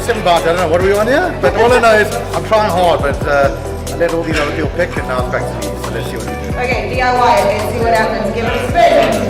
second party, I don't know, what are we on here? But all I know is I'm trying hard, but I let all these other people pick and now it's back to me, so let's see what we do. Okay, DIY, let's see what happens. Give it a spin.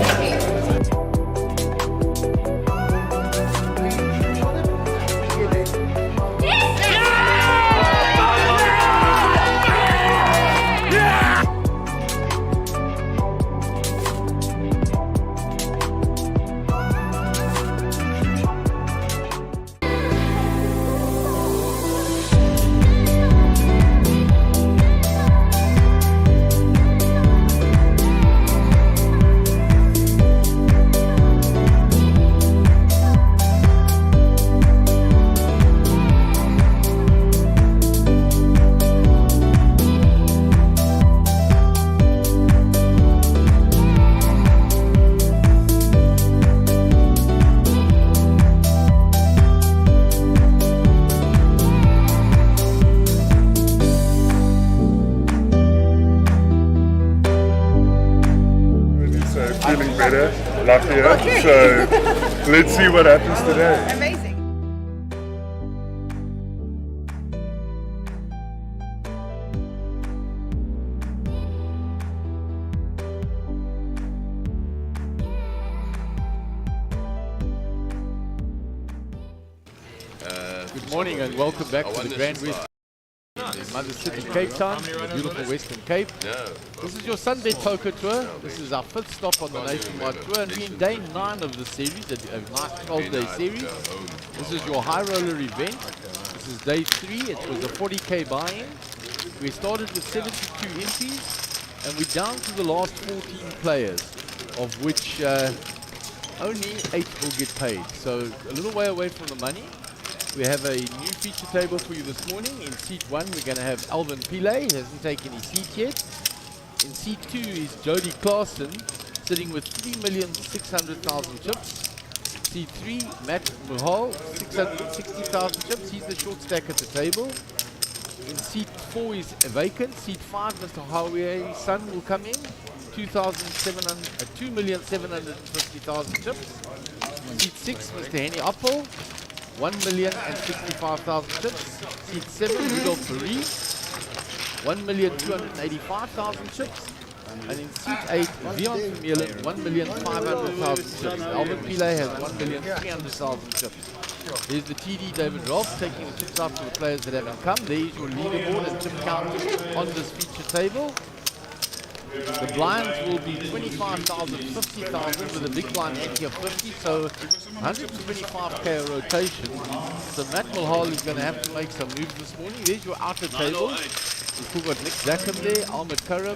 Feeling better, luckier, so let's see what happens today. Amazing. Good morning and welcome back to the Grand West in Mother City, Cape Town, the beautiful Western Cape. This is your Sunbet Poker Tour. This is our 5th stop on the nationwide tour, and we're in day 9 of the series, a nice 12-day series. This is your high roller event. This is day 3. It was a 40k buy-in. We started with 72 entries, and we're down to the last 14 players, of which only 8 will get paid. So a little way away from the money. We have a new feature table for you this morning. In seat 1, we're going to have Alvin Pillay. He hasn't taken his seat yet. In seat 2 is Jody Clarkson, sitting with 3,600,000 chips. Seat 3, Matt Muhal, 660,000 chips. He's the short stack at the table. In seat 4 is vacant. Seat 5, Mr. Hawaii's son will come in, 2,750,000 chips. Seat 6, Mr. Henny Appel, 1,065,000 chips. Seat 7, Rudolph Marie, 1,285,000 chips. And in seat 8, Vion Vermeulen, 1,500,000 chips. Alvin Pillay has 1,300,000 chips. Here's the TD David Rolf taking the chips out for the players that haven't come. There is your leaderboard and chip count on this feature table. The blinds will be 25,000, 50,000 with a big blind ante of 50, so 125k a rotation. So Matt Mulhall is going to have to make some moves this morning. There's your outer table. We've still got Nick Zackham there, Ahmed Karam,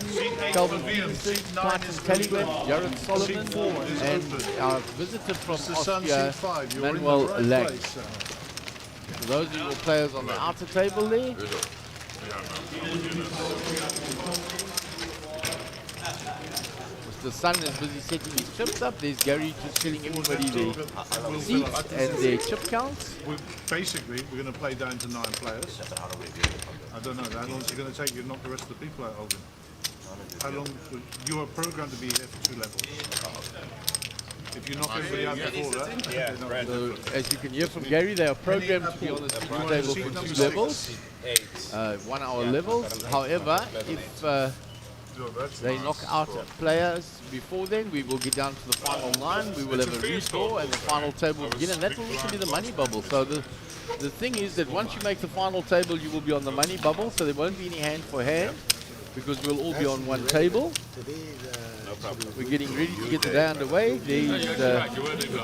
Calvin Peterson, Titan Callyway, Jared Solomon, and our visitor from Austria, Manuel Lang. So those are your players on the outer table there. The sun is busy setting his chips up. There's Gary just telling everybody their seats and their chip counts. Basically, we're going to play down to 9 players. I don't know, how long is it going to take you to knock the rest of the people out, Alvin? How long? You are programmed to be here for 2 levels. If you knock everybody out before that, so as you can hear from Gary, they are programmed to be on the speaking table for 2 levels, 1 hour levels. However, if they knock out players before then, we will get down to the final 9. We will have a restore and the final table will begin, and that will also be the money bubble. So the thing is that once you make the final table, you will be on the money bubble, so there won't be any hand for hand because we'll all be on one table. We're getting ready to get the day underway. There is the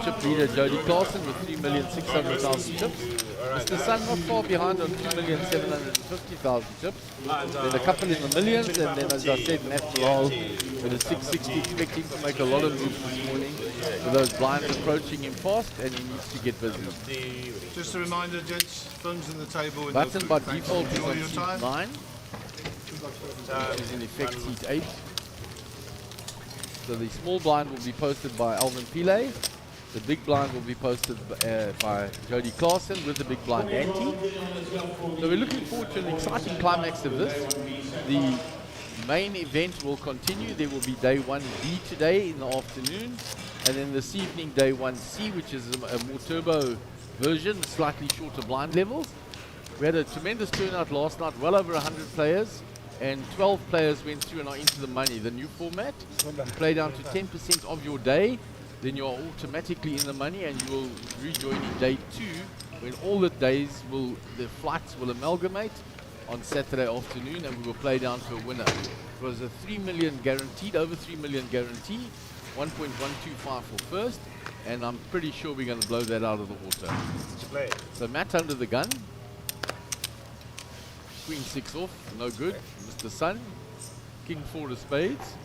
chip leader Jody Clarkson with 3,600,000 chips. Mr. Sun not far behind on 2,750,000 chips. Then a couple in the millions, and then as I said, Matt Bilal with a 660, expecting to make a lot of moves this morning with those blinds approaching him fast, and he needs to get busy. just a reminder, gents, phones in the table. Button by default is on seat 9, which is in effect seat 8. So the small blind will be posted by Alvin Pillay. The big blind will be posted by Jody Clarkson with the big blind ante. So we're looking forward to an exciting climax of this. The main event will continue. There will be day 1B today in the afternoon, and then this evening day 1C, which is a more turbo version, slightly shorter blind levels. We had a tremendous turnout last night, well over 100 players, and 12 players went through and are into the money. The new format, you play down to 10% of your day, then you are automatically in the money, and you will rejoin in day 2 when all the days the flights will amalgamate on Saturday afternoon, and we will play down to a winner. It was a 3 million guaranteed, over 3 million guarantee, 1.125 for first, and I'm pretty sure we're going to blow that out of the water. So Matt under the gun. Queen 6 off, no good. Mr. Sun, King 4 of spades.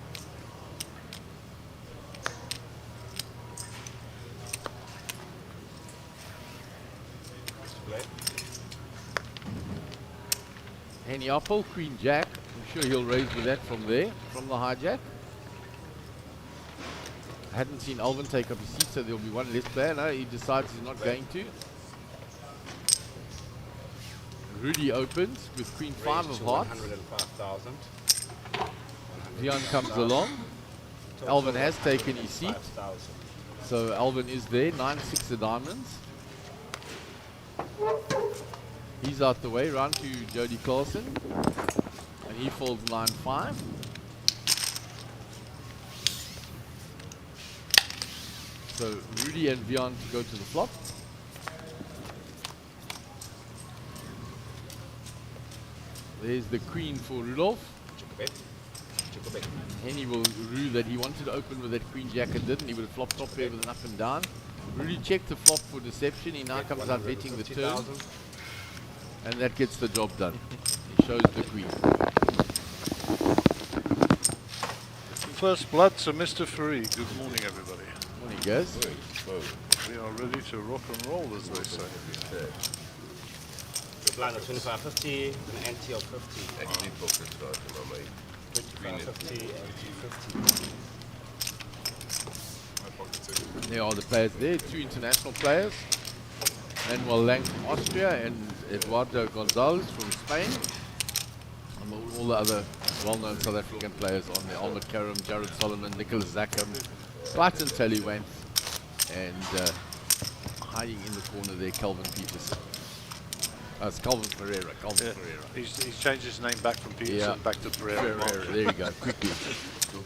Henny Apple, Queen Jack. I'm sure he'll raise with that from there, from the hijack. I hadn't seen Alvin take up his seat, so there'll be one less player. No, he decides he's not going to. Rudy opens with Queen 5 of hearts. 105,000. Dion comes along. Alvin has taken his seat. So Alvin is there, 9-6 of diamonds. He's out the way, round to Jody Carlson. And he folds 9-5. So Rudy and Vion to go to the flop. There's the queen for Rudolph. Henny will rue that he wanted to open with that queen jack and didn't. He would have flopped top pair with an up and down. Rudy checked the flop for deception. He now comes out betting the turn. And that gets the job done. He shows the queen. First blood, so Mr. Faree. Good morning, everybody. Morning, guys. We are ready to rock and roll, as they say. Blind of 25.50, an ante of 50. 25.50 and 250. There are the players there, 2 international players. Manuel Lang from Austria and Eduardo Gonzalez from Spain. And all the other well-known South African players on there. Almut Karam, Jared Solomon, Nicholas Zackham, Brighton Tallywanth, and hiding in the corner there, Calvin Peterson. It's Calvin Pereira. He's changed his name back from Peterson back to Pereira. There you go, quickly. So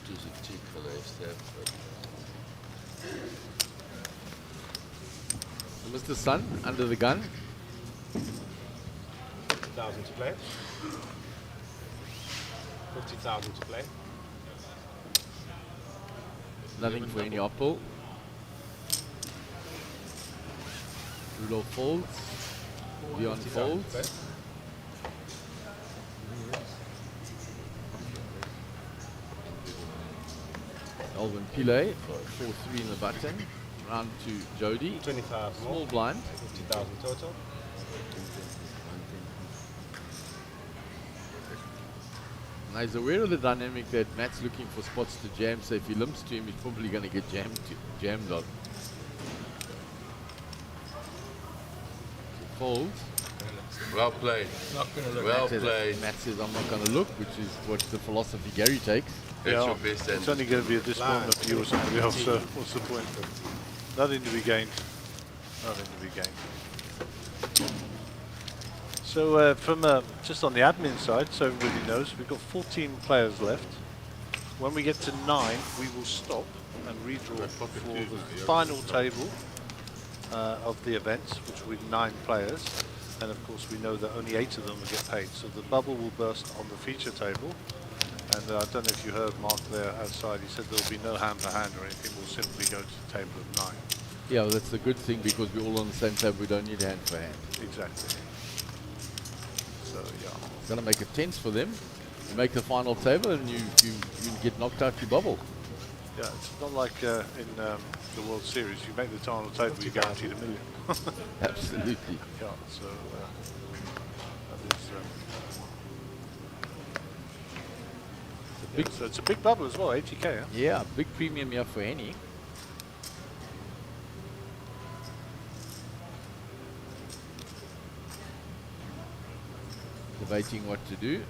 Mr. Sun, under the gun. 50,000 to play. 50,000 to play. Nothing for any Oppo. Rudolph folds. Beyond folds. Alvin Pillay, 4-3 in the button. Round to Jody. 25 Small more. blind. 50,000 total. Now he's aware of the dynamic that Matt's looking for spots to jam, so if he limps to him, he's probably going to get jammed on. Folds. Well played. Well played. Matt says, I'm not going to look, which is what the philosophy Gary takes. That's your best It's answer. only going to be a disappointment for you or somebody else, so what's the point? Nothing to be gained. Nothing to be gained. So from just on the admin side, so everybody knows, we've got 14 players left. When we get to 9, we will stop and redraw for the final table of the events, which will be 9 players. And of course we know that only 8 of them will get paid. So the bubble will burst on the feature table. And I don't know if you heard Mark there outside, he said there will be no hand for hand or anything, we'll simply go to the table of 9. Yeah, well, that's a good thing because we're all on the same table, we don't need hand for hand. Exactly. So yeah. It's going to make it tense for them. You make the final table and you get knocked out your bubble. Yeah, it's not like in the World Series, you make the final table, you're guaranteed $1 million. Absolutely. Yeah, so that is... so it's a big bubble as well, 80k, huh? Yeah, big premium here for any. Debating what to do.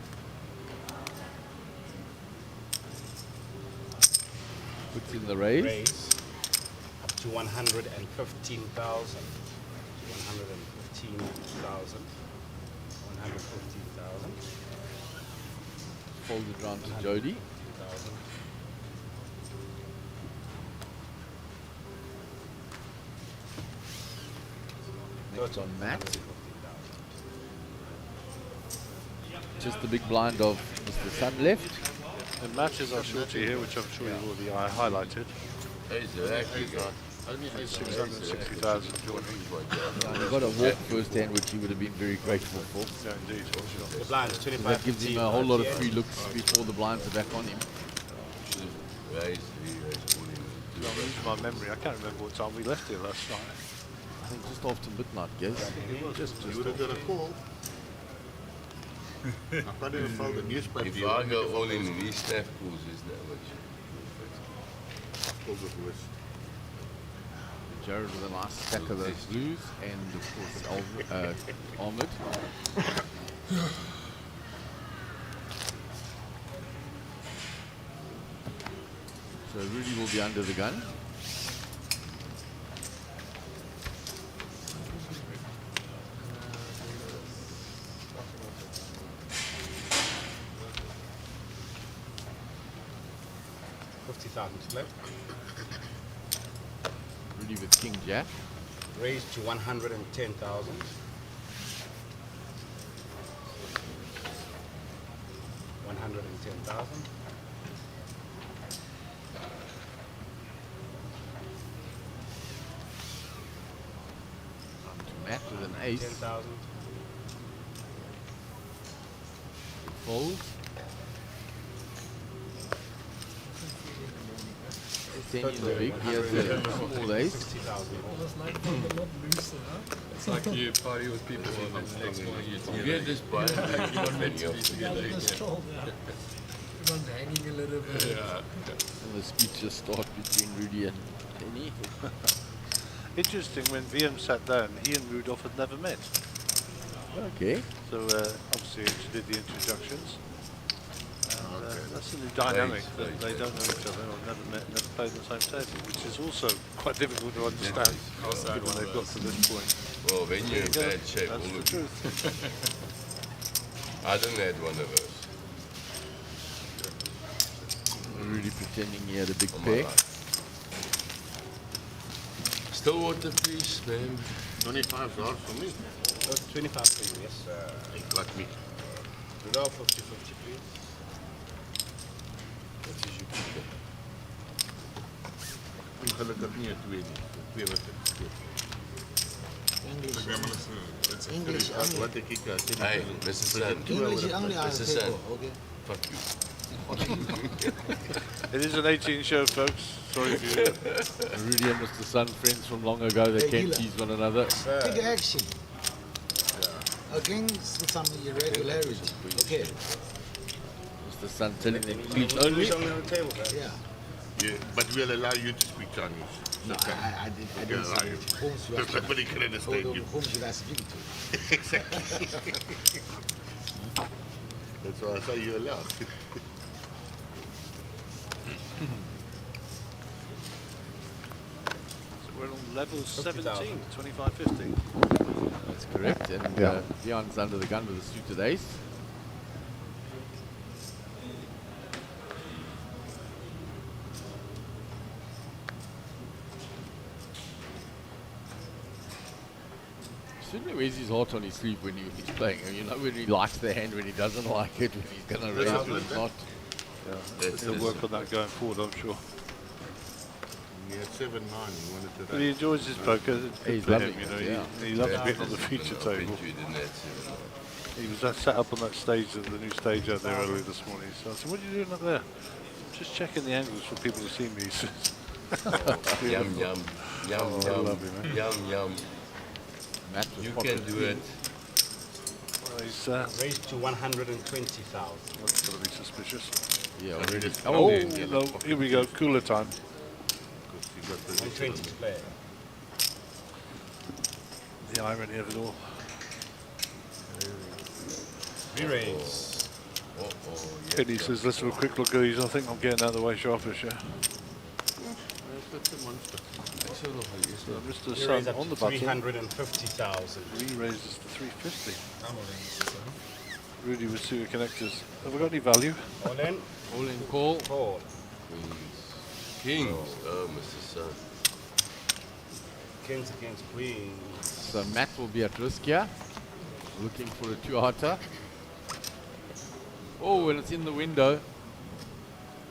Puts in the raise. Raise up to 115,000. 115,000. 115,000. Folded round to Jody. 1,000. Next on Matt. Just the big blind of Mr. Sun left. The matches are shorty here, which I'm sure you've already highlighted. Exactly. 660,000 Jordan. He got a walk first hand, which he would have been very grateful for. Yeah, indeed. The blinds, 25. That gives him a whole lot of free looks before the blinds are back on him. Raise, I'm losing my memory. I can't remember what time we left here last night. I think just after midnight, guys. You would have got a call. I can't even follow the newspaper. If I go all in these snap calls, isn't that what you Jared with a nice stack of those blues, and of course Ahmed. So Rudy will be under the gun. $50,000 to play. Rudy with King Jack. Raised to 110,000. 110,000. Matt with an ace. 10,000. Fold. 10 in the big. He has a small ace. 60,000. It's like you party with people and then the next morning you You get this blind, like, you're not meant to be together again. Everyone's hanging a little bit. Yeah. And the speeches start between Rudy and Penny. Interesting, when VM sat down, he and Rudolph had never met. Okay. So obviously he did the introductions. And, that's a new dynamic that they don't know each other or never met, never played on the same table, which is also quite difficult to understand given they've got to this point. Well, when you're in bad shape, That's all the of truth. I don't had one of those. Rudy pretending he had a big on my pair. life. Still water, please, man. 25 hard for me. 25 for you, yes. Like me. Rudolph, 50-50, please. Wat is je pieken? Gelukkig niet het tweede. Twee wat het English only. Wat ik Hey, Mr. Sun. English only Mr. Sun. okay. Fuck you. It is an 18 show, folks. Sorry if you... Rudy and Mr. Sun, friends from long ago, they Hey, can't Gila. tease one another. Take action. Against some irregularity. Okay. Mr. Sun telling them English only. on the table, guys. Yeah. Yeah, but we'll allow you to speak Chinese. No, I didn't allow say you. it. Whom should I Just like when he can understand you. whom should I speak to? That's why I say you're allowed. So we're on level 17, 50,000. 25-50. That's correct. And Dion's under the gun with a suited ace. Certainly wears his heart on his sleeve when he's playing. You know when he likes the hand, when he doesn't like it, when he's going to raise, when he's not. He'll work on that going forward, I'm sure. He had 7-9. He wanted to. But he enjoys his poker. It's good He's for him, loving you know. it, yeah. He loves being on the feature I bet table. you didn't have 7. He was sat up on that stage, the new stage out there earlier this morning. So I said, "What are you doing up there?" "I'm just checking the angles for people to see me." He says. Yum, yum. Yum, I yum. love you, man. Yum, yum. Matt with You pocket can do queen. it. Well, he's Raised to 120,000. that's going to be suspicious. Yeah, already. Oh, no, here we go, cooler time. 120 to play. The irony of it all. Re-raise. Penny says, "Let's have a quick look at these. I think I'm getting out of the way sharpish, yeah." Mr. He Sun raised up on the to button. 350,000. He raises to 350. I'm all in, so. Rudy with sewer connectors. Have we got any value? All in? All in call. Call. Kings. Oh, Mr. Sun. Kings against queens. So Matt will be at risk here. Looking for a two-hearter. Oh, and it's in the window.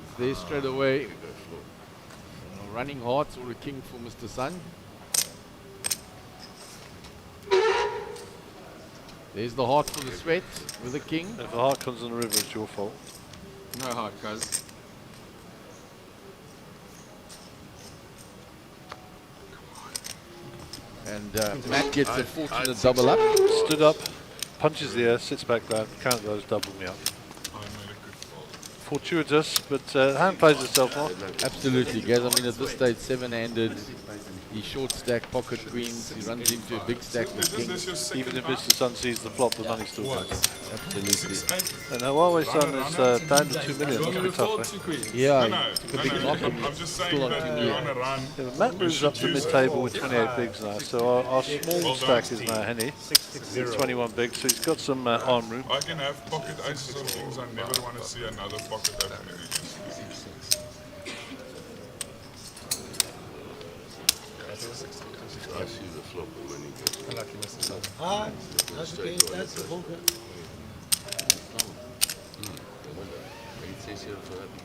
It's there straight away. Running hearts or a king for Mr. Sun. There's the heart for the sweat with the king. If the heart comes on the river, it's your fault. No heart, cuz. And Matt gets a fortunate double up. Stood up, punches the air, sits back down, count those, double me up. Fortuitous, but hand plays itself off. Absolutely, guys. I mean, at this stage, seven-handed. He short stack pocket queens. He runs into a big stack with kings. Even if Mr. Sun sees the flop, the money still goes. Absolutely. And Huawei Sun is down to 2 million. Must be tough, eh? Yeah, he took a big knock and still on 2 million. Yeah, but Matt moves up to mid-table with 28 bigs now, so our small stack is now Henny. 21 bigs, so he's got some arm room. I can have pocket aces on things I never want to see another pocket opening against. I see the flop when he gets Ah, that's okay. That's the poker. It says here for that big.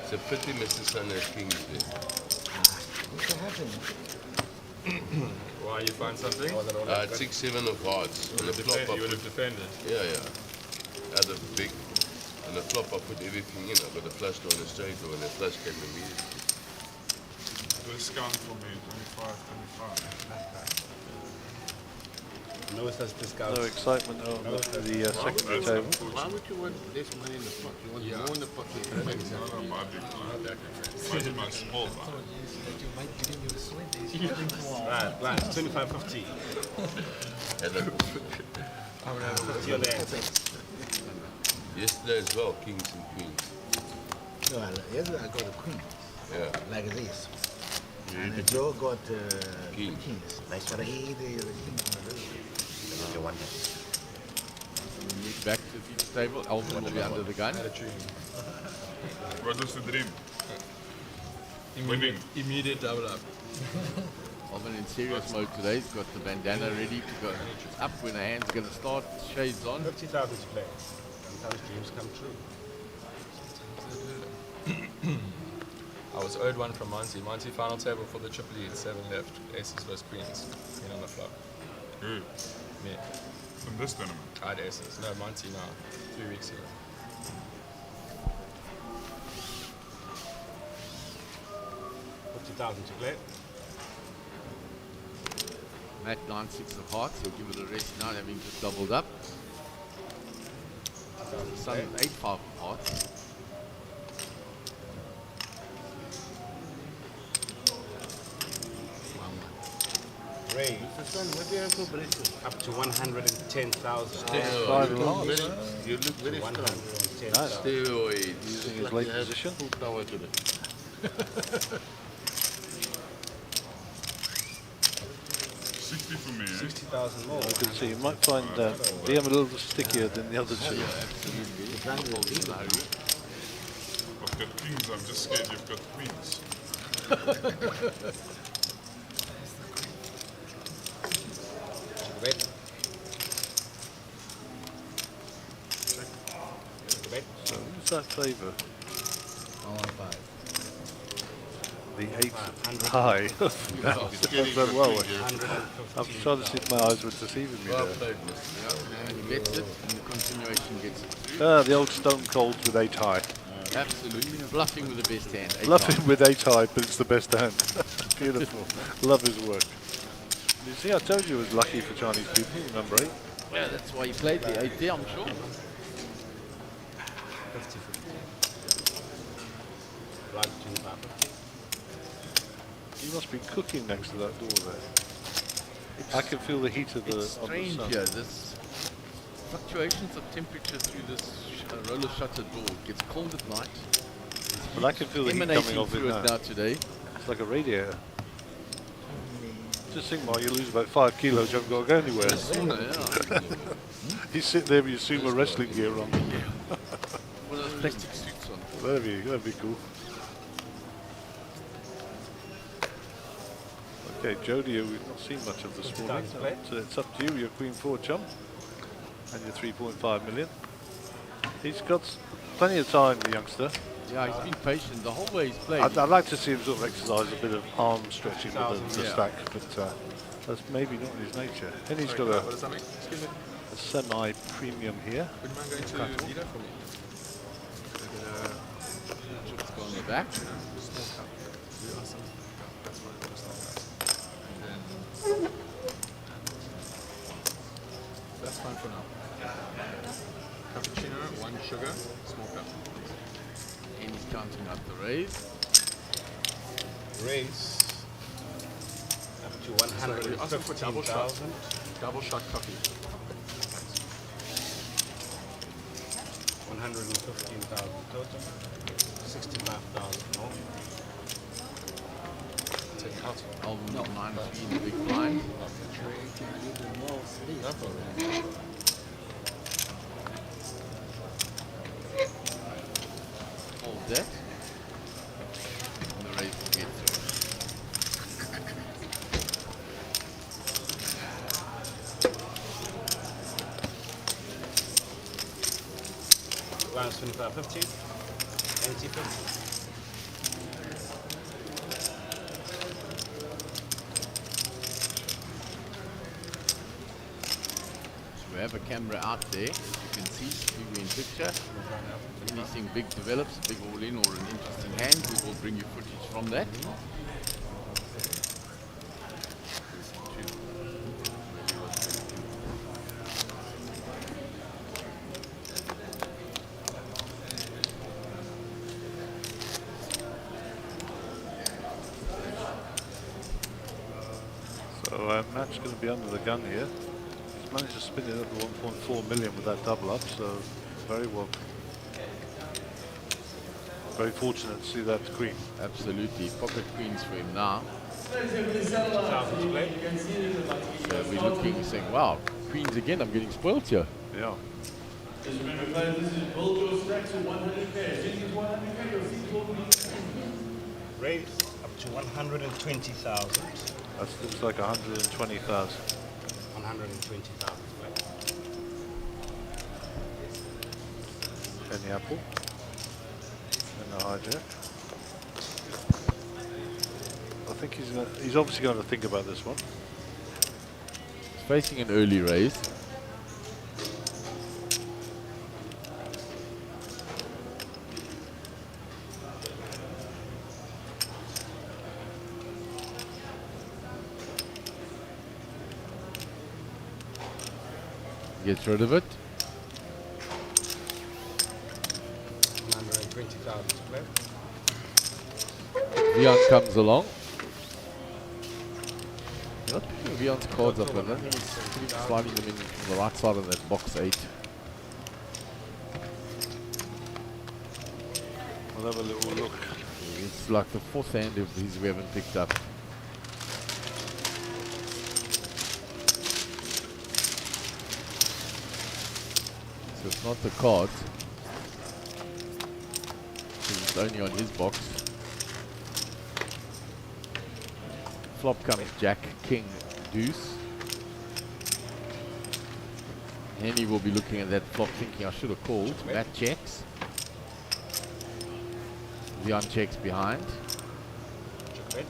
It's a pity Mr. Sun has kings there. What's happening? Why, you find something? 6-7 of hearts. On the flop, I You would have put, defended. yeah. Other big. On the flop, I put everything in. I got a flush draw and a straight draw, and the flush came immediately. Discount for me, 25. No such discount. No excitement on the secondary table. Why would you want less money in the pot? You want more in the pot. No, my big my small one. That you might get in your swing. Right, 25.50. And then 50 on the exit. yesterday as well, kings and queens. No, yesterday I got a queen, Yeah. like this. And Joe got King. kings. Like but he the king on the river. Move back to the table. Alvin will be under the gun. What was the dream? Winning. Immediate double up. Alvin in serious mode today. He's got the bandana ready to go. It's up when the hand's going to start. Shades on. 50,000 to play. Sometimes dreams come true. I was owed one from Monty. Monty final table for the triple E. 7 left. Aces versus queens. In on the flop. Who? Me. From this tournament. I had aces. No, Monty now. 3 weeks ago. $50,000 to play. Matt 9-6 of hearts. He'll give it a rest now, having just doubled up. Sun with 8-5 of hearts. Ray. Up to 110,000. You look very strong. 110,000. Steroids. Using his late position. Full power to the 60 for me, eh? 60,000 more. You can see, you might find DM a little stickier than the other two. I've got kings, I'm just scared you've got queens. Bet. Bet. So who's that favour? 115. The 8 high. That's done well. I'm trying to see if my eyes were deceiving me well there. played, Mr. And he gets it, and the continuation gets it through. The old stone cold with 8 high. Absolutely. Bluffing with the best hand. 8 Bluffing times. with 8 high, but it's the best hand. Beautiful. Love his work. You see, I told you it was lucky for Chinese people, remember, eh? Yeah, that's why he played the 8 there, I'm sure. 50-50. Right, 25-50. You must be cooking next to that door there. I can feel the heat of the It's on the strange sun. here. This fluctuations of temperature through this roller shutter door. It gets cold at night. But I can feel the heat coming Emanating off it through it now. now today. It's like a radiator. Just think, Mark, you lose about 5 kilos, you haven't got to go anywhere. Sauna, yeah. You sit there with your sumo wrestling gear on. One of those plastic suits on. That'd be cool. Okay, Jody, we've not seen much of this morning. It's up to you, your Queen 4 chum. And your 3.5 million. He's got plenty of time, the youngster. Yeah, he's been patient the whole way he's played. I'd like to see him sort of exercise a bit of arm stretching with the stack, but that's maybe not his nature. And he's got What does that mean? Excuse me. a semi-premium here. Would you mind going to Lido for me? Chips go on the back. Small cup. Yeah, awesome. That's fine. Just like that. And then that's fine for now. Cappuccino, 1 sugar, small cup. And he's counting up the raise. Raise up to You're asking for double shot. 150,000. Double shot coffee. 115,000 total. 65,000 more. Take out. Oh, no, 9-3 in the big blind. No problem. Hold that. And the raise will get through. Last 25.50. 80.50. So we have a camera out there. You can see we in picture. If anything big develops, a big all-in or an interesting hand, we will bring you footage from that. So Matt's going to be under the gun here. He's managed to spin it up to 1.4 million with that double up, so very well. Very fortunate to see that queen. Absolutely. Pocket queens for him now. 50,000 to play. So we're looking, saying, wow, queens again, I'm getting spoiled here. Yeah. Raise up to 120,000. That looks like 120,000. 120,000 to play. Penny apple. And the hijack. I think he's obviously going to think about this one. He's facing an early raise. Gets rid of it. 120,000 to play. Vian comes along. Not picking Vian's cards up, but I think he's sliding them in from the right side of that box 8. We'll have a little look. It's like the 4th hand of his we haven't picked up. So it's not the cards. It's only on his box. Flop comes Jack, King, Deuce. Henny will be looking at that flop thinking I should have called. Matt checks. Vian checks behind. Check red.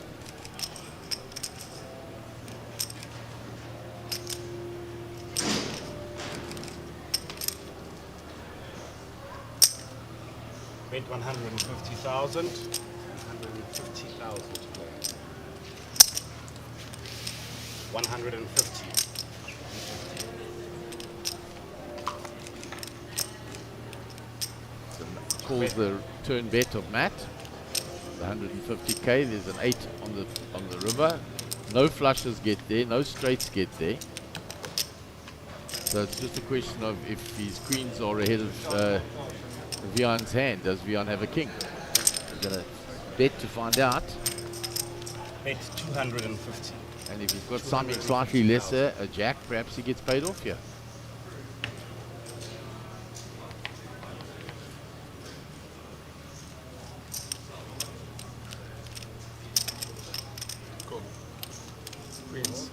Bet 150,000. 150,000 to play. 150. Calls the turn bet of Matt. The 150k. There's an 8 on the river. No flushes get there. No straights get there. So So it's just a question of if his queens are ahead of Vian's hand. Does Vian have a king? We're going to bet to find out. Bet 250. And if he's got something slightly lesser, a jack, perhaps he gets paid off here. Cool. Queens.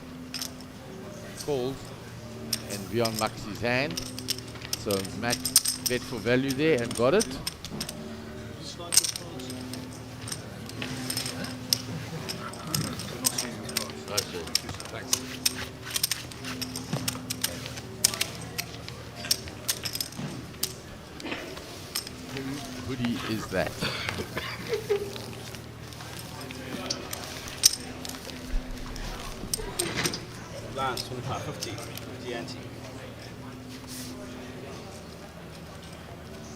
Calls, and Vian mucks his hand. So Matt bet for value there and got it. Thanks. Who hoodie is that? Lance 2550. 50 ante.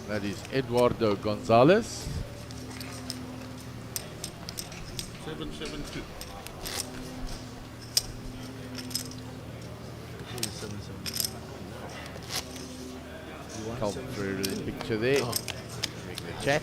That is Eduardo Gonzalez. 772. Calvin Ferreira in the picture there. Making the chat.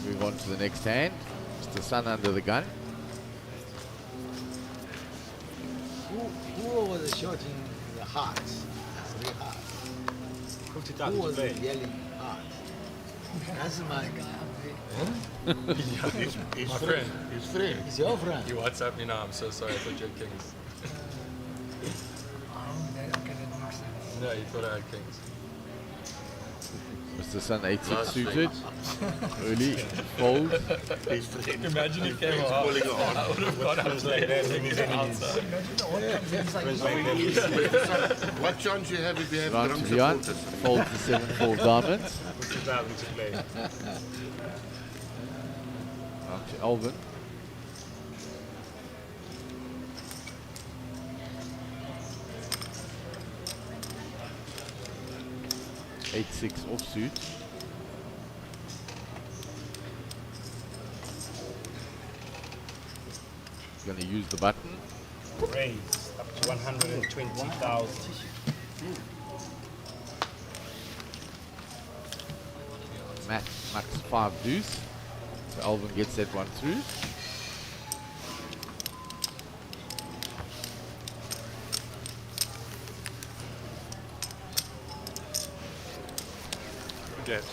Move on to the next hand. Mr. Sun under the gun. Who was shooting the hearts? 3 hearts. 50,000 Who to was play. yelling heart? That's my guy. My friend. His friend. It's your friend. You WhatsApp me now. I'm so sorry. I thought you had kings. No, you thought I had kings. Mr. Sun 8-6 suited. Early fold. Imagine he came out. I would have gone out to late outside. What chance you have if you have Round drum to Vian. supporters? Fold to 7-4 diamonds. 50,000 to play. Round to Alvin. Eight-six offsuit. Going to use the button. Raise up to 120,000. Matt max 5 deuce. So Alvin gets that one through. Forget.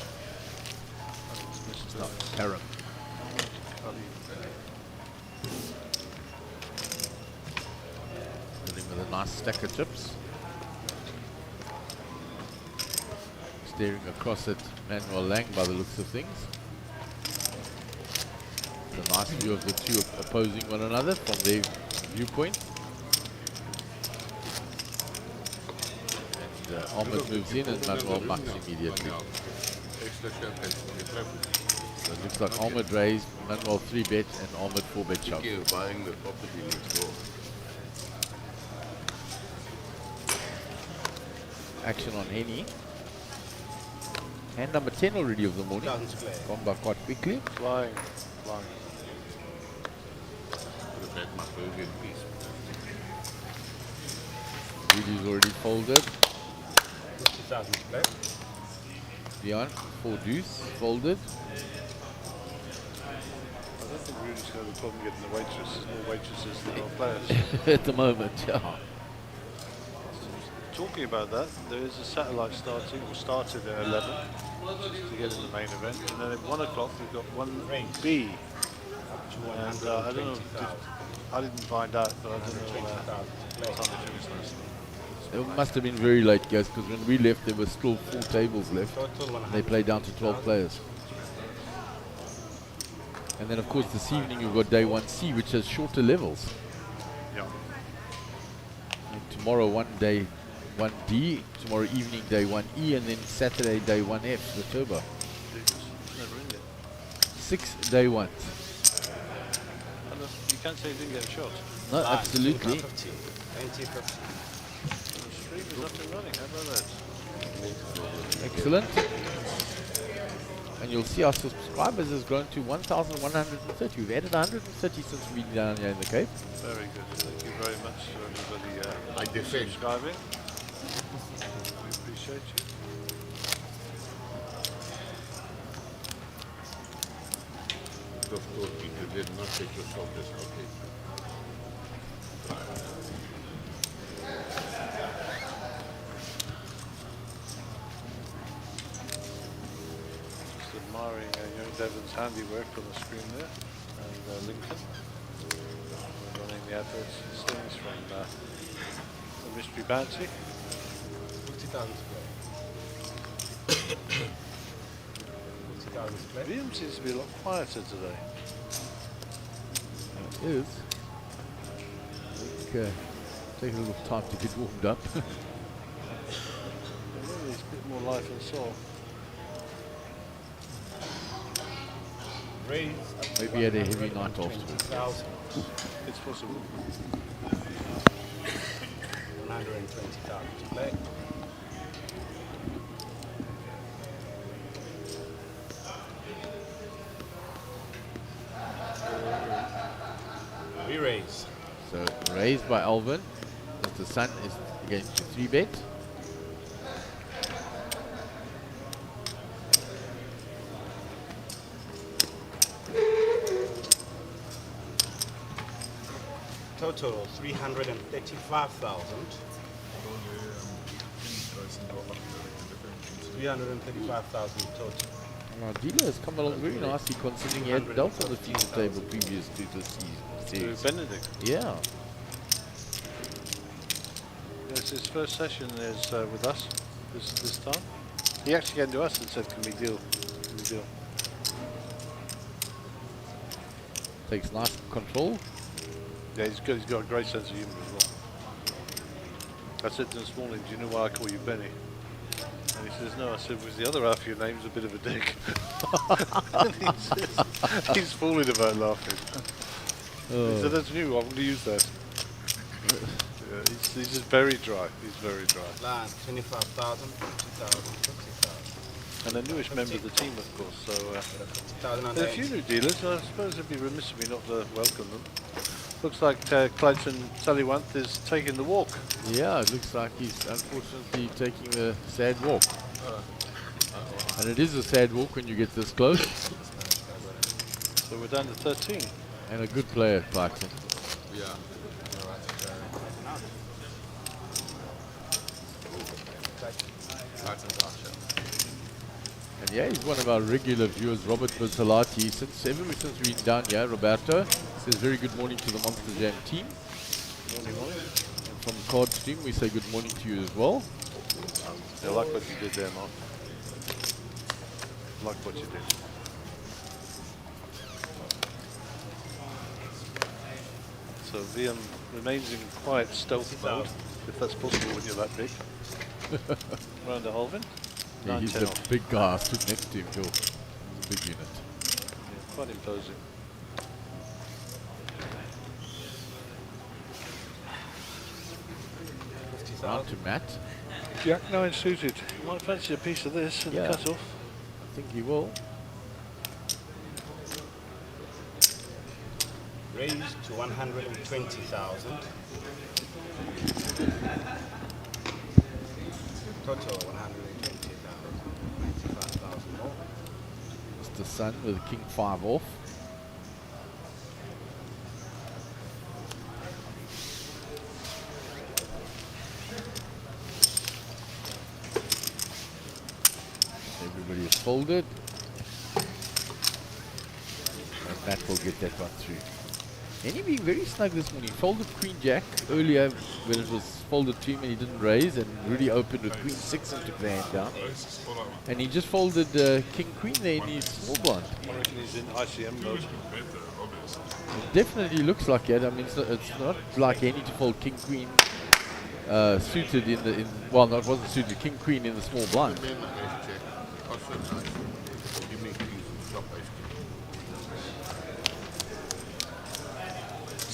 Karam. Hitting with a nice stack of chips. Staring across at Manuel Lang by the looks of things. It's a nice view of the two opposing one another from their viewpoint. And Ahmed moves in and Manuel bucks immediately. So it looks like Ahmed raised, Manuel 3-bet and Ahmed 4-bet shove. Thinking of buying the property next door. Action on Henny. Hand number 10 already of the morning. 1,000 to play. Gone by quite quickly. Flying. Flying. Could have had my burger piece. Rudy's already folded. 50,000 to play. Dion, 4 deuce, folded. I don't think Rudy's going to have a problem getting the waitresses, more waitresses than our players. At the moment, yeah. Talking about that, there is a satellite starting, or started at 11 to get in the main event, and then at 1 o'clock we've got 1B. And I don't know, I didn't find out, but I don't know what time they finished last night. It must have been very late, guys, because when we left, there were still 4 tables left. Total 100. They played down to 12 players. And then, of course, this evening you've got day 1C, which has shorter levels. Yeah. And tomorrow, day 1D, tomorrow evening, day 1E, and then Saturday, day 1F, the turbo. Never in there. 6 day ones. You can't say you didn't get a shot. No, absolutely. 20, 50. The stream is up and running. How about that? Excellent. And you'll see our subscribers has grown to 1,130. We've added 130 since we've been down here in the Cape. Very good. Thank you very much to everybody I defend. subscribing. We appreciate you. Of course, you did not take yourself this, okay. Just admiring young Devon's handiwork on the screen there. And Lincoln. We're running the adverts and things from the Mystery Bounty. 50,000 to play. 50,000 to play. VM seems to be a lot quieter today. It is. Okay. Take a little time to get warmed up. Maybe it's a bit more life and soul. Raise. Maybe he had a heavy night afterwards. 20,000. It's possible. 120,000 to play. Re-raise. So raised by Alvin. As the Sun is against the 3-bet. Total 335,000. 335,000 total. Our dealer has come along very nicely considering he had dealt on the season table previous to the season. To Benedict. Yeah. Yes, his first session is with us this time. He actually came to us and said, "Can we deal? Can we deal?" Takes nice control. Yeah, he's good. He's got a great sense of humour as well. I said to him this morning, "Do you know why I call you Benny?" And he says, "No." I said, "Was the other half of your name's a bit of a dick?" And he says, he's falling about laughing. He said, "That's new. I'm going to use that." Yeah, he's just very dry. He's very dry. Line 25,000, 50,000, 50,000. And a newish member of the team, of course. So 50,000 on there are a few new dealers. I suppose it'd be remiss of me not to welcome them. Looks like Clayton Saliwanth is taking the walk. Yeah, it looks like he's unfortunately taking the sad walk. And it is a sad walk when you get this close. So we're down to 13. And a good player, Clarkson. Yeah. And yeah, he's one of our regular viewers, Robert Bertolati. Ever since we've been down here, Roberto says very good morning to the Monster Jam team. Morning, morning. And from Card Stream, we say good morning to you as well. I like what you did there, Mark. Like what you did. So VM remains in quiet stealth mode, if that's possible when you're that big. Round to Holvin. Yeah, he's 9-10 a off. big guy stood next to him, Phil. He's a big unit. Yeah, quite imposing. Round to Matt. Jack 9 suited. You might fancy a piece of this and Yeah. cut off. I think he will. Raise to 120,000. Total 120,000. 95,000 more. Mr. Sun with King 5 off. Everybody is folded. And Matt will get that one through. And he being very snug this morning. Folded Queen Jack earlier when it was folded to him and he didn't raise, and really opened with Queen 6 and took the hand down. And he just folded King Queen there in his small blind. I reckon he's in ICM mode. It definitely looks like it. I mean, it's not like any to fold King Queen suited in the well, no, it wasn't suited. King Queen in the small blind.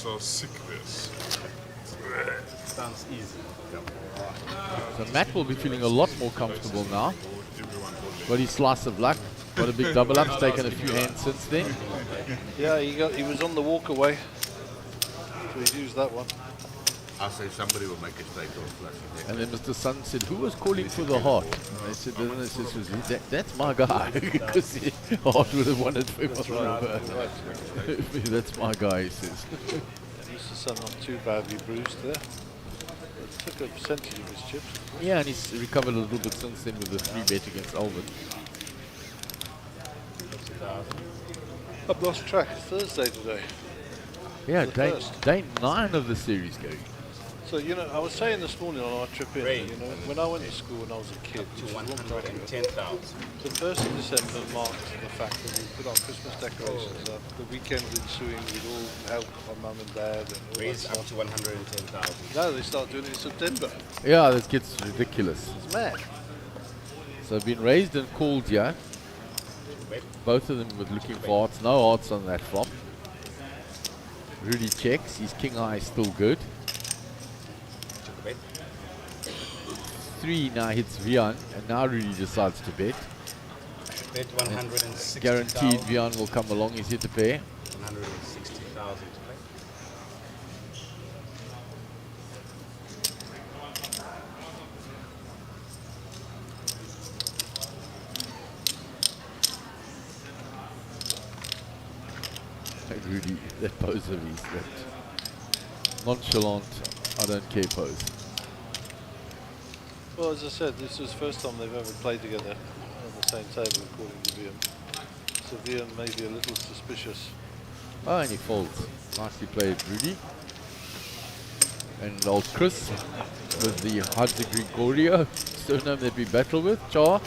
so sick this. Sounds easy. So Matt will be feeling a lot more comfortable now. Got his slice of luck. Got a big double up. He's taken a few hands since then. Yeah, he was on the walk away. So he used that one. I say somebody will make a straight or flush. And then Mr. Sun said, who was calling for the heart? And they said, that's my guy. Because Hart would have wanted for him. That's right. That's my guy, he says. Mr. Sun not too badly bruised there. Took a percentage of his chips. Yeah, and he's recovered a little bit since then with the 3-bet against Alvin. I've lost track. It's Thursday today. Yeah, The day first. 9 of the series going. So, you know, I was saying this morning on our trip in, you know, when I went to school when I was a kid, To which was a long time ago, 110,000. the 1st of December marked the fact that we put our Christmas decorations up. The weekend ensuing, we'd all help our mum and dad and all that Raise up stuff. to 110,000. Now they start doing it in September. Yeah, this gets ridiculous. It's mad. So been raised and called here. Both of them were looking for hearts. No hearts on that flop. Rudy checks. His king eye is still good. 3 now hits Vian, and now Rudy decides to bet. Bet 160,000. Guaranteed Vian will come along. He's hit the pair. 160,000 to play. Hey, Rudy, that pose of his, that nonchalant, I don't care pose. Well, as I said, this was the first time they've ever played together on the same table, according to Vian. So Vian may be a little suspicious. Oh, and he folds. Nicely played, Rudy. And old Chris with the Hudson Gregorio surname that we battle with. Char.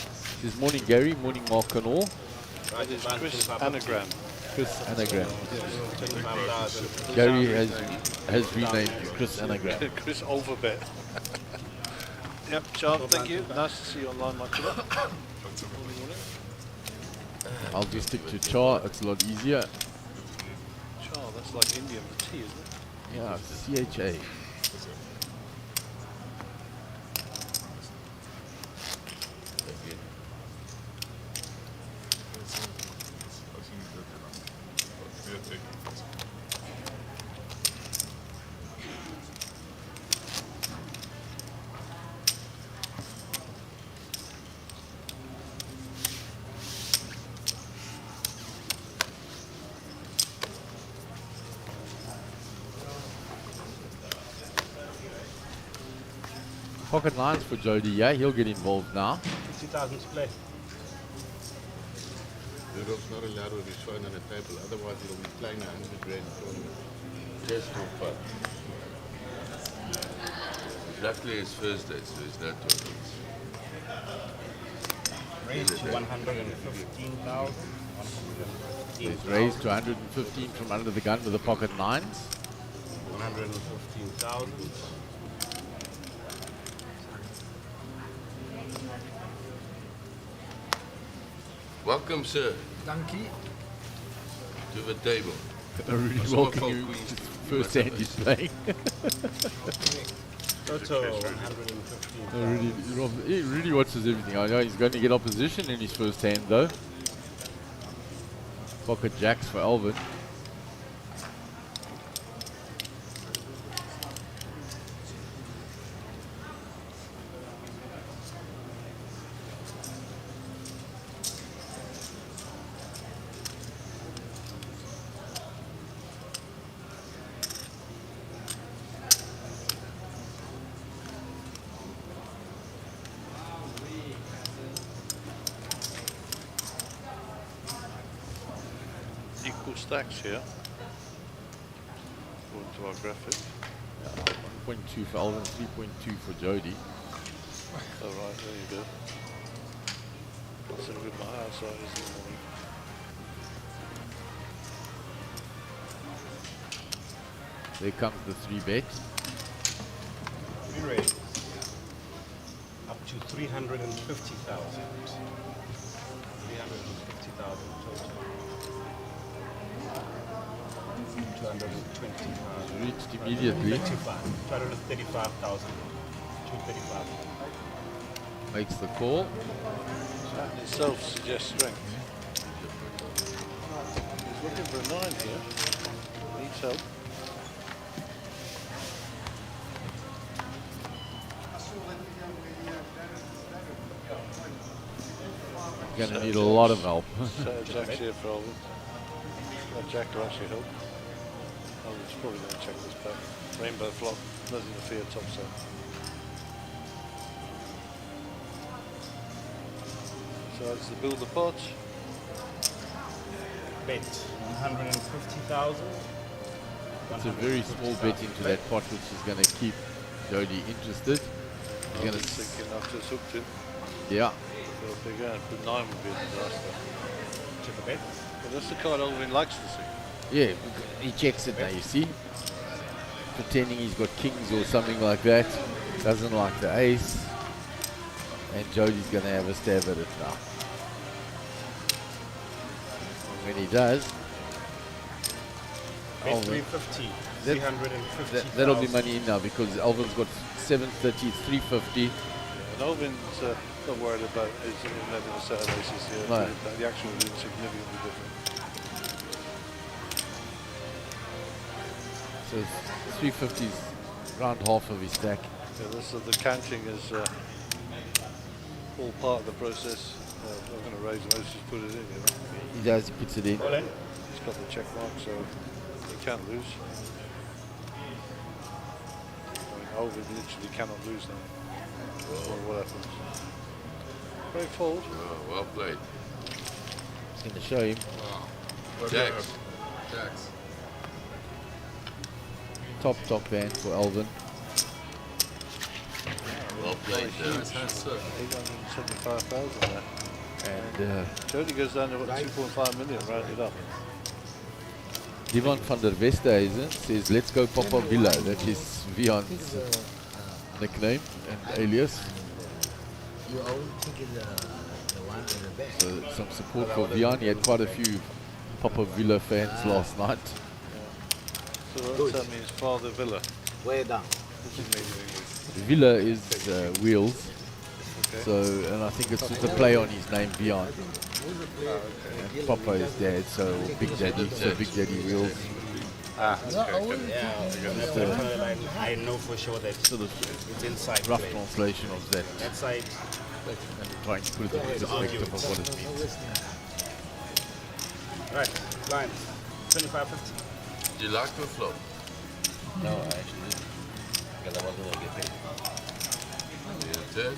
This morning Gary, morning Mark and all. It is Chris Anagram. Chris Anagram. 25,000. Gary has renamed Chris Anagram. Chris Overbet. Yep, Char, thank you. Nice to see you online, Michael. I'll just stick to Char, it's a lot easier. Char, that's like Indian for tea, isn't it? Yeah, CHA. Pocket lines for Jody, yeah, he'll get involved now. 50,000 to play. Europe's not allowed with his phone on the table, otherwise he'll be playing a 100 grand tournament. Just for fun. Luckily it's Thursday, so there's no tournaments. Raise to 115,000. He's raised to 115 from under the gun with the pocket nines. 115,000. Welcome, sir, Dankie. to the table. Really That's welcome all you. folks we- First hand he's playing. Total 115,000. He really watches everything. I know he's going to get opposition in his first hand though. Pocket jacks for Alvin. Equal stacks here, according to our graphic. 1.2 for Alvin, 3.2 for Jody. Oh, right, there you go. That's how good my eyesight is in the morning. There comes the 3-bet. We raise up to 350,000. 350,000 total. 220,000. Reached immediately. 235,000. 235. Makes the call. That in itself suggests strength. He's looking for a 9 here. Needs help. Gonna need a lot of help. So Jack's here for Alvin. Jack will actually help. Alvin's probably going to check this back. Rainbow flop, doesn't interfere top set. So it's the build the pot. Bet 150,000. It's a very small bet into that pot, which is going to keep Jody interested. He's going Alvin's thinking after it's hooked him. Yeah. So if they go and put 9 would be a disaster. Check a bet. But that's the card Alvin likes to see. Yeah, he checks it now, you see. Pretending he's got kings or something like that. Doesn't like the ace. And Jody's going to have a stab at it now. And when he does, Bet Alvin, 350. that- 350. that'll be money in now because Alvin's got 730, it's 350. And Alvin's not worried about his 11 or 7 aces here. No. The action will be significantly different. So 350 is around half of his stack. Yeah, the counting is all part of the process. I'm going to raise most, just put it in, you know. He does, he puts it in. All in. He's got the check mark, so he can't lose. I mean, Alvin literally cannot lose now. What happens? Great fold. Oh, well played. He's going to show him. Jacks. Jacks. Top band for Alvin. Well played. Huge. 875,000 there. And Jody goes down to what, 2.5 million, rounded up. Divan van der Westhuizen says, let's go Papa Villa. That is Vion's nickname and alias. You always think it's the one with the best. So some support for Vion. He had quite a few Papa Villa fans last night. So what's that means? Father Villa. Way down. This is maybe English. Villa is wheels. Okay. So, and I think it's just a play on his name, Vion. And Papa is dad, so Big Daddy, so Big Daddy wheels. Ah, I know for sure that Sort of it's inside rough play. translation of that, That side. and trying to put it in perspective of what it means. Right. Line. 25.50. Do you like the flop? No, I actually didn't. Because I wasn't going to get paid. Yeah, 10.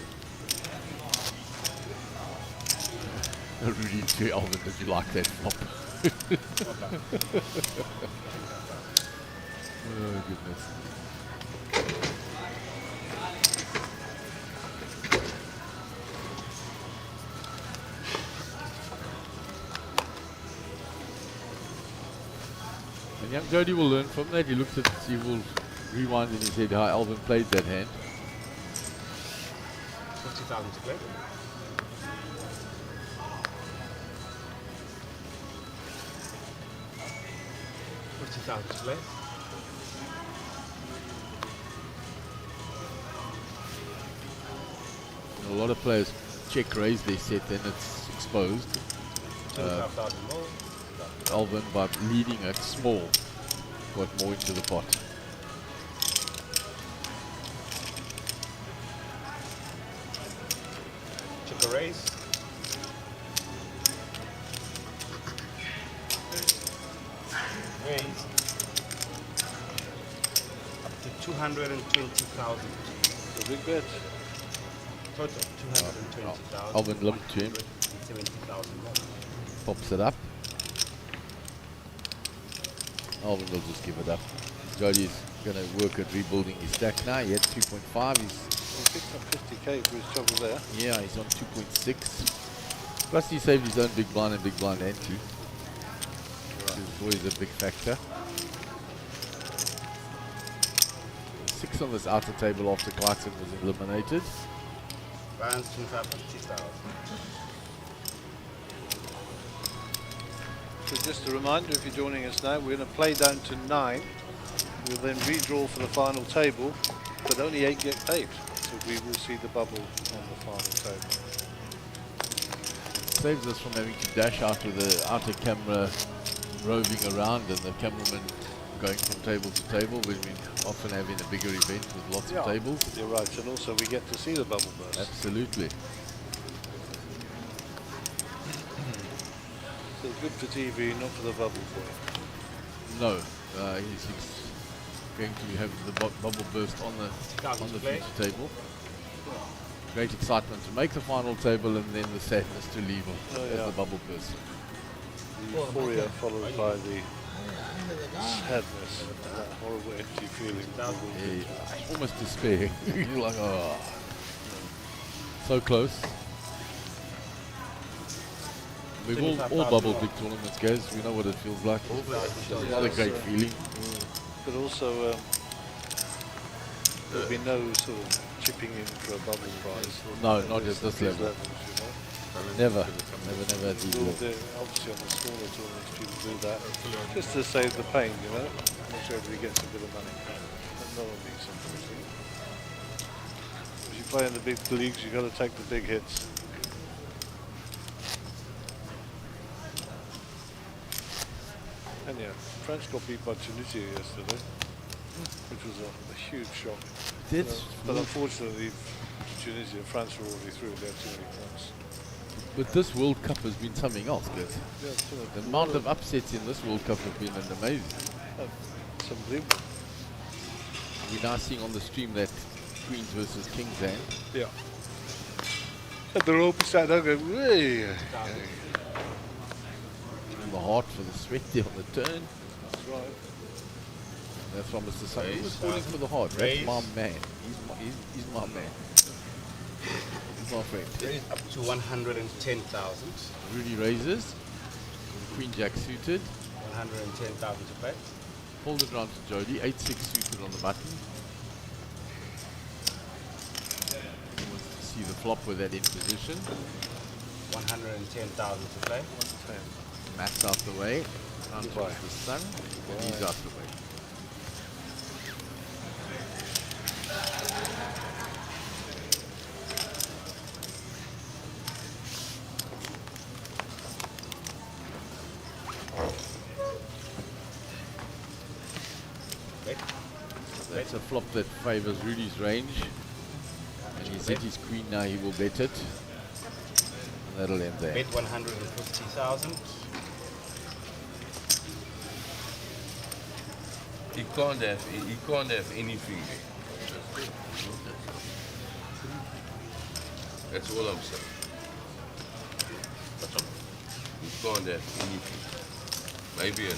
Rudy to Alvin, did you like that flop? Oh, goodness. And young Jody will learn from that. He looks at, he will rewind in his head how Alvin played that hand. 50,000 to play. $50,000 to play. A lot of players check raise their set and it's exposed. 25,000 more. Alvin, by leading it small, got more into the pot. Check a raise. Raise. Up to 220,000. The big bet. Total 220,000. Alvin lumped to him. 70,000 more. Pops it up. Alvin will just give it up. Jody's going to work at rebuilding his stack now. He had 3.5. He picked up 50k for his trouble there. Yeah, he's on 2.6. Plus he saved his own big blind and big blind ante. Which is always a big factor. 6 on this outer table after Clarkson was eliminated. Balance 25,000. So just a reminder, if you're joining us now, we're going to play down to 9. We'll then redraw for the final table, but only 8 get paid. So we will see the bubble on the final table. Saves us from having to dash out with the outer camera roving around and the cameraman going from table to table when we often have in a bigger event with lots of tables. You're right, and also we get to see the bubble burst. Absolutely. So good for TV, not for the bubble boy. No, he's going to have the bubble burst on the future table. Great excitement to make the final table and then the sadness to leave as the bubble burst. The euphoria followed by the sadness, that horrible empty feeling. Yeah, almost despair. You're like, oh, so close. We've all bubbled big tournaments, guys. We know what it feels like. It's not a great feeling. But also, there'll be no sort of chipping in for a bubble prize. No, not at this level. Never at these levels. Obviously on the smaller tournaments people do that just to save the pain, you know. Make sure everybody gets a bit of money. But no one needs something. If you play in the big leagues, you've got to take the big hits. And yeah, France got beat by Tunisia yesterday, which was a huge shock. But unfortunately, Tunisia, France were already through. They had too many points. But this World Cup has been something else, guys. Yeah, the amount of upsets in this World Cup have been amazing. It's unbelievable. We're now seeing on the stream that Queens versus Kings hand. Yeah. And they're all beside there going, "Way." The heart for the sweat there on the turn. That's right. That's from Mr. Sun. Who was calling for the heart? That's my man. He's my man. He's my friend. Up to 110,000. Rudy raises. Queen Jack suited. 110,000 to play. Hold it round to Jody. 8-6 suited on the button. He wants to see the flop with that in position. 110,000 to play. Matt's out the way. Round to the Sun. And he's out the way. That's a flop that favors Rudy's range. And he's hit his queen now, he will bet it. And that'll end there. Bet 150,000. He can't have anything there. That's all I'm saying. He can't have anything. Maybe a 9.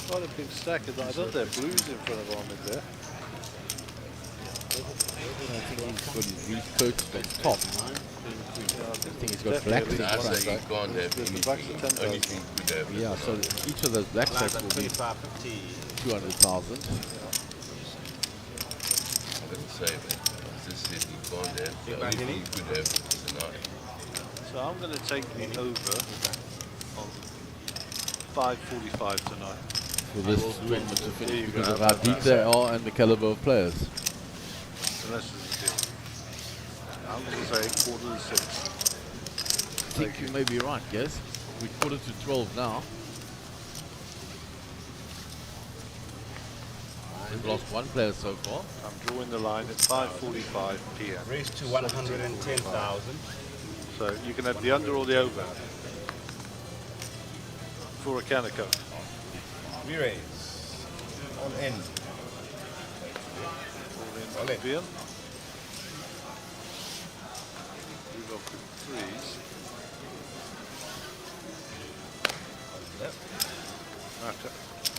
Quite a big stack. I don't have blues in front of Ahmed there. I think he's got his recoats on top. I think he's got blacks in I front. say he can't have anything. Only thing could have. Yeah, so each of those black stacks will be 2550. 200,000. I didn't say that. I just said he can't have. The only thing he could have is a 9. So I'm going to take the over on 5.45 tonight. For this tournament to finish because of how deep they are and the caliber of players. The rest is the deal. I'm going to say 5:45. I think you may be right, guys. We're 11:45 now. We've lost one player so far. I'm drawing the line at 5:45 p.m. Raise to 110,000. So you can have the under or the over for a can of Coke. We raise. All in. All in. PM. We got the threes. Yep.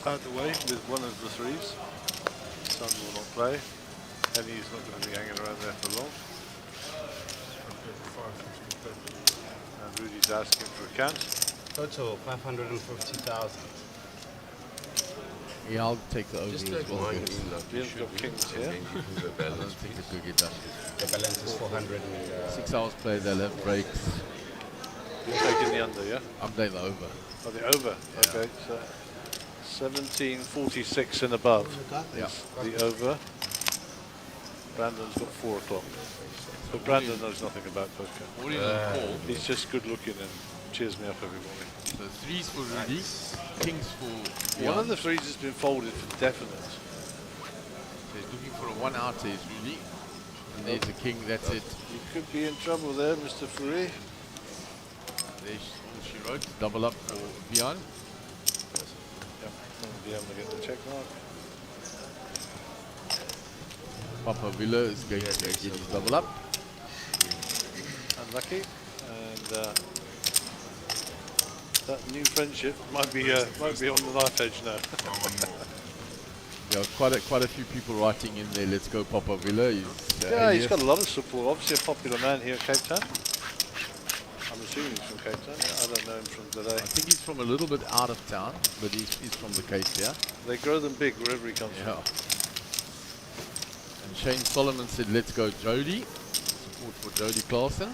Out the way with one of the threes. Sun will not play, and he's not going to be hanging around there for long. And Rudy's asking for a count. Total 550,000. Yeah, I'll take the over Just as take well. mine guys. in like you Ian's should got do, kings and here. then you do the I don't balance. think it will get done. The balance is 400. 6 hours play, they'll have breaks. You're taking the under, yeah? I'm doing the over. Oh, the over. Okay, so 1746 and above Yeah. is the over. Brandon's got 4 o'clock. But Brandon knows nothing about poker. All in on call. He's just good looking and cheers me up every morning. So threes for Rudy, kings for One of Beyond. the threes has been folded for definite. So he's looking for a one out, says Rudy. And there's a king, that's it. You could be in trouble there, Mr. Free. There's all she wrote, double up for Beyond. Yep, won't be able to get the check mark. Papa Villa is going to get his double up. Unlucky. And that new friendship might be on the knife edge now. Yeah, quite a few people writing in there, let's go Papa Villa. Yeah, he's got a lot of support. Obviously a popular man here at Cape Town. I'm assuming he's from Cape Town. I don't know him from today. I think he's from a little bit out of town, but he's from the Cape, yeah? They grow them big wherever he comes Yeah. And Shane Solomon said, let's go Jody. Support for Jody Clausen.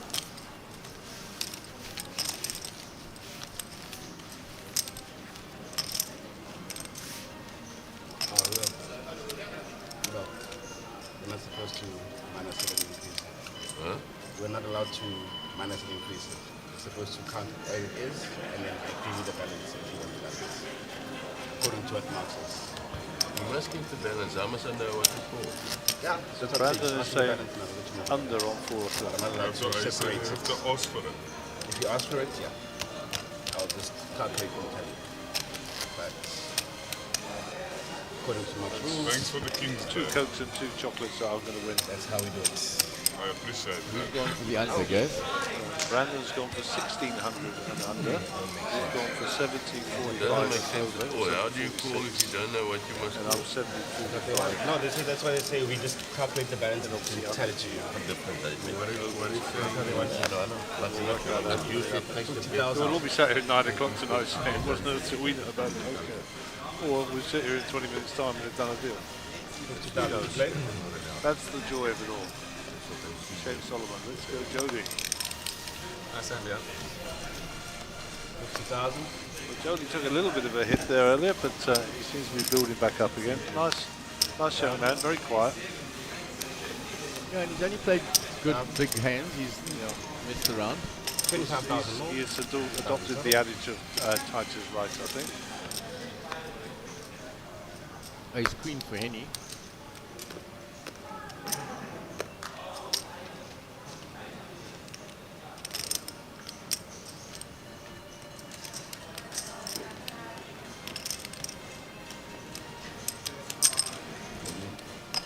We're not supposed to minus it and increase it. Huh? We're not allowed to minus and increase it. We're supposed to count it where it is and then give you the balance if you want the balance. According to what Mark says. You must keep the balance. How must I know what to call? Yeah. So it's Brandon is saying under. under on 4 o'clock. I'm not allowed to separate it. to ask for it. If you ask for it, yeah. I'll just calculate and tell you. But according to Mark's rules, Thanks for the king's 2 Cokes and 2 chocolates are going to win. that's how we do it. I appreciate Who's that. gone for the under, guys? Brandon's gone for 1600 and under. He's gone for 1745 Doesn't make sense and at over. all. How do you call if you don't know what you must And call? I'm 1745. No, that's why they say we just calculate the balance and tell it to you. We'll all be sat here at 9 o'clock tonight saying, wasn't there until we know about poker? Or we'll sit here in 20 minutes time and have done a deal. Who knows? That's the joy of it all. Shane Solomon, let's go Jody. Nice hand, yeah. 50,000. Well, Jody took a little bit of a hit there earlier, but he seems to be building back up again. Nice young man, very quiet. Yeah, and he's only played good big hands. He's messed around. 25,000 more. He has adopted the adage of tight is right, I think. Oh, he's queen for Henny.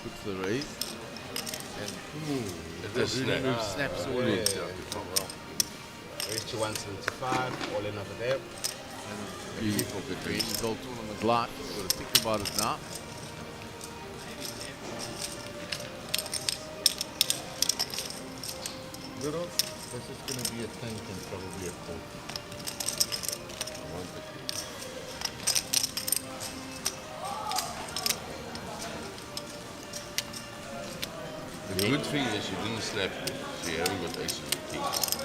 Puts the raise. And It is snap. snaps all in. Raise to 175, all in over there. Beautiful between his old tournament life. He's got to think about it now. Little, this is going to be a 10 and probably a 4. I want it. The good thing is you didn't snap it, so you haven't got aces and kings.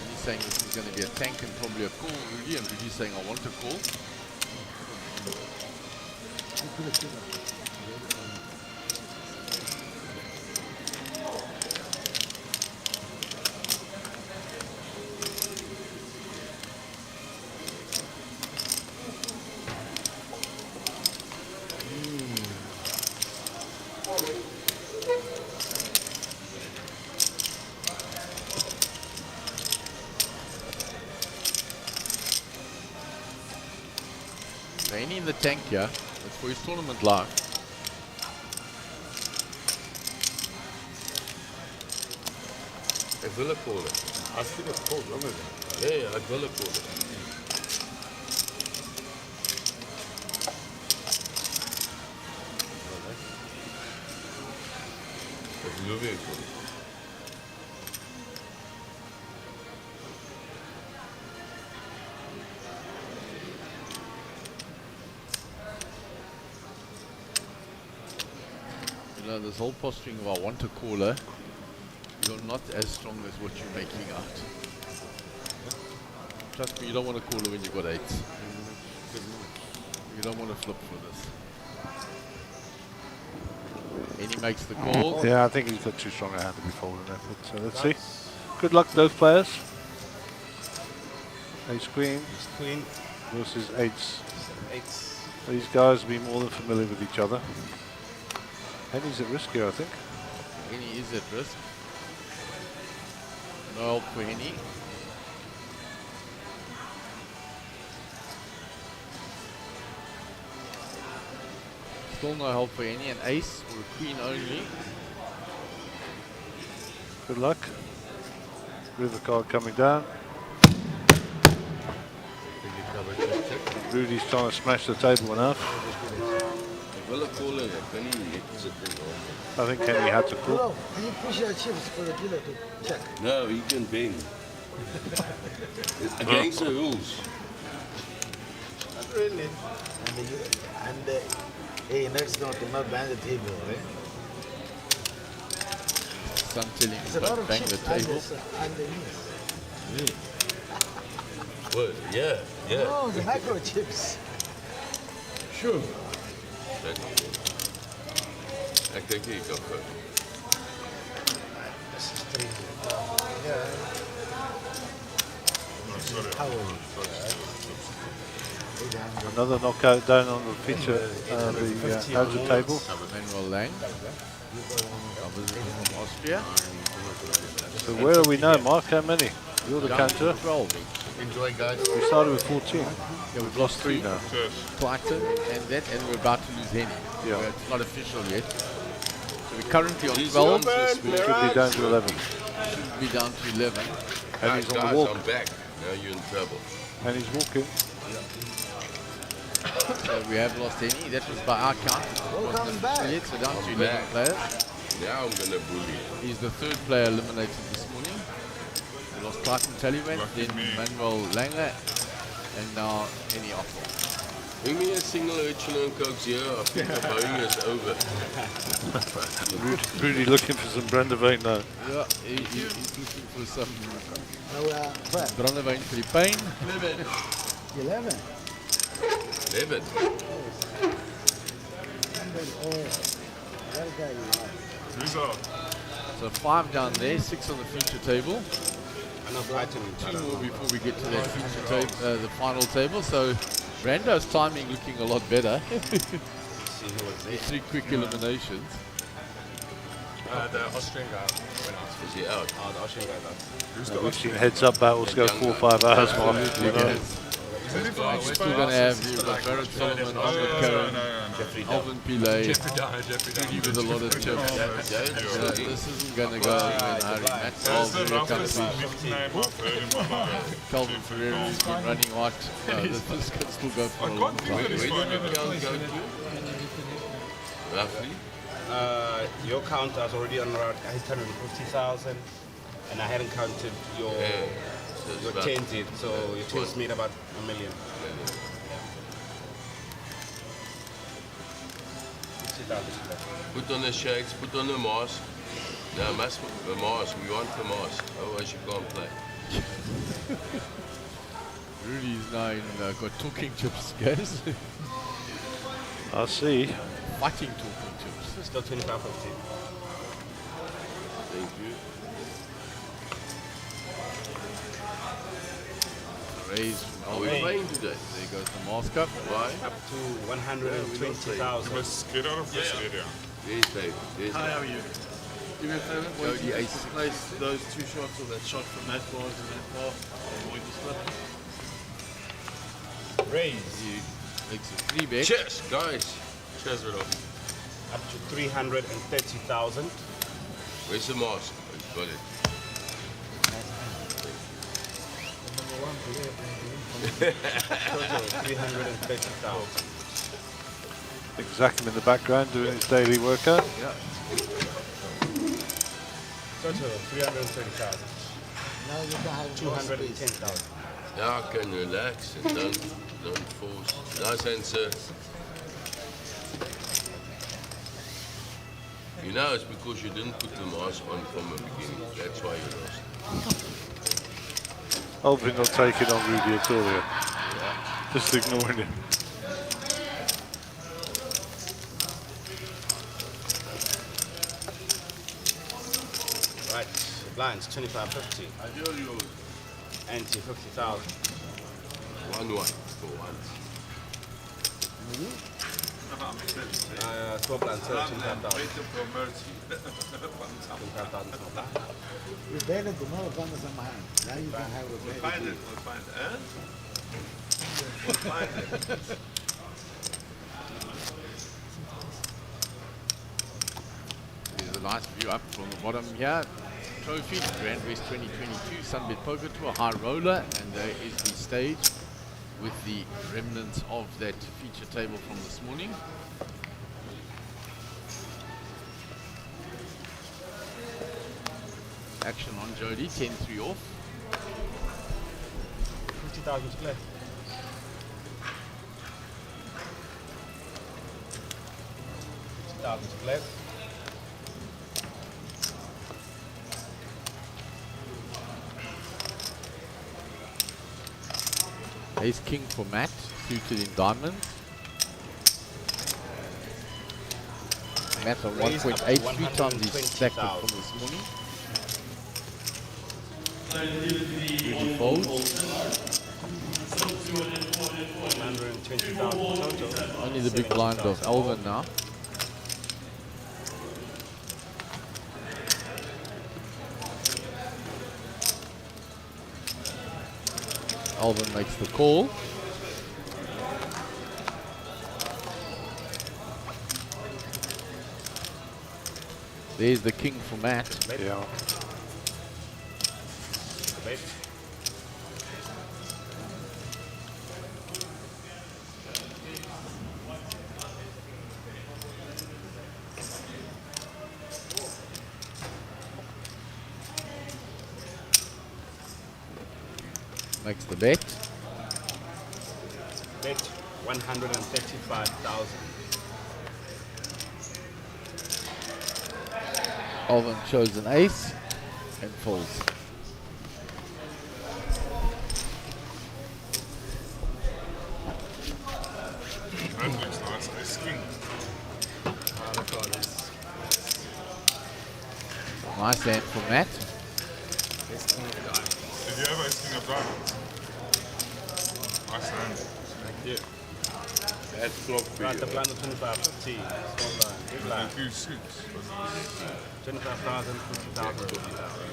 He's saying this is going to be a tank and probably a call, Rudy, and Rudy's saying I want a call. So any in the tank here, it's for his tournament life. I will call it. I should have called one of them. Yeah, I will call it. It's Louis call it. this whole posturing of I want a caller, you're not as strong as what you're making out. Trust me, you don't want a caller when you've got 8s. You don't want to flip for this. And he makes the call. Yeah, I think he's got too strong a hand to be folding that. But, so let's see. Good luck to those players. Ace Queen versus 8s. These guys will be more than familiar with each other. Henny's at risk here, I think. Henny is at risk. No help for Henny. Still no help for Henny. An ace or a queen only. Good luck. River card coming down. Rudy's trying to smash the table enough. I think Henny had to call. Bro, can you push your chips for the dealer to check? No, he can bang. It's against the rules. Not really. Hey, next not to not bang the table, right? Some telling It's you a lot don't of bang the chips table. underneath. What? Yeah, yeah. No, the microchips. Sure. I think he got first. This is 3. Yeah. Another knockout down on the feature, the outer table. Manuel Lang. From Austria. So where are we now, Mark? How many? You're the Down to counter. 12. Enjoy, guys. We started with 14. Yeah, we've lost 3 now. Clayton and that, and we're about to lose Henny. Yeah. It's not official yet. So we're currently on 12. We should be down to 11. Should be down to 11. And he's on Guys, the walk. I'm back. Now you're in trouble. And he's walking. So we have lost Henny. That was by our count. It wasn't official yet, so down to 11 players. Now I'm gonna bully. He's the 3rd player eliminated this morning. We lost Clayton Tallyman, then Manuel Langer, and now Henny Offel. Bring me a single original Coke Zero. I think the bowling is over. Rudy looking for some Brandewijn now. Yeah, he's looking for some Brad. Brandewijn for the pain. 11. 11. So 5 down there, 6 on the feature table. 2 more before we get to that feature table, the final table. So Brando's timing looking a lot better. 3 quick eliminations. The Austrian guy went out. Is he out? Oh, the Austrian guy left. We've seen heads-up battles go 4 or 5 hours. Mark, you know. We're still going to have Barrett Solomon, Albert Curran, Alvin Pillay, Rudy with a lot of chips. This isn't going to go in a hurry. Matt Charles will accomplish. Calvin Ferreira has been running hot. This can still go for a long time. Where did the count go to? Roughly? Your count is already on around 850,000, and I hadn't counted your tens yet, so your tens made about $1 million. Put on the shakes, put on the mask. No, the mask, we want the mask, otherwise you can't play. Rudy's now got talking chips, guys. I see. Fighting talking chips. Still 25.50. Thank you. Raise from Are we playing today? There goes the mask up. Why? Up to 120,000. Yes, Dave. Yes, Hi, how are you? Do me a favour, Go why the don't you ace. place those 2 shots or that shot from that far to that far, avoid the slip. Raise He makes a 3 bet. Cheers, guys. Cheers, Rudolph. up to 330,000. Where's the mask? Oh, you got it. Total 330,000. Zach in the background doing his daily workout. Yeah. Total 330,000. Now you can have 210,000. Now I can relax and don't force. Nice answer. You You know, it's because you didn't put the mask on from the beginning. That's why you lost. Alvin not taking on Rudy at all here. Just ignoring him. Right, blinds 25.50. I tell you, Ante 50,000. 1-1 for once. Small blind 25,000. for mercy. 25,000 small blind. Rebellion, the motherfuckers in my hand. Now you can have rebellion. Find it, we'll find it. Huh? We'll find it. There's a nice view up from the bottom here. Trophy, Grand West 2022 Sunbet Poker Tour, high roller, and there is the stage with the remnants of that feature table from this morning. Action on Jody, 10-3 off. 50,000 split. Split. Ace King for Matt, suited in diamonds. Matt on 1.83 times his stack from this morning. Really folds. 120,000 total. Only the big blind of Alvin now. Alvin makes the call. There's the king for Matt. Yeah. Makes the bet. Bet 135,000. Alvin shows an ace and folds. That looks nice. Ace King. Nice hand for Matt. Did you have Ace King of diamonds? Nice hand. Thank you. That's flop for Right, you. the blind of 25.50. Small blind. Big And blind. a few suits. 25,000, 50,000, 50,000.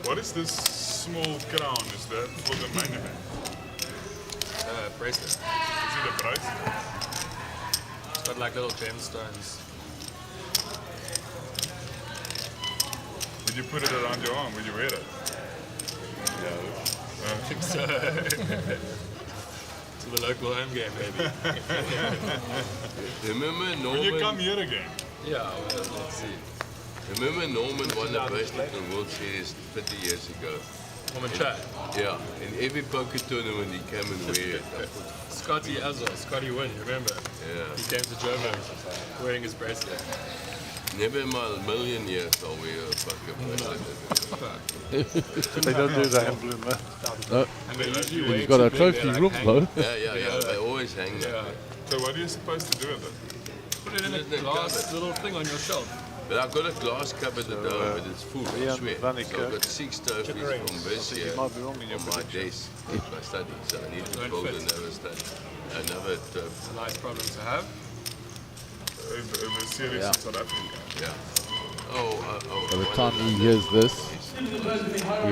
What is this small crown? Is that for the main event? Bracelet. Is it a bracelet? It's got like little gemstones. Did you put it around your arm when you wear it? I think so. To the local home game, maybe. Remember When you come Norman? here again. Yeah, well, let's see. Remember Norman won the bracelet in the World Series 50 years ago? From a chat. Yeah, in every poker tournament he came and wear it. Scotty Azor, Scotty Wynn, you remember? Yeah. He came to Joburg wearing his bracelet. Never in my million years I'll wear a poker bracelet. They don't do that in Bloom, man. No, And they usually he's got a trophy room though. Yeah, they always hang Yeah. there. So what are you supposed to do with it? Put it in a Put it in a glass cupboard. little thing on your shelf. But I've got a glass cupboard at home, but it's full, I Ian swear. Vanica. So I've got 6 trophies from this think you year might be wrong in your on my prediction. desk in my study. So I need to Don't build fit. another study. Another trophy. It's a nice problem to have. The series Yeah. in South Africa. Yeah. Oh, By the time he hears this, he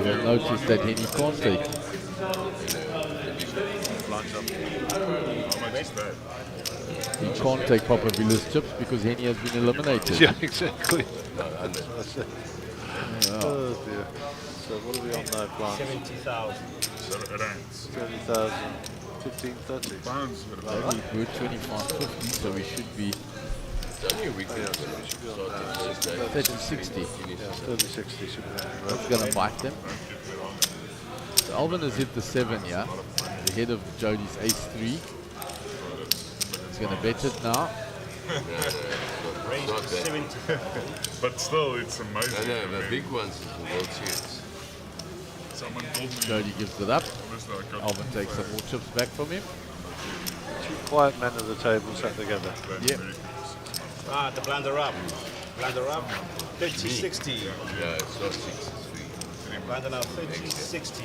will notice that Henny can't take it. Blinds up. How much is that? He can't take Papa Villa's chips because Henny has been eliminated. Yeah, exactly. No, 100. Oh dear. So what are we on now, Blinds? 70,000. Rands. 30,000, 15, 30. Pounds. We're 25.50, so we should be It's only a week. Yeah, so we should be on 30-60. yeah, 30-60 should be on That's going to bite them. So Alvin has hit the 7, yeah? The head of Jody's ace-3. He's going to bet it now. It's not bad. But still, it's amazing. No, the big ones is the World Series. Someone told me. Jody gives it up. Obviously, I got Alvin takes some more chips back from him. Two quiet men at the table sat together. Yep. Ah, the blinder up. Blinder up. 30-60. Yeah, it's not 63. Blinder now 30-60.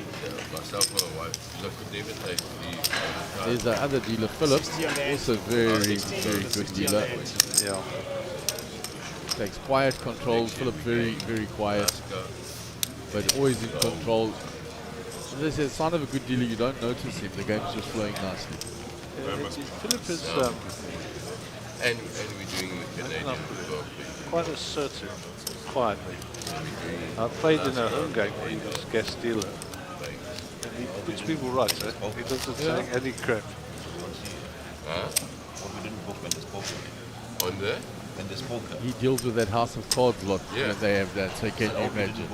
Myself and my wife. Look, could never take the. There's the other dealer, Philip. Also very, very good dealer. Yeah. Takes quiet control. Philip very, very quiet. But always in control. This is a sign of a good dealer. You don't notice him. The game's just flowing nicely. Philip is And we're doing the Canadian football. quite assertive, quietly. I played in a home game where he was guest dealer. And he puts people right, eh? He doesn't say any crap. Huh? On there? He deals with that House of Cards lot when they have that. So can you imagine?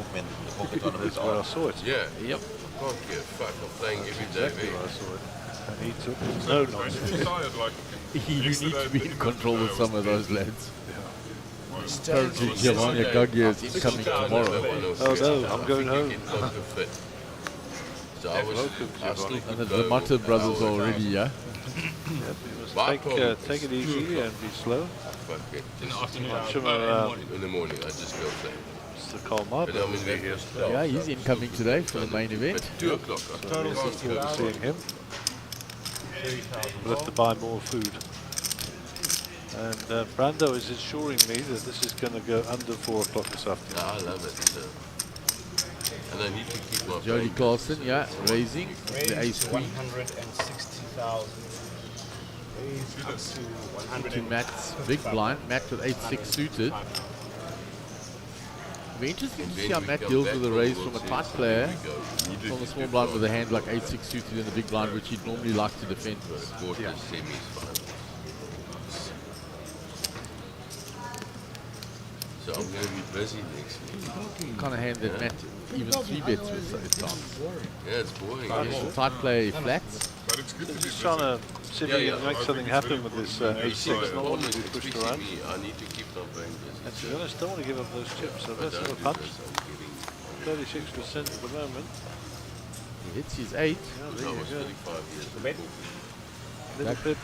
That's where I saw it. Yeah. Yep. Can't give a fuck. I'm playing every day. Exactly where I saw it. And he took no nonsense. You need to be in control with some of those lads. Apparently, Giovanni Gaggia is incoming tomorrow. Oh no, I'm going home. So I still And the Mata brothers are already, yeah? Take it easy and be slow. Fuck it. in the afternoon. I'm sure In the morning, I just go play. Mr. Kalmar But I'm will in be bed here. for 12. Yeah, he's incoming today for the main event. But 2 o'clock. So we look forward to seeing him. We'll have to buy more food. And Brando is assuring me that this is going to go under 4 o'clock this afternoon. I love it. And I need to keep my Jody brain. Carlson, yeah, raising the ace queen 160,000. Up to 100. to Matt's big blind. Matt with 8-6 suited. Be interesting to see how Matt deals with a raise from a tight player from a small blind with a hand like 8-6 suited in the big blind, which he'd normally like to defend with. Quarters, semis, finals. So I'm going to be busy next week. Kind of hand that Matt even 3 bets with at times. Yeah, it's boring. Yes, the tight player flats. But it's good to be Just busy. trying to see if we can make something happen with this A6, not want to be pushed around. I need to keep my brain busy. And to be honest, don't want to give up those chips, so let's have a punch. 36% at the moment. He hits his 8. Yeah, I there you was go. 35 years Bet. Little bit.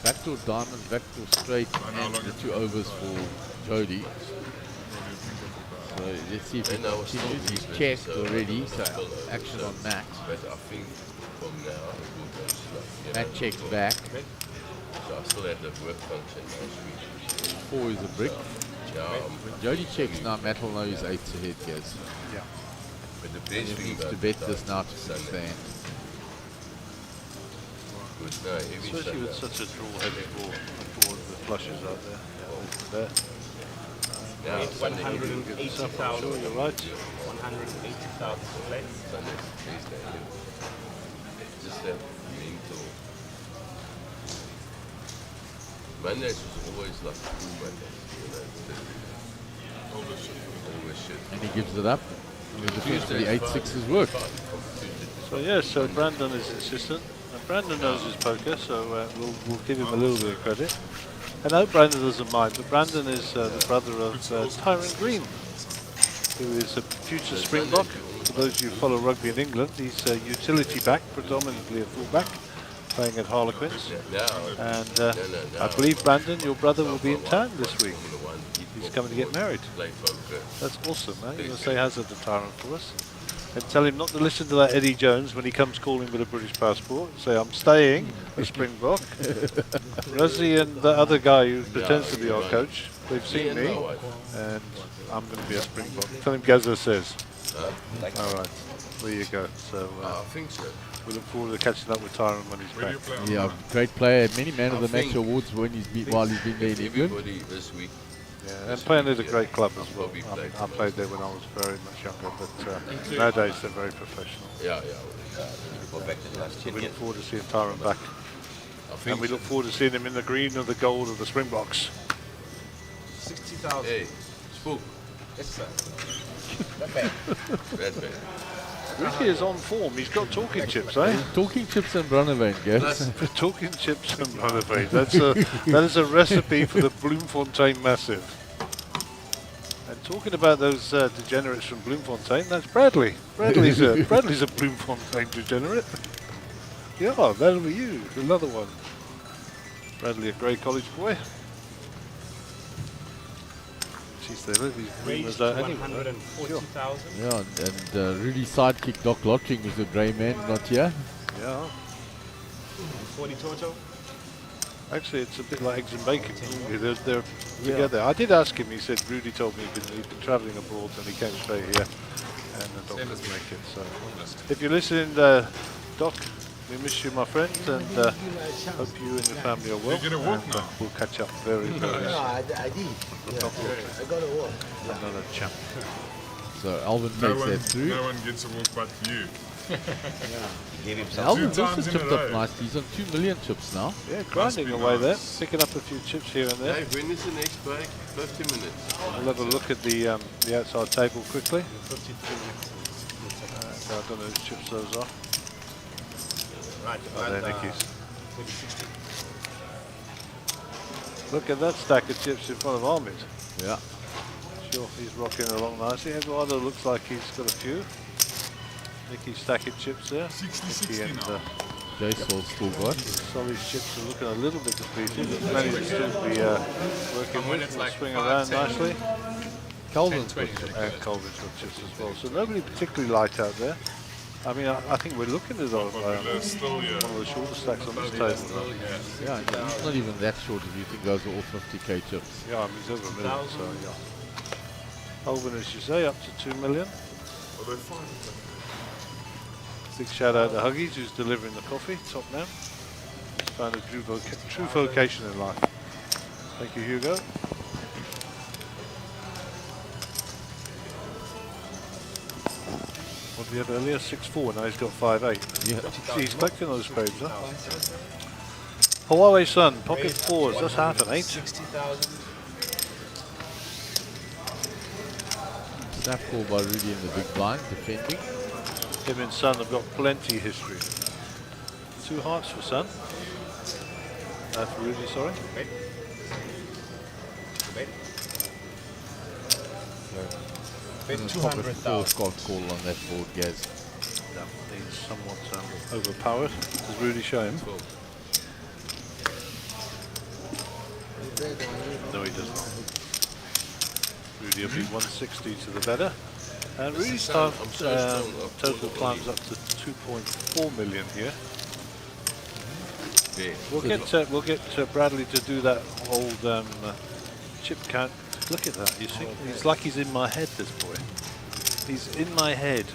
Backdoor diamond, backdoor straight, and the 2 overs for Jody. So let's see if he And I was continues. still He's busy, checked so already, it's so still over. action on Matt. But I think from now it will go slow. You Matt know, checks before- back. So I still had the work function last week. 4 is a brick. Yeah, When Jody checks now, Matt will know his 8's ahead, guys. but the And best he thing needs about to bet the this now to Sunday, stand. good, no, every Especially with Sunday. such a draw-heavy board with flushes out there. There. Now, Sunday, every 180,000. Sure, you're right. 180,000 to play. Sunday, Tuesday, just that mental. Mondays was always like cool Mondays, you know. All this shit. And he gives it up. And the defense for the 8-6 has worked. So yeah, so Brandon is insistent. And Brandon knows his poker, so we'll give him a little bit of credit. And I hope Brandon doesn't mind, but Brandon is the brother of Tyrone Green, who is a future Springbok. For those of you who follow rugby in England, he's a utility back, predominantly a fullback, playing at Harlequins. And I believe, Brandon, your brother will be in town this week. He's coming to get married. That's awesome, man. You must say hazard to Tyrone for us. And tell him not to listen to that Eddie Jones when he comes calling with a British passport. Say, I'm staying a Springbok. Rosie and the other guy who pretends to be our coach, they've seen me, and I'm going to be a Springbok. Tell him Gazza says. All right, there you go. So I think so. we look forward to catching up with Tyrone when he's back. Yeah, great player. Many man of the match awards when while he's been there in England. Everybody this week. Yeah, and playing at a great club as well. I mean, I played there when I was very much younger, but nowadays they're very professional. Yeah. So we look forward to seeing Tyrone back. And we look forward to seeing him in the green or the gold of the Springboks. 60,000. Hey, Spook. Yes, sir. That bad. Rudy is on form. He's got talking chips, eh? Talking chips and Brunnerwein, guys. Talking chips and Brunnerwein. That is a recipe for the Bloemfontein Massive. And talking about those degenerates from Bloemfontein, that's Bradley. Bradley's a Bloemfontein degenerate. Yeah, that'll be you. Another one. Bradley, a Grey College boy. Jeez, they let these Raised bloomers to out anyway. 140,000. Yeah, and Rudy's sidekick Doc Lotring is a grey man, not here. Yeah. 40 total. Actually, it's a bit like eggs and bacon. They're together. I did ask him. He said Rudy told me he'd been travelling abroad and he came straight here, and the Doc couldn't make it. So, if you're listening, Doc, we miss you, my friend, and hope you and your family are well. You're gonna walk now? We'll catch up very, very No, soon. I did. Yeah. I got to work. Another champ. So Alvin takes that through. No one gets a walk but you. Gave himself Alvin's 2 also times in chipped a up row. nice. He's on 2 million chips now. Yeah, grinding be away there, nice. picking up a few chips here and there. Hey, when is the next break? 50 minutes. We'll have a look at the outside table quickly. I don't know whose chips those are. Right, Oh, they're Nicky's. 60. Look at that stack of chips in front of Ahmed. Yeah. Sure, he's rocking along nicely. Eduardo looks like he's got a few. Nicky's stacking chips there. 60 Nicky and now. Jason's still got. Solly's chips are looking a little bit depleted. But managed to still be working with. it's Will like swing 5, around 10. nicely. Calvin's 10, got 20. chips. And Colvin's got chips as well. So nobody particularly light out there. I mean, I think we're looking at one Popular still here. of the shorter stacks on this Probably table. still, yeah. Yeah, and he's not even that short if you think those are all 50k chips. Yeah, I mean, he's over a million, so yeah. Colvin, as you say, up to 2 million. Well, they're fine. Big shout out to Huggies, who's delivering the coffee, top man. He's found a true vocation in life. Thank you, Hugo. What did he have earlier? 6'4", now he's got 5'8". Yeah. He's collecting those spades, huh? Huawei Sun, pocket fours, that's half an 8. 60,000. Snap call by Rudy in the big blind, defending. Him and Sun have got plenty history. 2 hearts for Sun. For Rudy, sorry. Bet Pocket 200,000. four got call on that board, Gaz. That needs somewhat overpowered. Does Rudy show him? No, he doesn't. Rudy will be 160 to the better. And Rudy's total climbs up to 2.4 million here. Yeah. We'll get Bradley to do that old chip count. Look at that. You see, it's like he's in my head. This boy. He's in my head.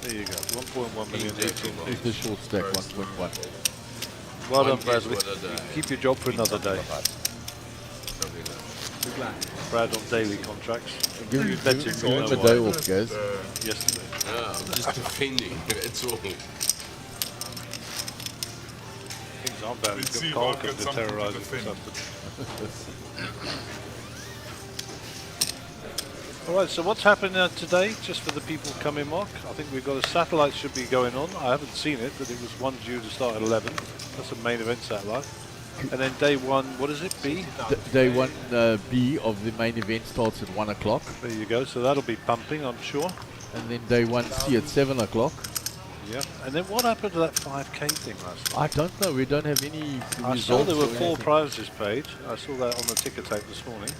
There you go. 1.1 million. 18. Here's the short stack, 1.1. Well done, One guess Bradley. what I You done. can keep your job for another day. Brad on daily contracts. Give him bet him, you know a why. day off, Gaz. Yesterday. No, I'm just defending. That's all. Things aren't bad. Let's He's see got if I Carlton get to something to terrorise him defend. this afternoon. Alright, so what's happened today, just for the people coming, Mark? I think we've got a satellite should be going on. I haven't seen it, but it was one due to start at 11. That's a main event satellite. And then day one, what is it, B? Day 1 B of the main event starts at 1 o'clock. There you go, so that'll be pumping, I'm sure. And then day 1 C at 7 o'clock. Yeah. And then what happened to that 5K thing last night? I don't know, we don't have any I saw there were results or 4 anything. prizes paid. I saw that on the ticker tape this morning.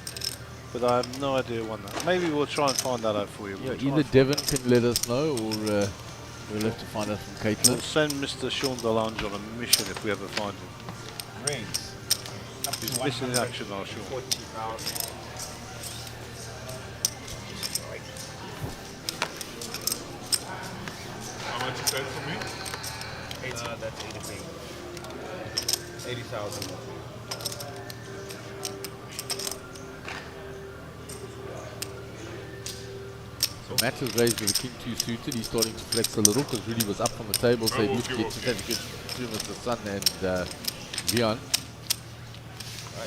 But I have no idea when that. Maybe we'll try and find that out for you. Yeah, We'll try either and Devon can let us know or we'll have to find out from We'll Caitlin. send Mr. Sean Delange on a mission if we ever find him. Rings. Up to He's missing in action, our Sean. 40,000. How much is that for me? That's 80,000. So Matt is raised with a king 2 suited. He's starting to flex a little because Rudy was up on the table, so he looked to get to have a good turn with the sun and Vian.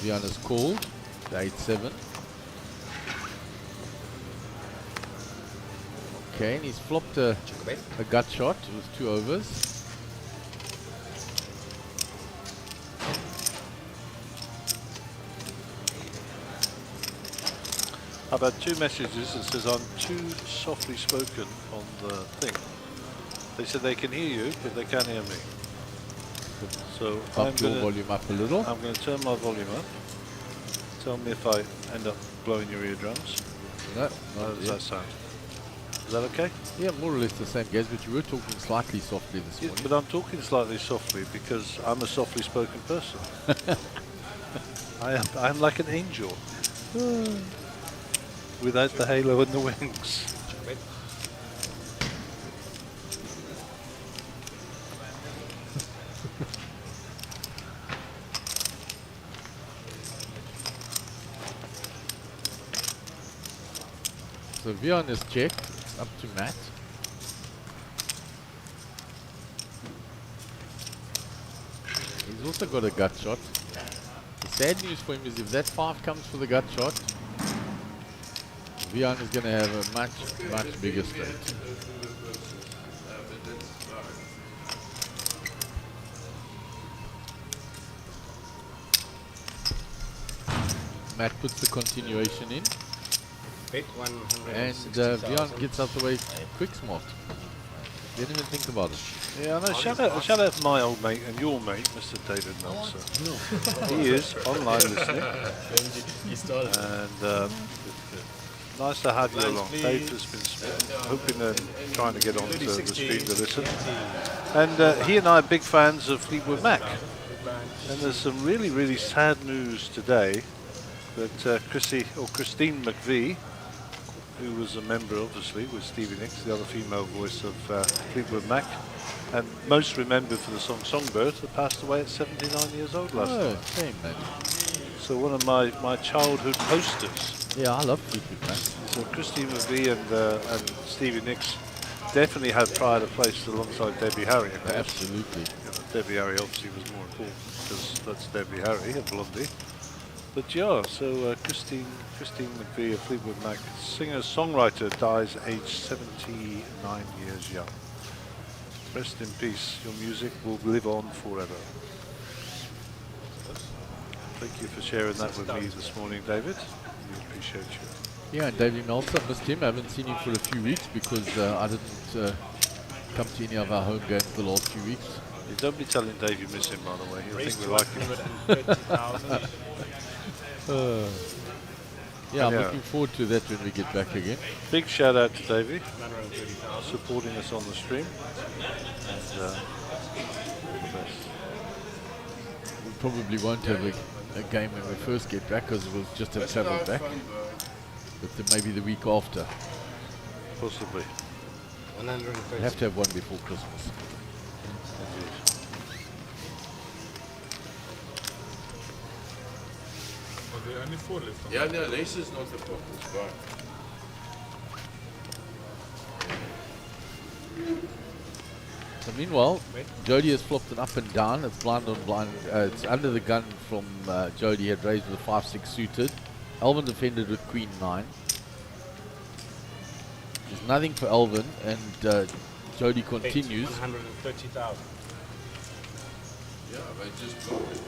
Vian is called. The 8-7. Okay, and he's flopped a gut shot with 2 overs. I've had 2 messages that says I'm too softly spoken on the thing. They said they can hear you, but they can't hear me. So Bump your volume up a little. I'm going to turn my volume up. Tell me if I end up blowing your eardrums. No, How does that sound? Is that okay? Yeah, more or less the same, Gaz, but you were talking slightly softly this morning. But I'm talking slightly softly because I'm a softly spoken person. I'm like an angel. Without the halo and the wings. So Vian is checked. It's up to Matt. He's also got a gut shot. The sad news for him is if that 5 comes for the gut shot, Vian is going to have a much bigger straight. Matt puts the continuation in. And Vian gets out the way quick smart. Didn't even think about it. Yeah, I know. Shout out to my old mate and your mate, Mr. David Meltzer. He is online listening. And nice to have you along. Dave has been hoping and trying to get onto the stream to listen. And he and I are big fans of Fleetwood Mac. And there's some really sad news today that Christine McVie, who was a member, obviously, with Stevie Nicks, the other female voice of Fleetwood Mac, and most remembered for the song Songbird, had passed away at 79 years old last night. Shame, man. So one of my childhood posters. Yeah, I love Fleetwood Mac. So Christine McVie and Stevie Nicks definitely had pride of place alongside Debbie Harry. Absolutely. Debbie Harry obviously was more important because that's Debbie Harry, a blondie. But yeah, so Christine McVie of Fleetwood Mac, singer-songwriter, dies aged 79 years young. Rest in peace. Your music will live on forever. Thank you for sharing that with me this morning, David. We appreciate you. Yeah, and David Meltzer, missed him. I haven't seen him for a few weeks because I didn't come to any of our home games the last few weeks. You don't be telling Dave you miss him, by the way. He'll think we like him. Yeah, I'm looking forward to that when we get back again. Big shout out to Davey, supporting us on the stream. And, all the best. We probably won't have a game when we first get back because we'll just have travelled back. But then maybe the week after. Possibly. We have to have one before Christmas. Are there only 4 left? Yeah, no, this is not the problem. It's gone. So meanwhile, Jody has flopped an up and down. It's blind on blind. It's under the gun from Jody. Had raised with a 5-6 suited. Alvin defended with Queen 9. There's nothing for Alvin, and Jody continues. 130,000. Yeah, they just got it.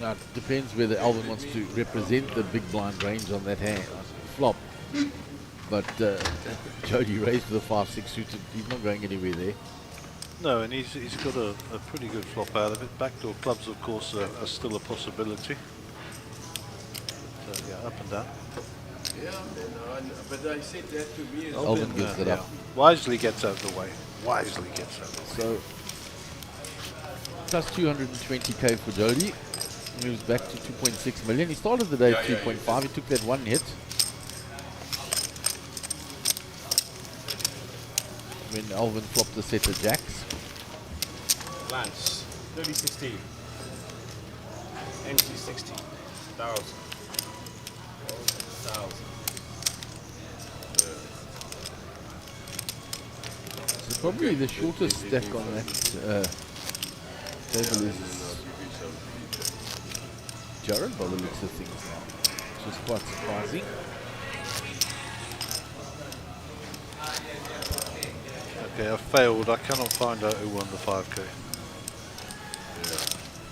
Now it depends whether Alvin wants to represent the big blind range on that hand flop. But Jody raised with a 5-6 suited. He's not going anywhere there. No, and he's got a pretty good flop out of it. Backdoor clubs, of course, are still a possibility. But, yeah, up and down. Yeah, but I said that to me. Alvin gives it up. Wisely gets out of the way. Wisely gets out of the way. So plus 220k for Jody. Moves back to 2.6 million. He started the day at 2.5. He took that one hit. When Alvin flopped the set of jacks. Lunch, 30-16. Empty 60,000. So probably the shortest stack on that table is Jared by the looks of things now, which is quite surprising. Okay, I failed. I cannot find out who won the 5K.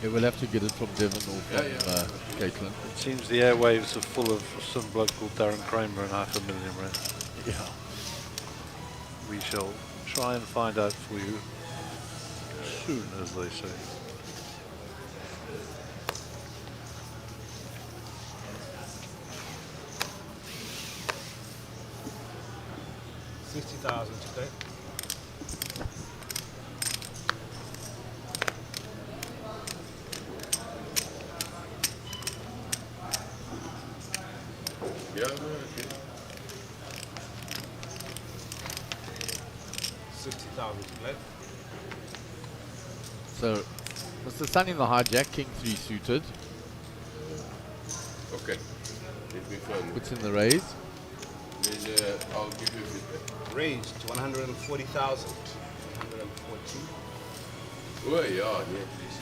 Yeah, we'll have to get it from Devon or from Caitlin. It seems the airwaves are full of some bloke called Darren Kramer and $500,000 rand. Yeah. We shall try and find out for you soon, as they say. $60,000 today. Yeah, okay. 60,000 today. So, Mr. Sun in the hijack, King 3 suited. Okay. Let me find Puts in the raise. Then I'll give you feedback. Raised to 140,000. 140. Oh, yeah, please.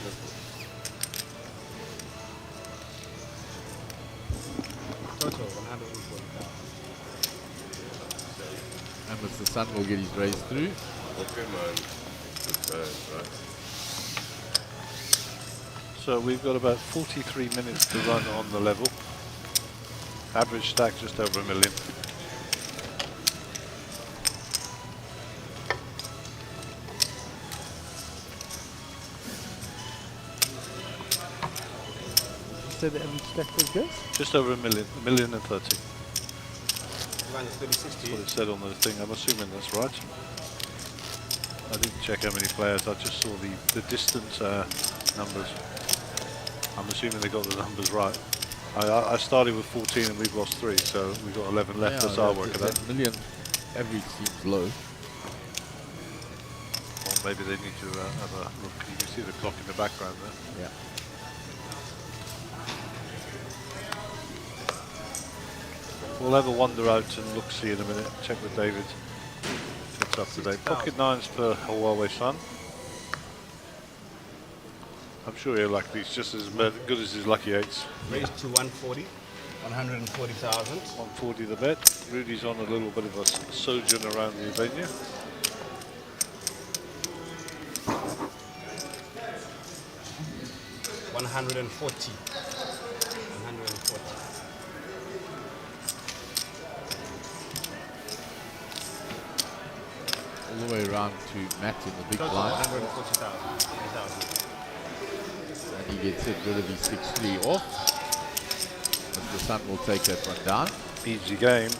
Total 140,000. And Mr. Sun will get his raise through. Okay, man. Okay, right. So we've got about 43 minutes to run on the level. Average stack just over $1 million. So the average stack was good? Just over $1 million, $1,030,000. That's That's what it said on the thing. I'm assuming that's right. I didn't check how many players. I just saw the distance numbers. I'm assuming they got the numbers right. I started with 14 and we've lost 3, so we've got 11 left. That's our work of that. Million average seems low. Or maybe they need to have a look. You can see the clock in the background there. Yeah. We'll have a wander out and look-see in a minute. Check with David. If it's up to date. Pocket 9s per Huawei Sun. I'm sure he'll like these just as good as his lucky 8s. Raised to 140. 140,000. 140 the bet. Rudy's on a little bit of a sojourn around the venue. $140. 140. All the way around to Matt in the big Total blind. 140,000. And he gets it rid of his 6-3 off. Mr. Sun will take that one down. Easy game.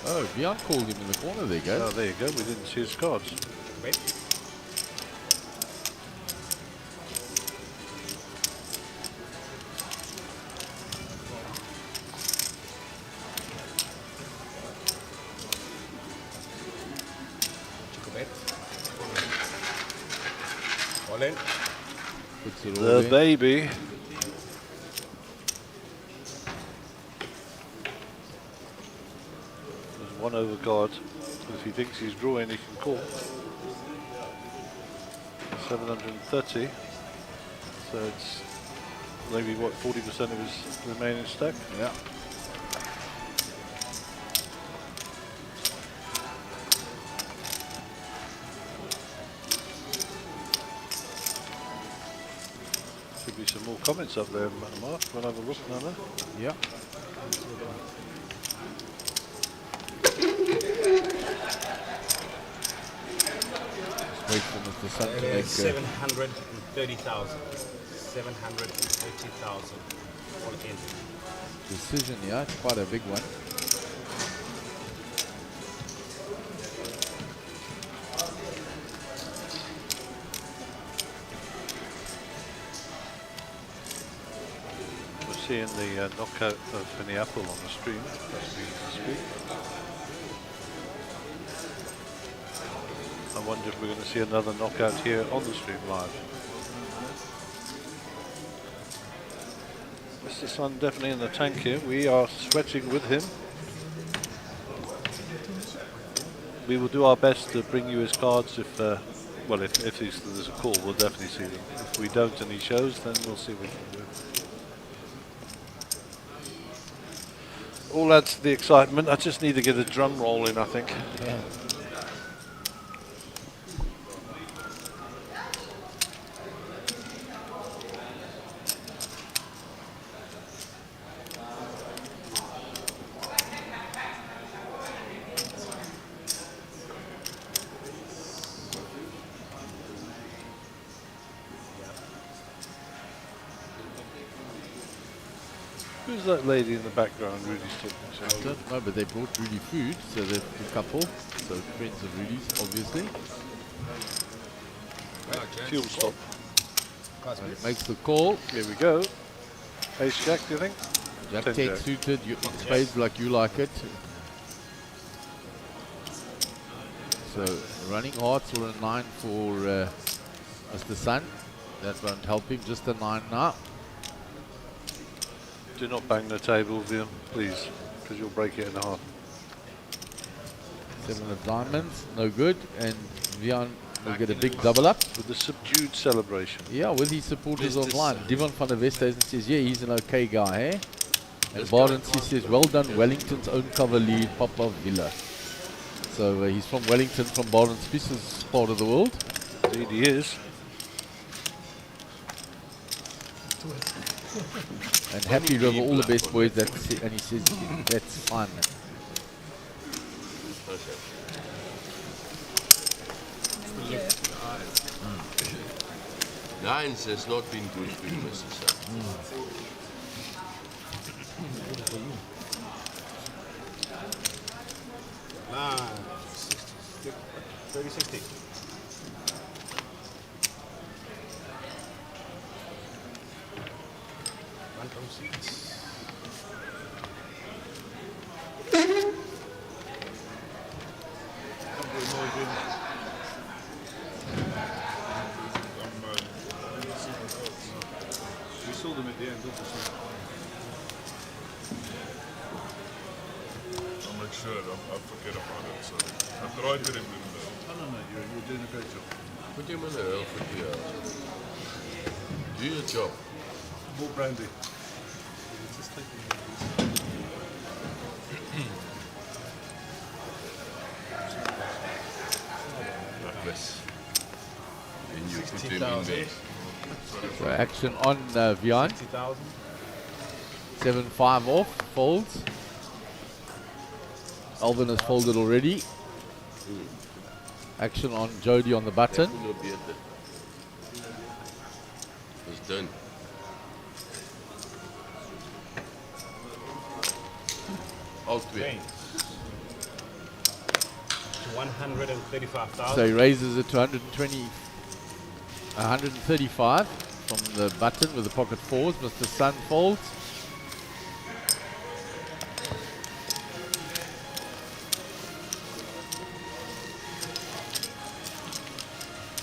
Oh, Beyond called him in the corner there, guys. Oh, there you go. We didn't see his cards. Wait. All in. Puts it all The in. baby. There's one over guard. If he thinks he's drawing, he can call. 730. So it's maybe what, 40% of his remaining stack? Yeah. Should be some more comments up there, Mark. We'll have a look now. Yeah. Wait for Mr. Sun to make 730,000. 730,000. All in. decision. Yeah, it's quite a big one. We're seeing the knockout of Penny Apple on the stream. That's me to speak. I wonder if we're going to see another knockout here on the stream live. Mr. Sun definitely in the tank here. We are sweating with him. We will do our best to bring you his cards if Well, if there's a call, we'll definitely see them. If we don't and he shows, then we'll see what we can do. All adds to the excitement. I just need to get a drum roll in, I think. Yeah. Who's that lady in the background, Rudy's talking I to? don't know, but they brought Rudy food, so they're a couple. So friends of Rudy's, obviously. Fuel stop. So he makes the call. Here we go. Ace Jack, do you think? Jack 10 10 Jack. suited, you in spades like you like it. So running hearts or a 9 for Mr. Sun. That won't help him, just a 9 now. Do not bang the table, Vian, please, because you'll break it in half. 7 of diamonds, no good. And Vian will get a big double up. With a subdued celebration. Yeah, with his supporters online. Divon van der Westhuizen says, yeah, he's an okay guy, eh? And Barnes, he says, well done, Wellington's own cover lead, Papa Villa. So he's from Wellington, from Barnes Pisser's part of the world. Indeed he is. And Happy River, all the best boys. That's it. And he says, that's fun. Nines has not been good for you, Mr. Sun. 30-60. One from 6. We saw them at the end, obviously. I'll make sure I forget about it. So I tried to remember. No, you're doing a great job. Put him in the hell for 2 hours. Do your job. More brandy. Like this. Then you put him in there. So action on Vian. 60,000. 7-5 off, folds. Alvin has folded already. Action on Jody on the button. It's done. Out way. 135,000. So he raises it to 135 from the button with the pocket fours. Mr. Sun folds.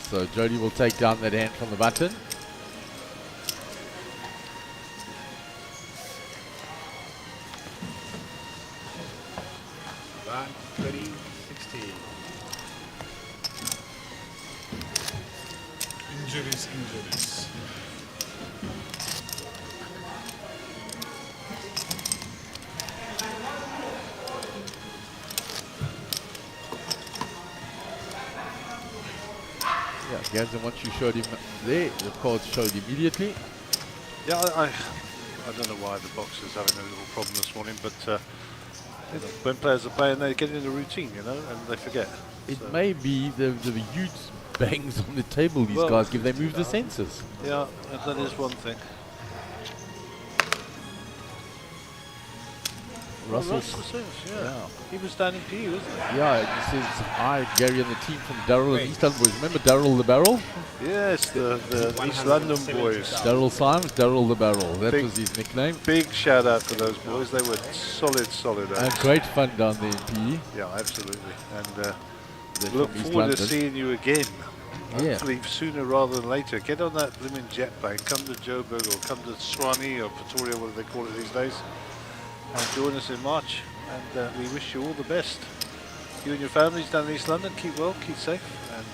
So Jody will take down that hand from the button. Back, 30, 60. Injuries. Yeah, Ganson, once you showed him there, the cards showed immediately. Yeah, I don't know why the box is having a little problem this morning, but you know, when players are playing, they get in a routine, you know, and they forget. It So, may be the huge bangs on the table these guys give. They move the sensors. yeah, that is one thing. Russell, Russell says, yeah. He was standing to you, wasn't he? yeah, he says, hi, Gary and the team from Darrell and East London boys. Remember Darrell the Barrel? Yes, the East London boys. Darrell Symes, Darrell the Barrel. That Big- was his nickname. Big shout out to those boys. They were solid. And great fun down there in PE. Yeah, absolutely. And They're look from East forward to London. seeing you again. Yeah. Hopefully sooner rather than later. Get on that blooming jet plane. Come to Joburg or come to Swanee or Pretoria, whatever they call it these days, and join us in March. And we wish you all the best. You and your families down in East London, keep well, keep safe, and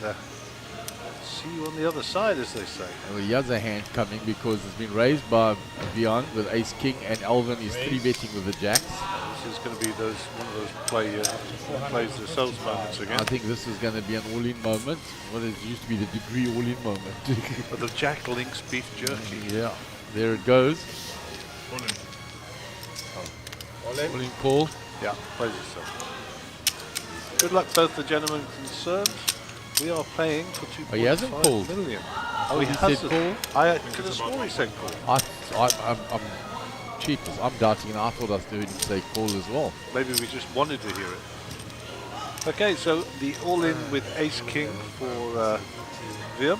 See you on the other side, as they say. Well, he has a hand coming because it's been raised by Vian with Ace King, and Alvin is 3-betting with the jacks. This is going to be one of those plays the sales moments again. I think this is going to be an all-in moment. What it used to be the degree all-in moment. But the Jack Links beef jerky. Yeah, there it goes. All-in call. Yeah, plays itself. Good luck, both the gentlemen concerned. We are paying for 2.5 million. Oh, he said hasn't. call? I could have sworn he said call. I'm cheapest. I'm doubting, and I thought I was doing him say call as well. Maybe we just wanted to hear it. Okay, so the all-in with Ace King for Viam.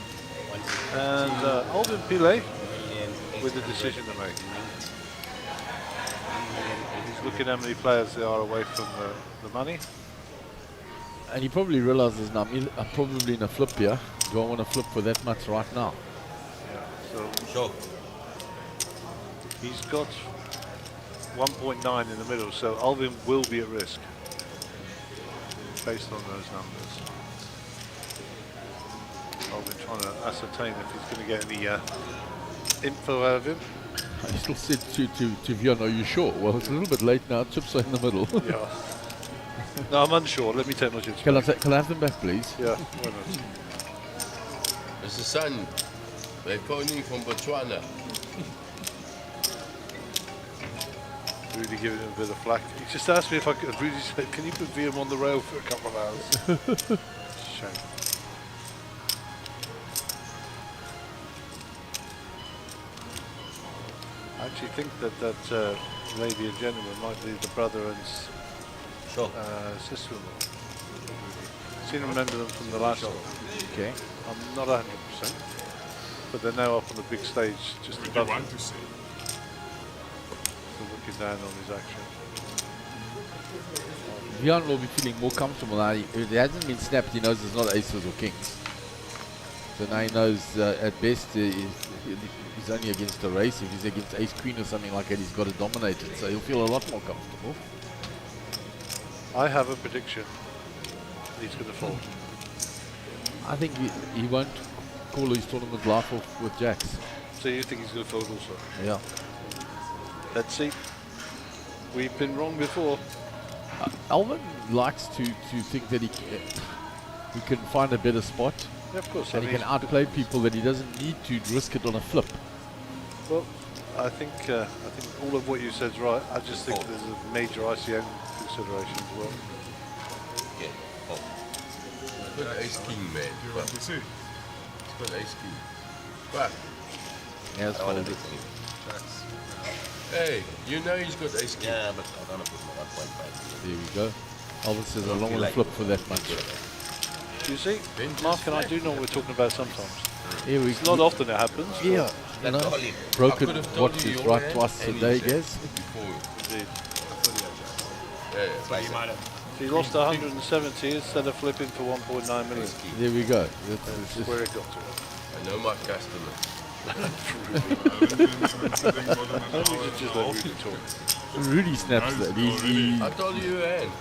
And Alvin Pile with the decision to make. He's looking at how many players there are away from the money. And he probably realizes now, I'm probably in a flip here. Do I want to flip for that much right now? Yeah, so Sure. he's got 1.9 in the middle, so Alvin will be at risk based on those numbers. Alvin trying to ascertain if he's going to get any info out of him. I still said to Vian, are you sure? Well, it's a little bit late now. Chips are in the middle. Yeah. No, I'm unsure. Let me take my chips. Can I have them back, please? Yeah, why not? Mr. Sun, they're phoning from Botswana. Really giving him a bit of flack. He just asked me if I could. Really said, "Can you put VM on the rail for a couple of hours?" Shame. I actually think that lady and gentleman might be the brother and sister-in-law. Seem to remember them from the last one. Okay. I'm not 100%, but they're now up on the big stage just above him. to see? So looking down on his action. Vian will be feeling more comfortable now. If it hasn't been snapped, he knows it's not aces or kings. So now he knows at best he's only against a race. If he's against ace queen or something like that, he's got to dominate it. So he'll feel a lot more comfortable. I have a prediction. He's going to fold. I think he won't call his tournament life off with jacks. So you think he's going to fold also? Yeah. Let's see. We've been wrong before. Alvin likes to think that he can find a better spot. Yeah, of course. And he can outplay people that he doesn't need to risk it on a flip. Well, I think all of what you said is right. I just think there's a major ICN consideration as well. Yeah. Oh. Put ace king, man. Do you want to see? Put ace king. What? Yeah, it's folded. Hey, you know he's got ace king. Yeah, but I don't know if it's 1.5. There we go. Alvin says I don't want to flip for that much. You see, Mark and I do know what we're talking about sometimes. Here we It's not often it happens. Yeah. You know, broken watches right twice a day, guys. Indeed. Yeah. He lost 170 instead of flipping for 1.9 million. There we go. That's where it got to. I know my customers. I think we should just let Rudy talk. Rudy snaps that. I told you, man. 1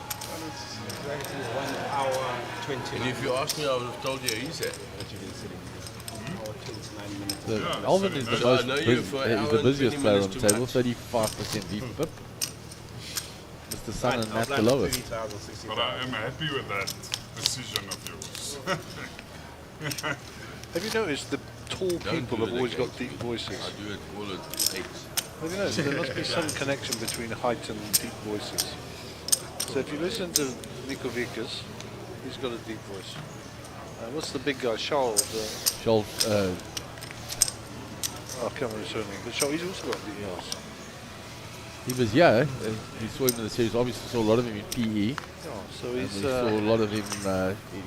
hour 20. And if you asked me, I would have told you he's at. Alvin is the busiest player on the table, 35% deep pip. Mr. Sun and Matt the lowest. But I am happy with that decision of yours. Have you noticed the tall people have always got deep voices? I do it all at 8. Have you noticed there must be some connection between height and deep voices? So if you listen to Nico Vickers, he's got a deep voice. What's the big guy? Charles? Charles, I can't remember his surname, but Charles, he's also got a deep voice. he was we saw him in the series, obviously saw a lot of him in PE. Oh, so And he's. we saw a lot of him,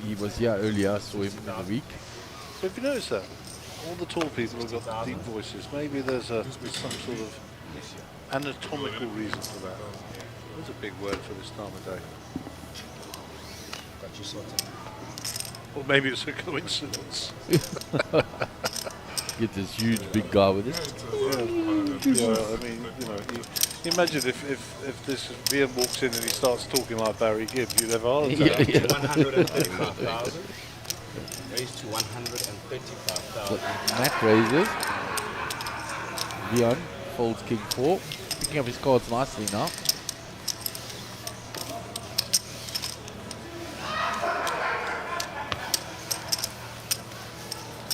he was here earlier, I saw him in the week. So if you notice that, all the tall people have got deep voices. Maybe there's some sort of anatomical reason for that. That's a big word for this time of day. Or maybe it's a coincidence. Get this huge big guy with it. Yeah, I mean, you imagine if this VM walks in and he starts talking like Barry Gibb, you'd have a heart attack. 135,000. Raise to 135,000. Matt raises. Leon folds king 4. Picking up his cards nicely now.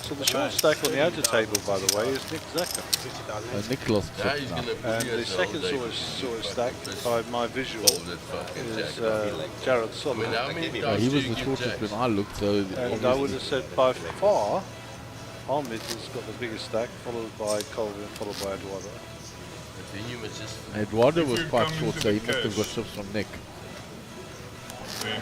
So the short stack on the outer table, by the way, is Nick Zeka. Nick lost Yeah, he's now. gonna And put the us second all day. sort of stack, by my visual, That fucking is Jack. Jared I mean, Solomon. how many He dice do was you the give shortest Jack? when I looked, so And I would obviously have said by far, Ahmed has got the biggest stack, followed by Colvin, followed by Eduardo. Venue was just Eduardo If was you quite come short, into so he the must have got cash. chips from Nick. Then,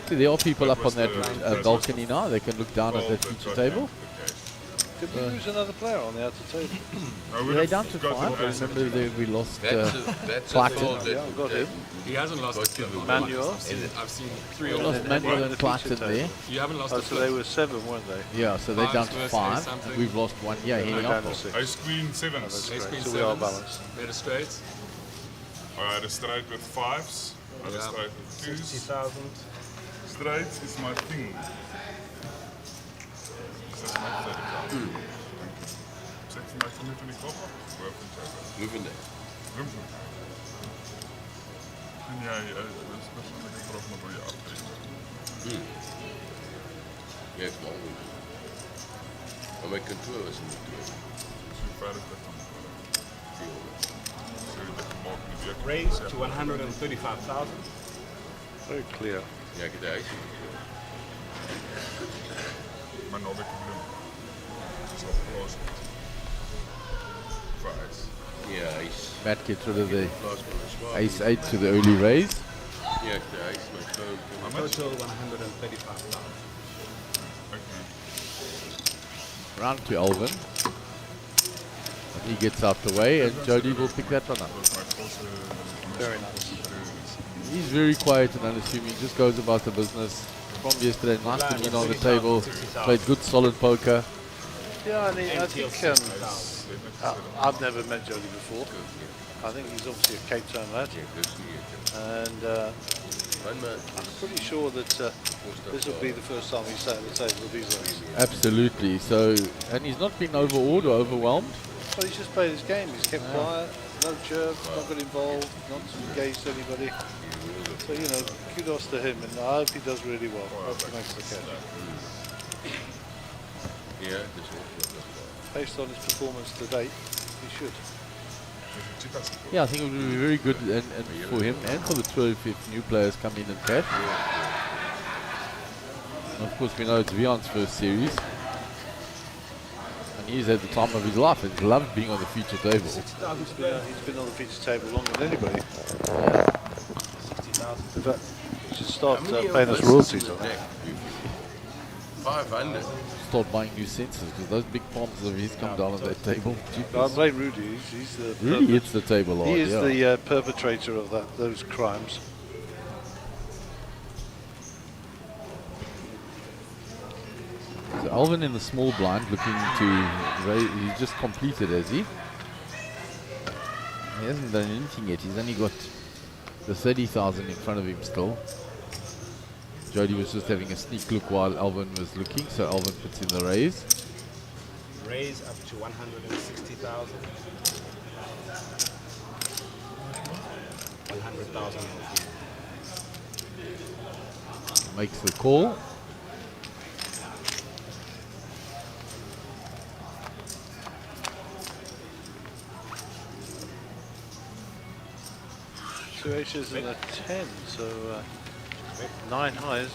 See, there are people That up on was that the- balcony now. They can look down at that that feature got table. down to the cash. Did we lose another player on the outer table? I would They're have down to got 5. the I remember we lost that's a Clarkson. fold Yeah, that I've got him. He hasn't lost Got a flip. you. Manuel. I've seen 3 we or lost 4. Manuel the and feature Clarkson table. there. You haven't lost Oh, a so they flip. were 7, weren't they? Yeah, so they're down Fives to versus 5, and something. we've lost 1. Yeah, They're heading down up. to 6. Ace Queen sevens. That's Ace great. queen So we are sevens, balanced. made a straight. I had a straight with fives. I had a Yeah. straight with twos. 60,000. Straights is my thing. That's my thing. Zeg je mij van nu van die kop? moving there. En jij, dat is best wel een prof, maar voor je afgeven. Yeah, it's long. Maar mijn kantoor is niet door. Dus je veilig dat dan. Zo je dat je morgen niet weer Raise to 135,000. Very clear. Ja, ik heb de ijs. Maar nog een keer doen. Het is al gekozen. Vijf. Ja, ijs. Matt gets rid of the Plaats van een zwaar. ace 8 to the early raise. Ja, ik heb de ijs. Mijn phone. Total 135,000. Round to Elvin. And he gets out the way, and Jody will pick that one up. Very nice. He's very quiet and unassuming, just goes about the business. From yesterday, nice to meet on the table, played good solid poker. Yeah, and I think I've never met Jody before. I think he's obviously a Cape Town lad. And I'm pretty sure that this will be the first time he's sat at the table with these guys. Absolutely. So, and he's not been overawed or overwhelmed. But he's just played his game. He's kept quiet, no chirps, not got involved, not engaged anybody. So, you know, kudos to him, and I hope he does really well. I hope he makes the cash. Ja, het is ongelooflijk. Based on his performance to date, he should. Yeah, I think it would be very good and for him and for the tour if new players come in and cash. And of course, we know it's Vion's first series. And he's at the time of his life and loved being on the feature table. He's been on the feature table longer than anybody. In fact, he should start paying us royalties on that. 500. Start buying new sensors because those big palms of his come down on that table. I blame Rudy. He's the Really hits the table hard. He is yeah. the perpetrator of those crimes. So Alvin in the small blind looking to raise. He's just completed, has he? He hasn't done anything yet. He's only got the 30,000 in front of him still. Jody was just having a sneak look while Alvin was looking, so Alvin puts in the raise. Raise up to 160,000. 100,000. Makes the call. Two aces and a 10, so 9 highs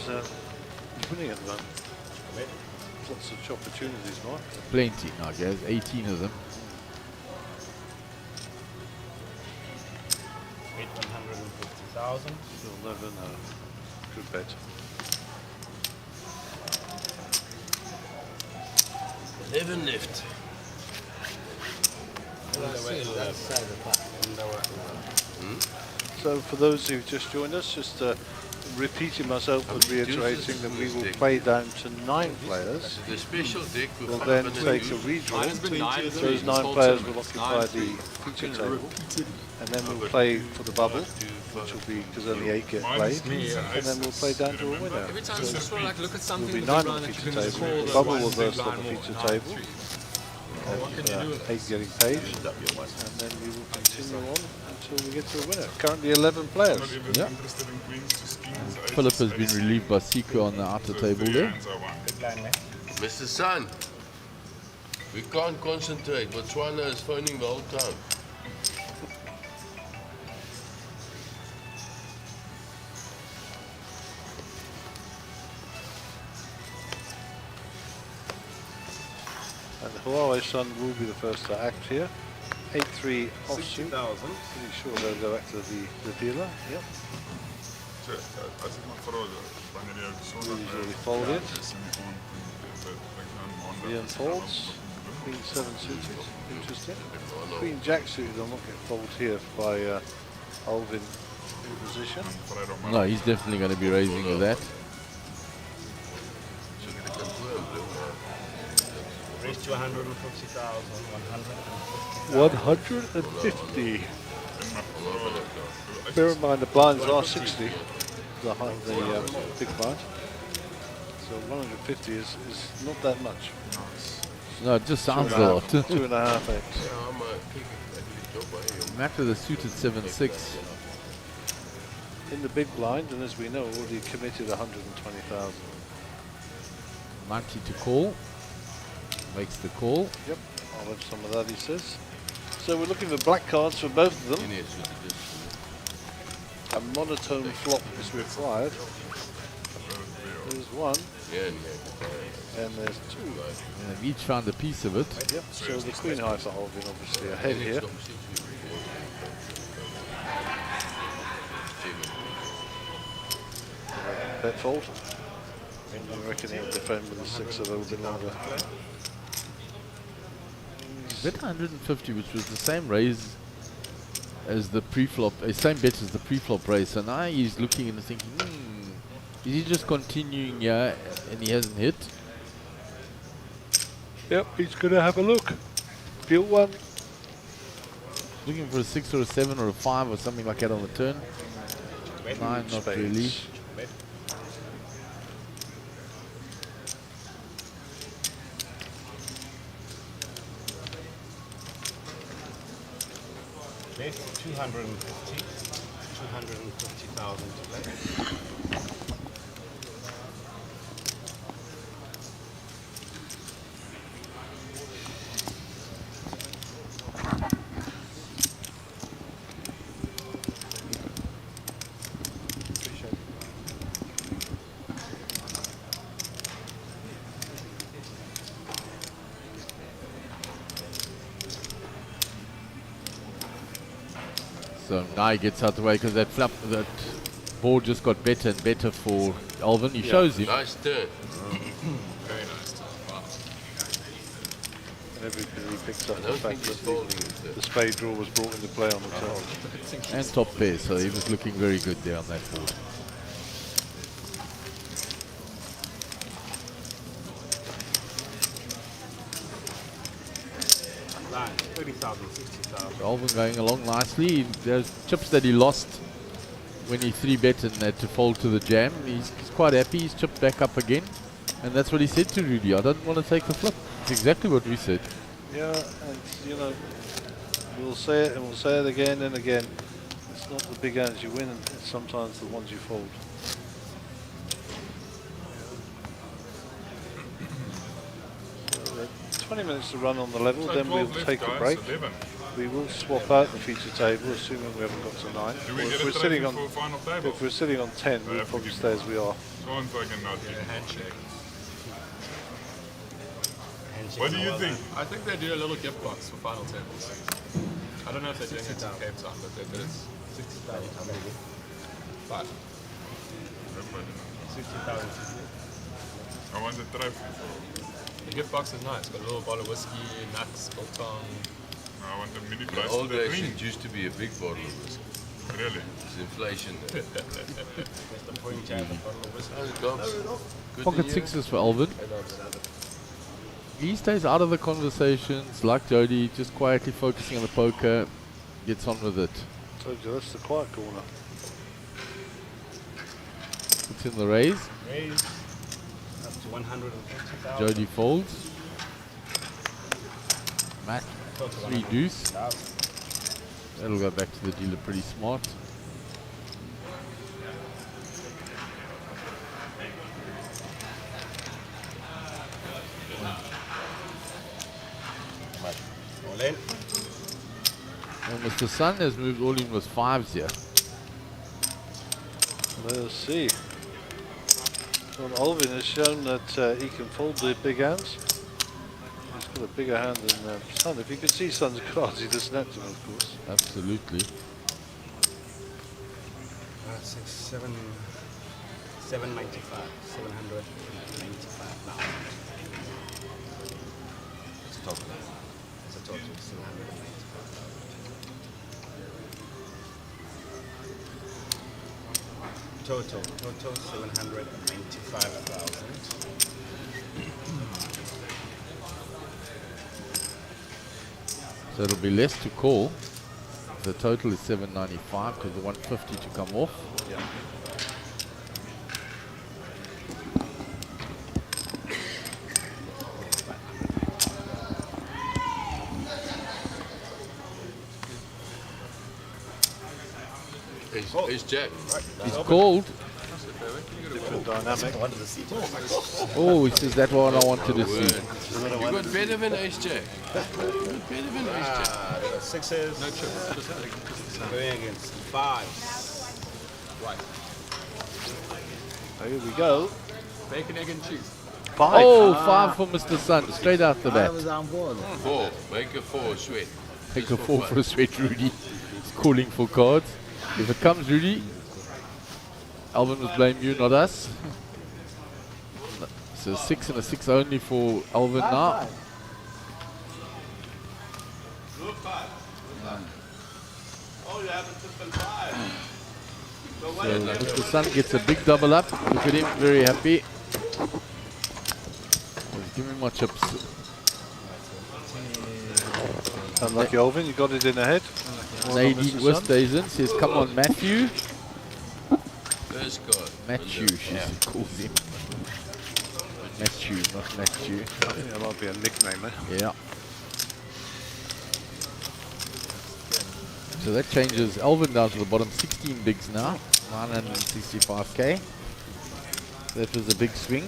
winning at the moment. Lots of opportunities, Mark. Plenty now, guys. 18 of them. 150,000. You'll never know. Good bet. 11 left. So for those who've just joined us, just repeating myself and reiterating that we will play down to 9 players. The special deck We'll then take a redraw. Those 9 players will occupy the feature table. And then we'll play for the bubble. which will be because only 8 get played, and then we'll play down to a winner. Every time you just like look at There will something be in the 9 big on blind the that you feature can just table. call The the bubble one will big burst blind on the more feature high table. three. What can you do with 8 getting paid, and then we will continue on until we get to a winner. Currently 11 players. Yeah. Philip has been relieved by Seeker on the outer table there. Mr. Sun, we can't concentrate. Botswana is phoning the whole time. And the Huawei Sun will be the first to act here. 8-3 offsuit. Pretty sure they'll go back to the dealer. Yep. He's already folded. Ian folds. Queen 7 suited. Interesting. Queen Jack suited will not get folded here by Alvin in position. No, he's definitely going to be raising with that. Raise to 150,000, 150. Bear in mind the blinds are 60. The big blind. So 150 is not that much. No, it just sounds a lot. 2.5x. Mac with a suited 7-6. In the big blind, and as we know, already committed 120,000. Monty to call. Makes the call. Yep, I'll have some of that, he says. So we're looking for black cards for both of them. A monotone flop is required. There's one. And there's two. And they've each found a piece of it. Yep, so the queen high for Alvin obviously ahead here. Bet fold. And I reckon he'll defend with a 6 a little bit longer. Bet 150, which was the same raise as the pre-flop, same bet as the pre-flop raise. So now he's looking and thinking, is he just continuing here and he hasn't hit? Yep, he's going to have a look. Deal one. Looking for a 6 or a 7 or a 5 or something like that on the turn. 9, not really. Bet 250,000 to play. So now he gets out the way because that board just got better and better for Alvin. He shows him. Nice turn. Very nice turn. Wow. And everybody picks up the fact that the spade draw was brought into play on the turn. And top pair, so he was looking very good there on that board. Line, 30,000, 60,000. Alvin going along nicely. There's chips that he lost when he 3-bet and had to fold to the jam. He's quite happy. He's chipped back up again. And that's what he said to Rudy. I don't want to take the flip. It's exactly what we said. Yeah, and you know, we'll say it and we'll say it again and again. It's not the big hands you win, it's sometimes the ones you fold. So 20 minutes to run on the level, then we'll take a break. We will swap out the feature table, assuming we haven't got to 9. Or if we're sitting on 10, we'll probably stay as we are. Handshake. What do you think? I think they do a little gift box for final tables. I don't know if they're doing it in Cape Town, but they did. 60,000 maybe. But 60,000. I want the trophy. the gift box is nice. Got a little bottle of whiskey, nuts, biltong. I want the mini The price old for the days green. it used to be a big bottle of whiskey. Really? It's inflation. That's the point to have a bottle of whiskey. Good Pocket to sixes for Alvin. He stays out of the conversations like Jody, just quietly focusing on the poker, gets on with it. Told you, that's the quiet corner. Puts in the raise. Raise up to 150,000. Jody folds. Matt, Total 3 deuce. 150,000. That'll go back to the dealer pretty smart. All in. And Mr. Sun has moved all in with 5s here. Let's see. Well, Alvin has shown that he can fold the big hands. He's got a bigger hand than Sun. If you could see Sun's cards, he doesn't have to, of course. Absolutely. 795. 795 now. It's a total. It's a total. 795. Total 795,000. So it'll be less to call. The total is 795 because the 150 to come off. Yeah. Ace Jack. He's called. Different dynamic. Oh, he says that one I wanted to see. You got better than Ace Jack. You got better than Ace Jack. Sixes. No chip. Going against fives. Right. Here we go. Bacon, egg, and cheese. 5. Oh, 5 for Mr. Sun, straight out the I bat. was on board. 4. Make a 4, sweat. Take a 4 for a sweat, Rudy. He's calling for cards. If it comes, Rudy, Alvin must blame you, not us. So 6 and a 6 only for Alvin now. So Mr. Sun gets a big double up. Look at him, very happy. Give me my chips. Unlucky Alvin, you got it in the head. Nadine Westhuizen says, come on, Matthew. First card. Matthew, she calls him. Matthew, not Matthew. I think that might be a nickname, eh? Yeah. So that changes Alvin down to the bottom, 16 bigs now, 965k. That was a big swing.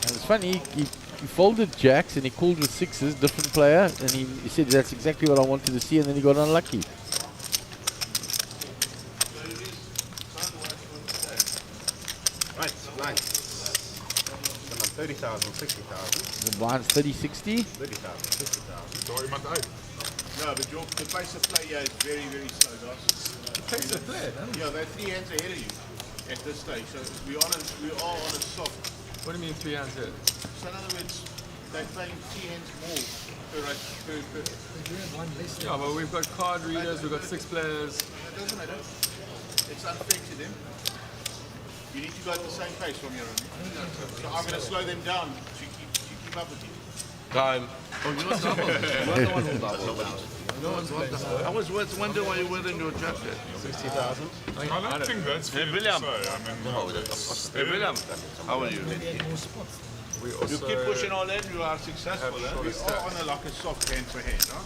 And it's funny, he folded jacks and he called with 6s, different player, and he said that's exactly what I wanted to see, and then he got unlucky. Right, blinds. 30,000, 60,000. The blinds 30, 60. 30,000, 60,000. Daar iemand uit. No, but the pace of play here is very, very slow, guys. The pace of play, no? Yeah, they're 3 hands ahead of you at this stage. So we are on a soft. What do you mean 3 hands here? So in other words, they're playing 3 hands more per. Yeah, but we've got card readers, we've got 6 players. It doesn't matter. It's unfair to them. You need to go at the same pace from here on. So I'm going to slow them down to keep up with you. Time. Oh, you're not double. You're the one who doubled. No one's playing. I was wondering why you wearing your jacket. 60,000. I don't think that's fair to William. say. I mean, Hey, William, how are you? We You also keep pushing all in, you are successful. have Eh? shorter We are stacks. on like a soft hand for hand, right?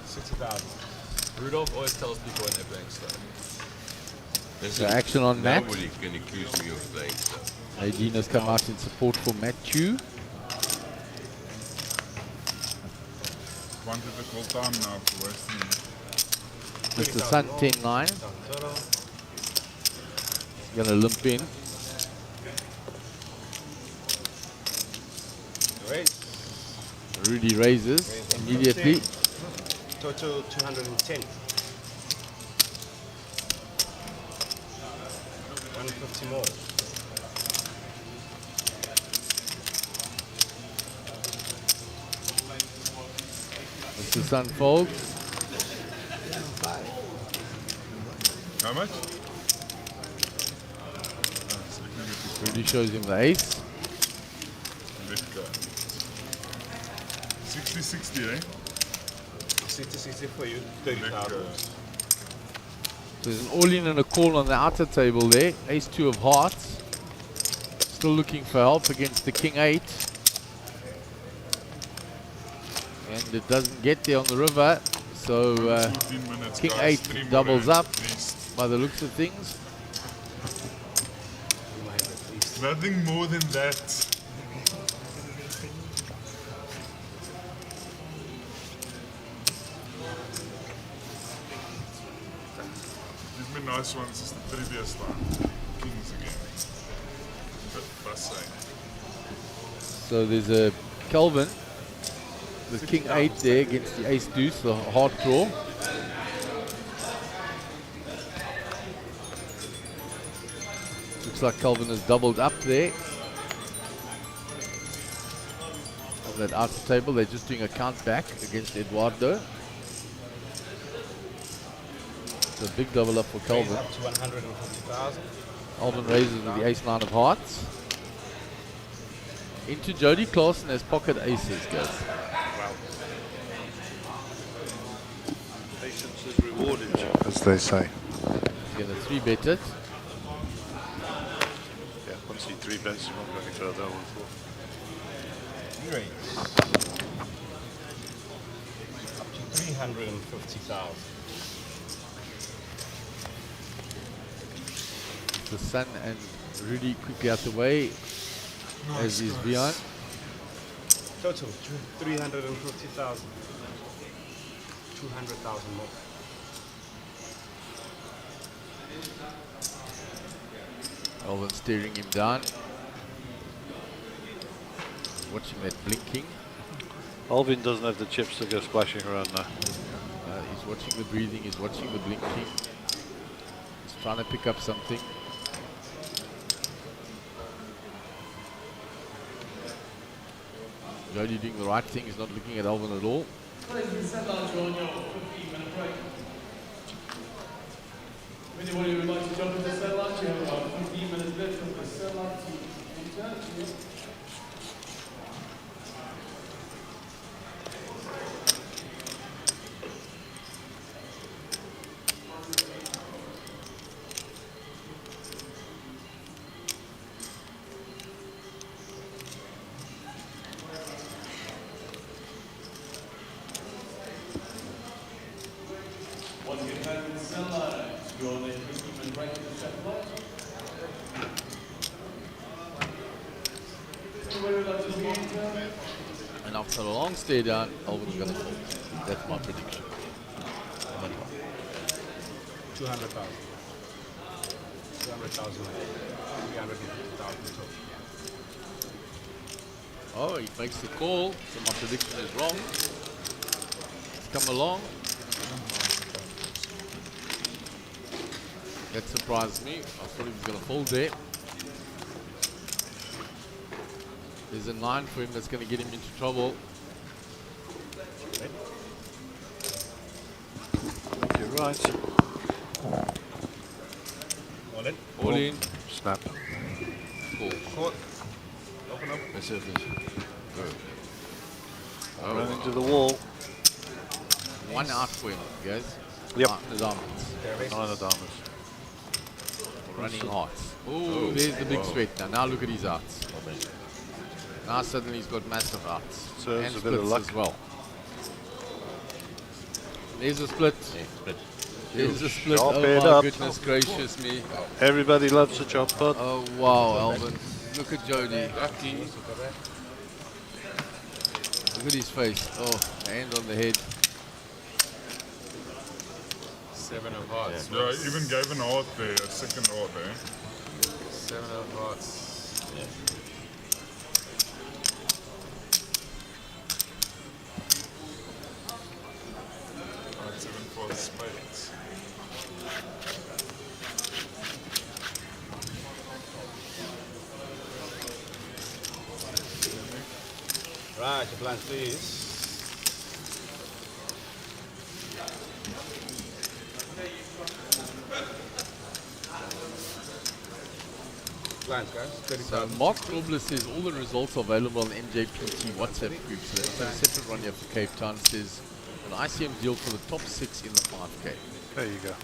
60,000. Rudolph always tells people when they're playing slow. So action on Matt. Nobody can accuse me of playing stuff. Nadine has come out in support for Matthew. one difficult time now for Western. Mr. Sun 10-9. Total. He's going to limp in. Raise. Rudy raises immediately. Total 210. 150 more. Mr. Sun folds. How much? Rudy shows him the ace. Let's go. 60-60, eh? 60 for you, 30,000. There's an all-in and a call on the outer table there. Ace-2 of hearts. Still looking for help against the King-8. And it doesn't get there on the river. So King-8 doubles up by the looks of things. Nothing more than that. Give me nice ones as the previous line. Kings again. But passing. So there's a Kelvin, the King-8 there against the Ace-Deuce, the hard draw. Looks like Kelvin has doubled up there. On that outer table, they're just doing a count back against Eduardo. It's a big double up for Kelvin. Up to 150,000. Alvin raises with the Ace-9 of hearts. Into Jody Clausen as pocket aces, guys. Wow. Patience is rewarded, as they say. He's going to 3-bet it. Yeah, once he 3-bets, he won't go any further. Up to 350,000. The Sun and Rudy quickly out the way, as is beyond. Total 350,000. 200,000 more. Alvin staring him down. Watching that blinking. Alvin doesn't have the chips to go splashing around now. He's watching the breathing, he's watching the blinking. He's trying to pick up something. Jody doing the right thing, he's not looking at Alvin at all. Anybody would like to jump into the set line? You have about 15 minutes left from the set line to enter. Once you have the set line, you're on the equipment right to the set line. Anybody would like to enter? And after a long stay down, Alvin's going to fold. That's my prediction. 200,000. 200,000. 350,000 total. Oh, he makes the call, so my prediction is wrong. It's come along. That surprised me. I thought he was going to fold there. There's a 9 for him that's going to get him into trouble. You're right. All in. All in. Snap. Fold. Court. Open up. That's it. Go. Run into the wall. 1 out for him, guys. Yep. 9 of diamonds. 9 of diamonds. Running hearts. Oh, there's the big sweat now. Now look at his outs. Now suddenly he's got massive outs. So and it's a bit of luck as well. There's a split. There's a split. Chop Oh it my up. goodness gracious me. Everybody loves a chop pot. Oh wow, Alvin. Look at Jody. Lucky. Look at his face. Oh, hand on the head. 7 of hearts. Yeah, even gave an heart there, a second heart there. 7 of hearts. Right, 7 for the spades. Right, your blinds, please. Blinds, guys. So 30,000. Mark Robles says all the results are available on the MJPT WhatsApp group. So there's a separate one here for Cape Town. Says an ICM deal for the top 6 in the 5K. There you go.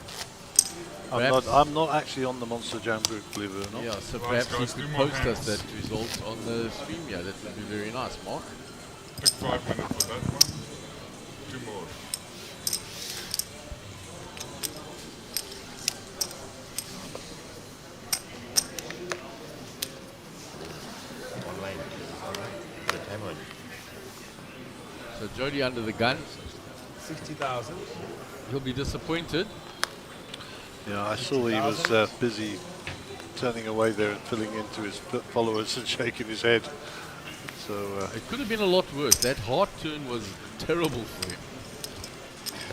Perhaps- I'm not actually on the Monster Jam group, believe it or not. Yeah, so Right, perhaps you guys, could 2 more post us hands. that result on the stream. Yeah, that would be very nice, Mark. Take 5 minutes for that one. 2 more. Online. Alright. The time on. So Jody under the gun. 60,000. He'll be disappointed. Yeah, I saw he was busy turning away there and filling into his followers and shaking his head. So It could have been a lot worse. That hard turn was terrible for him.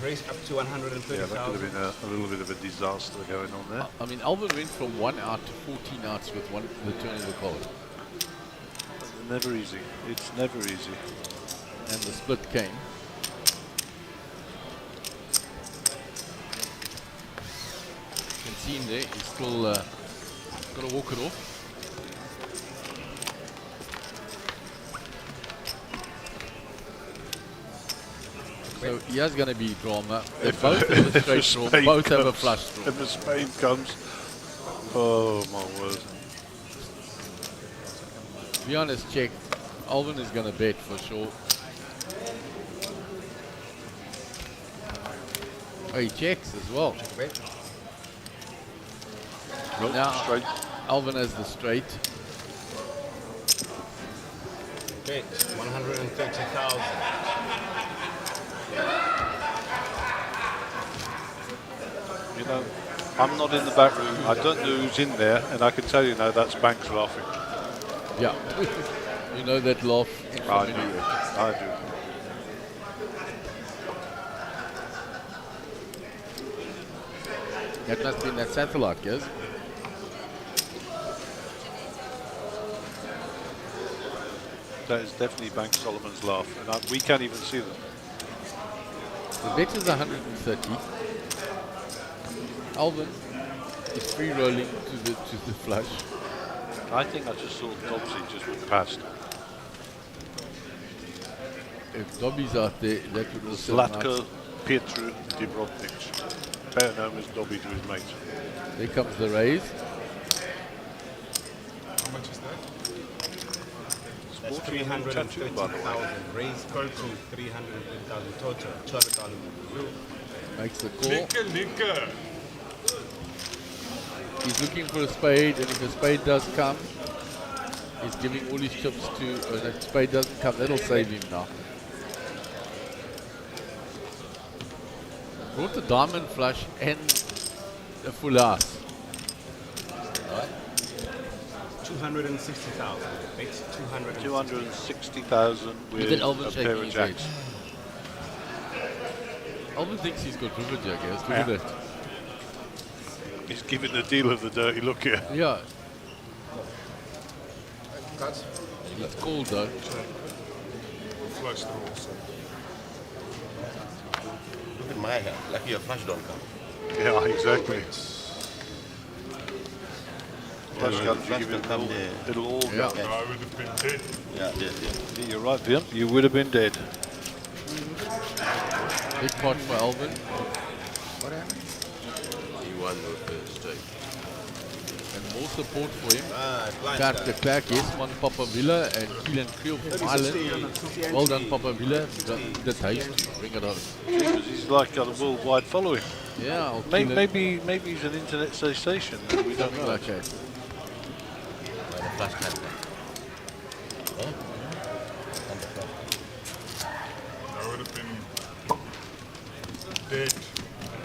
Raise up to yeah, that could have 130,000. been a little bit of a disaster going on there. I mean, Alvin went from 1 out to 14 outs with the turn of the card. Never easy. It's never easy. And the split came. You can see him there. He's still got to walk it off. So he is going to be drama. They both have a straight draw. spade Both have a comes, flush draw. If the spade comes, oh my word. To be honest, check. Alvin is going to bet for sure. Oh, he checks as well. Nope, Now, straight. Alvin has the straight. Okay, 130,000. You know, I'm not in the back room. I don't know who's in there, and I can tell you now that's Banks laughing. Yeah. You know that laugh in I familiar. do. I do. That must be in that satellite, yes? That is definitely Banks Solomon's laugh, and we can't even see them. The bet is 130. Alvin is free rolling to the flush. I think I just saw Dobbsy just went past. If Dobby's out there, that would also be Zlatko nice. Pietru Dibrovnik, better known as Dobby to his mates. There comes the raise. How much is that? That's 330,000. Raise to 330,000 total. 200,000. Makes the call. Liquor. He's looking for a spade, and if a spade does come, he's giving all his chips to. And if spade doesn't come, that'll save him now. Brought the diamond flush and a full house. 260,000. Makes 260,000 with Look at Alvin a shaking pair of his jacks. Alvin thinks he's got river jack, yes? Look at Yeah. that. He's giving the dealer the dirty look here. Yeah, Cut. it's cold though. Flush draw also. Look at my hand. Lucky your flush don't come. Yeah, exactly. Flush Yeah, comes, you flush give can it come all, there. it'll all Yeah. go. No, I would have been dead. Yeah, yeah. Yeah, you're right, Vim. You would have been dead. Big pot for Alvin. He won with the straight. And more support for him. Blind Kaart guy. de Klerk, Jesman Papavilla and Keelan Creel from Ireland. Well done, Papavilla. That haste to bring it home. Because he's like got a worldwide following. Yeah, or Maybe he's an internet sensation and we don't know. Okay. The flush can't come. Huh? And the flush. I would have been dead.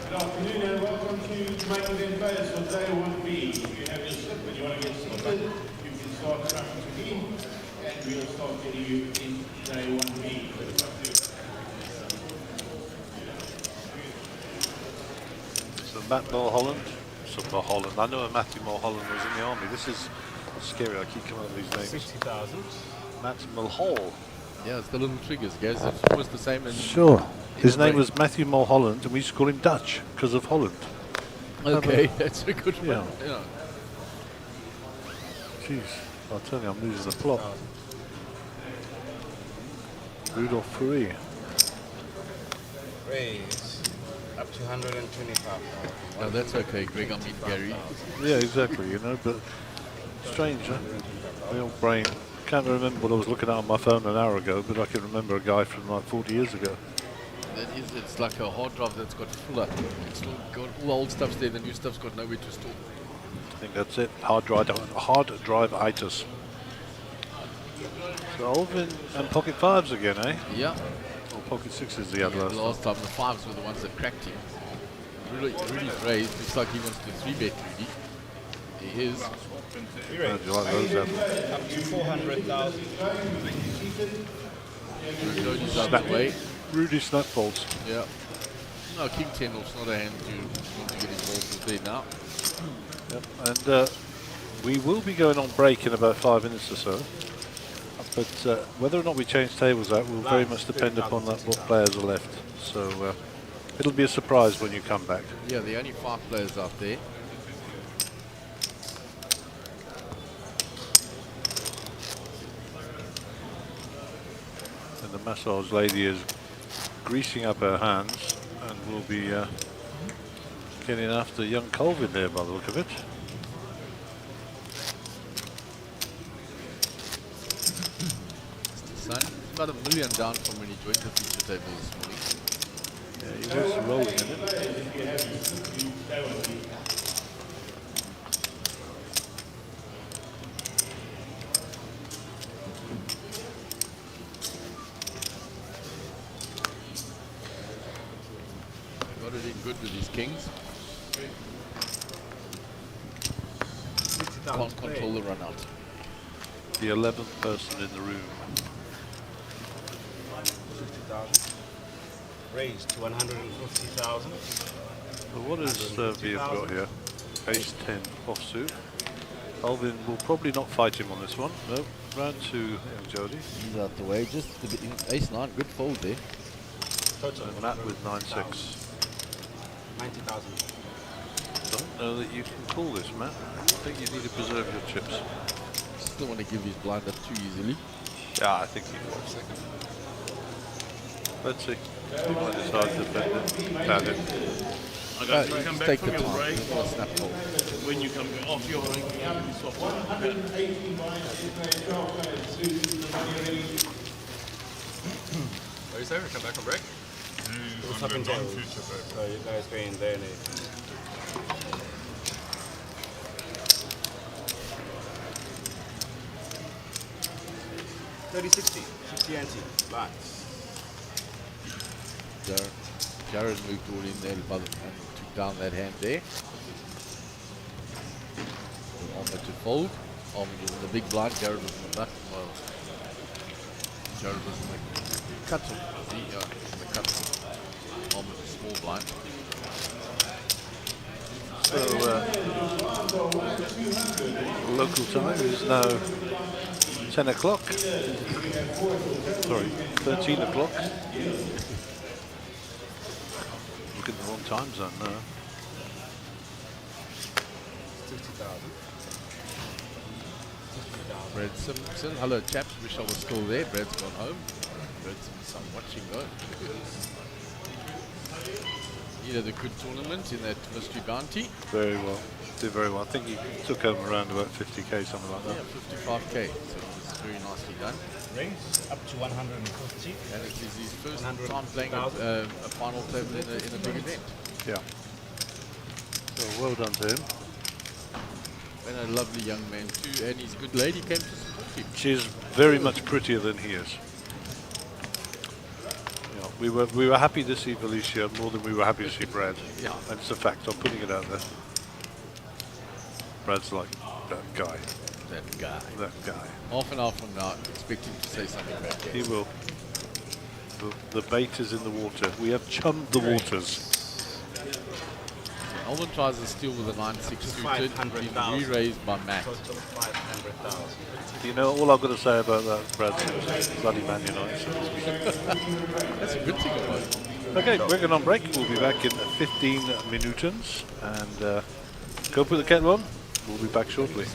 Good afternoon and welcome to Jamaican Game Players for day 1B. If you have your slip and you want to get seated, you can start tracking to me and we'll start getting you in day 1B. So Matt Mulholland. So Mulholland. I know Matthew Mulholland was in the army. This is scary. I keep coming up with these names. 60,000. Matt Mulhall. Yeah, it's the little triggers, guys. It's almost the same as. Sure. His the name brain. was Matthew Mulholland, and we used to call him Dutch because of Holland. Okay, that's a good one. Yeah. Yeah. Jeez, I'll tell you, I'm losing the plot. Rudolph Fourie. Raise up to 125. No, that's okay, Greg. I mean Gary. Yeah, exactly, you know, but strange, huh? My old brain can't remember what I was looking at on my phone an hour ago, but I can remember a guy from like 40 years ago. That is, it's like a hard drive that's got fuller. It's still got all the old stuff's there, the new stuff's got nowhere to store. I think that's it. Hard drive itis. So Alvin and pocket fives again, eh? Yeah. Or pocket sixes the other Last time the fives were the ones that cracked him. Rudy's raised. Looks like he wants to 3-bet Rudy. He is. How'd you like those, Up to 400,000. Rudy's out of the way. Rudy snap folds. Yeah. No, King 10 off's not a hand to want to get involved with there now. Yep. And we will be going on break in about 5 minutes or so. But whether or not we change tables out will very much depend upon that what players are left. So it'll be a surprise when you come back. Yeah, there are only 5 players out there. And the massage lady is greasing up her hands and will be getting after young Colvin there by the look of it. He's about $1 million down from when he joined the feature table this morning. Yeah, he was rolling in it. Got it in good with his kings. Can't control the run out. The 11th person in the room. 50,000. Raised to 150,000. So what has Viv got here? Ace 10 offsuit. Alvin will probably not fight him on this one. No. Round 2, young Jody. He's out the way. Just ace 9, good fold there. And Matt with 9-6. 90,000. Don't know that you can call this, Matt. I think you need to preserve your chips. Still want to give his blind up too easily. Yeah, I think he will. Let's see. He might decide to defend it. Found it. Okay, so you come back take from the your time. break. Snap fold. When you come off your ranking out, you swap it. What do you say? We come back from break? What's up in tables? So you guys going there and it. $30.60 ante. Lots. Jared moved all in there and took down that hand there. Alma to fold. Alma was in the big blind. Jared was in the back. Well, Jared was in the cut. Yeah, in the cut. Alma was a small blind. So local time is now 10 o'clock. Sorry, 13 o'clock. Look at the wrong time zone now. 50,000. Brad Simpson. Hello, chaps. Wish I was still there. Brad's gone home. Brad Simpson, I'm watching though. He had a good tournament in that mystery bounty. Very well. Did very well. I think he took home around about 50k, something like that. Yeah, 55k. So it was very nicely done. Raise up to 150. And it is his first time playing a final table in a big event. Yeah. So well done to him. And a lovely young man too. And his good lady came to support him. She's very much prettier than he is. We were happy to see Felicia more than we were happy to see Brad. Yeah. That's a fact. I'm putting it out there. Brad's like, that guy. That guy. That guy. Half an hour from now, expect him to say something back there. He will. The bait is in the water. We have chummed the waters. Alvin tries to steal with a 9-6 suited, being re-raised by Matt. Total 500,000. You know, all I've got to say about that, Brad, is bloody Man United. That's a good thing about it. Okay, we're going on break. We'll be back in 15 minutes. And go put the kettle on. We'll be back shortly.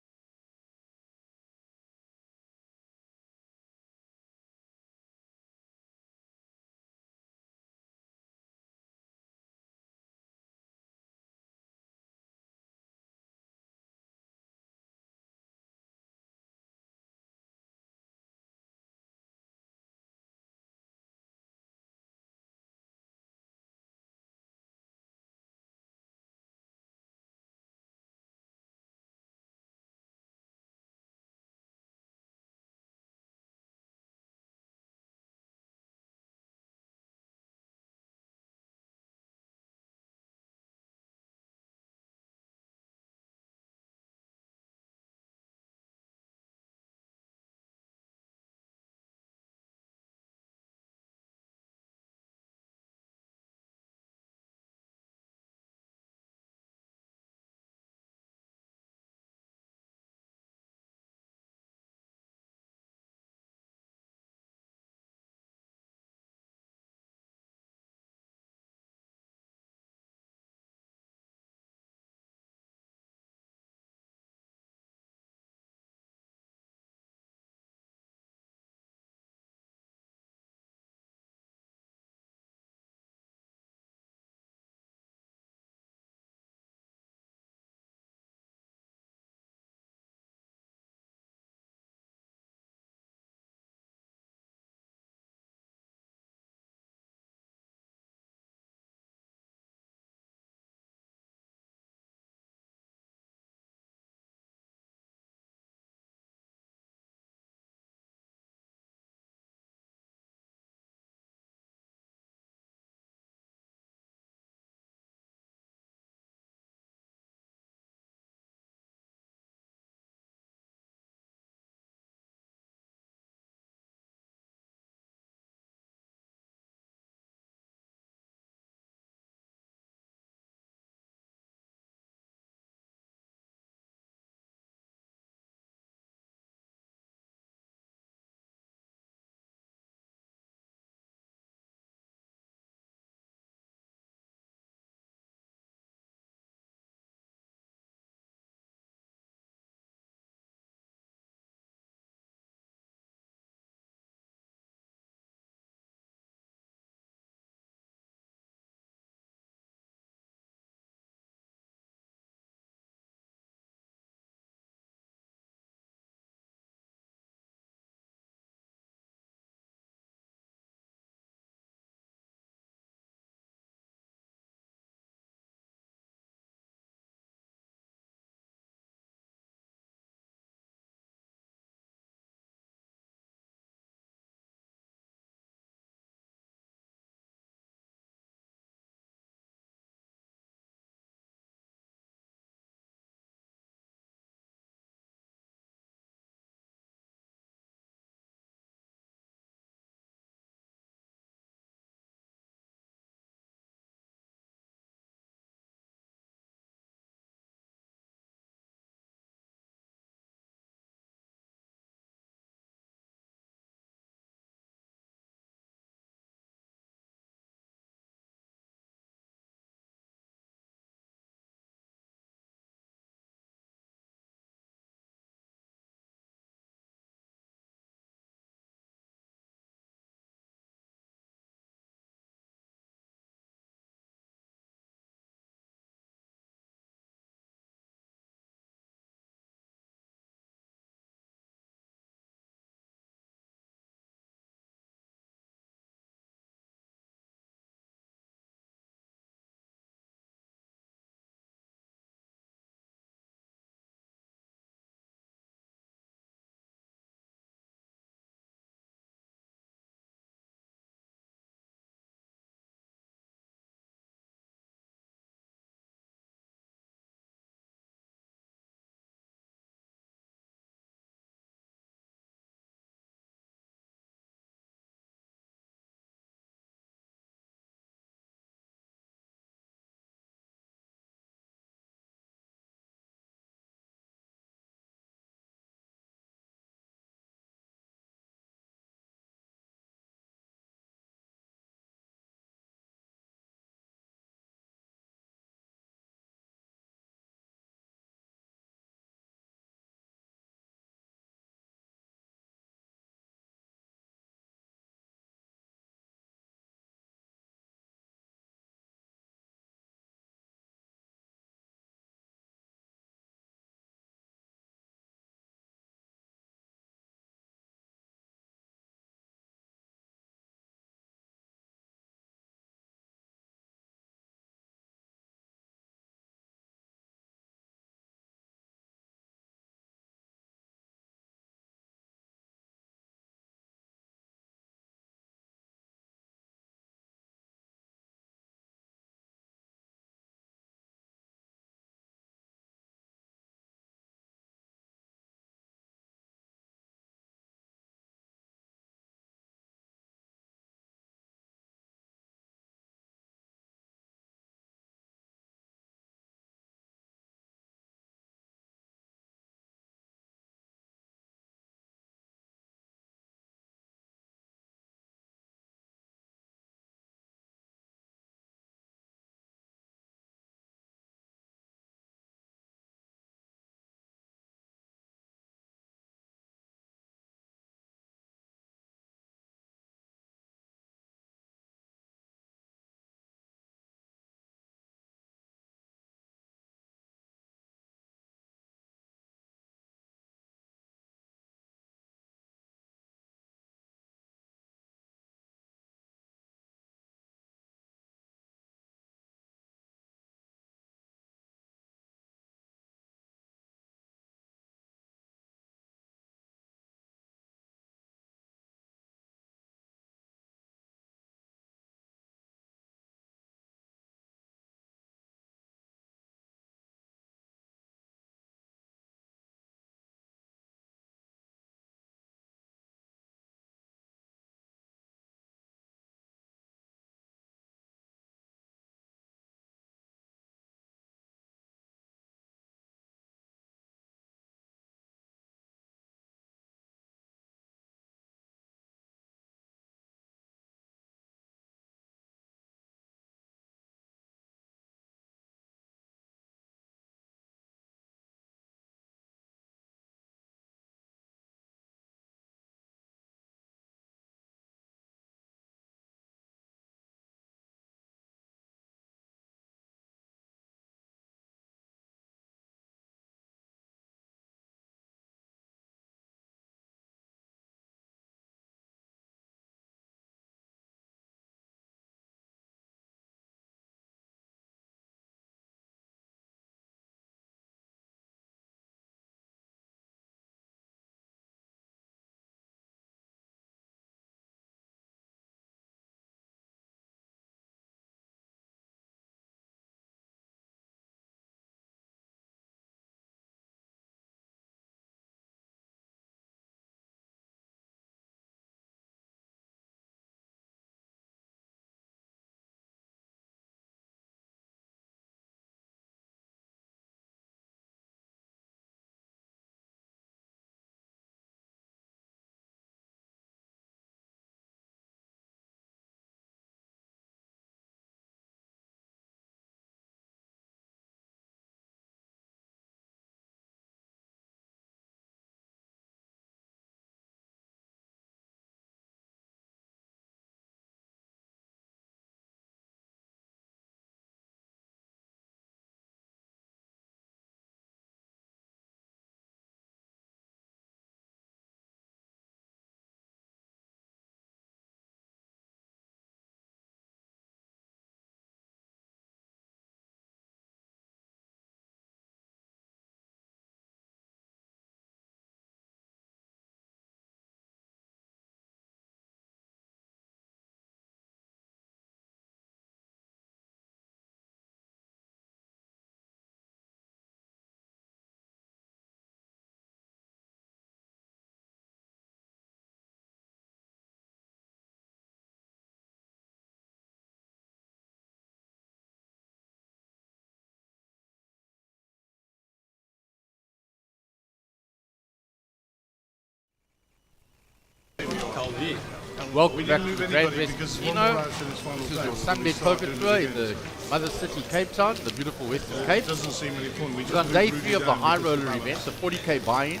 And welcome We back didn't to move the Grand anybody West because one Casino. more out in this final This is table. your We Sunbet start Poker doing Tour it in the again. Mother City, Cape Town, the beautiful Western Cape. Doesn't seem any fun. We We're on just day moved 3 Rudy of the down high because roller the event, balance. the 40k buy-in.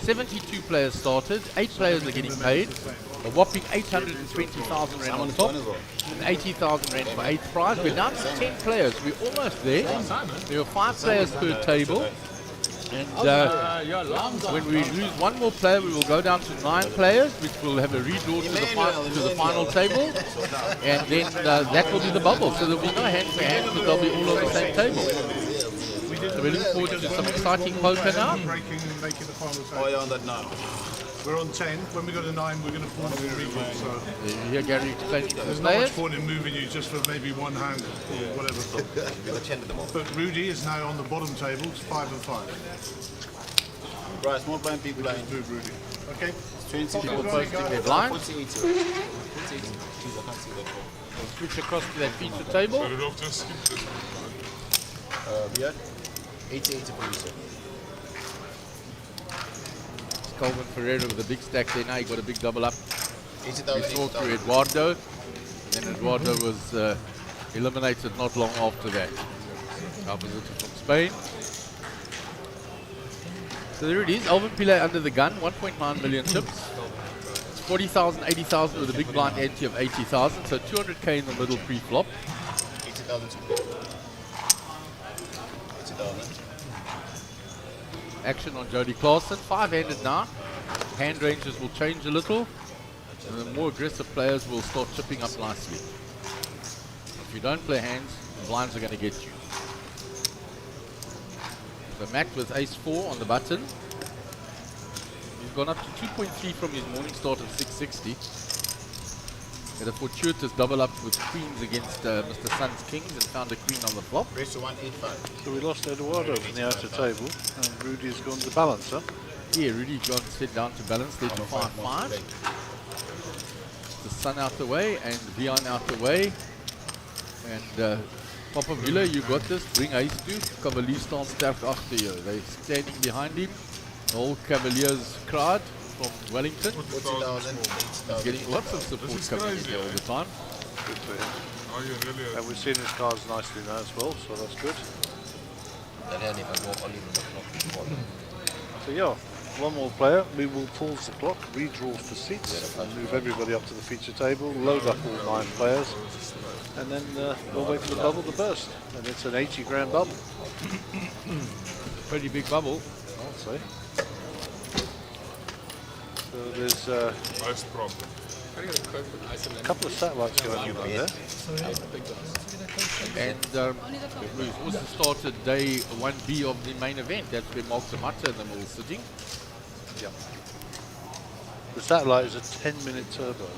72 players started, 8 players are getting paid. A whopping 820,000 rand on top, and 80,000 rand for 8th prize. We're down to 10 players, we're almost there. There are 5 players per table. And when we lose one more player, we will go down to 9 players, which will have a redraw to the final table. And then that will be the bubble. So there will be no hand-to-hand, but they'll be all on the same table. So we're looking forward to some exciting poker now. Breaking and making the final table. Oh, you're on that now. We're on 10. When we go to 9, we're going to pull the recall. So You hear Gary explaining to the there's not much players. point in moving you just for maybe one hand or whatever. But Rudy is now on the bottom table. It's 5 and 5. Right, small blind, big blind. Move Rudy. Okay. People posting their blinds. We'll switch across to that feature table. So Rudolph just skipped this one. Yeah. 80 for you, sir. Calvin Ferreira with a big stack there now. He got a big double up. 80,000. We saw through Eduardo. And then Eduardo was eliminated not long after that. Our visitor from Spain. So there it is. Alvin Pillay under the gun. 1.9 million chips. 40,000, 80,000 with a big blind ante of 80,000. So 200k in the middle pre-flop. 80,000. 80,000. Action on Jody Clausen. 5-handed now. Hand ranges will change a little. And the more aggressive players will start chipping up nicely. If you don't play hands, the blinds are going to get you. So Mac with ace-4 on the button. He's gone up to 2.3 from his morning start of 660. Had a fortuitous double up with queens against Mr. Sun's kings and found a queen on the flop. Raise to 185. So we lost Eduardo from the outer table, and Rudy's gone to balance, huh? Yeah, Rudy gone set down to balance there to 5-5. The Sun out the way and Vion out the way. And Papa Villa, you got this. Bring ace to. Cavalier staan sterk after you. They're standing behind him. The whole Cavaliers crowd from Wellington. 40,000. He's getting lots of support coming in here all the time. Good for him. Oh, you really And we're seeing his cards nicely now as well, so that's good. So yeah, one more player. We will pause the clock, redraw for seats, and move everybody up to the feature table, load up all 9 players, and then we'll wait for the bubble to burst. And it's an 80 grand bubble. Pretty big bubble. I'll say. So there's Most problem. a couple of satellites going on there. And we've also started day 1B of the main event. That's where Mark Zamata and them all sitting. Yeah. The satellite is a 10-minute turbo.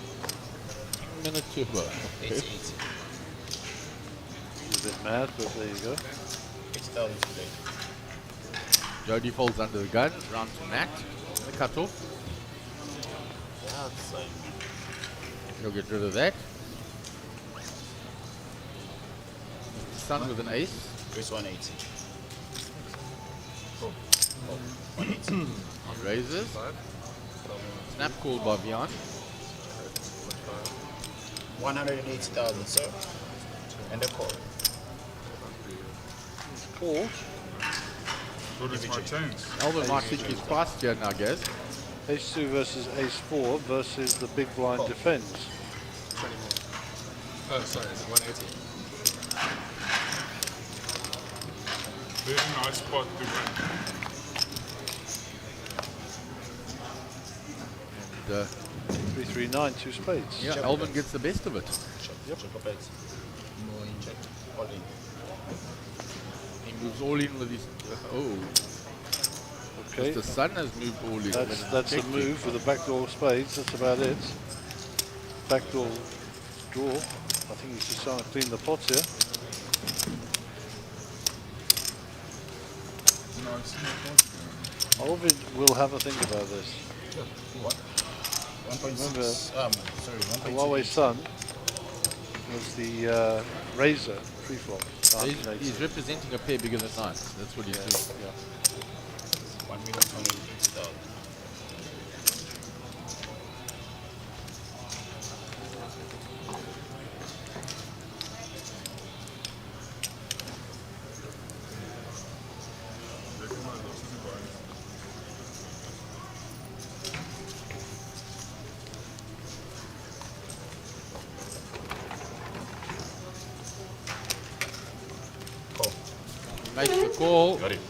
10-minute turbo. Okay. It's a bit mad, but there you go. 80,000 today. Jody folds under the gun, round to Matt. The cutoff. He'll get rid of that. Sun with an ace. Raise 180. On raises. Snap call by Vion. 180,000, sir. And a call. It's called. What is my chance? Alvin might think he's priced here now, guys. Ace-2 versus Ace-4 versus the big blind defends. Oh, sorry, it's 180. Very nice spot to win. And, 339, 2 spades. yeah, Alvin gets the best of it. Yep. Check. All in. He moves all in with his... oh. Okay. The Sun has moved all in. That's a move with a backdoor spades. That's about it. Backdoor draw. I think he's just trying to clean the pots here. Alvin will have a think about this. What? 1.6. Remember, Sorry, the 1.6. Huawei Sun was the Razor pre-flop. He's representing a pair bigger than 9. That's what he's doing. Yeah. 1,250,000. Makes the call. Got it.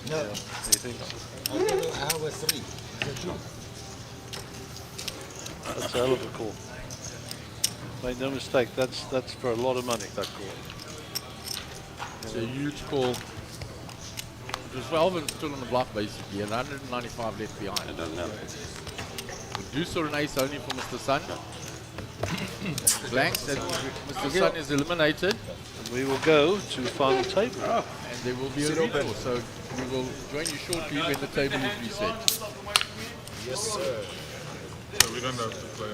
No. He thinks I have a 3. It's a 2. that's a hell of a call. Make no mistake, that's for a lot of money, that call. It's a huge call. It was 12 and still on the block basically, and 195 left behind. It doesn't happen. Deuce or an ace only for Mr. Sun. Blanks and Mr. Sun is eliminated. And we will go to the final table. And there will be a redraw, so we will join you shortly when the table is reset. Yes, sir. So we don't have to play.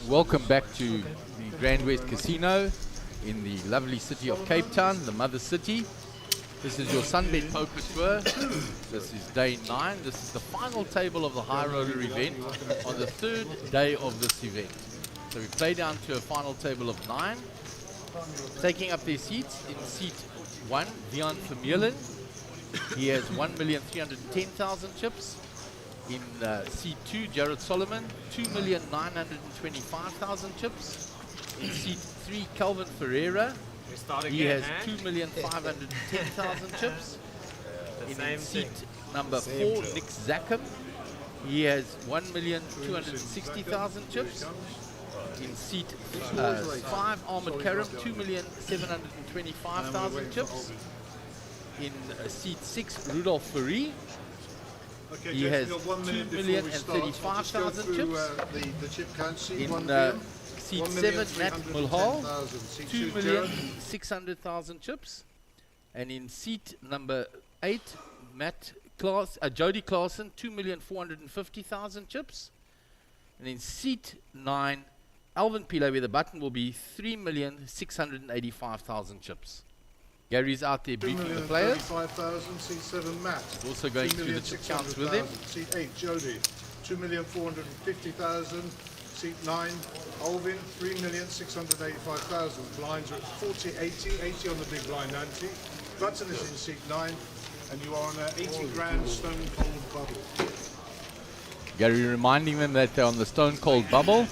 Welcome back to the Grand West Casino in the lovely city of Cape Town, the mother city. This is your Sunbet Poker Tour. This is day 9. This is the final table of the high roller event on the 3rd day of this event. So we play down to a final table of 9. Taking up their seats in seat 1, Dion Vermeulen. He has 1,310,000 chips. In seat 2, Jared Solomon, 2,925,000 chips. In seat 3, Calvin Ferreira, he has 2,510,000 chips. In seat number 4, Nick Zackham, he has 1,260,000 chips. In seat 5, Ahmed Karim, 2,725,000 chips. In seat 6, Rudolph Ferry, he has 2,035,000 chips. In seat 7, Matt Mulhall, 2,600,000 chips. And in seat number 8, Jody Clausen, 2,450,000 chips. And in seat 9, Alvin Pillay, where the button will be 3,685,000 chips. Gary's out there briefing the players. 5,000. Seat 7, Matt. He's also going through the chip counts with him. Seat 8, Jody. 2,450,000. Seat 9, Alvin. 3,685,000. Blinds are at 40, 80 on the big blind ante. Button is in seat 9, and you are on an 80 grand stone cold bubble. Gary reminding them that they're on the stone cold bubble.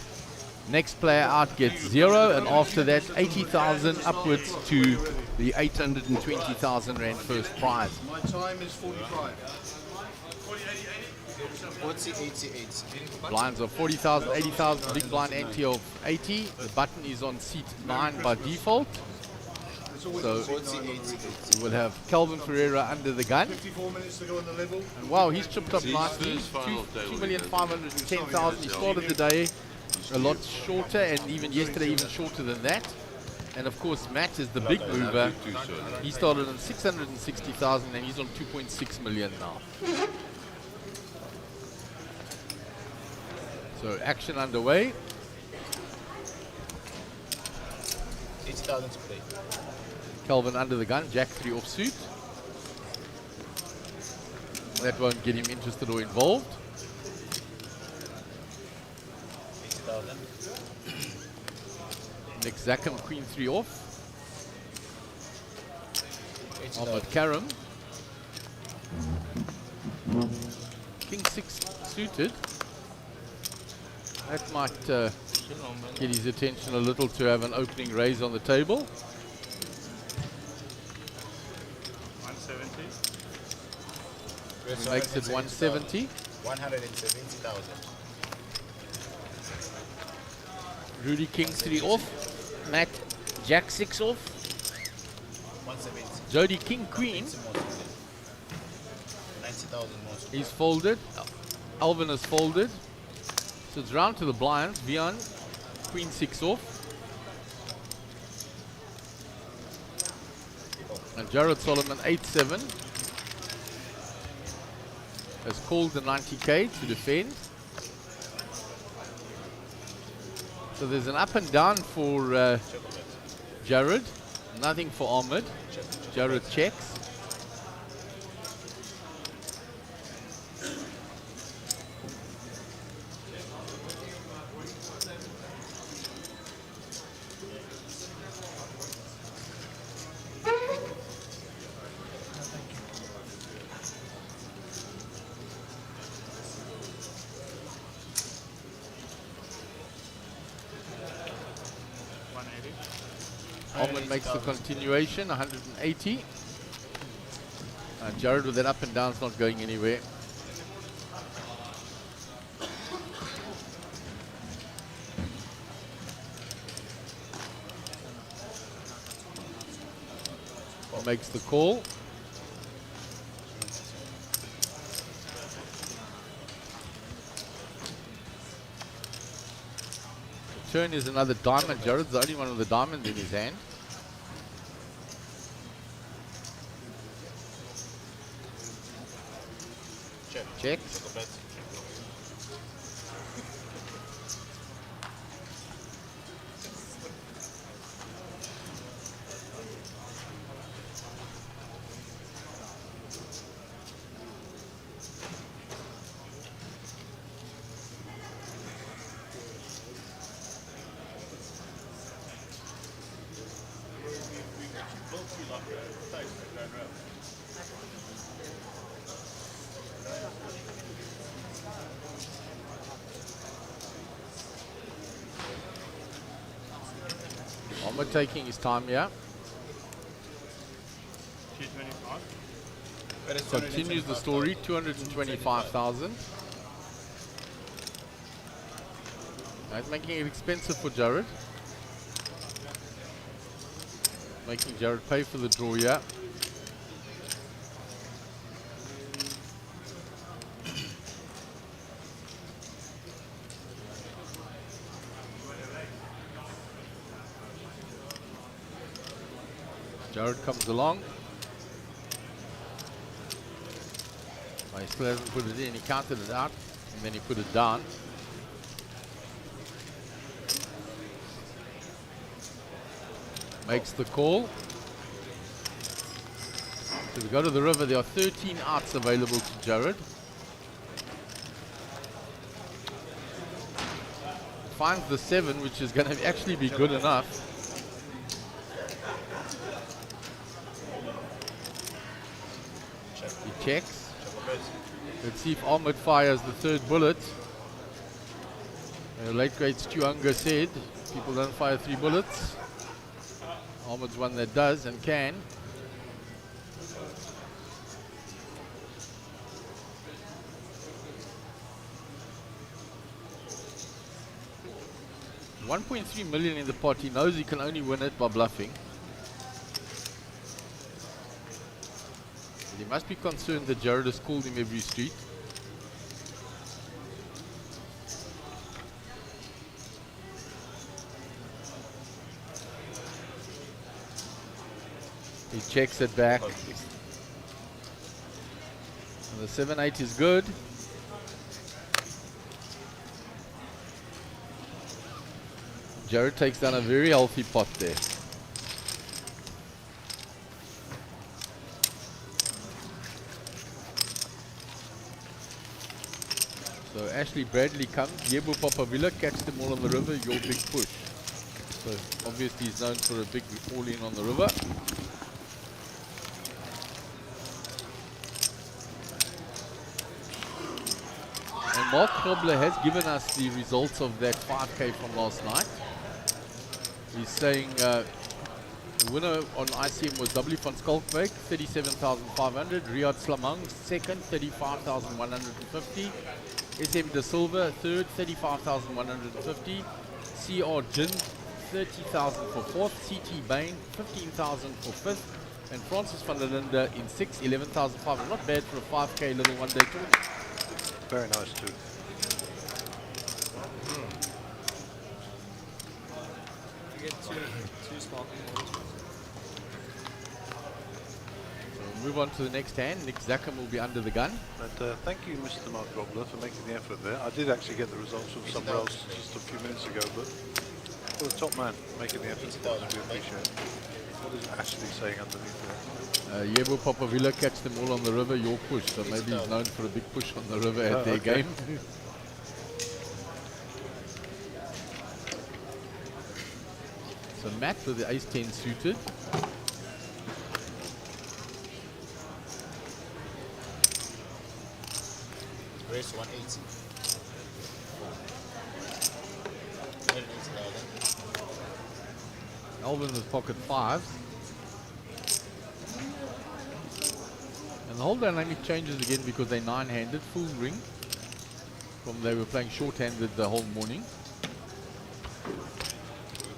Next player out gets 0, and after that 80,000 upwards to the 820,000 rand first prize. My time is 45. 40, 80. Blinds of 40,000, 80,000, big blind ante of 80. The button is on seat 9 by default. So we will have Calvin Ferreira under the gun. 54 minutes to go on the level. And wow, he's chipped up nicely. 2,510,000. He started the day a lot shorter, and even yesterday even shorter than that. And of course Matt is the big mover. He started on 660,000 and he's on 2.6 million now. So action underway. 80,000 to play. Calvin under the gun, Jack 3 offsuit. That won't get him interested or involved. 80,000. Nick Zackham, Queen 3 off. Ahmed Karim. King 6 suited. That might get his attention a little to have an opening raise on the table. 170. Makes it 170. 170,000. Rudy King 3 off. Matt Jack 6 off. 170. Jody King Queen. 90,000 more. He's folded. Alvin is folded. So it's round to the blinds. Vian, Queen 6 off. And Jared Solomon 8-7 has called the 90k to defend. So there's an up and down for Jared. Nothing for Ahmed. Jared checks. Ahmed makes the continuation, 180. And Jared with that up and down is not going anywhere. Makes the call. The turn is another diamond. Jared's the only one with the diamond in his hand. Check. Omar taking his time here. Continues the story, 225,000. That's making it expensive for Jared. Making Jared pay for the draw here. Jared comes along. He still hasn't put it in, he counted it out, and then he put it down. Makes the call. So we go to the river, there are 13 outs available to Jared. Finds the 7, which is going to actually be good enough. He checks. Let's see if Ahmed fires the third bullet. Late great Stu Unger said, people don't fire 3 bullets. Ahmed's one that does and can. $1.3 million in the pot. He knows he can only win it by bluffing. He must be concerned that Jared has called him every street. He checks it back. And the 7-8 is good. Jared takes down a very healthy pot there. So Ashley Bradley comes, Yebo Papavilla, catch them all on the river, your big push. So obviously he's known for a big all-in on the river. And Mark Knobler has given us the results of that 5K from last night. He's saying the winner on ICM was W van Skalkbeek, 37,500. Riyad Slamang, second, 35,150. SM De Silva, third, 35,150. CR Jin, 30,000 for fourth. CT Bain, 15,000 for fifth. And Francis van der Linde in sixth, 11,500. Not bad for a 5K little one-day tournament. Very nice too. You get two small balls. So move on to the next hand. Nick Zackham will be under the gun. And thank you, Mr. Mark Robler, for making the effort there. I did actually get the results from somewhere else just a few minutes ago, but for the top man making the effort, we appreciate it. What is Ashley saying underneath there? Yebo Papavilla catch them all on the river, your push. So maybe he's known for a big push on the river at their game. So Matt with the ace-10 suited. Race 180. Alvin with pocket 5. And the whole dynamic changes again because they're 9-handed, full ring. From they were playing short-handed the whole morning.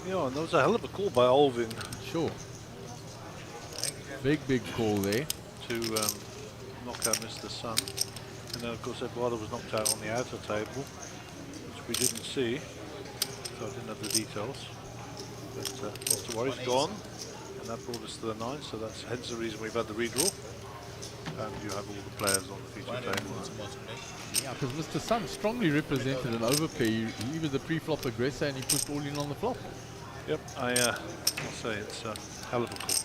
Yeah, and that was a hell of a call by Alvin. Sure. Big call there. To knock out Mr. Sun. And then of course Eduardo was knocked out on the outer table, which we didn't see, so I didn't have the details. But not to worry, it's gone. And that brought us to the 9, so that's hence the reason we've had the redraw. And you have all the players on the feature table. Yeah, because Mr. Sun strongly represented an overplay. He was a pre-flop aggressor and he pushed all in on the flop. Yep, I say it's a hell of a call.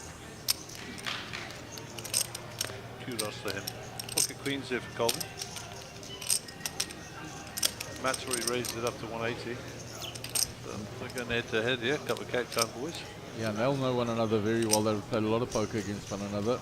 Kudos to him. Pocket queens here for Colvin. Matt's already raised it up to 180. They're going head to head here, a couple of Cape Town boys. Yeah, and they'll know one another very well. They've played a lot of poker against one another.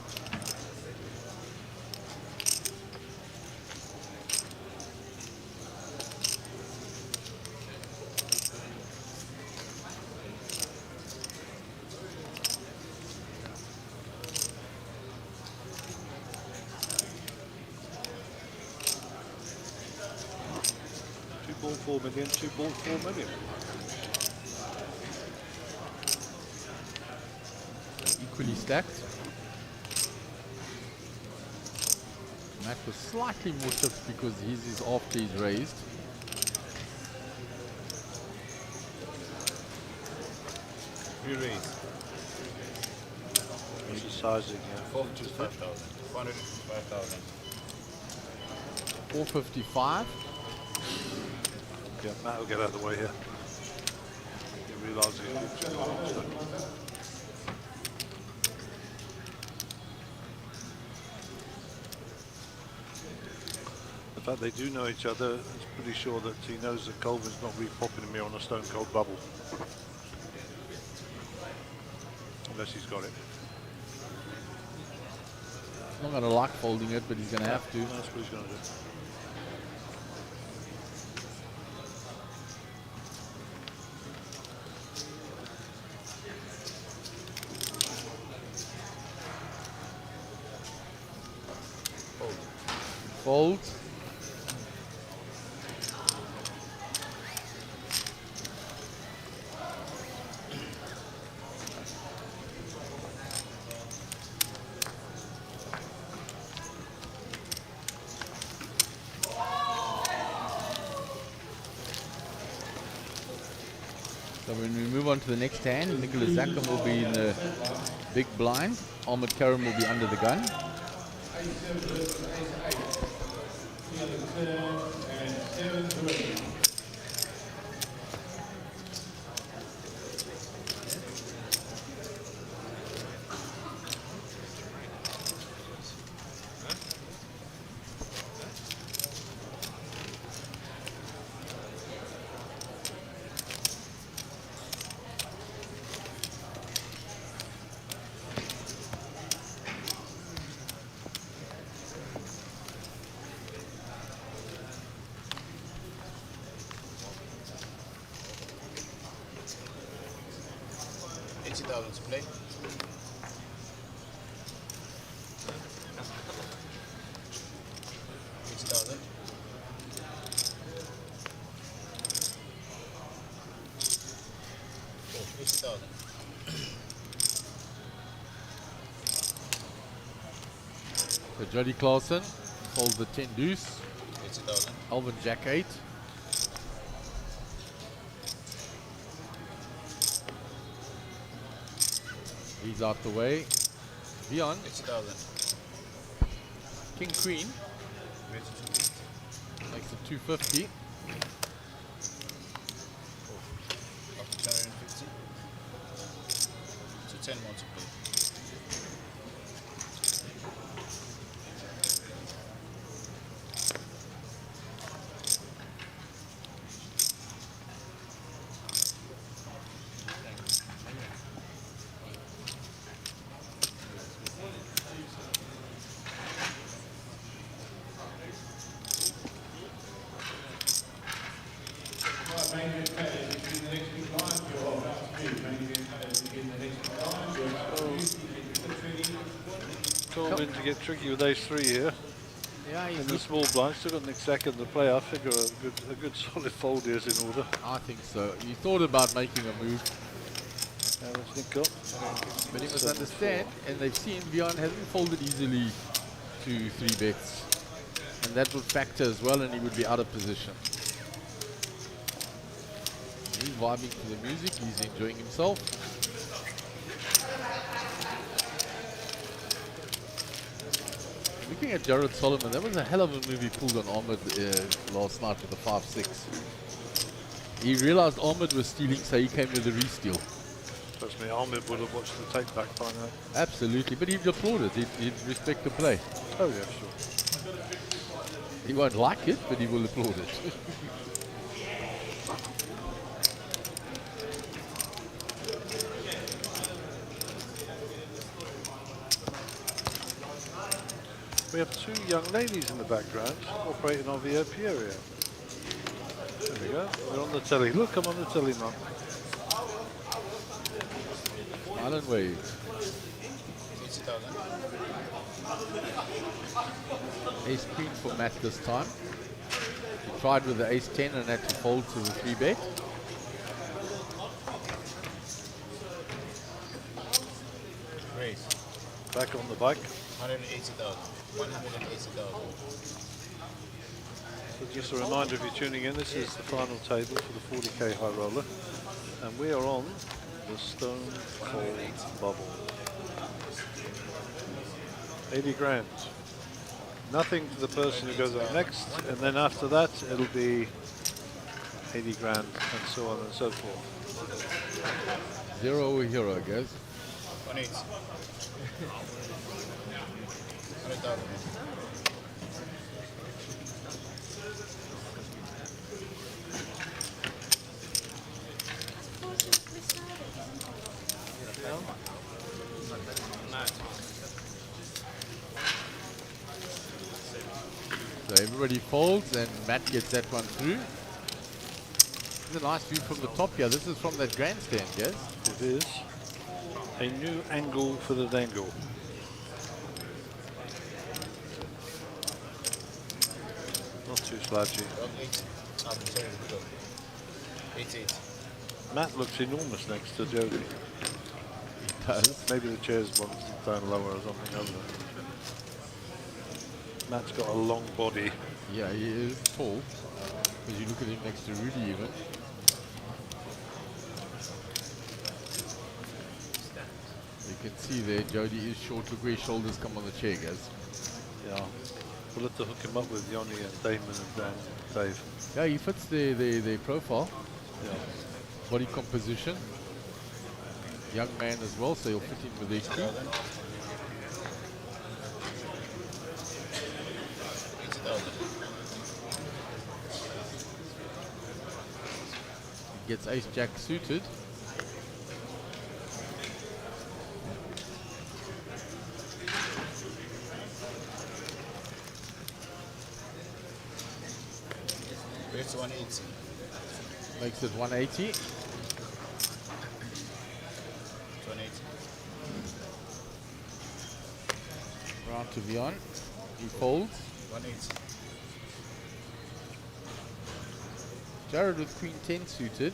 $2.4 million, $2.4 million. Equally stacked. Matt was slightly more tipped because his is after he's raised. You raise. What's the sizing? 455,000. 455,000. 455. Yeah, Matt will get out of the way here. He realises the fact they do know each other, it's pretty sure that he knows that Colvin's not really popping him here on a stone cold bubble. Unless he's got it. He's not going to like folding it, but he's going to have to. That's what he's going to do. Fold. So when we move on to the next hand, Nicholas Zakum will be in the big blind. Ahmed Karim will be under the gun. $80,000 to play. $80,000. $80,000. So Jody Clausen folds the 10 deuce. 80,000. Alvin Jack 8. He's out the way. Beyond. 80,000. King Queen. Makes it 250. Up to 250. So 10 more to play. Colvin to get tricky with ace 3 here. Yeah, in the small blind, still got next second to play. I figure a good solid fold here is in order. I think so. He thought about making a move. What's Nick got? But he must understand, and they've seen Beyond hasn't folded easily to 3 bets. And that would factor as well, and he would be out of position. He's vibing to the music, he's enjoying himself. Looking at Jared Solomon, that was a hell of a move he pulled on Ahmed last night with the 5-6. He realized Ahmed was stealing, so he came with a re-steal. Trust me, Ahmed would have watched the tape back by now. Absolutely, but he'd applaud it. He'd respect the play. Oh yeah, sure. He won't like it, but he will applaud it. We have two young ladies in the background operating our VIP area. There we go. We're on the telly. Look, I'm on the telly, Mum. Island Wave. Ace Queen for Matt this time. He tried with the Ace 10 and had to fold to the 3-bet. Raise. Back on the bike. 180,000. 180,000. So just a reminder, if you're tuning in, this is the final table for the 40k high roller, and we are on the stone fold bubble. 80 grand. Nothing to the person who goes up next, and then after that it'll be 80 grand and so on and so forth. Zero over hero, guys. 180. 100,000. So everybody folds and Matt gets that one through. This is a nice view from the top here. This is from that grandstand, guys. It is a new angle for the dangle. Not too sludgy. 88. Matt looks enormous next to Jody. He does. Maybe the chair's one down lower or something, other. Matt's got a long body. Yeah, he is tall. As you look at him next to Rudy even. You can see there, Jody is short. Look where his shoulders come on the chair, guys. Yeah. We'll have to hook him up with Yoni and Damon and Dan, Dave. Yeah, he fits their profile. Yeah. Body composition. Young man as well, so he'll fit in with these two. Gets ace jack suited. It's 180. Makes it 180. 180. Round to Vion. He folds. 180. Jared with queen 10 suited.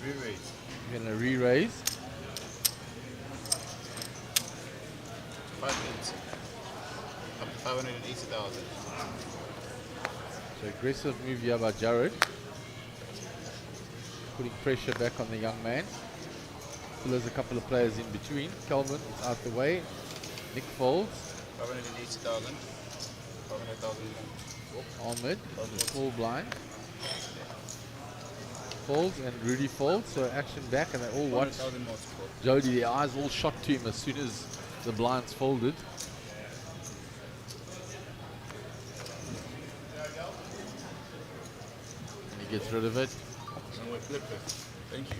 Re-raise. You're gonna re-raise. 580. Up to 580,000. So aggressive move here by Jared. Putting pressure back on the young man. Still there's a couple of players in between. Kelvin is out the way. Nick folds. 580,000. 500,000. Ahmed, full blind. Folds and Rudy folds, so action back and they all watch Jody. Their eyes all shot to him as soon as the blinds folded. And he gets rid of it. Thank you.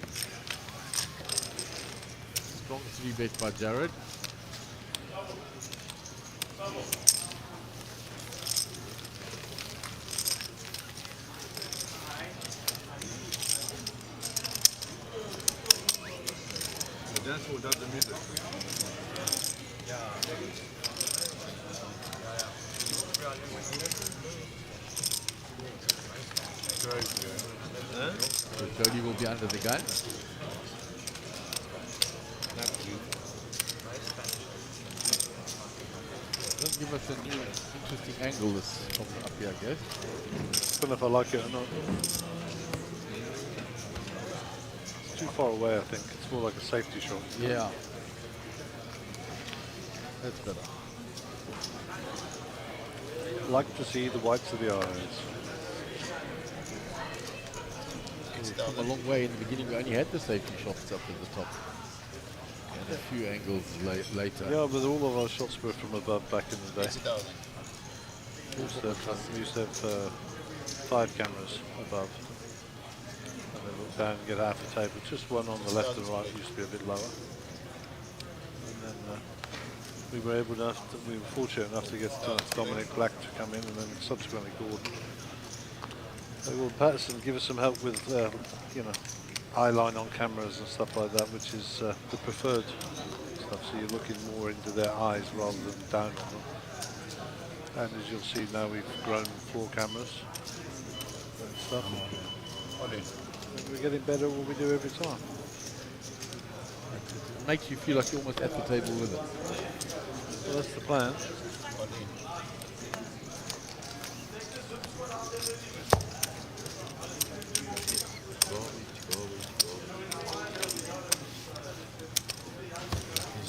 Strong 3-bet by Jared. That's what does the music. So Jody will be under the gun. Doesn't give us a new interesting angle this from up here, I guess. Don't know if I like it or not. Too far away, I think. It's more like a safety shot. Yeah. That's better. Like to see the whites of the eyes. We've come a long way. In the beginning, we only had the safety shots up at the top. And a few angles later. Yeah, but all of our shots were from above back in the day. We used to have 5 cameras above. And then look down and get half a table. Just one on the left and right used to be a bit lower. And then we were fortunate enough to get Dominic Black to come in, and then subsequently Gordon Patterson give us some help with, you know, eye line on cameras and stuff like that, which is the preferred stuff. So you're looking more into their eyes rather than down on them. And as you'll see now, we've grown 4 cameras and stuff. And we're getting better at what we do every time. It makes you feel like you're almost at the table with it. Well, that's the plan.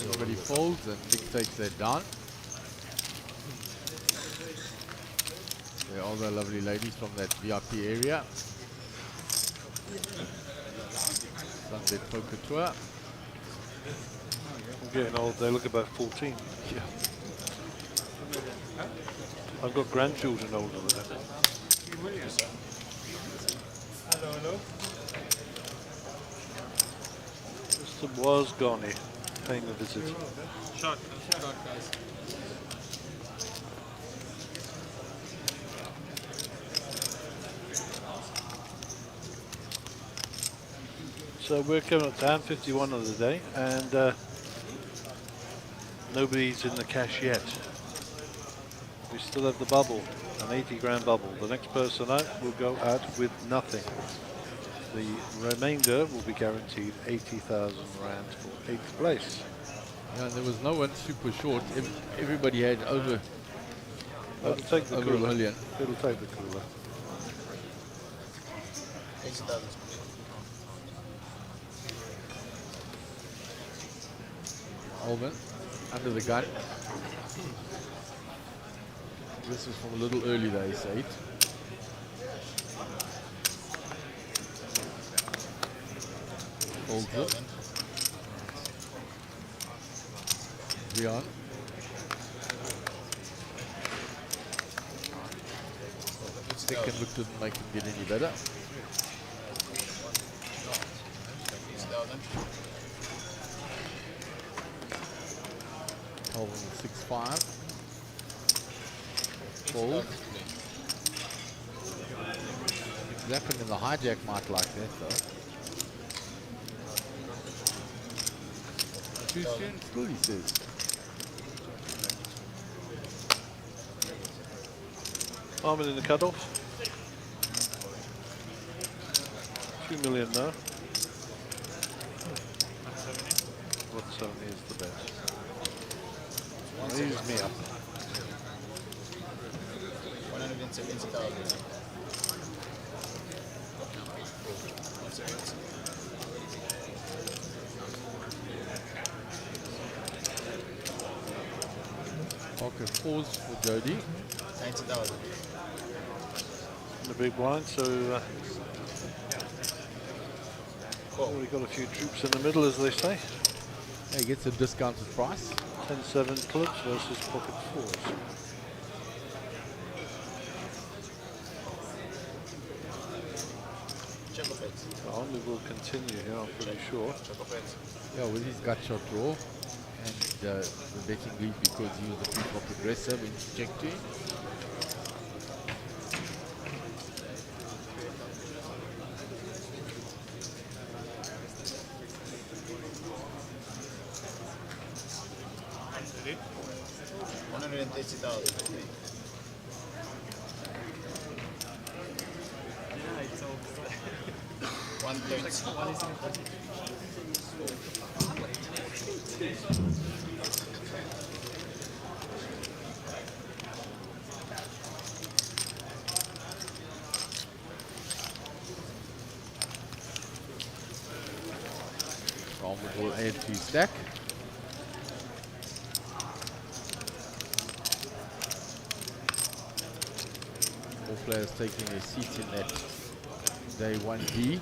Everybody folds and Nick takes that down. There are all the lovely ladies from that VIP area. Sunbet Poker Tour. I'm getting old, they look about 14. Yeah. I've got grandchildren older than that. Hello. Mr. Wasgoni paying a visit. Shot, guys. So we're coming up to hand 51 of the day, and nobody's in the cash yet. We still have the bubble, an 80 grand bubble. The next person out will go out with nothing. The remainder will be guaranteed 80,000 rand for 8th place. Yeah, there was no one super short. Everybody had over It'll take the over cooler. $1 million. It'll take the cooler. Alvin, under the gun. This is from a little early, they say. Folds it. Leon. Second look didn't make him get any better. Calvin 6-5. Fold. Zapping in the hijack might like that though. Too soon still, he says. Armin in the cutoff. 2 million now. What 70 is the best? Raise me up. 170,000. Pocket 4s for Jody. 90,000. The big blind, so already got a few troops in the middle, as they say. He gets a discounted price. 10-7 clubs versus pocket 4s. Arnold will continue here, I'm pretty sure. Yeah, with his gut shot draw and the betting lead because he was the pre-flop aggressor when he checked in. Almond will add to his stack. All players taking their seats in that day 1B.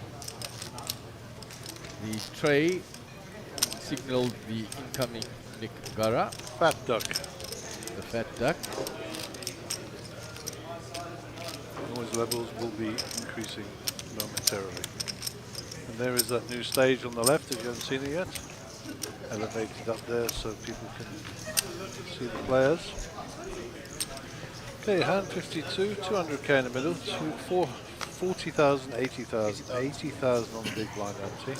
The tray signaled the incoming Nick Gara. Fat duck. The fat duck. Noise levels will be increasing momentarily. And there is that new stage on the left, if you haven't seen it yet. Elevated up there so people can see the players. Okay, hand 52, 200k in the middle, 40,000, 80,000, 80,000 on the big blind empty.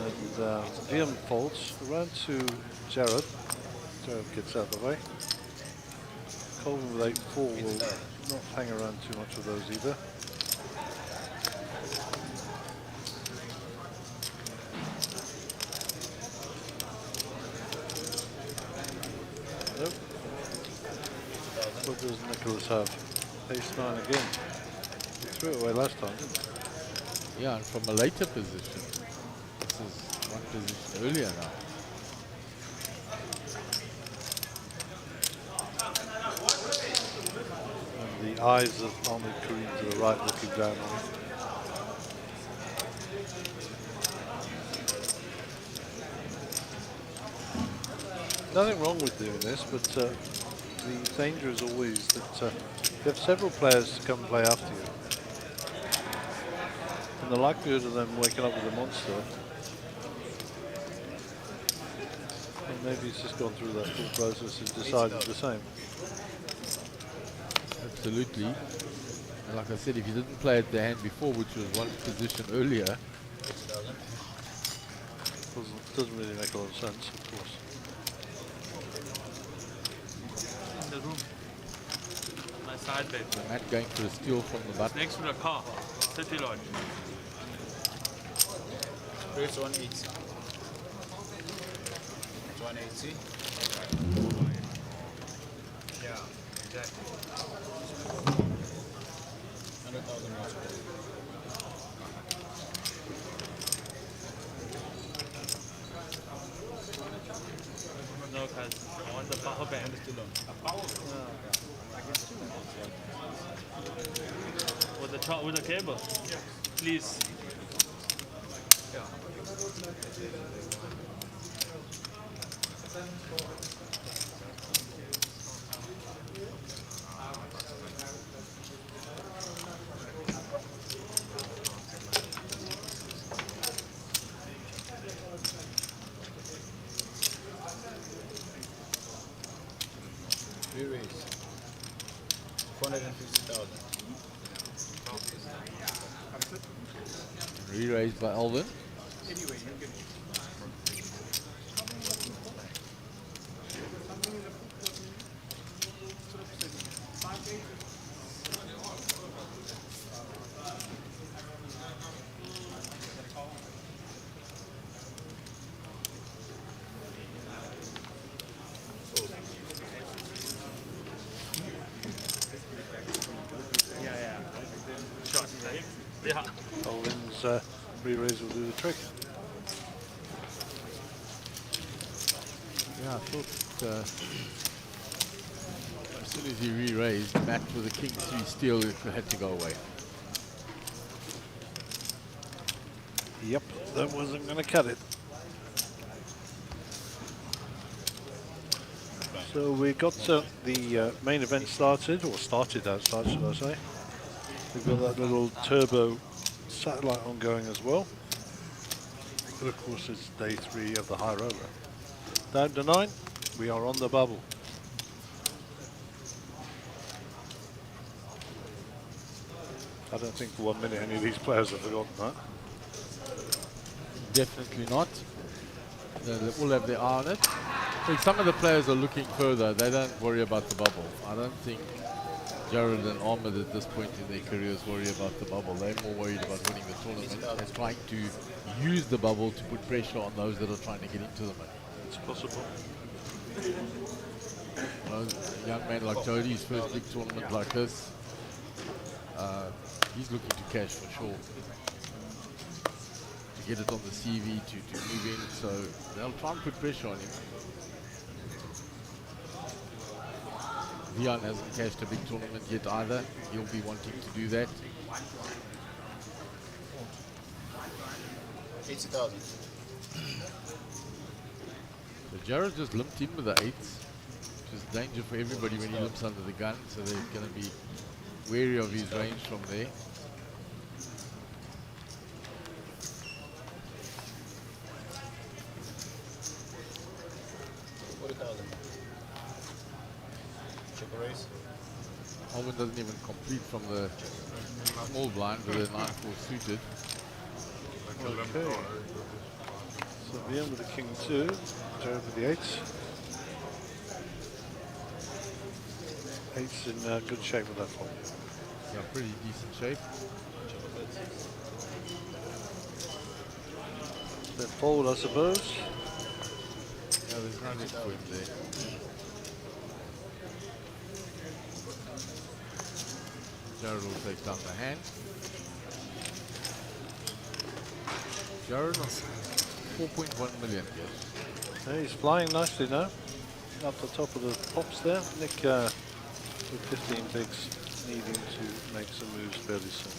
And Liam folds around to Jared. Jared gets out of the way. Colvin with 8-4 will not hang around too much of those either. Nope. What does Nicholas have? Ace-9 again. He threw it away last time, didn't he? Yeah, and from a later position. This is one position earlier now. And the eyes of Ahmed Karim to the right looking down on him. Nothing wrong with doing this, but the danger is always that you have several players to come and play after you. And the likelihood of them waking up with a monster, and maybe he's just gone through that full process and decided the same. Absolutely. And like I said, if you didn't play at the hand before, which was one position earlier, doesn't really make a lot of sense, of course. In the room. My side bed. Matt going for a steal from the button. Next to the car. City Lodge. It's 180. 180. Yeah, exactly. 100,000 watts. No, because I want the power band. Still on. With the cable? Please. Re-raise. 450,000. Re-raised by Alvin. Yeah. Alvin's re-raise will do the trick. Yeah, I thought as soon as he re-raised, Matt with a king-3 steal, it had to go away. Yep, that wasn't going to cut it. So we got the main event started, or started outside, should I say. We've got that little turbo satellite ongoing as well. But of course it's day 3 of the high roller. Down to 9, we are on the bubble. I don't think for 1 minute any of these players have forgotten that. Definitely not. They all have their eye on it. I think some of the players are looking further. They don't worry about the bubble. I don't think Jared and Ahmed at this point in their careers worry about the bubble. They're more worried about winning the tournament and trying to use the bubble to put pressure on those that are trying to get into the money. It's possible. A young man like Jody's first big tournament like this, he's looking to cash for sure. To get it on the CV, to move in, so they'll try and put pressure on him. Vian hasn't cashed a big tournament yet either. He'll be wanting to do that. 80,000. So Jared just limped in with the 8s, which is danger for everybody when he limps under the gun, so they're going to be wary of his range from there. Alvin doesn't even complete from the small blind with a 9-4 suited. Okay. So Vian with the king 2, Jared with the 8s. 8's in good shape with that one. Yeah, pretty decent shape. Then fold, I suppose. Yeah, there's no need for him there. Jared will take down the hand. Jared on 4.1 million, yes. Yeah, he's flying nicely now. Up the top of the pops there. Nick with 15 bigs, needing to make some moves fairly soon.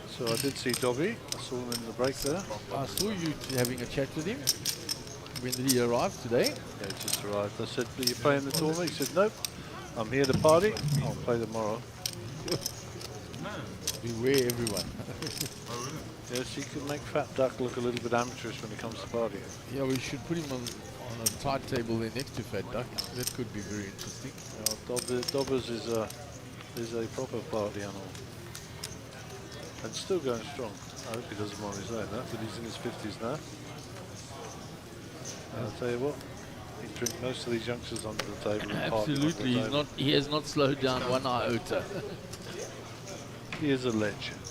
So I did see Dobby. I saw him in the break there. I saw you having a chat with him. When did he arrive today? Yeah, he just arrived. I said, "Are you playing the tournament?" He said, "Nope. I'm here to party. I'll play tomorrow." Beware everyone. Yes, he can make Fat Duck look a little bit amateurish when he comes to partying. Yeah, we should put him on a tight table there next to Fat Duck. That could be very interesting. Dobbers is a proper party animal. And still going strong. I hope he doesn't mind me saying that, but he's in his 50s now. And I'll tell you what, he'd drink most of these youngsters under the table. And Absolutely, he's not. He has not slowed down one iota. He is a legend.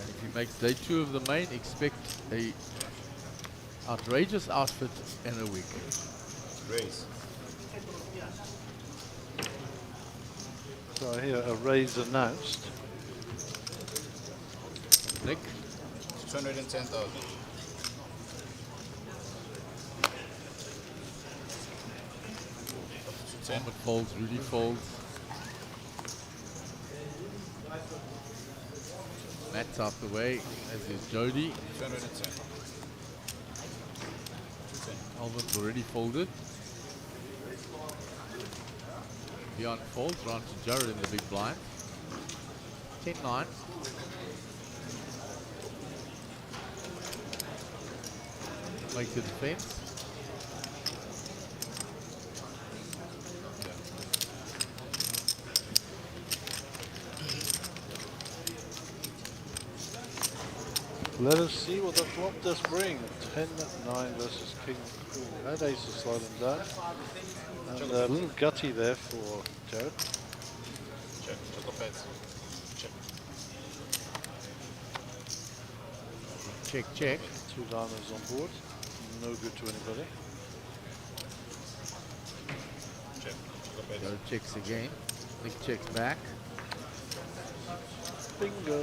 If he makes day 2 of the main, expect a outrageous outfit and a wig. Raise. So I hear a raise announced. Nick? 210,000. Mohammed folds, Rudy folds. Matt's out the way, as is Jody. 210. Alvin's already folded. Dion folds, round to Jared in the big blind. 10-9. Makes the defense. Let us see what the flop does bring. 10-9 versus King Queen. That ace will slow them down. And a little gutty there for Jared. Check. Choco pets. Check. Check, check. 2 diamonds on board. No good to anybody. Check. Choco pets. Jared checks again. Nick checks back. Bingo.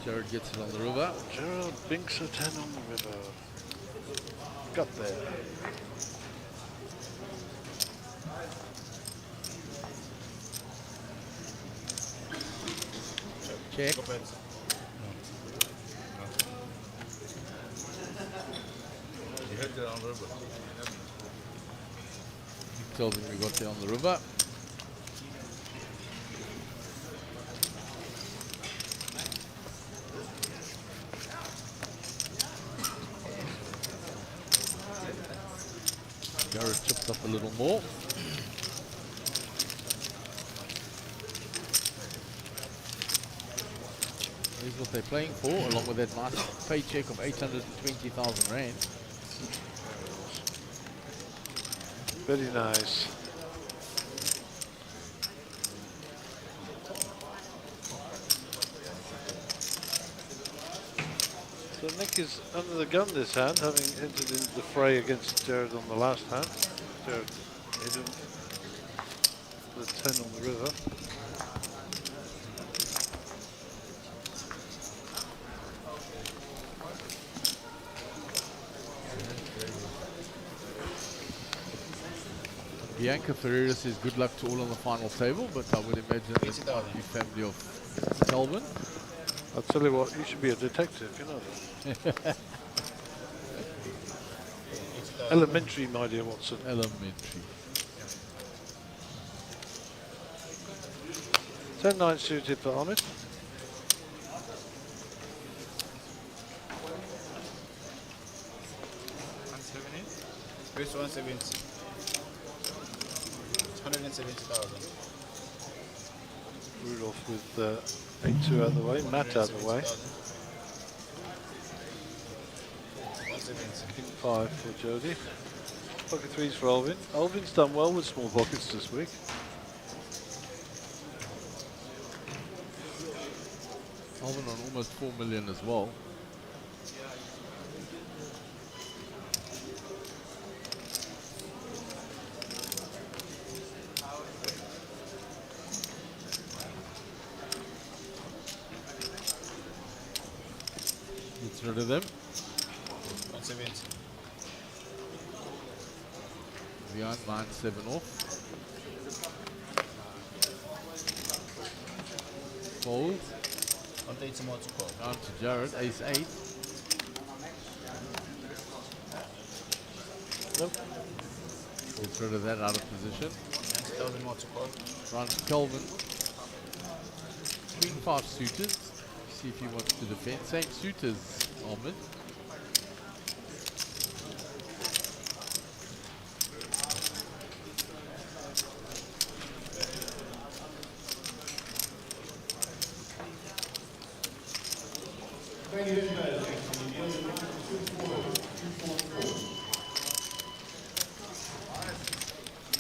Jared gets it on the river. Jared binks a 10 on the river. Got there. Check. Choco pets. You hit it on the river. He tells him we got there on the river. Jared chipped up a little more. Here's what they're playing for, along with that nice paycheck of 820,000 rand. Very nice. So Nick is under the gun this hand, having entered into the fray against Jared on the last hand. Jared hit him the 10 on the river. Bianca Ferreira says good luck to all on the final table, but I would imagine it might be family of Kelvin. I'll tell you what, you should be a detective, you know that. Elementary, my dear Watson. Elementary. 10-9 suited for Ahmed. First 170. It's 170,000. Rudolph with 8-2 out of the way, Matt out of the way. 170. King 5 for Jody. Pocket 3s for Alvin. Alvin's done well with small pockets this week. Alvin on almost 4 million as well. Gets rid of them. 170. Beyond 9-7 off. Fold. 180 more to call. Down to Jared, ace 8. Nope. Gets rid of that out of position. 90,000 more to call. Round to Kelvin. Queen 5 suited. See if he wants to defend. Same suit as Ahmed.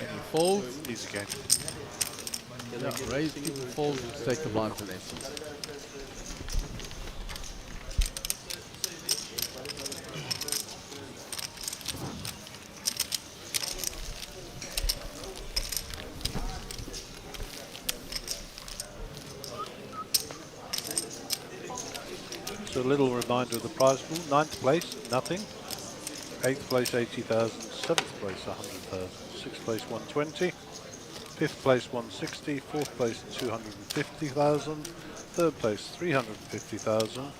And he folds. Easy game. Yeah, raise, keep the fold, take the blind for the So a little reminder of the prize pool. 9th place, nothing. 8th place, 80,000. 7th place, 100,000. 6th place, 120. 5th place, 160. 4th place, 250,000. 3rd place, 350,000.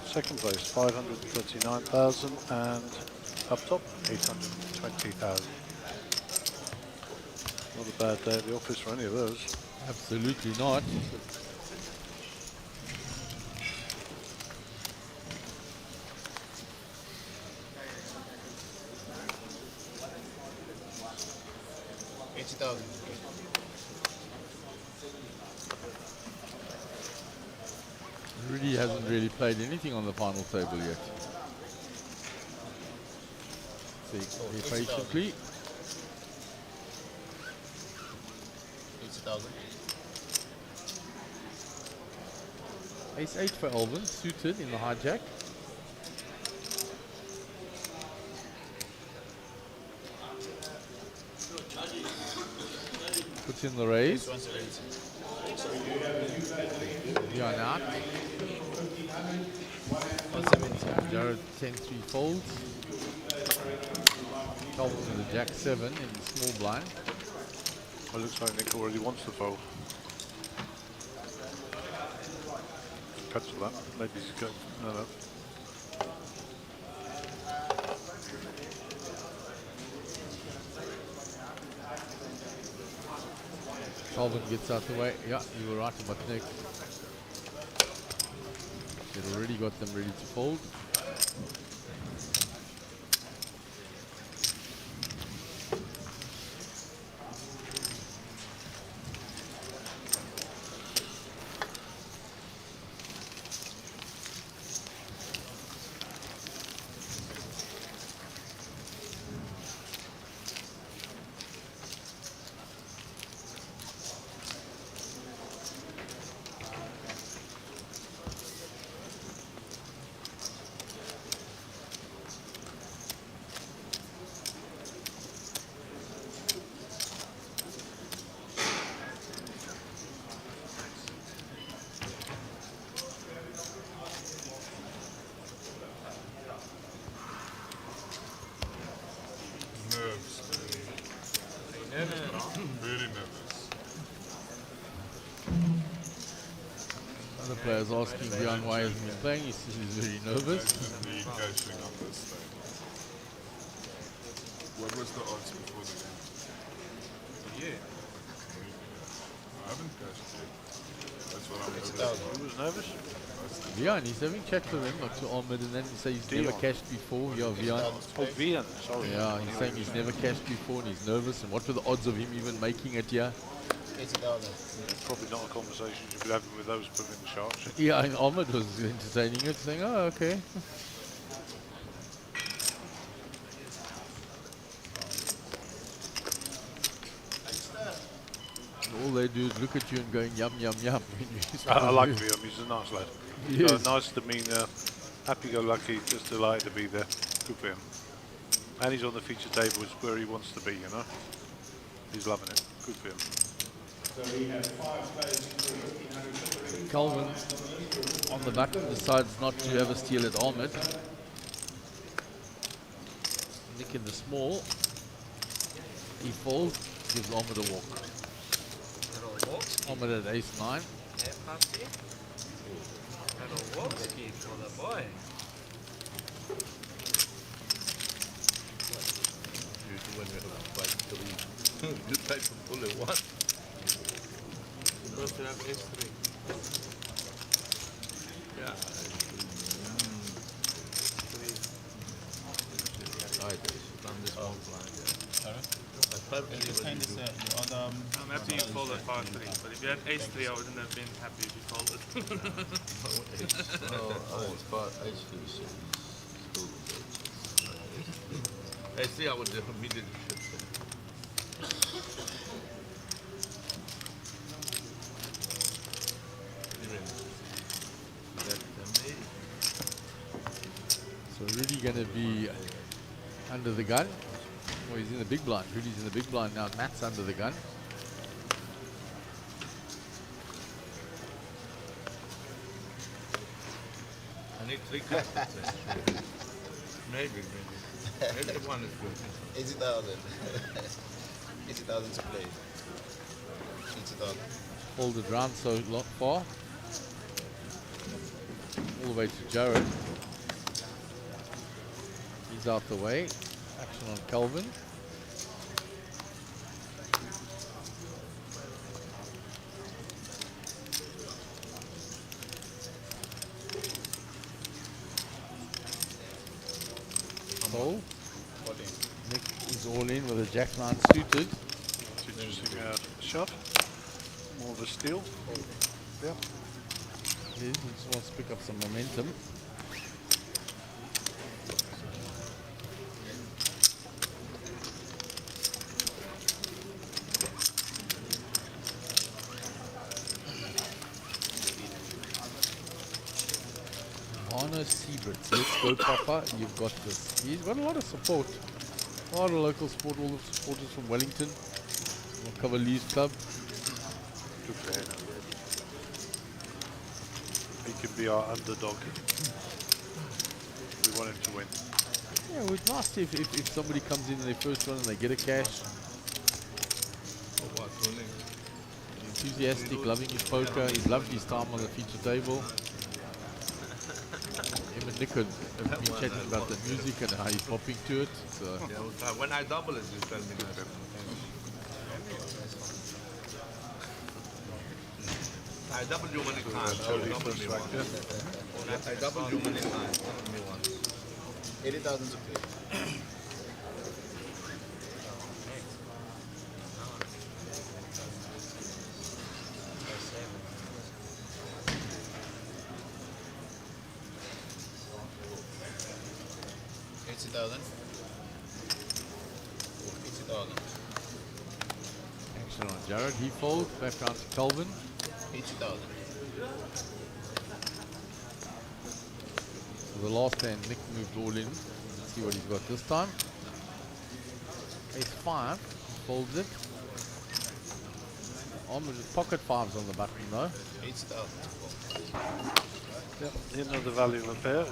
2nd place, 539,000. And up top, 820,000. Not a bad day at the office for any of those. Absolutely not. Rudy hasn't really played anything on the final table yet. See, patiently. 80,000. Ace 8 for Alvin, suited in the hijack. Puts in the raise. Beyond out. Jared 10-3 folds. Calvin with the jack 7 in the small blind. Well, looks like Nick already wants the fold. Cancel that. Maybe he's going. No. Calvin gets out the way. Yeah, you were right about Nick. They'd already got them ready to fold. players asking Bjorn why he hasn't been playing. He says he's very nervous. Cashing on this thing. What was the odds before the game? Yeah. I haven't cashed yet. That's what I'm Who was nervous? Vian, he's having chat with him, not to Ahmed, and then he says he's never cashed before. Yeah, Vian. Oh, Vian, sorry. Yeah, he's saying he's never cashed before and he's nervous. And what were the odds of him even making it here? 80,000. Probably not a conversation you'd be having with those putting the sharps. Yeah, and Ahmed was entertaining it, saying, oh, okay. All they do is look at you and going yum yum yum. When you start I like to- Vian, he's a nice lad. Yes. Nice demeanour, happy-go-lucky, just delighted to be there. Good for him. And he's on the feature table, it's where he wants to be, you know. He's loving it. Good for him. So we have 5 players for 1,500. Calvin on the button decides not to have a steal at Ahmed. Nick in the small. He folds, gives Ahmed a walk. Ahmed at ace-9. Good type of bullet one. Supposed to have S3. Yeah. I'm happy you called it 5-3, but if you had ace-3, I wouldn't have been happy if you called it. S3 I would have immediately shut So Rudy going to be under the gun. Oh, he's in the big blind. Rudy's in the big blind now. Matt's under the gun. I need 3 cards. Maybe. Maybe the one is good. 80,000. 80,000 to play. 80,000. Hold it round so far. All the way to Jared. He's out the way. Action on Calvin. Cole. Nick is all in with a jack-9 suited. It's interesting shot. More of a steal. Yeah. He just wants to pick up some momentum. Arno Sieberts, let's go Papa, you've got this. He's got a lot of support. A lot of local support, all the supporters from Wellington. Cavaliers Club. Good for him. He can be our underdog. We want him to win. Yeah, it would nice if somebody comes in their first one and they get a cash. Enthusiastic, loving his poker. He's loved his time on the feature table. Him and Nick have been chatting about the music and how he's popping to it. So. Yeah, when I double it, you tell me that. I double you when it can't. Double me once. I double you when it can't. Double me once. 80,000 to play. Action on Jared, he folds, back round to Calvin. 80,000. So the last hand, Nick moved all in. Let's see what he's got this time. Ace 5, folds it. Pocket 5s on the button though. 80,000. Yep, didn't know the value of a pair.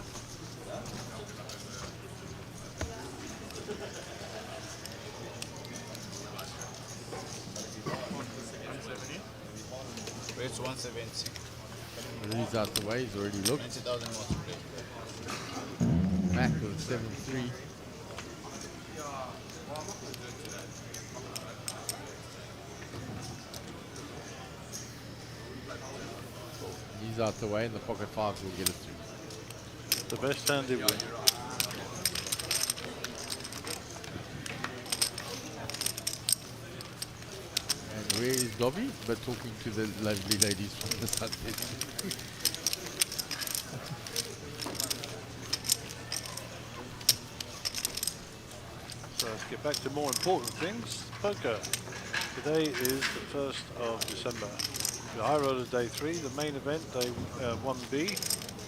Rates 170. He's out the way, he's already looked. 90,000 more to play. Mac with 7-3. He's out the way and the pocket fives will get it through. The best hand it win. And where is Dobby? But talking to the lovely ladies from the Sunbet. So let's get back to more important things. Poker. Today is the 1st of December. The high roller day 3, the main event day 1B,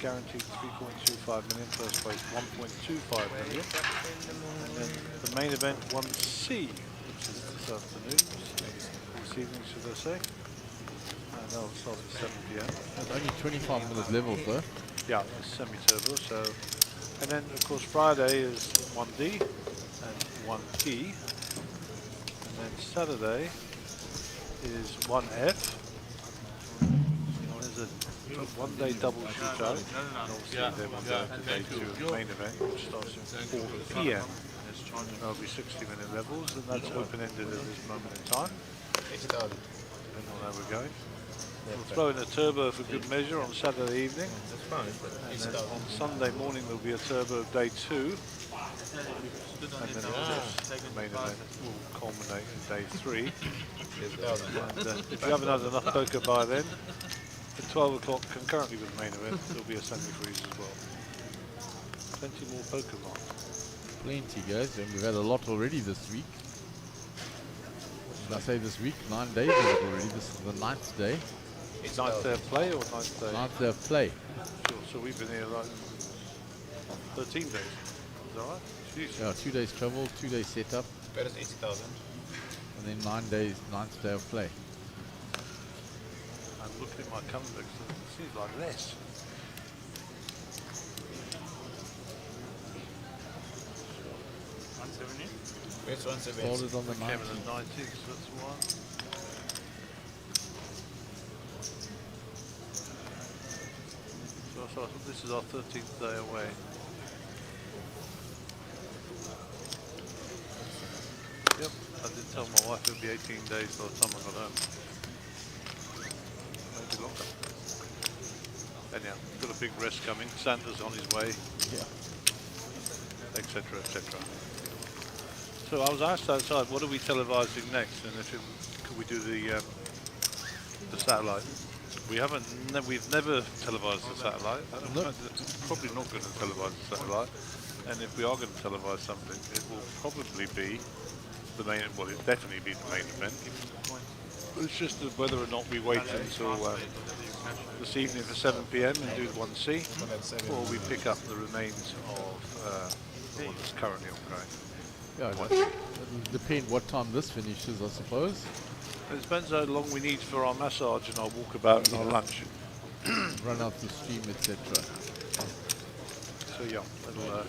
guaranteed 3.25 million, first place 1.25 million. And then the main event 1C, which is this afternoon, this evening should I say. And that'll start at 7 p.m. There's only 25 minute levels though. Yeah, it's semi-turbo, so. And then of course Friday is 1D and 1E. And then Saturday is 1F. There's a one-day double shootout. And obviously then we'll go to day 2 of the main event, which starts at 4 p.m. There'll be 60-minute levels, and that's open-ended at this moment in time. 80,000. Depending on how we're going. We'll throw in a turbo for good measure on Saturday evening. That's fine. And then on Sunday morning there'll be a turbo of day 2. And then of course the main event will culminate in day 3. And if you haven't had enough poker by then, at 12 o'clock concurrently with the main event there'll be a semi-freeze as well. Plenty more poker on. Plenty guys, and we've had a lot already this week. Did I say this week? 9 days of it already. This is the 9th day. 9th day of play or 9th day? 9th day of play. Sure, so we've been here like 13 days. Is that right? Jeez. Yeah, 2 days travel, 2 days setup. Better 80,000. And then 9 days, 9th day of play. I'm looking at my calendar because it seems like less. Where's 170? Started on the Came in 19th. the 19th, so that's one. So this is our 13th day away. Yep, I did tell my wife it would be 18 days by the time I got home. Maybe longer. Anyhow, got a big rest coming. Santa's on his way. Yeah. Etc. etc. So I was asked outside, what are we televising next? And if could we do the satellite? We haven't. We've never televised the satellite. Probably not going to televise the satellite. And if we are going to televise something, it will probably be the main. Well, it'll definitely be the main event. It's just whether or not we wait until this evening for 7 p.m. and do the 1C, or we pick up the remains of the one that's currently ongoing. Yeah, it'll depend what time this finishes, I suppose. It depends how long we need for our massage and our walkabout and our lunch. Run out the stream, etc. So yeah, it'll,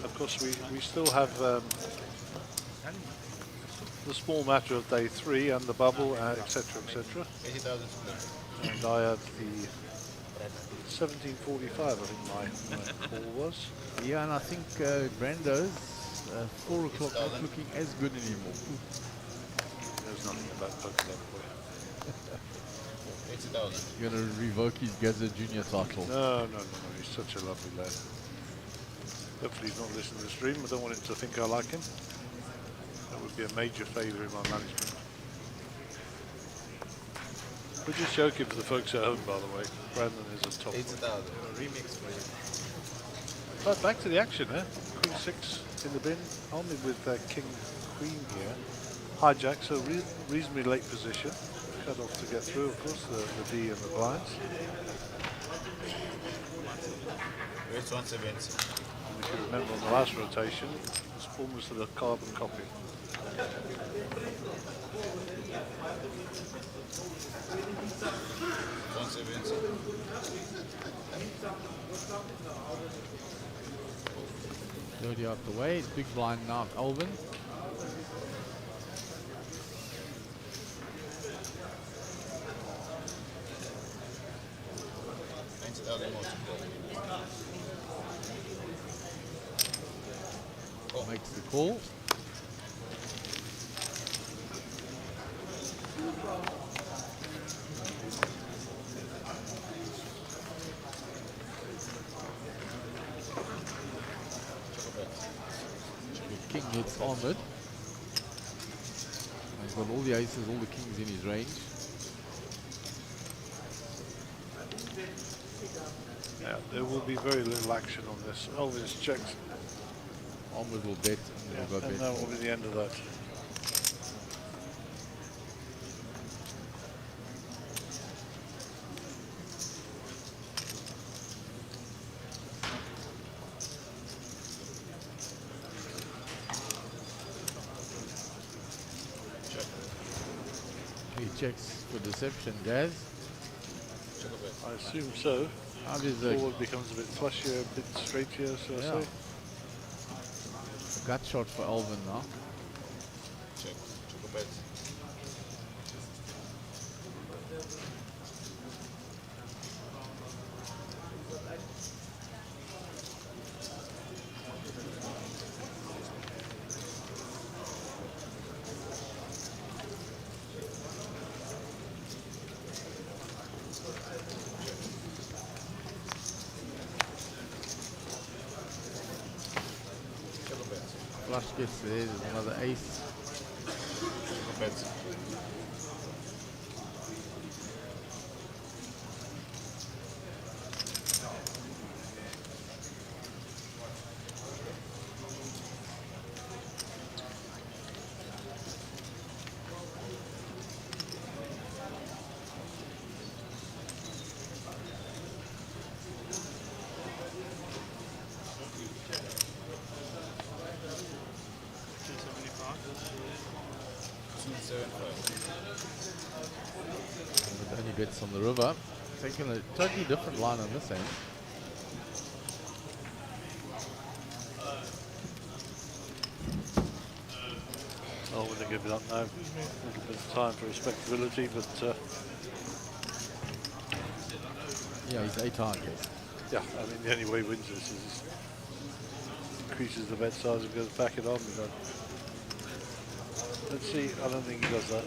of course we still have the small matter of day 3 and the bubble, etc. etc. 80,000. And I had the 17:45, I think my call was. Yeah, and I think Brando's 4 o'clock not looking as good anymore. There's nothing about poker that way. 80,000. You're going to revoke his Gaza Junior title. No, he's such a lovely lad. Hopefully he's not listening to the stream. I don't want him to think I like him. That would be a major favour in my management. We're just joking for the folks at home, by the way. Brandon is a top. 80,000. Remix for you. But back to the action, eh? Queen 6 in the bin. Only with King Queen here. Hijack, so reasonably late position. Cut off to get through, of course, the D and the blinds. Where's 170? And if you remember on the last rotation, it's almost a carbon copy. Dirty out the way. Big blind now, Alvin. makes the call. The king hits armored. He's got all the aces, all the kings in his range. Yeah, there will be very little action on this. Elvis checks. Armored will bet, and we'll go And bet. that will be the end of that. He checks for deception, Gaz. I assume so. How does a Forward becomes a bit flushier, a bit straightier, so I say. gut shot for Alvin now? Check. Check a bet. Flush gets there, there's another ace. Check a bet. With only bets on the river. Taking a totally different line on this end. Oh, we're going to give it up now. A little bit of time for respectability, but Yeah, he's 8 hard, yes. yeah, I mean, the only way he wins this is increases the bet size and goes back it on. But let's see, I don't think he does that.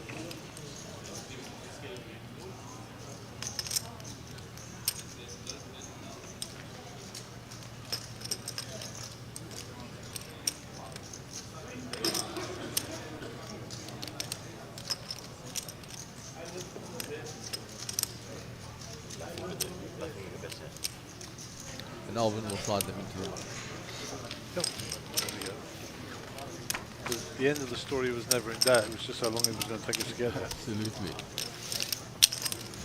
And Alvin will slide them into the... Yep. There we go. The end of the story was never in doubt. It was just how long it was going to take us to get there. Absolutely.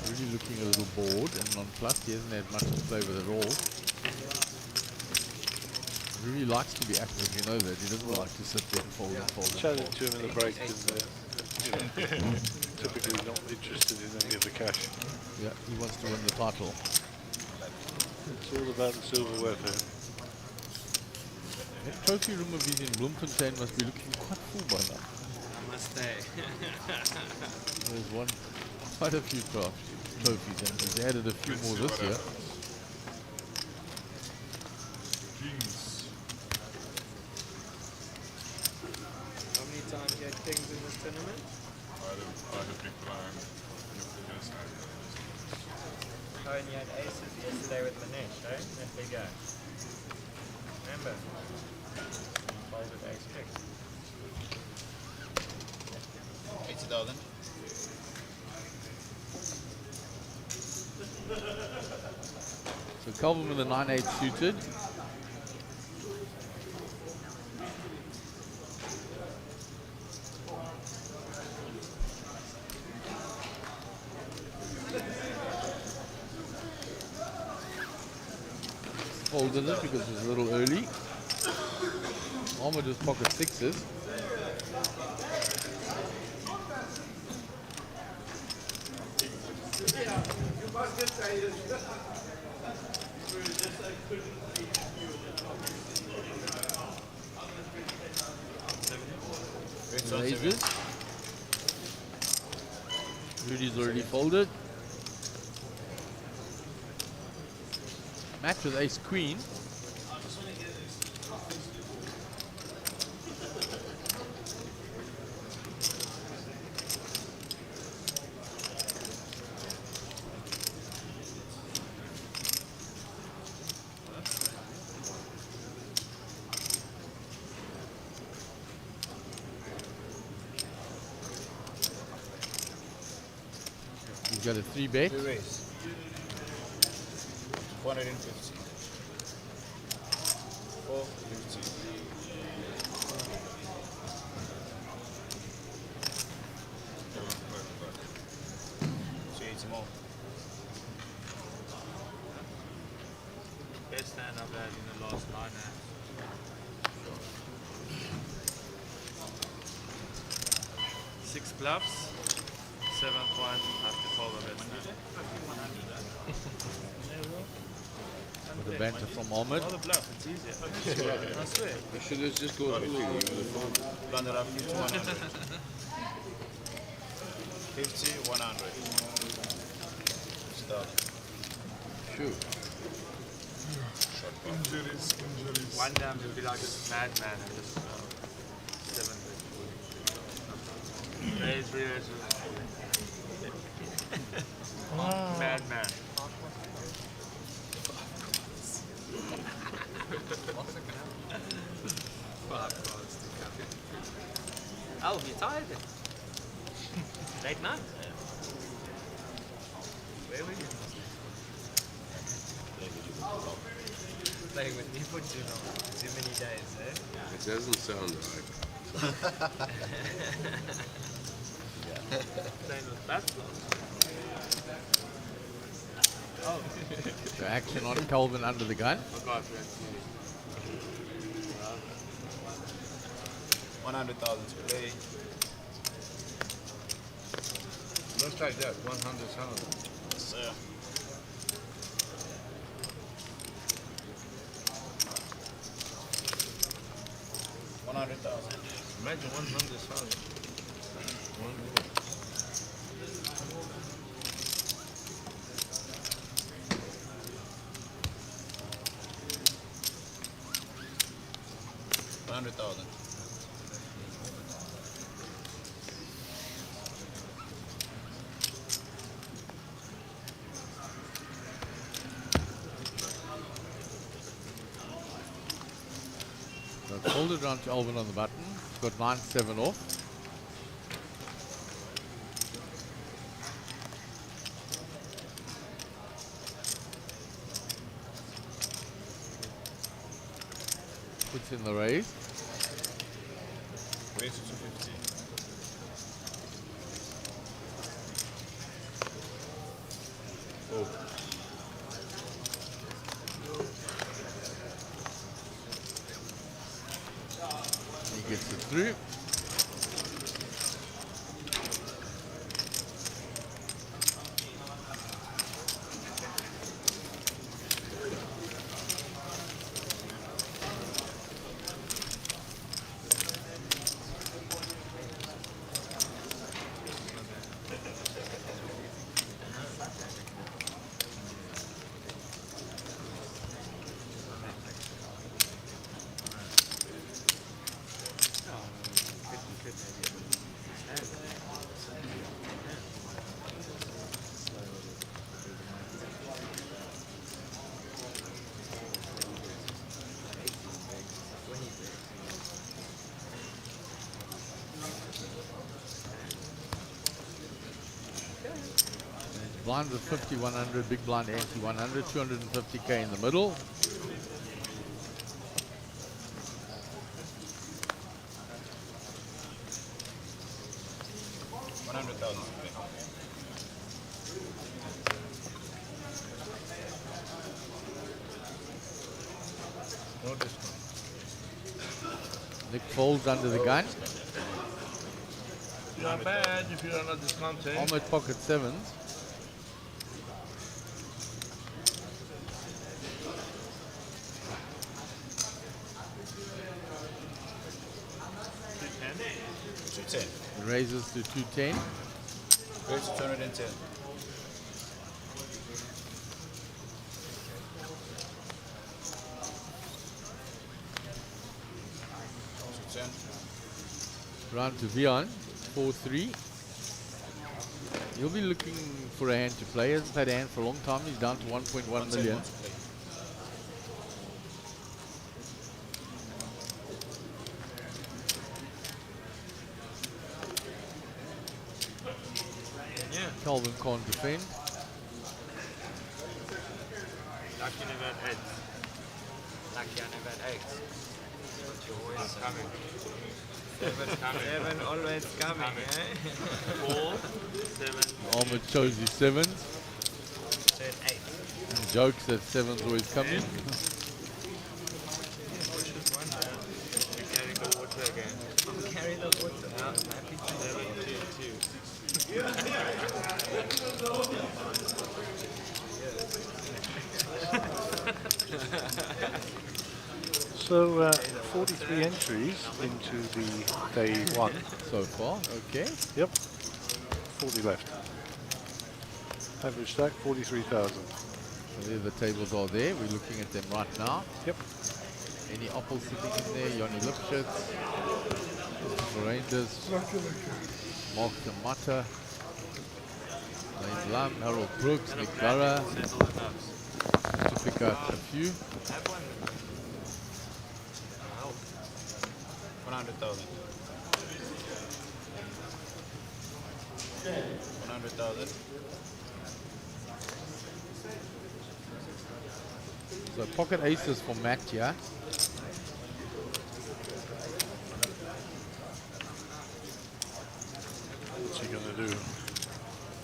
Really looking a little bored and nonplussed. He hasn't had much to play with at all. He really likes to be active, you know that. He doesn't like to sit there and fold and fold and Chatted fold. to him in the break, and you know, typically not interested in any of the cash. Yeah, he wants to win the title. It's all about the silverware for him. That trophy room of his in Bloemfontein must be looking quite full by now. I must stay. There's quite a few trophies, and he's added a few more this year. Kings. How many times you had kings in this tournament? I had a big blind. Yes, Oh, and you had aces yesterday with Manesh, eh? That big guy. Remember? Folded ace kick. 80,000. So Calvin with a 9-8 suited. Folded it because it was a little early. Almost just pocket sixes. Raises. Rudy's already folded. Match with ace queen. He's got a 3-bet. 3 raise. 450. 450. 80 more. Best hand I've had in the last 9 hands. Six bluffs, 7th one, I have to call the best hand. With a banter from Ahmed. Oh, the bluff, it's easier. I swear. You should have just gone through. Blunder up 50, 100. 50, 100. Stop. Shoot. Injuries. One time you'll be like a madman and just 7th. Raise. Madman. I'll be tired then. Late night. Where were you? Playing with me for too long. Too many days, eh? It doesn't sound right. Playing with basketball. Oh. So action on Calvin under the gun. 100,000 to play. Looks like that, 100,000. Sir. Imagine 100,000. One more. $100,000. So hold it around to Alvin on the button. Got 9-7 off. Puts in the raise. Raise to 250. Oh. He gets it through. Blinds of 50, 100, big blind anti 100, 250k in the middle. No discount. Nick folds under the gun. Not bad if you're not discounting. Ahmed pocket sevens. It raises to 210. Raise to 210. Round to Vion, 4-3. He'll be looking for a hand to play. He hasn't had a hand for a long time. He's down to 1.1 million. Yeah. Calvin can't defend. Lucky I never had 8. Lucky I never had 8. But you always coming. 7 coming. 7 always coming, eh? 4, 7. Ahmed chose his 7s. Said 8. And jokes that 7's always coming. We carry the water again. Carry the water. I'm happy to 7, 2, 2. So 43 entries into the day one. So far, okay. Yep. 40 left. Average stack 43,000. So there the tables are there. We're looking at them right now. Yep. Any Appel sitting in there? Johnny Lipschitz, Rangers, Mark de Matta, Lane Blum, Harold Brooks, Nick Burra. To pick out a few. 100,000. 100,000. So pocket aces for Matt, yeah. What's he going to do?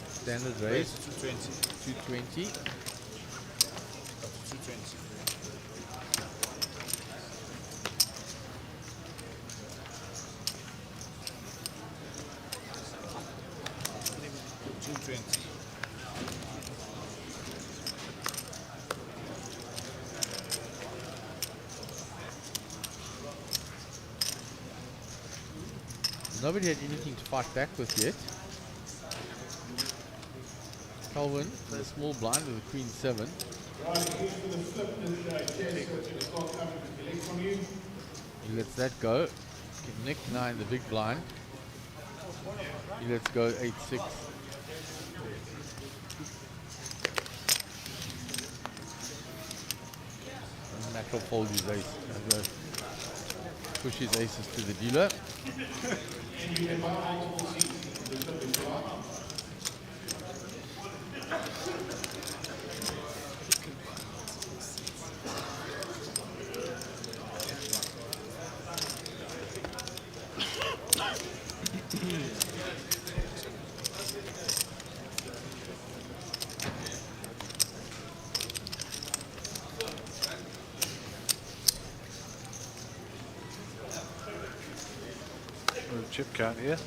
Standard raise. 220. 220. 220. 220. Nobody had anything to fight back with yet. Calvin, the small blind with a queen 7. He lets that go. Nick 9, the big blind. He lets go 8-6. And Matt will fold his ace. Push his aces to the dealer. Chip count here.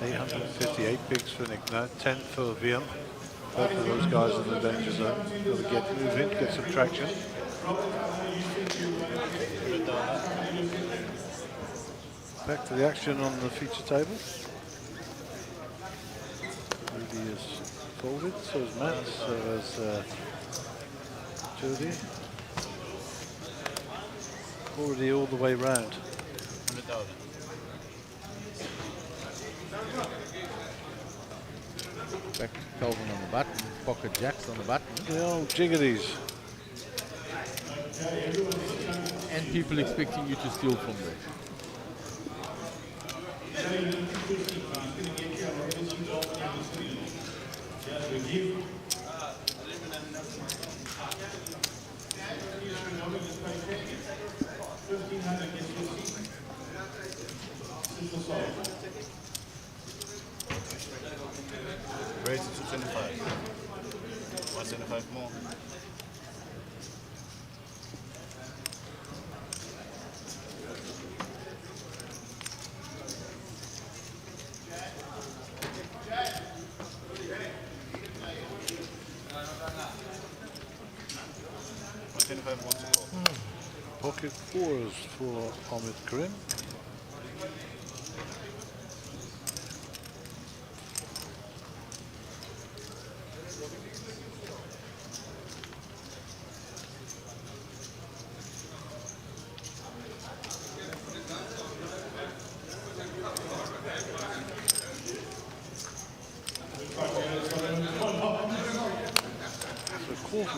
858 bigs for Nick now, 10 for VM. Both of those guys in the danger zone. Got to get moving, get some traction. Back to the action on the feature table. Rudy is folded, so is Matt, so is Jody. Already all the way round. 100,000. Back to Calvin on the button. Pocket jacks on the button. The old jiggities. And people expecting you to steal from there. Raise it to 225. 175 more. Pocket fours for Ahmed Karim.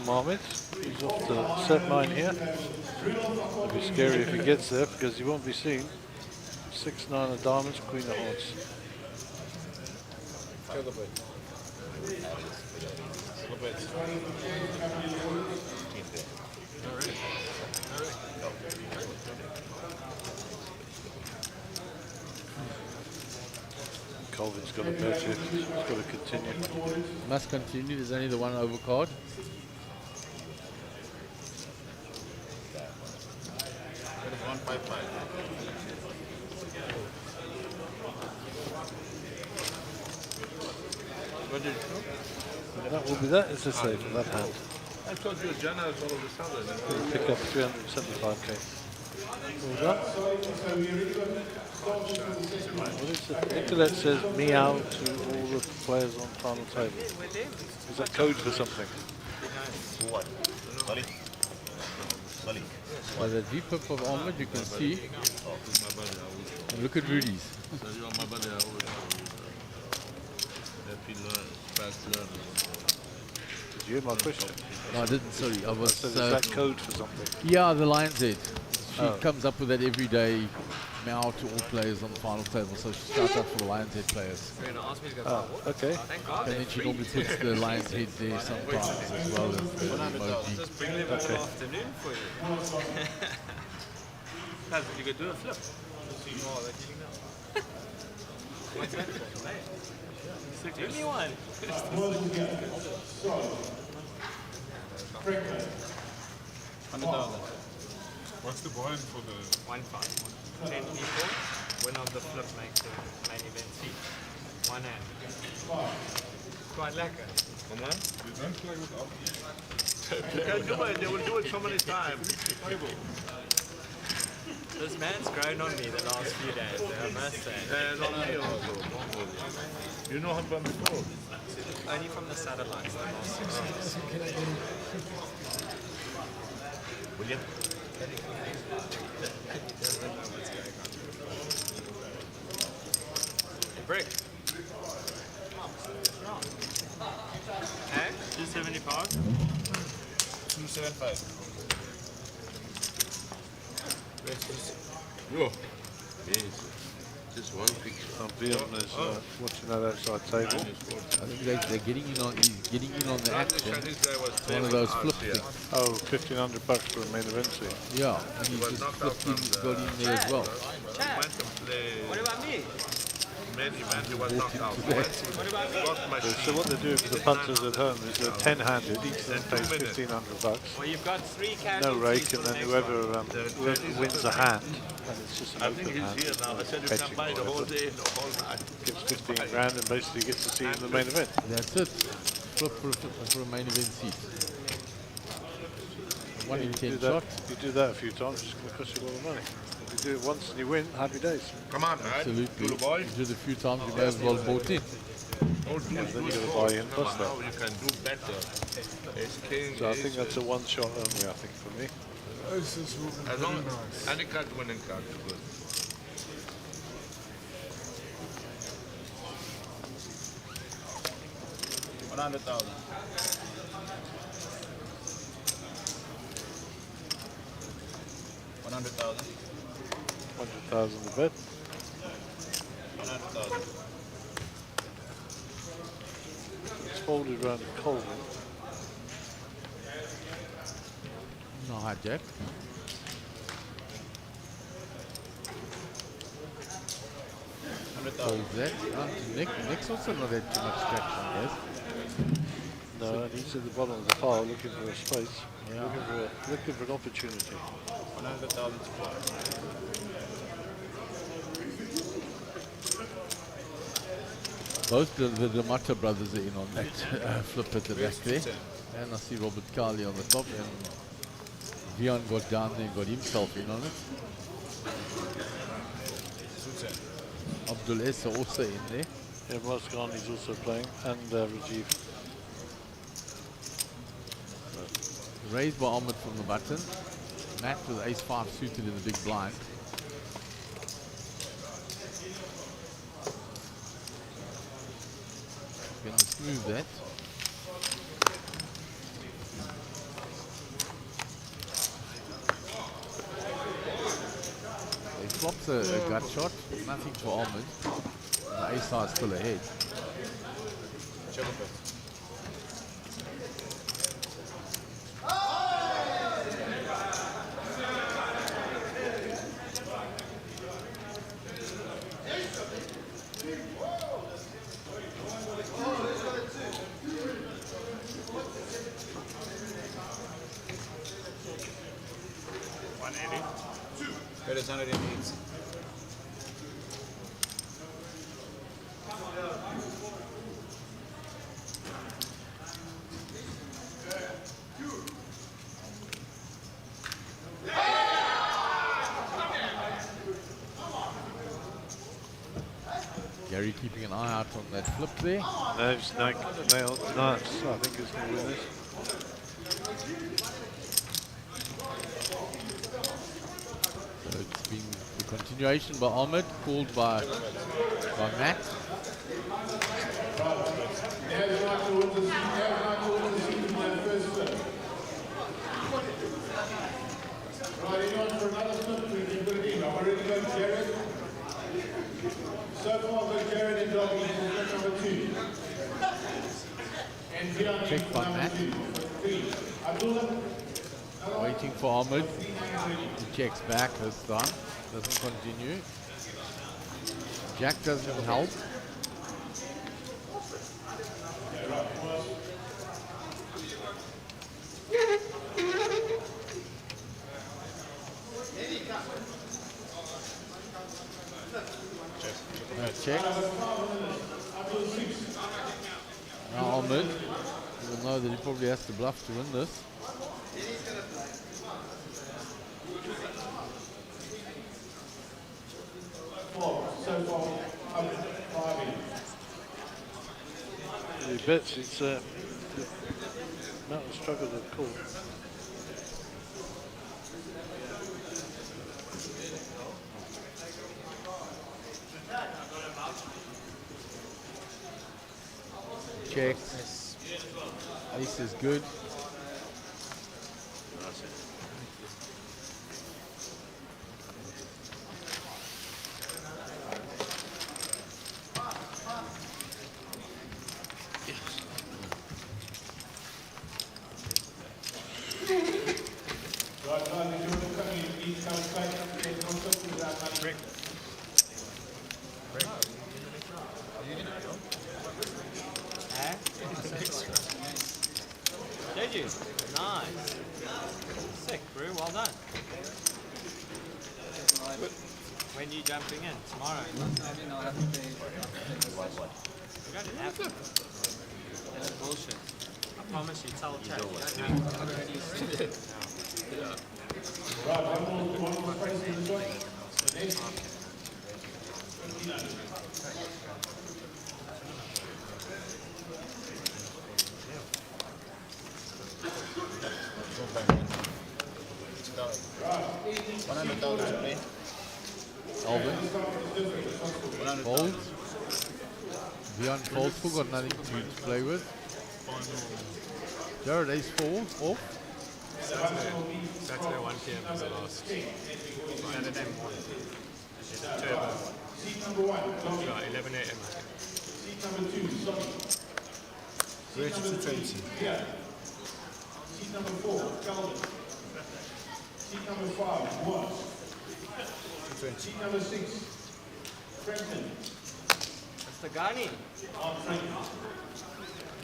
Mohammed, he's off to set 9 here. It'll be scary if he gets there because he won't be seen. 6-9 of diamonds, queen of hearts. Colvin's got a bet here. He's got to continue. Must continue. There's only the one overcard. That is 155. What did you know? That will be that, as I say, for that hand. I thought you were generous all of a sudden. He'll pick up 375k. Well done. What is it? Internet says meow to all the players on final table. Is that code for something? What? Sorry? Sorry. By the V-pip of Ahmed, you can see. And look at Rudy's. So you are my buddy, I always happy learn, fast learner. Did you hear my question? No, I didn't, sorry. I was. Is that code for something? Yeah, the Lion's Head. She comes up with that every day meow to all players on the final table. So she shouts out for the Lion's Head players. You're going to ask me to go buy water? Okay. Thank God. And then she normally puts the Lion's Head there sometimes as well as the emoji. Just bring them all afternoon for you. That's what you could do a flip. See more like you know. What's that for? Give me one. 100,000. What's the buy-in for the... 1-5. 10 people. Winner of the flip makes the main event seat. One hand. Quite lekker. You don't play without You can do it, they will do it so many times. This man's grown on me the last few days, I must say. Not me also. You know him from before? Only from the satellites the last 6 years. William? Brick. Hey? 275? 275. Whoa. Yes. Just one picture. Dion is watching that outside table. I think they're getting in on. He's getting in on the action. It's one of those flip things. Oh, $1,500 for a main event seat. Yeah, and he's just flipped in, got in there as well. What about me? Many was knocked out. So what they do for the punters at home is they're 10-handed, each of them pays $1,500. Well, you've got 3 cash. No rake, and then whoever wins a hand, and it's just an open hand. Here now. I said you can buy the whole day, the whole night. Gets 15 grand and basically gets to see in the main event. That's it. Flip for a main event seat. 1 in 10 shot. You do that a few times, it's going to cost you a lot of money. If you do it once and you win, happy days. Come on, Absolutely. Little boy. You do it a few times, you may as well bought in. Then you got to buy in plus that. Now you can do better. Ace king. So I think that's a one shot only, I think, for me. This is moving As very long nice. any card winning card is good. $100,000. $100,000. 100,000 to bet. 100,000. It's folded around Colvin. No hijack. So is that Nick's also not had too much traction, yes? No, and he's at the bottom of the pile looking for a space, looking for an opportunity. 100,000 to play. Both the D'Amato brothers are in on that flip at the back there. And I see Robert Carley on the top, and Dion got down there and got himself in on it. Abdul Essa also in there. Yeah, Moscon is also playing, and Rajiv. Raised by Ahmed from the button. Matt with ace-5 suited in the big blind. Going to smooth that. He flops a gut shot, nothing for Ahmed. The ace-5 still ahead. Bet is 108. Gary keeping an eye out on that flip there. No, it's nice. I think it's going to win this. So it's been the continuation by Ahmed, called by Matt. Right, anyone for another flip, we can put it in. I've already got Jared. So far, I've got Jared and Doggy for flip number 2. And Dion Check for by number Matt. 2. 3. Abdullah. Waiting for Ahmed. He checks back this time. Doesn't continue. Jack doesn't help. Check. Now Ahmed will know that he probably has to bluff to win this. So far, up 5 in. He bets it's Mountain struggle to call. Checks. Ace is good. Did you? Nice. Sick, Brew. Well done. When you jumping in? Tomorrow? You don't have to. That's bullshit. I promise you, tell Chad. You don't have to. Right, one more price in the joint. The next. Alvin. Folds. Beyond folds, still got nothing to play with. Jared ace folds off. Saturday 1 p.m. is the last. Saturday morning. It's a turbo. Yeah, 11 a.m. Seat number 2, Sonny. Seat number 3, Pierre. Seat number 4, Calvin. Seat number 5, Watt. Seat number 6, Franklin. That's the Ghani. On Franklin.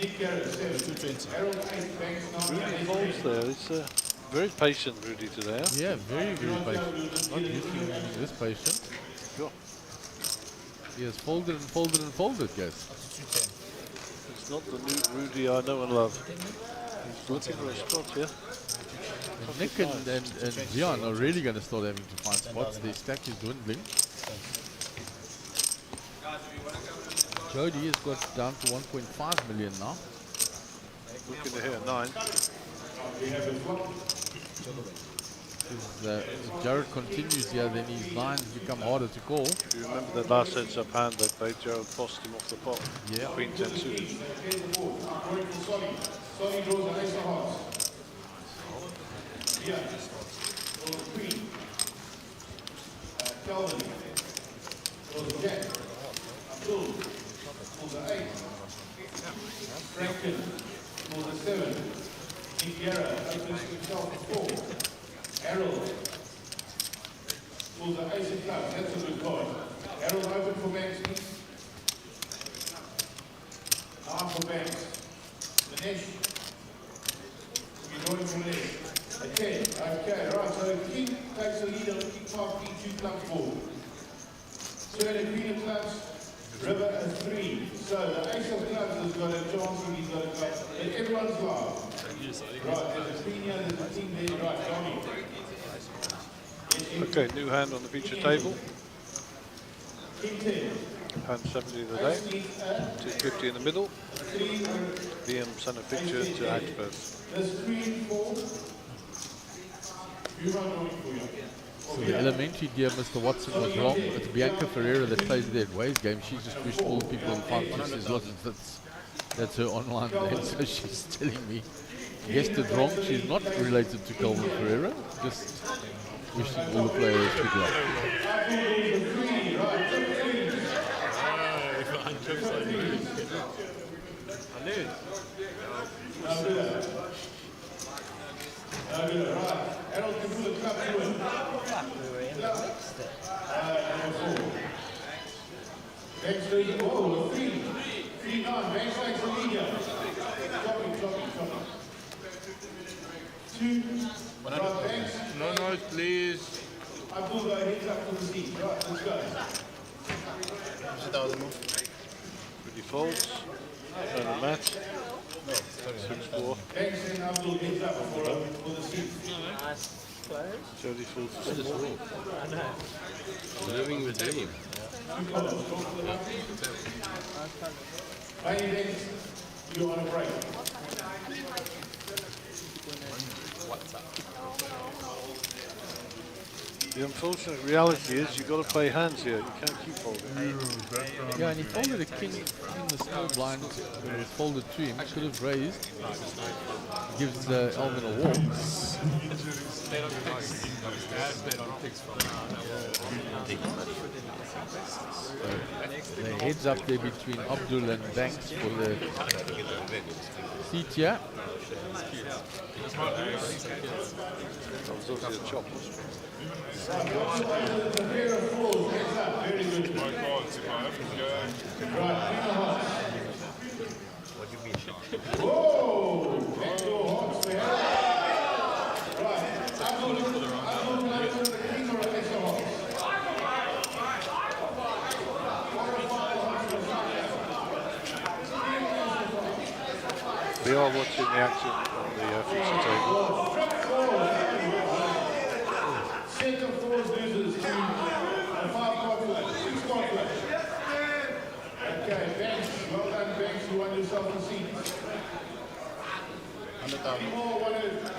Nick Garrett, 7. Harold 8, Banks 9. Rudy folds there. It's very patient, Rudy, today. Huh? Yeah, very, very patient. Not used to being this patient. Sure. He has folded and folded and folded, guys. It's not the new Rudy I know and love. He's looking for a spot, yeah? And Nick and Dion are really going to start having to find spots. Their stack is dwindling. Jody has got down to 1.5 million now. Looking to hit a 9. If Jared continues here, then his 9s become harder to call. Do you remember that last heads up hand they played? Gerald tossed him off the pot. Yeah. Queen 10 suited. Sonny draws an ace of hearts. Yeah. Draws a queen. Calvin. Draws a jack. Abdul. Draws an 8. Franklin pulls a 7. Indiera opens himself a 4. Harold pulls the ace of clubs. That's a good card. Harold open for Banks, please. 9 for Banks. Manesh. You're going for Manesh. A 10. Okay, right. So King takes the lead on King 5, King 2 clubs forward. Turn Queen of clubs. River a 3. So the ace of clubs has got a chance and he's got a club. But everyone's live. Right, there's a queen here, there's a king there. Right, Johnny. Okay, new hand on the feature table. King 10. Hand 70 of the day. 250 in the middle. VM center picture to act first. There's queen 4. You run on for you. So the elementary dear Mr. Watson was wrong. It's Bianca Ferreira that plays the Ways game. She just wished all the people on farm says that's her online name. So she's telling me guessed it wrong. She's not related to Calvin Ferreira. Just wishing all the players good luck. Harold can pull a club to it. Banks lead. Oh, a 3. 3-9. Banks takes the lead here. Chopping. 2. Right, Banks. No, please. I pull the heads up to the seat. Right, let's go. Pretty folds. And a match. 6-4. Banks and Abdul heads up for the seat. Jody folds to 6-4. I know. Living the dream. Main event, you're on a break. The unfortunate reality is you've got to play hands here. You can't keep folding. Yeah, and he folded a king in the small blind. When it was folded to him, could have raised. Gives Alvin a walk. The heads up there between Abdul and Banks for the seat here. That was obviously a chop. Very good. My cards, if I have to go. Right, What do you mean? whoa! Backdoor Hawks there. Right, Abdul Black to the king or an extra Hawks? We are watching the action on the feature table. Center fours loses to a 5-card flush, 6-card flush. Okay, Banks, well done Banks, you won yourself a seat.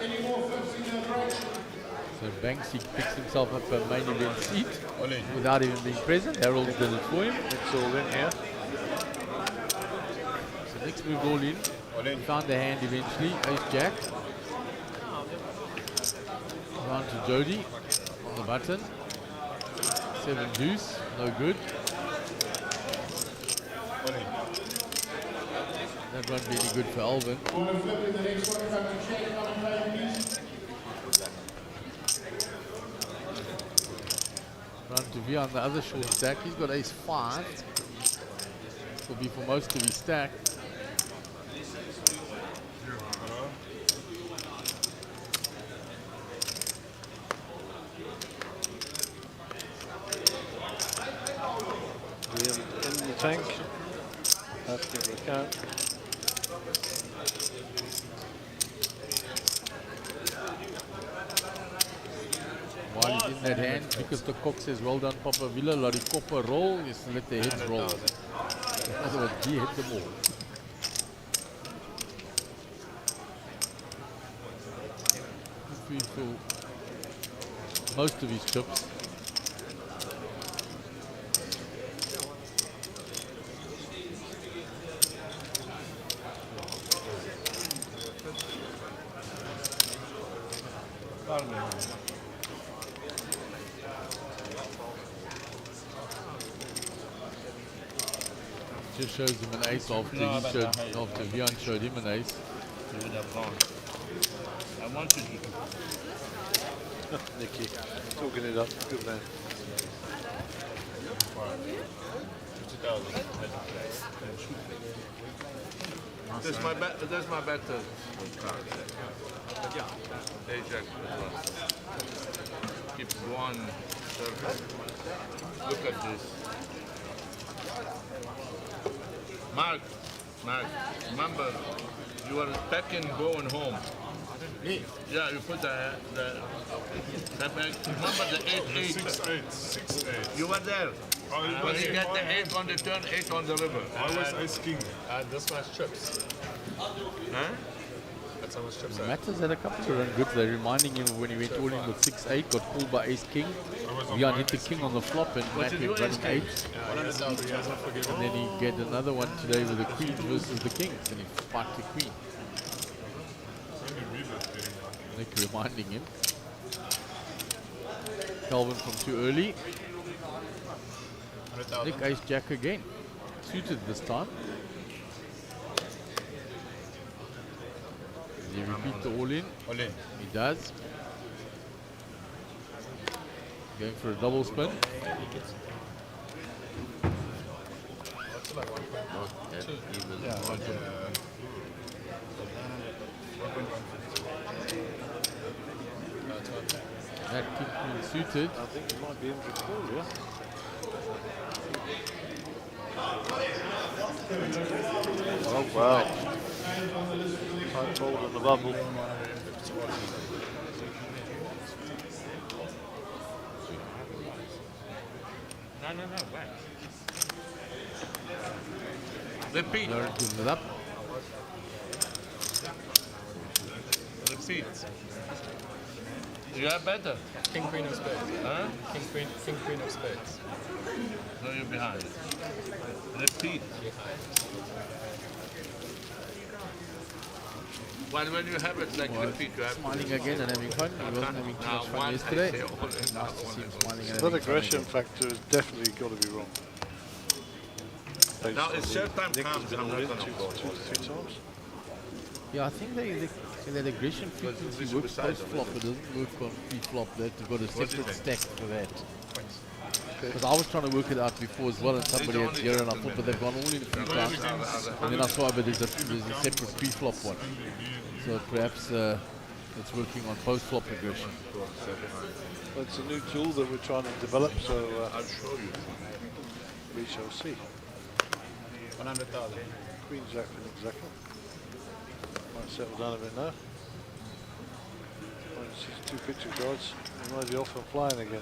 Any more flips in the break? So Banks, he picks himself up a main event seat without even being present. Harold did it for him. It's all in here. So next move all in. He found the hand eventually. Ace Jack. Round to Jody on the button. 7 deuce, no good. That won't be any good for Alvin. Want to flip in the next one, come to check, come and play, please. Round to V on the other short stack. He's got ace 5. Will be for most of his stack. In the tank. Have to recount. While he's in that hand, because the cock says, well done, Papa Villa, let the copper roll, just let the heads roll. In other words, he hit them all. Good for most of his chips. Just shows him an ace after No, he but showed, I- after Vian showed him an ace. You would have gone. I wanted you to. Nicky, talking it up. Good man. That's my bet. That's my bet. Ajax. Keep one service. Look at this. Mark, remember, you are packing going home. Me? Yeah, you put that back. Remember the 8-8? 6-8. 6-8. You were there. When you get the 8 on the turn, 8 on the river. I was ace king. This was chips. Huh? That's how much chips are. Matters had a couple of run good. They're reminding him when he went all in with 6-8, got called by ace king. Vian hit the king on the flop and Matt went running 8. And then he get another one today with the queens versus the kings, and he spiked the queen. Nick reminding him. Calvin from too early. Nick ace jack again. Suited this time. Does he repeat the all in? All in. He does. Going for a double spin. That king queen suited. I think it might be in for call, yeah. Oh wow. Tight fold on the bubble. No, wait. Repeat. Lauren gives it up. Repeat. You are better. King, queen of spades. Huh? King, queen of spades. No, you're behind. Repeat. Well, when you have it like repeat, you have Smiling again and having fun. He wasn't having too much fun yesterday. Nice to see him smiling and That having fun aggression again. factor has definitely got to be wrong. Now it's third time Nick comes. has I'm been not all in gonna two to three times. Yeah, I think that aggression frequency works post-flop. It doesn't work on pre-flop. They've got a separate stack for that. Because I was trying to work it out before as well, and somebody had zero, and I thought, but they've gone all in a few times. And then I saw, but there's a separate pre-flop one. So perhaps it's working on post-flop aggression. Well, it's a new tool that we're trying to develop, so I'll show you. we shall see. 100,000. Queen jack for Nick Zacker. Might settle down a bit now. Might see 2 picture cards. He might be off and flying again.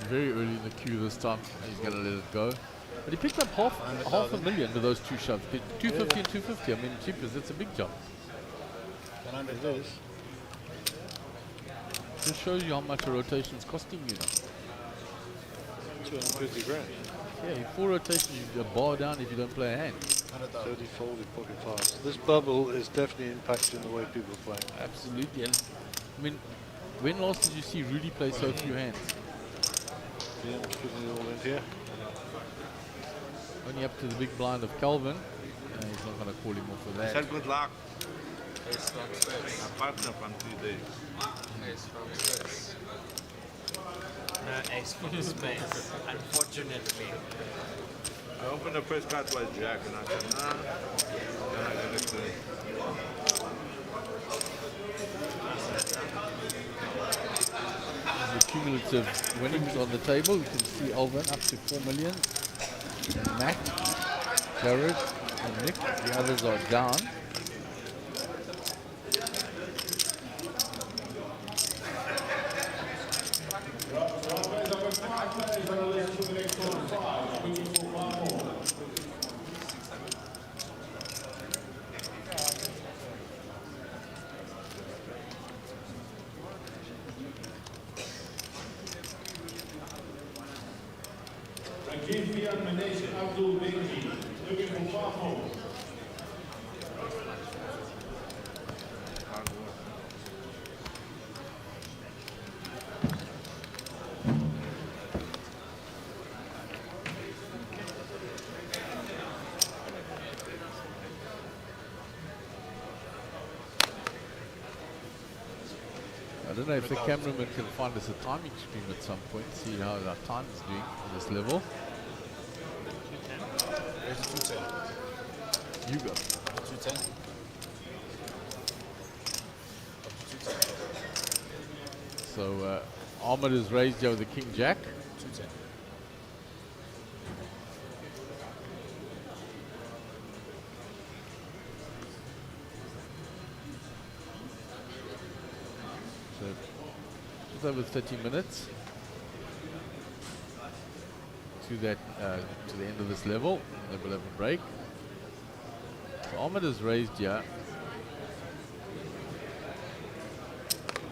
Very early in the queue this time. He's going to let it go. But he picked up half a million with those 2 shoves. 250 and 250. I mean, cheapers, it's a big jump. It is. Just shows you how much a rotation is costing you now. 250 grand. Yeah, in 4 rotations, you bar down if you don't play a hand. 30 folded pocket fives. This bubble is definitely impacting the way people are playing. Absolutely. And I mean, when last did you see Rudy play so few hands? Yeah, putting it all in here. Only up to the big blind of Calvin. He's not going to call him off for that. Said good luck. Ace from spades. A partner from 3 days. Ace from spades. No, ace from spades. Unfortunately. I opened the first card was Jack, and I said, nah. Then I got it clean. The cumulative winnings on the table. You can see Alvin up to 4 million. And Matt, Jared, and Nick. The others are down. don't know if the cameraman can find us a timing stream at some point, see how our time is doing on this level. You go. 210. So Ahmed is raised here with the King Jack. 210. So just over 30 minutes to that to the end of this level. Then we'll have a break. So Ahmed is raised here.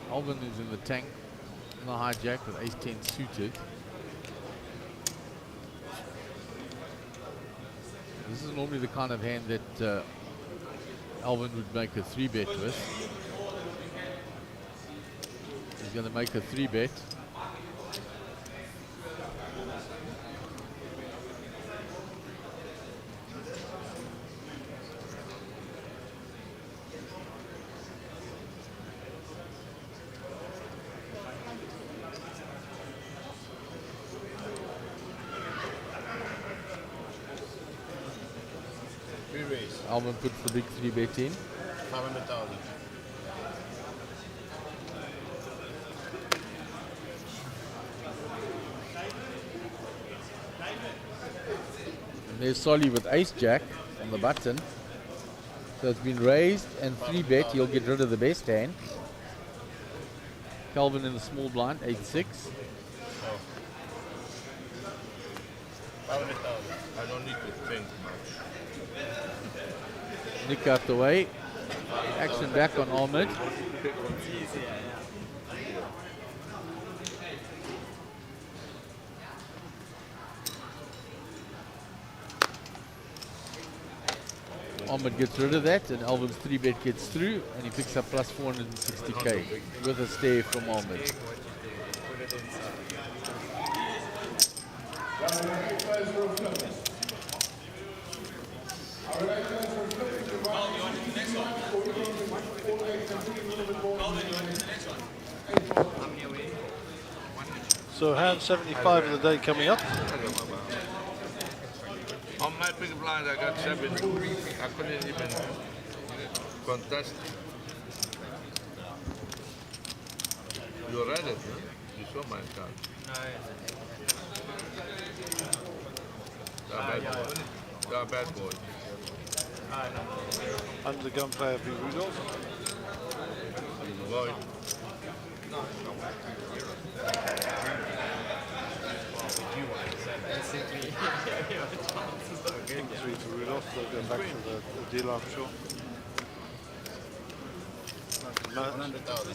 Alvin is in the tank in the hijack with ace-10 suited. This is normally the kind of hand that Alvin would make a 3-bet with. He's going to make a 3-bet. Alvin puts the big 3-bet in. 500,000. And there's Solly with ace-jack on the button. So it's been raised and 3-bet. He'll get rid of the best hand. Calvin in the small blind, 8-6. 500,000. I don't need to think much. Nick out the way. Action back on Ahmed. Ahmed gets rid of that, and Alvin's 3-bet gets through, and he picks up plus 460k with a stare from Ahmed. So hand 75 of the day coming up. On my big blind, I got 7. I couldn't even contest. You read it, huh? You saw my card. They're bad boys. Under the gun player be Rudolph. Boy. King 3 to Rudolph. They'll go back to the deal, I'm sure. 100,000.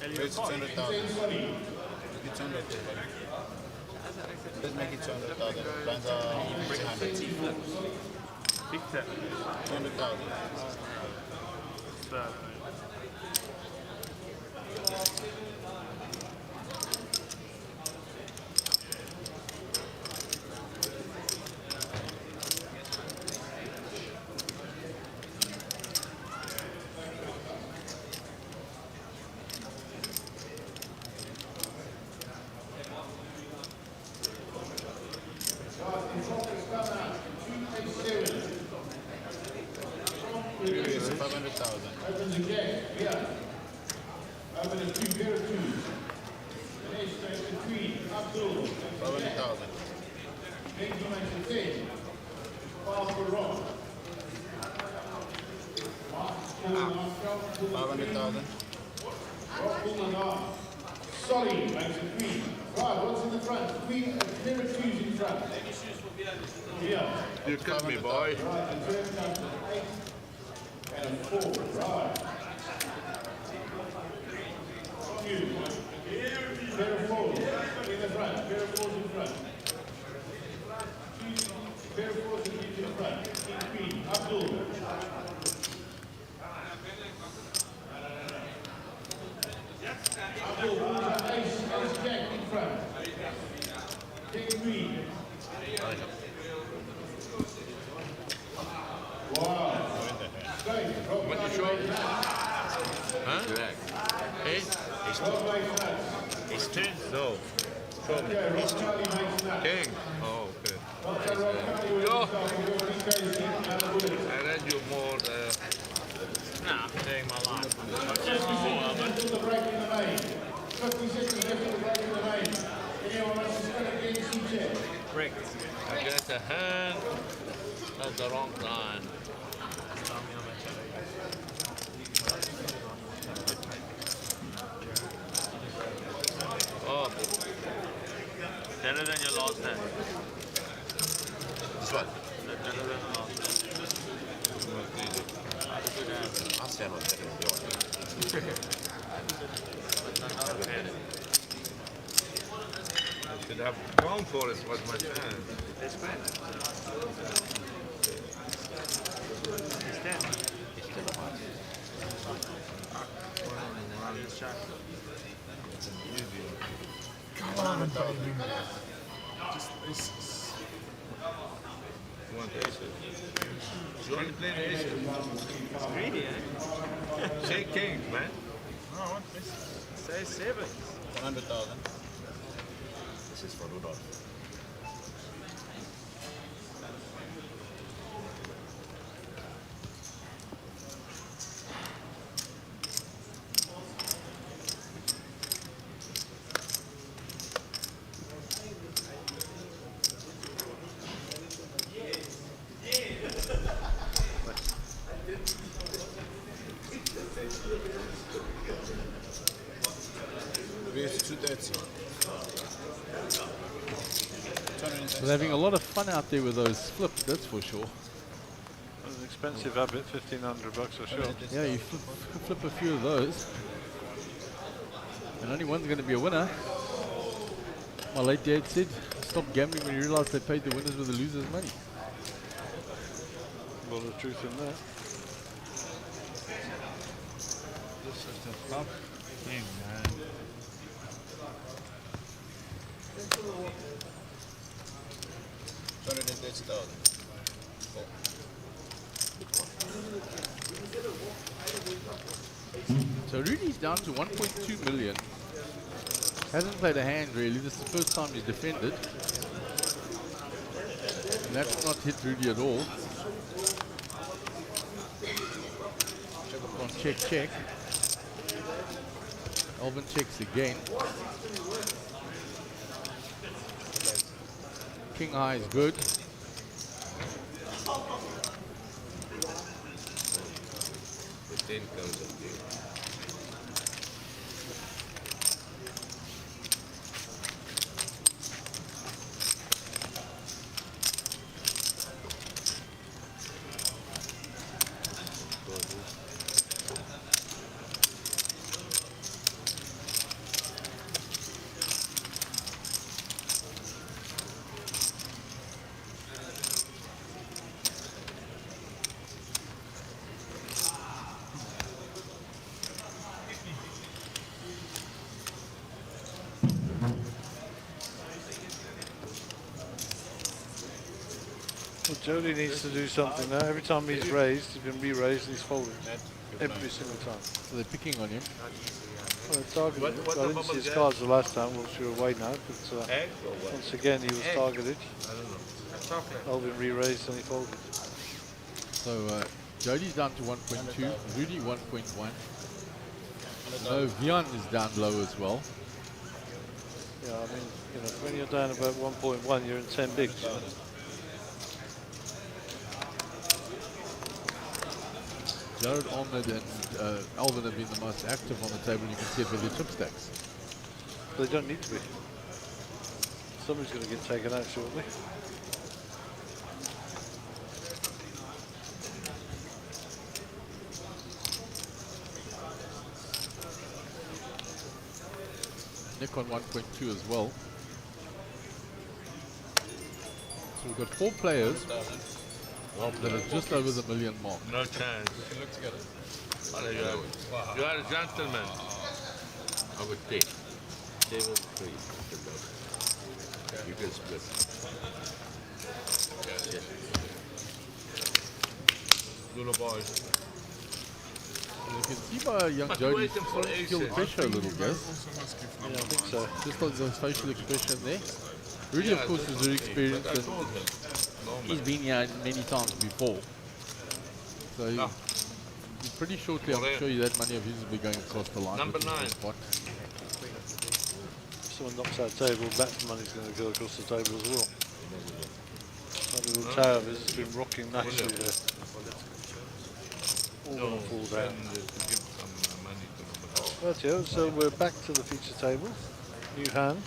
It's 200,000. It's 200,000. Let's make it 200,000. Plans are 600. 200,000. It's 500,000. Opens again, yeah. Open a 2 pair of 2s. The ace straight to queen, Abdul. 500,000. King to make the 10. Pass for Rob. 500,000. Rob pulling off. Solly makes a queen. Right, what's in the front? Queen, a pair of 2s in front. Yeah. You cut me, boy. Right, and turn down to 8 and a 4. Right. On you. Pair of 4s in the front. Pair of 4s in front. Pair of 4s in front. King, queen. Abdul. What you show? Huh? Jack. Hey? It's 10? No. Show me. It's 10. Oh, okay. Yo! I read you more. Nah, I'm doing my life. 50 seconds left of the break in the main. Anyone wants to start against each end? Bricked. I got a hand at the wrong time. Oh. Better than your last hand. This one. Better than the last hand. I'll stand on that. I should have gone for it, was my chance. It's fine. It's 10. Come on, baby. Just aces. You want the aces? You want to play the aces? It's greedy, eh? Say kings, man. No, I want aces. Say 7. 100,000. This is for Rudolph. They're having a lot of fun out there with those flips, that's for sure. An expensive habit, $1,500 for sure. Yeah, you flip a few of those. And only one's going to be a winner. My late dad said, stop gambling when you realize they paid the winners with the losers' money. A lot of truth in that. This is the tough thing, man. So Rudy's down to 1.2 million. Hasn't played a hand really. This is the first time he's defended. And that's not hit Rudy at all. On check, check. Alvin checks again. King high is good. The 10 comes up here. Well, Jody needs to do something now. Every time he's raised, he's been re-raised and he's folded. Every single time. So they're picking on him. Well, it's targeted. I didn't see his cards the last time, whilst you were away now, but once again he was targeted. I don't know. Alvin re-raised and he folded. So Jody's down to 1.2, Rudy 1.1. No, Vian is down low as well. Yeah, I mean, you know, when you're down about 1.1, you're in 10 bigs. You know? Jared Ahmed and Alvin have been the most active on the table. You can see it with their chip stacks. They don't need to be. Somebody's going to get taken out shortly. Nick on 1.2 as well. So we've got 4 players that are just over the million mark. No chance. We can look together. You are a gentleman. I would take 7, 3. You can split. Yeah. Zulu boys. You can see by young But Jody wait them for feel aces. pressure a little, guys. Yeah, I think so. Just on the facial expression there. Rudy, Yeah, of course, is very experienced and he's been here many times before. So he's pretty shortly, I'm sure you that money of his will be going across the line. Number 9. Spot. If someone knocks out the table, that money's going to go across the table as well. That little tower of his has been rocking nicely there. All going to fall down. Right, yeah, so we're back to the feature table. New hand.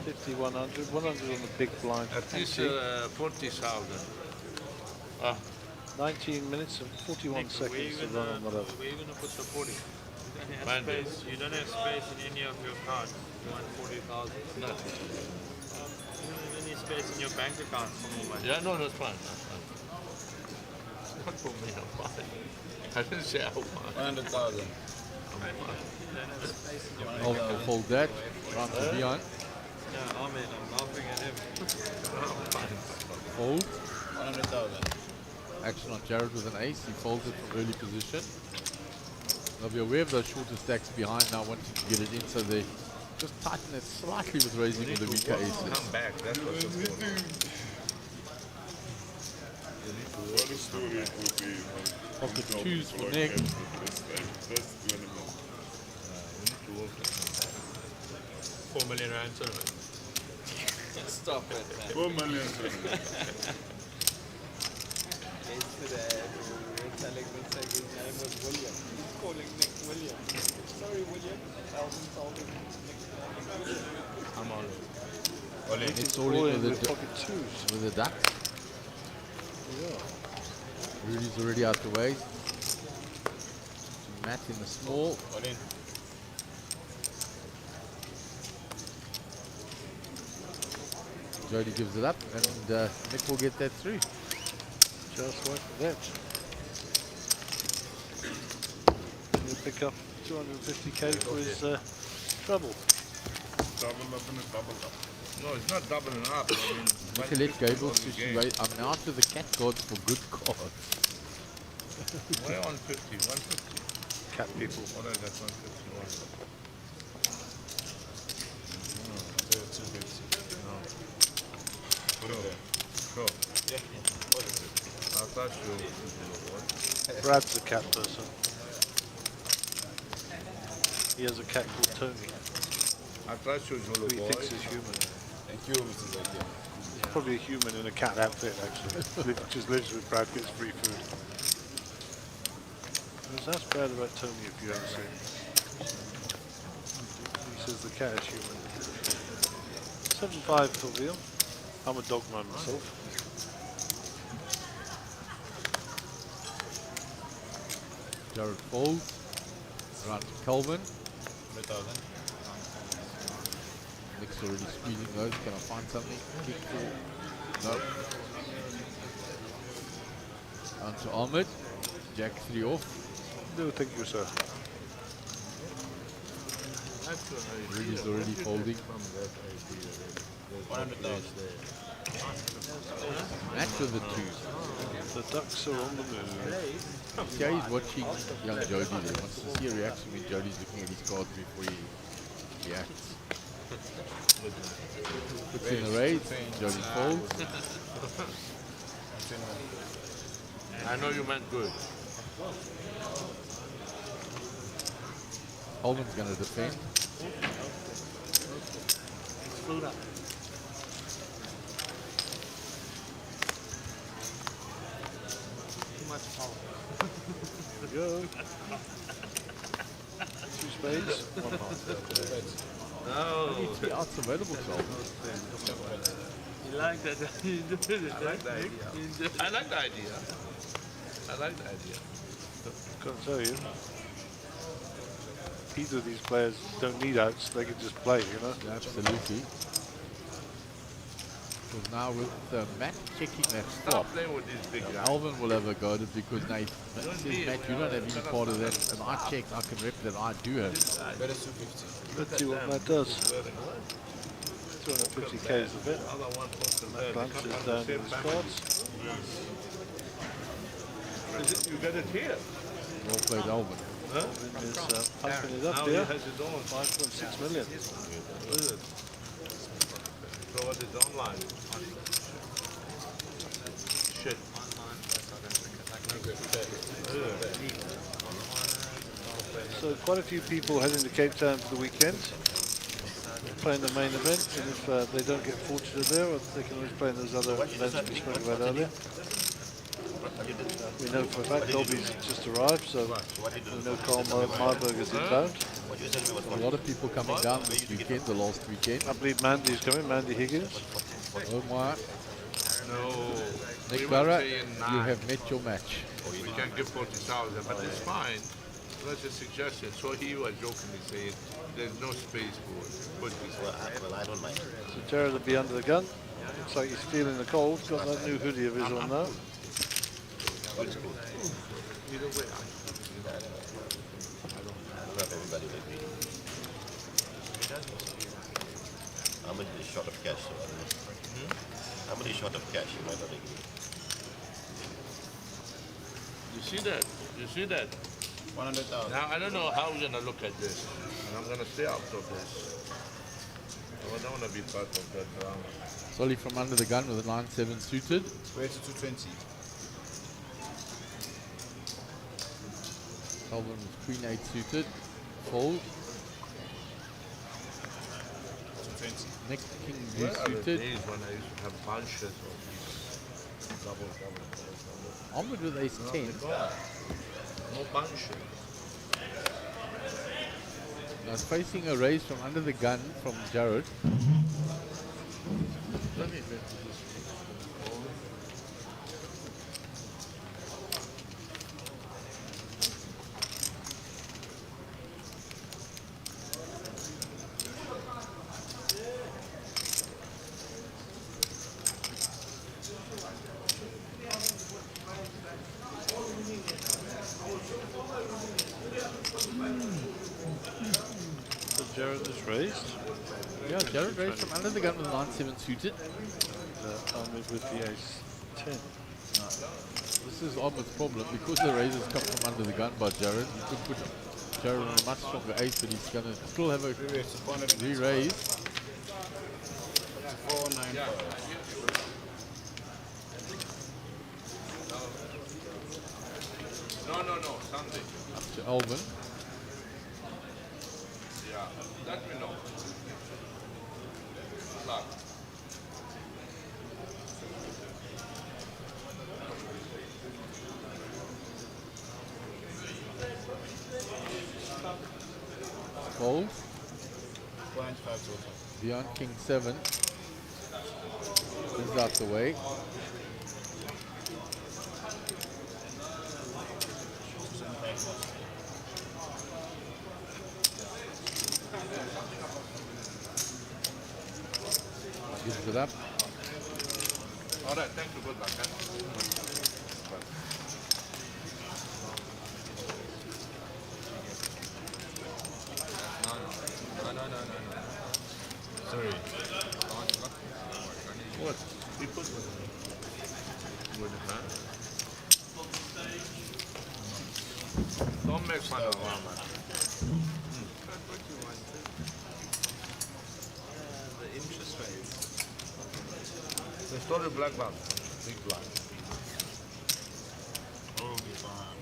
50, 100. 100 on the big blind. At least 40,000. 19 minutes and 41 seconds to run on whatever. Where are you going to put the 40? You don't Find have space. You don't have space in any of your cards. You want 40,000. No. You don't have any space in your bank account for more money. Yeah, no, that's fine. That's fine. Not for me, I'm fine. I didn't say I want. 100,000. I'll fold that. Round to beyond. Yeah, Ahmed, I'm laughing at him. Fold. 100,000. Action on Jared with an ace. He folds it from early position. They'll be aware of those shorter stacks behind now, wanting to get it in, so they just tighten it slightly with raising with the weaker aces. Come back, that's what's important. Pocket twos for Nick. $4 million tournament. Stop it, man. 4 million. Yesterday, we were telling Mr. his name was William. He's calling Nick William. Sorry, William. Alvin told him Nick William. I'm all in. It's all in with the duck. Yeah. Rudy's already out the way. Matt in the small. All in. Jody gives it up, and Nick will get that through. Just like that. He'll pick up 250k for his trouble. Double up and a double up. No, it's not doubling up. I mean, Nicolette Gable says she wait. I'm now to the cat cards for good cards. We're on 50, 150. Cat people. What is that, 151? Sure. Yeah. I thought you. Brad's a cat person. He has a cat called Tony. I thought you who he thinks is human. Thank you, Mr. Zakia. He's probably a human in a cat outfit, actually. Just lives with Brad, gets free food. That's bad about Tony if you ever see him. He says the cat is human. 7-5 for Veal. I'm a dog man myself. Jared folds. Around to Kelvin. 100,000. Nick's already squeezing those. Can I find something? Kick four. No. On to Ahmed. Jack 3 off. No, thank you, sir. Rudy's already folding. 100,000. Match with the twos. The ducks are on the move. This guy is watching young Jody there. Wants to see a reaction when Jody's looking at his cards before he reacts. Puts in the raise. Jody folds. I know you meant good. Holman's going to defend. Screwed up. Too much power. There we go. 2 spades, 1 heart. No. Only 3 outs available to Holman. You like that? You did it. I like the idea. I like the idea. I like the idea. Can't tell you. Either of these players don't need outs, they can just play, you know? Absolutely. Because now with Matt checking that Stop flop, playing with these big guys. Alvin will have a go at it because now he says, Matt, you don't have any part of that. And I checked, I can rep that I do have it. Better 250. Let's see what Matt does. 250k is a bit. Matt punches down with his cards. You get it here. Well played, Alvin. Huh? Alvin is pumping it up Now there. he has it on. 5.6 million. Look at it. So what is online? Shit. So quite a few people heading to Cape Town for the weekend. Playing the main event, and if they don't get fortunate there, they can always play in those other events we spoke about earlier. We know for a fact Dolby's just arrived, so we know Carl Marburg is inbound. A lot of people coming down this weekend, the last weekend. I believe Mandy's coming, Mandy Higgins. Omar. No. Nick we were Barra, saying you 9. have met your match. We can give 40,000, but it's fine. That's a suggestion. So he was jokingly saying there's no space for it. Well, I don't mind. So Jared will be under the gun. Looks like he's feeling the cold. Got that new hoodie of his on now. That's good. Either way, I don't have everybody with me. How many is short of cash? So I don't know. How many short of cash you might not agree? You see that? You see that? 100,000. Now, I don't know how we're going to look at this. And I'm going to stay out of this. I don't want to be part of that drama. Solly from under the gun with a 9-7 suited. Where to 220? Alvin with Queen 8 suited. Fold. 220. Nick King B Where are the suited. days when I used to have bunches of these double. Onward with ace 10. No bunches. Now facing a raise from under the gun from Jared. Let me bet this. So Jared is raised. Yeah, Jared raised from under the gun with a 9-7 suited. Ahmed with the ace 10. This is Ahmed's problem because the raises come from under the gun by Jared. You could put Jared on a much stronger ace, but he's going to still have a re-raise. 495. No, Sunday. Up to Alvin. Yeah, let me know. Luck. Fold. 495 total. Beyond King 7. This is out the way. Gives it up. All right, thank you. Good luck. No. Sorry. What? We put with the hand. Don't make fun of Mama. The interest rates. The story black bag. Big black. Oh, fine.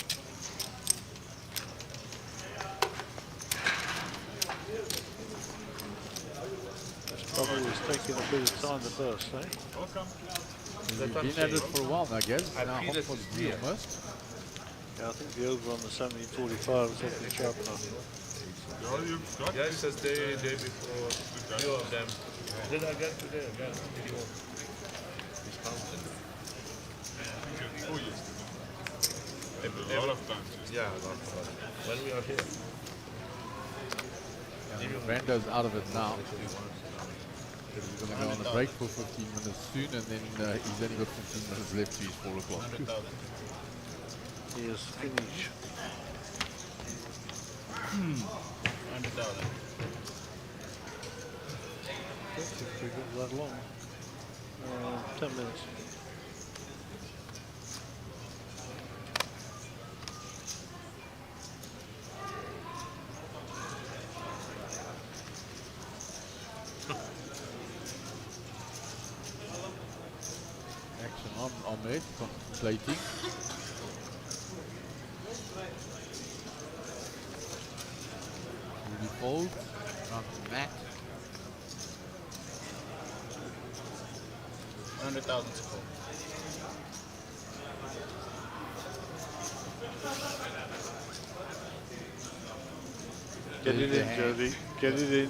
Probably was taking a bit of time to burst, eh? Welcome. We've been at it for a while now, guys. I Now feel hot it for is the clear. almost. Yeah, I think the over on the 1745 is looking sharp enough. You got Yes, the day before. Few of them. Did I get today again? Discounted. Oh, yes. A lot of times. Yeah, a lot of them. When we are here. Brando's out of it now. He's going to go on a break for 15 minutes soon, and then he's only got 15 minutes left to his 4 o'clock. He is finished. 100,000. If we got that long. 10 minutes. there, contemplating. Rudy folds, around the mat. 100,000 to call. Get it in, Jody. Get it in.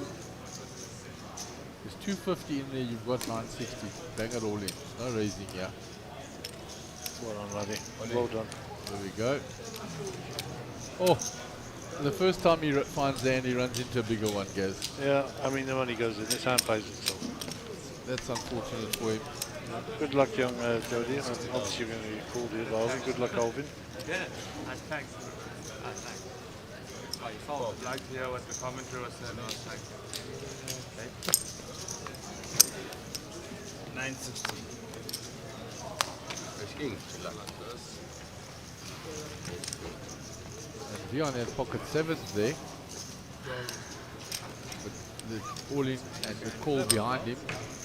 There's 250 in there, you've got 960. Bang it all in. No raising here. Well done, Roddy. Well done. There we go. Oh, the first time he finds the hand, he runs into a bigger one, Gaz. Yeah, I mean, the money goes in. His hand pays itself. That's unfortunate for him. Good luck, young Jody. Obviously, you're going to be called here, Alvin. Good luck, Alvin. Yeah, thanks. Thanks. Oh, I'd like to hear what the commentary was saying. Thank you. 960. And Dion had pocket sevens there. But the all in and the call behind him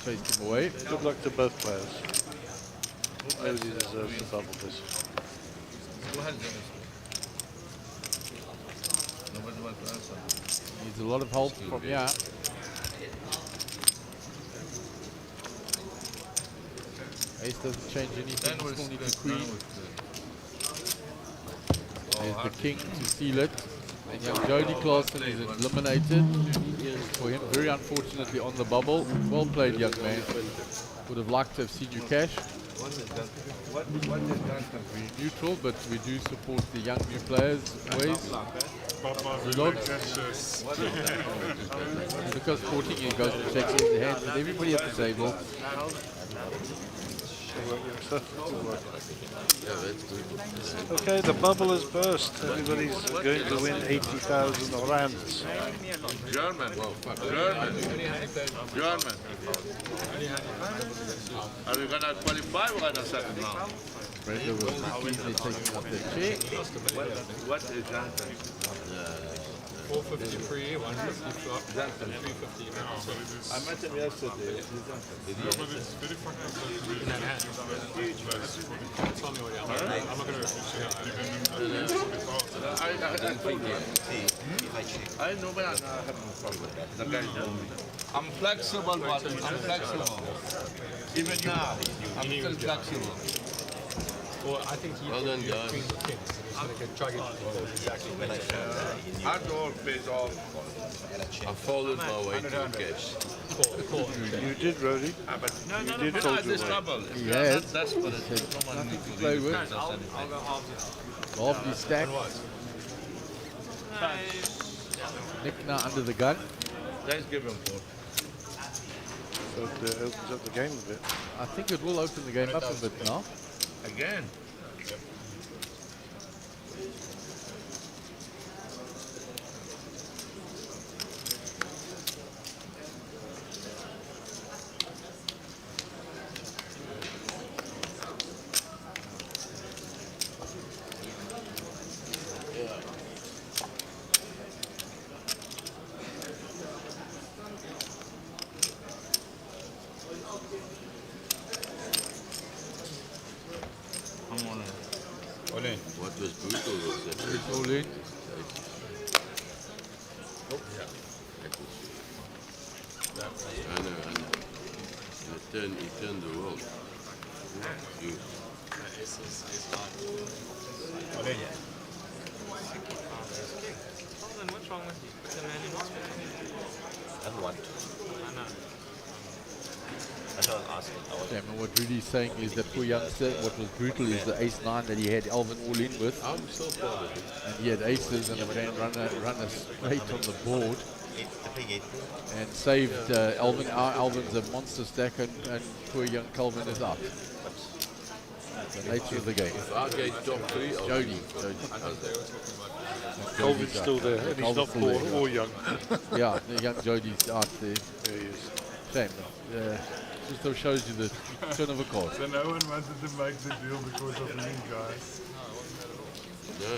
chased him away. Good luck to both players. Nobody deserves to double this. Nobody wants to answer. Needs a lot of help from here. Ace doesn't change anything, still need the queen. There's the king to seal it. And young Jody Claassen is eliminated. For him, very unfortunately on the bubble. Well played, young man. Would have liked to have seen you cash. We're neutral, but we do support the young new players' ways. Because sporting, he goes and checks his hands with everybody at the table. Okay, the bubble has burst. Everybody's going to win 80,000 rands. German. Are we going to qualify or going to second round? Brenda was easily taking up the chair. What is that? 450 free, 150 flop, 350 now. I met him yesterday. Yeah, but it's very fucking In that hand. Tell me what I'm not going to appreciate I know, but I have no problem with that. The guy told me. I'm flexible, but I'm flexible. Even now, I'm still flexible. Well, I think he Well done, guys. Queen the king. He's going to try to get exactly I don't pays off. I folded my way to the cash. You did, Roddy. You did fold your way. Yes. That's what it is. Nothing to play with. Half the stack. Nick now under the gun. Let's give him 4. So it opens up the game a bit. I think it will open the game up a bit now. Again. What was brutal was that It's all in. I know. He turned the world. You. What's wrong with you? It's a man in hospital. I don't want to. I know. That's what I was asking. Damn, and what Rudy's saying is that poor youngster, what was brutal is the ace-9 that he had Alvin all in with. I'm so proud of him. And he had aces and a grand runner straight on the board. And saved Alvin. Alvin's a monster stack and poor young Calvin is out. The nature of the game. If I get top 3, I'll Jody. Calvin's still there, and he's not poor or young. Yeah, the young Jody's out there. There he is. Shame. Just shows you the turn of a card. So no one wanted to make the deal because of me, guys. No.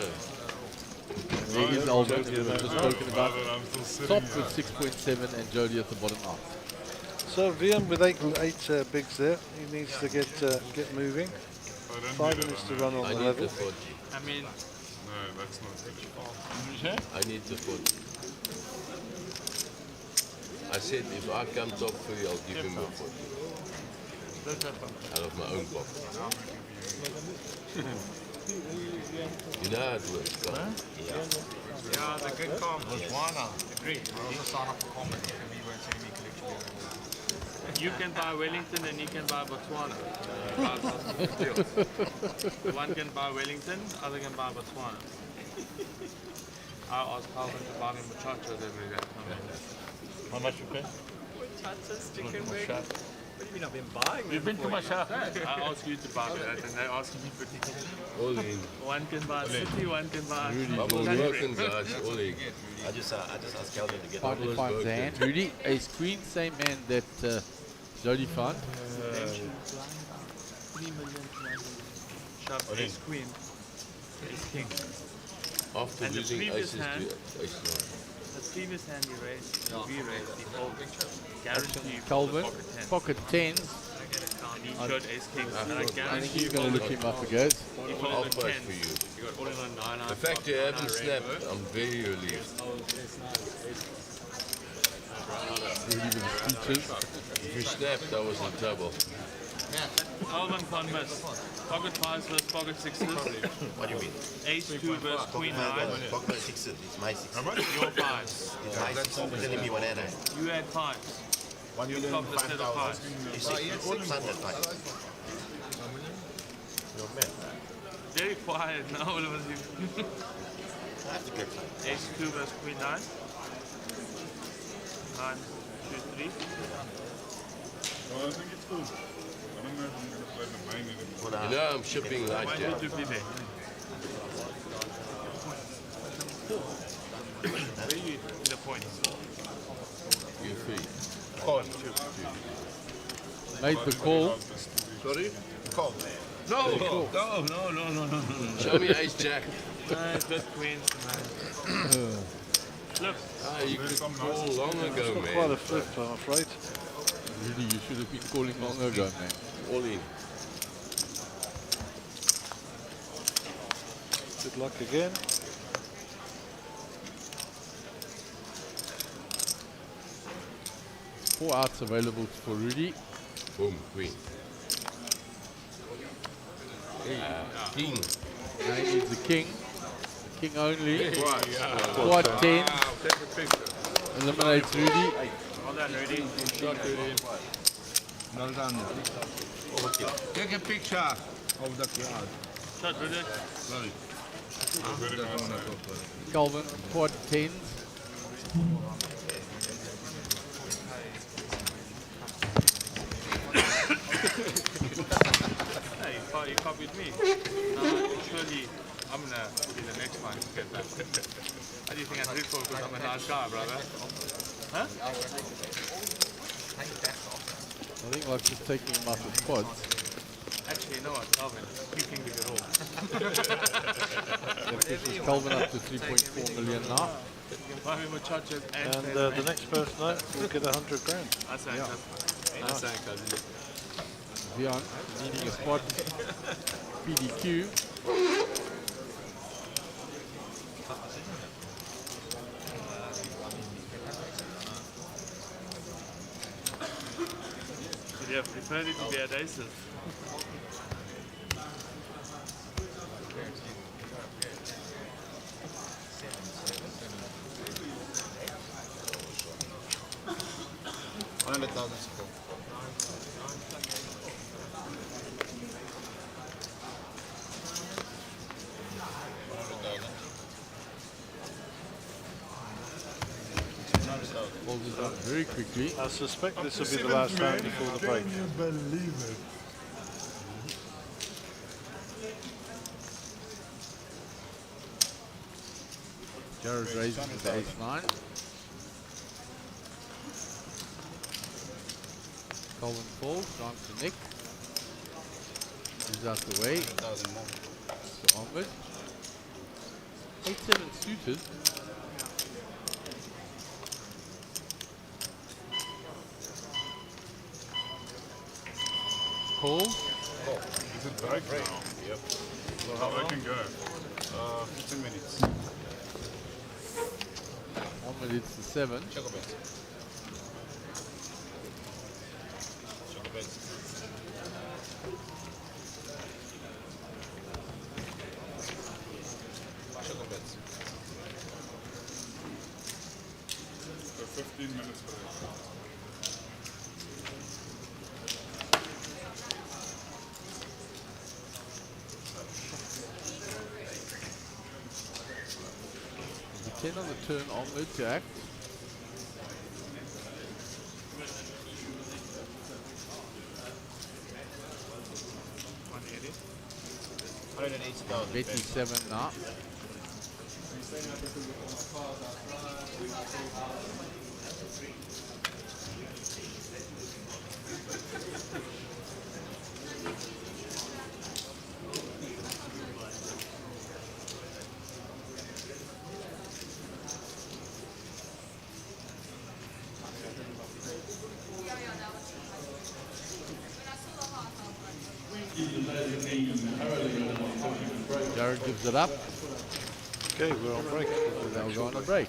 There is Alvin, who was just spoken about. Top here. with 6.7 and Jody at the bottom half. So VM with eight bigs there. He needs to get moving. 5 minutes to run on I the need level. the 40. I mean, No, that's not I need the 40. I said if I come top 3, I'll give him a 40. Out of my own pocket. You know how it works, right? Yeah, the good comp. Botswana. Agreed. I also sign up for comment if we won't see me collection. you can buy Wellington and you can buy Botswana. One can buy Wellington, other can buy Botswana. I asked Calvin to buy me muchachos every day. How much you pay? Muchachos, chicken wings. What do you mean I've been buying them? You've been to my for shop. I asked you to buy that and they asked me for tickets. All in. One can buy City, one can buy Bubble working, guys. All in. I just asked Calvin to get Finally finds the hand. Rudy, ace queen, same hand that Jody found. 3 million. Shove ace queen, ace king. After And the losing previous aces hand, to ace 9. the previous hand you raised, we raised, he folded. Guarantee you Calvin, pocket 10. pocket 10s. He showed ace king. And I I think guarantee he's you going to look folded him up again. He I'll folded vote 10. for you. You got all in on 9. The fact you haven't snapped, I'm very relieved. Rudy with the speeches. If you snapped, I was in trouble. Calvin can't miss. Pocket 5s versus pocket 6s. What do you mean? Ace 2 versus queen 9. Pocket 6, it's my 6. Your 5s. It's my 6. You're telling me one hand. You had 5s. You top the set of 5s. It's 600 5. You're mad. Very quiet now, all of us. I have to get time. Ace 2 versus queen 9. 9, 2, 3. Well, I think it's cool. I don't know if I'm going to play the main anymore. You know I'm shipping light Why here. would you be there? Where are you in the points? You're free. Call. Made the call. Sorry? Call. No, no. Show me ace jack. Nice, good queens, man. Look. Ah, you could call long ago, Not quite a man. flip, I'm afraid. Rudy, you should have been calling long ago, man. All in. Good luck again. Four outs available for Rudy. Boom, queen. King. Now he needs the king. The king only. Quad 10. Take a picture. Eliminates Rudy. Well done, Rudy. Well done. Take a picture of the crowd. Shot, Rudy. Sorry. Calvin, quad 10s. Hey, you copied me. Surely I'm gonna be the next one to get that. How do you think I did for? Because I'm a nice guy, brother. Huh? I think like just taking him out of quads. Actually, you know what, Calvin? You can give it all. That pushes Calvin up to 3.4 million now. You can buy me muchachos and And the next person out will get 100 grand. I say, Nice. Vian needing a spot. PDQ. Should you have preferred it to be at aces? Balls is done very quickly. I suspect this will be the last round before the break. Can you believe it? Jared raises with the ace 9. Colin falls, trying to nick. Moves out the way. So onward. 8-7 suited. Call. Is it break now? Yep. So how long can go? 15 minutes. 1 minute to 7. Choco bet. Choco bet. Choco bet. So 15 minutes break. The 10 on the turn onward to act. Betty 7 now. Jared gives it up. Okay, we're on break. Now we're on a break.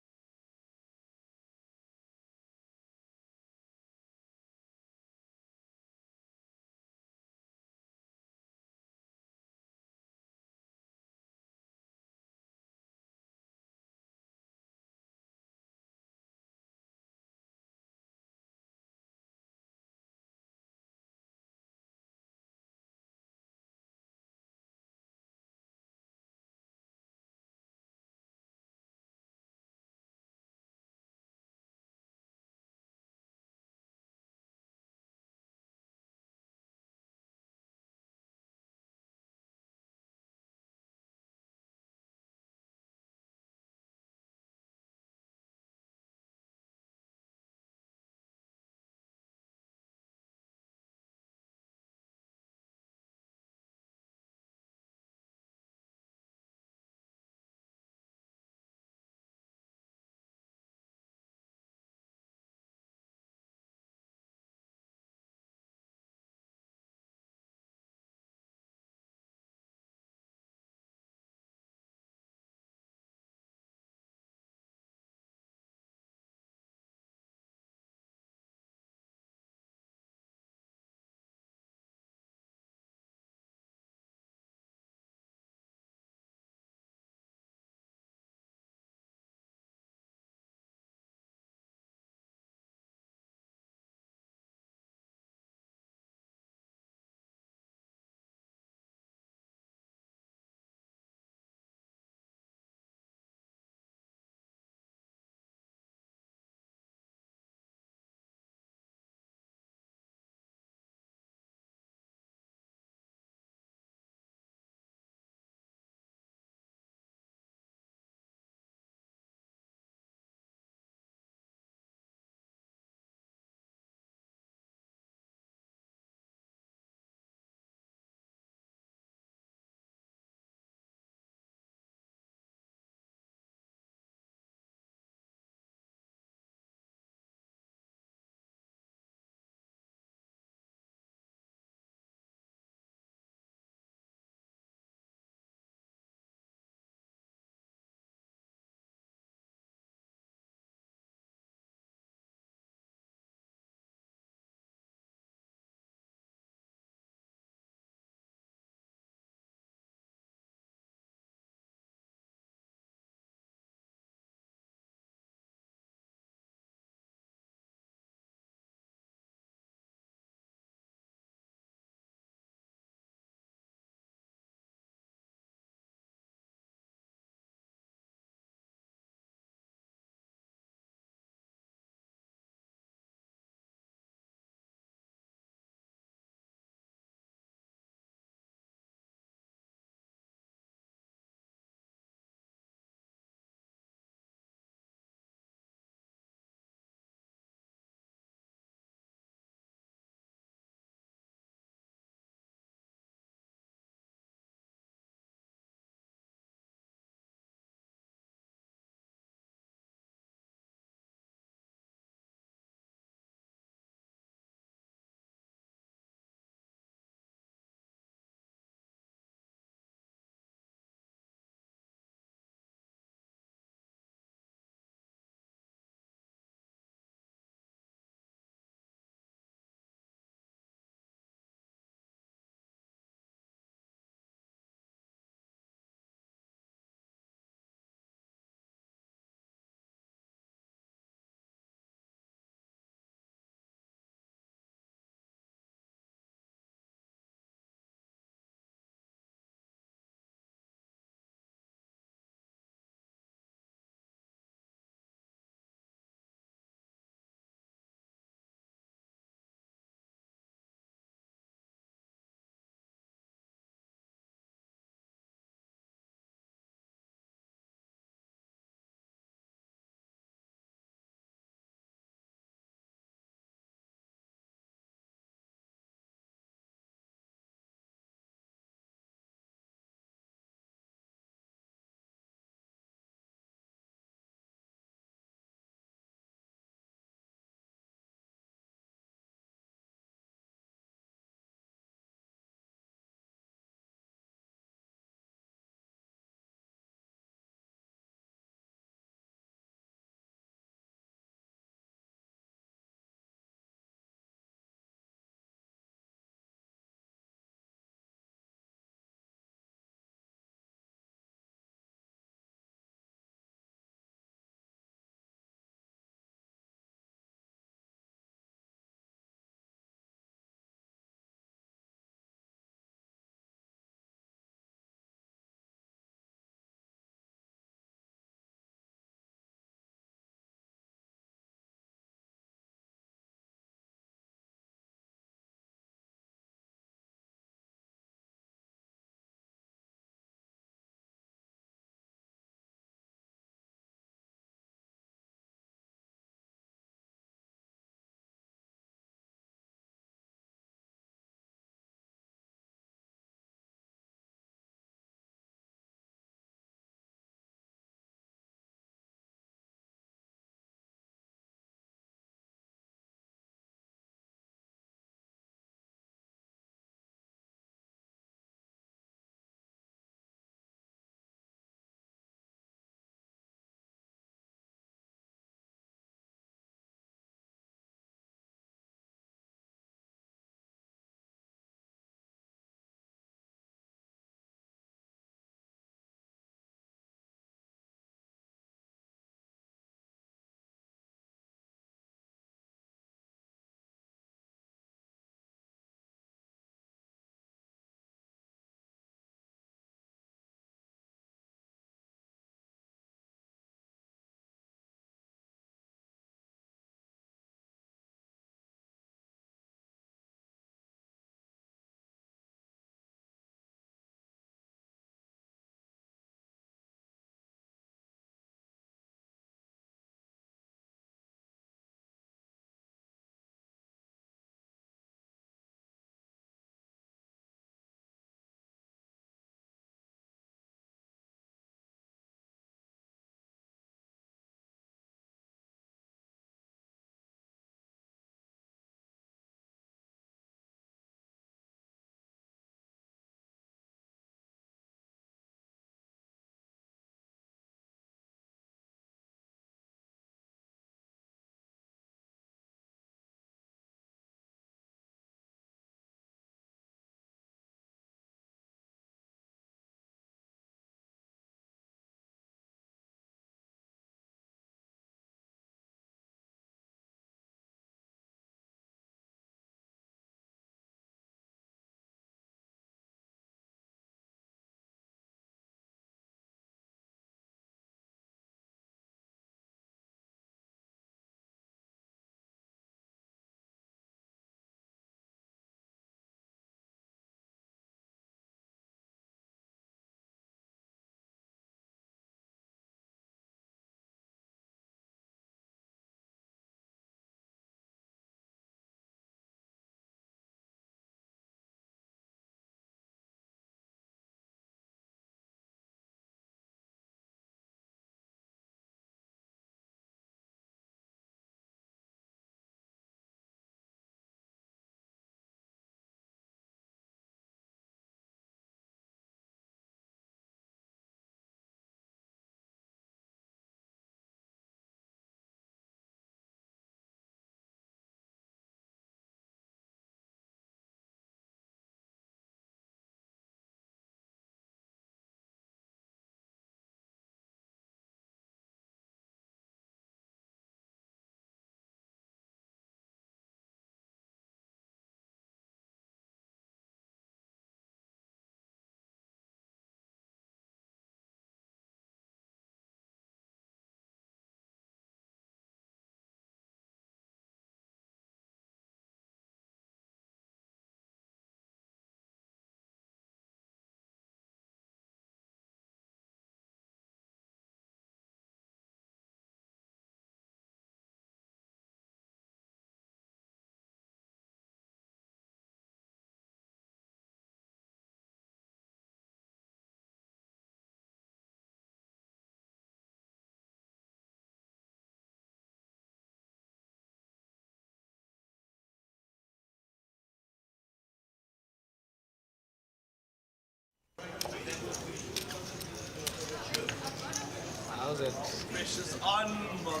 was it? Pressure's on, brother.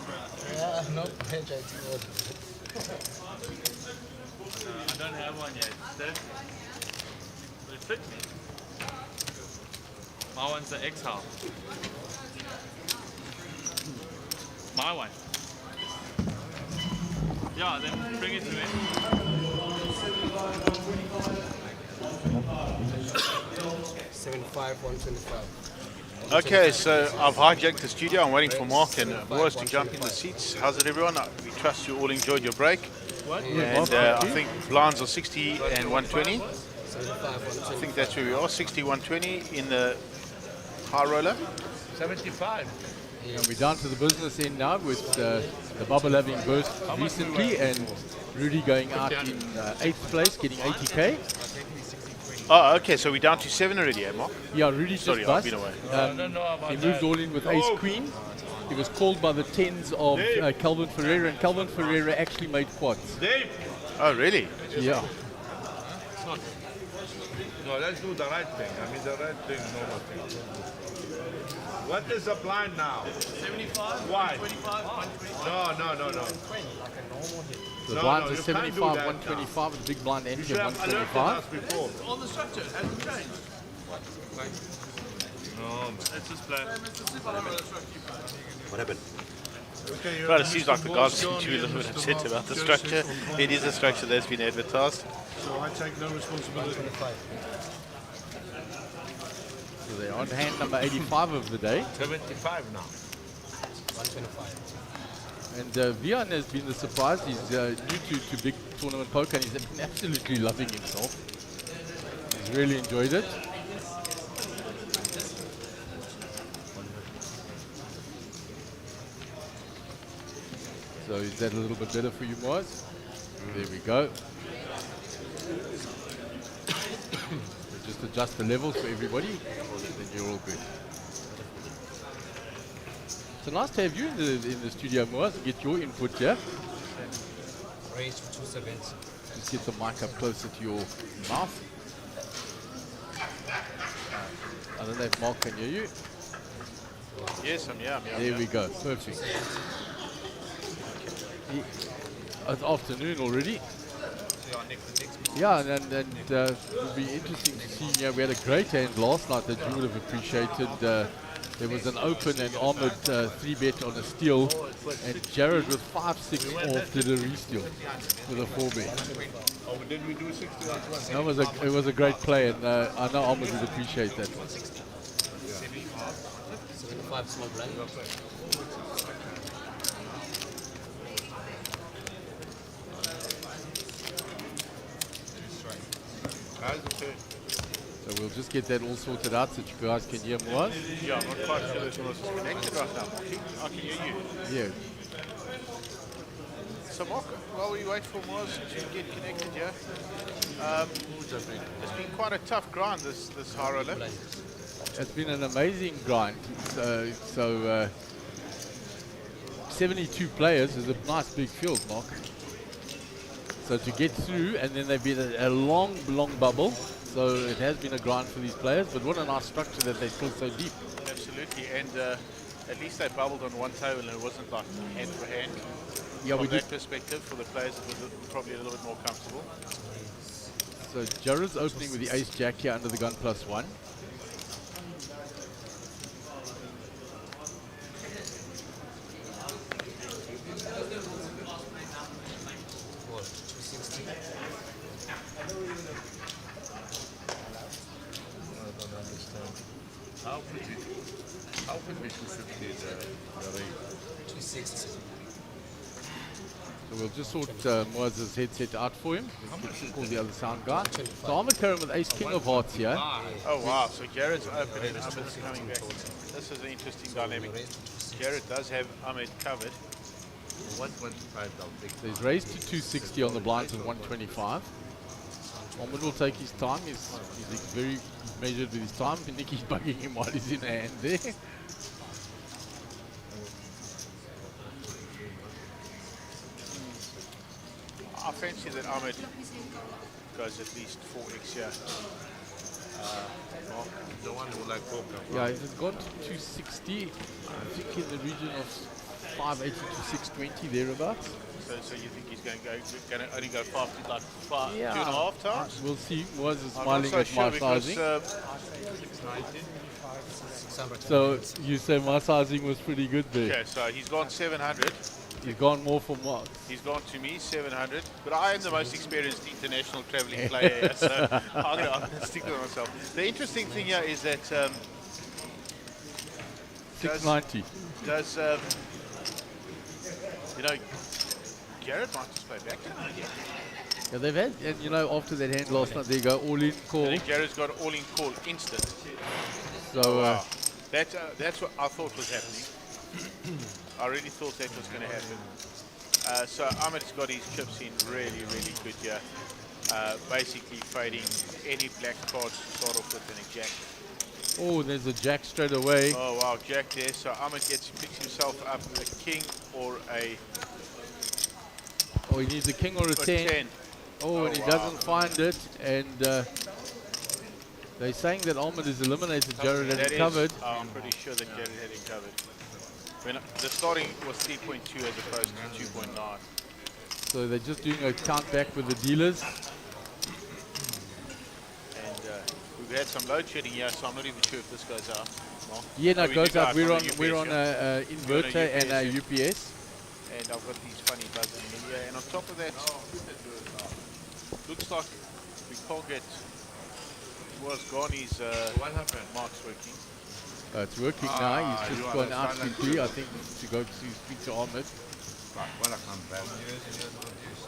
Yeah, no pressure. It's good. I don't have one yet. That will fit me. My one's the X-Half. My one. Yeah, then bring it to me. 75, 125. Okay, so I've hijacked the studio. I'm waiting for Mark and Boris to jump in the seats. How's it, everyone? We trust you all enjoyed your break. And I think blinds are 60 and 120. I think that's where we are, 60, 120 in the high roller. 75. And we're down to the business end now with the bubble having burst recently and Rudy going out in 8th place, getting 80k. Oh, okay, so we're down to 7 already, eh, Mark? Yeah, Rudy Sorry, just I've bust. been away. He moved all in with Ace Queen. He was called by the 10s of Calvin Ferreira, and Calvin Ferreira actually made quads. Oh, really? Yeah. No, let's do the right thing. I mean, the right thing, normal thing. What is the blind now? 75? Why? 25? 125? No. The blinds are 75, 125, with the big blind entry of 125. All the structure hasn't changed. No, man. Let's just play. What happened? Okay, right, it seems like the guys seem to be a little bit upset about the structure. It is a structure that's been advertised. So I take no responsibility. So they're on hand number 85 of the day. 75 now. 125. And Vian has been the surprise. He's new to big tournament poker and he's been absolutely loving himself. He's really enjoyed it. So is that a little bit better for you, Moaz? There we go. Just adjust the levels for everybody, then you're all good. So nice to have you in the studio, Moaz, and get your input here. Raise for 270. Just get the mic up closer to your mouth. I don't know if Mark can hear you. Yes, I'm here. There we go, perfect. It's afternoon already. Yeah, and it would be interesting to see. Yeah, we had a great hand last night that you would have appreciated. There was an open and Ahmed 3-bet on a steal, and Jared with 5-6 off did a re-steal with a 4-bet. Oh, did we do 60 or 20? It was a great play, and I know Ahmed would appreciate that. 75 small blind. So we'll just get that all sorted out so that you guys can hear more. Yeah, I'm not quite sure this was connected right now. I can hear you. Yeah. So Mark, while we wait for Moaz to get connected here, it's been quite a tough grind this high roller. It's been an amazing grind. So 72 players is a nice big field, Mark. So to get through, and then they've been a long bubble. So it has been a grind for these players, but what a nice structure that they're still so deep. Absolutely, and at least they bubbled on one table and it wasn't like hand for hand. Yeah, From we that did. perspective, for the players it was probably a little bit more comfortable. So Jared's opening with the ace jack here under the gun +1. How could we 250 the rate? 260. So we'll just sort Moaz's headset out for him. Let's call the other sound guy. So Ahmed Karim with ace king of hearts here. Oh wow, so Jared's open and Ahmed's coming back. This is an interesting dynamic. Jared does have Ahmed covered. 125 I'll take. So he's raised to 260 on the blinds at 125. Ahmed will take his time. He's very measured with his time. Nicky's bugging him while he's in hand there. I fancy that Ahmed goes at least 4x here. The one who like poker. Yeah, it's gone to 260. I think in the region of 580 to 620 thereabouts. So you think he's going to only go 5 like 2.5 Yeah. times? We'll see. Was I'm not smiling so at sure my because, sizing. So you say my sizing was pretty good there. okay, so he's gone 700. He's gone more for Mark. He's gone to me 700, but I am the most experienced international traveling player here, so I'm going to stick with myself. The interesting thing here is that 690. does you know, Garrett might just play back. Yeah, they've had, and you know, after that hand last night, they go all in I call. think Garrett's got all in call instant. So wow. That's what I thought was happening. I really thought that was going to happen. So Ahmed's got his chips in really, really good here. Basically fading any black cards to start off with and a jack. oh, there's a jack straight away. Oh wow, jack there. So Ahmed picks himself up a king or a Oh, he needs a king or a 10. Oh, and he doesn't find it. And they're saying that Ahmed is eliminated. Jared had it covered. I'm pretty sure that Jared had it covered. When the starting was 3.2 as opposed to 2.9. So they're just doing a count back with the dealers. And we've had some load shedding here, so I'm not even sure if this goes out. Mark? Yeah, no, Oh, it we goes do up. go We're on on the UPS, we're on yeah. a inverter and a UPS. And I've got these funny buzzing in here. And on top of that, looks like we can't get Ghani's What happened? marks working. It's working now. He's just gone out quickly, I think, to go to speak to Ahmed.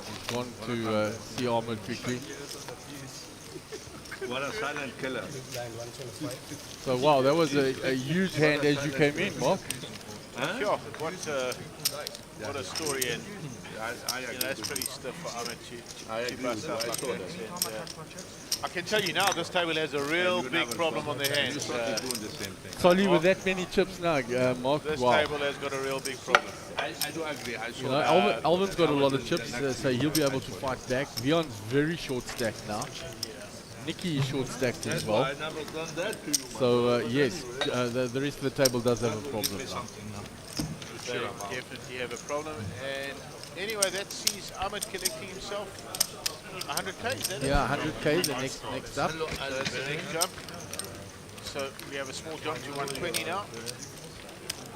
He's gone to see Ahmed quickly. What a silent killer. So wow, that was a huge hand as you came in, Mark. Sure, what a story, and that's pretty stiff for Ahmed to bust out like that. And, I can tell you now, this table has a real big problem on their hands. Solly with that many chips now, Mark. This Wow. table has got a real big problem. I do agree. I You know, Alvin's got a lot of chips, so he'll be able to fight back. Vion's very short stacked now. Nicky is short stacked as well. I never done that to you. So yes, the rest of the table does have a problem now. They definitely have a problem. And anyway, that sees Ahmed collecting himself 100k. Is that Yeah, it? 100k the next up. So that's the next jump. So we have a small jump to 120 now.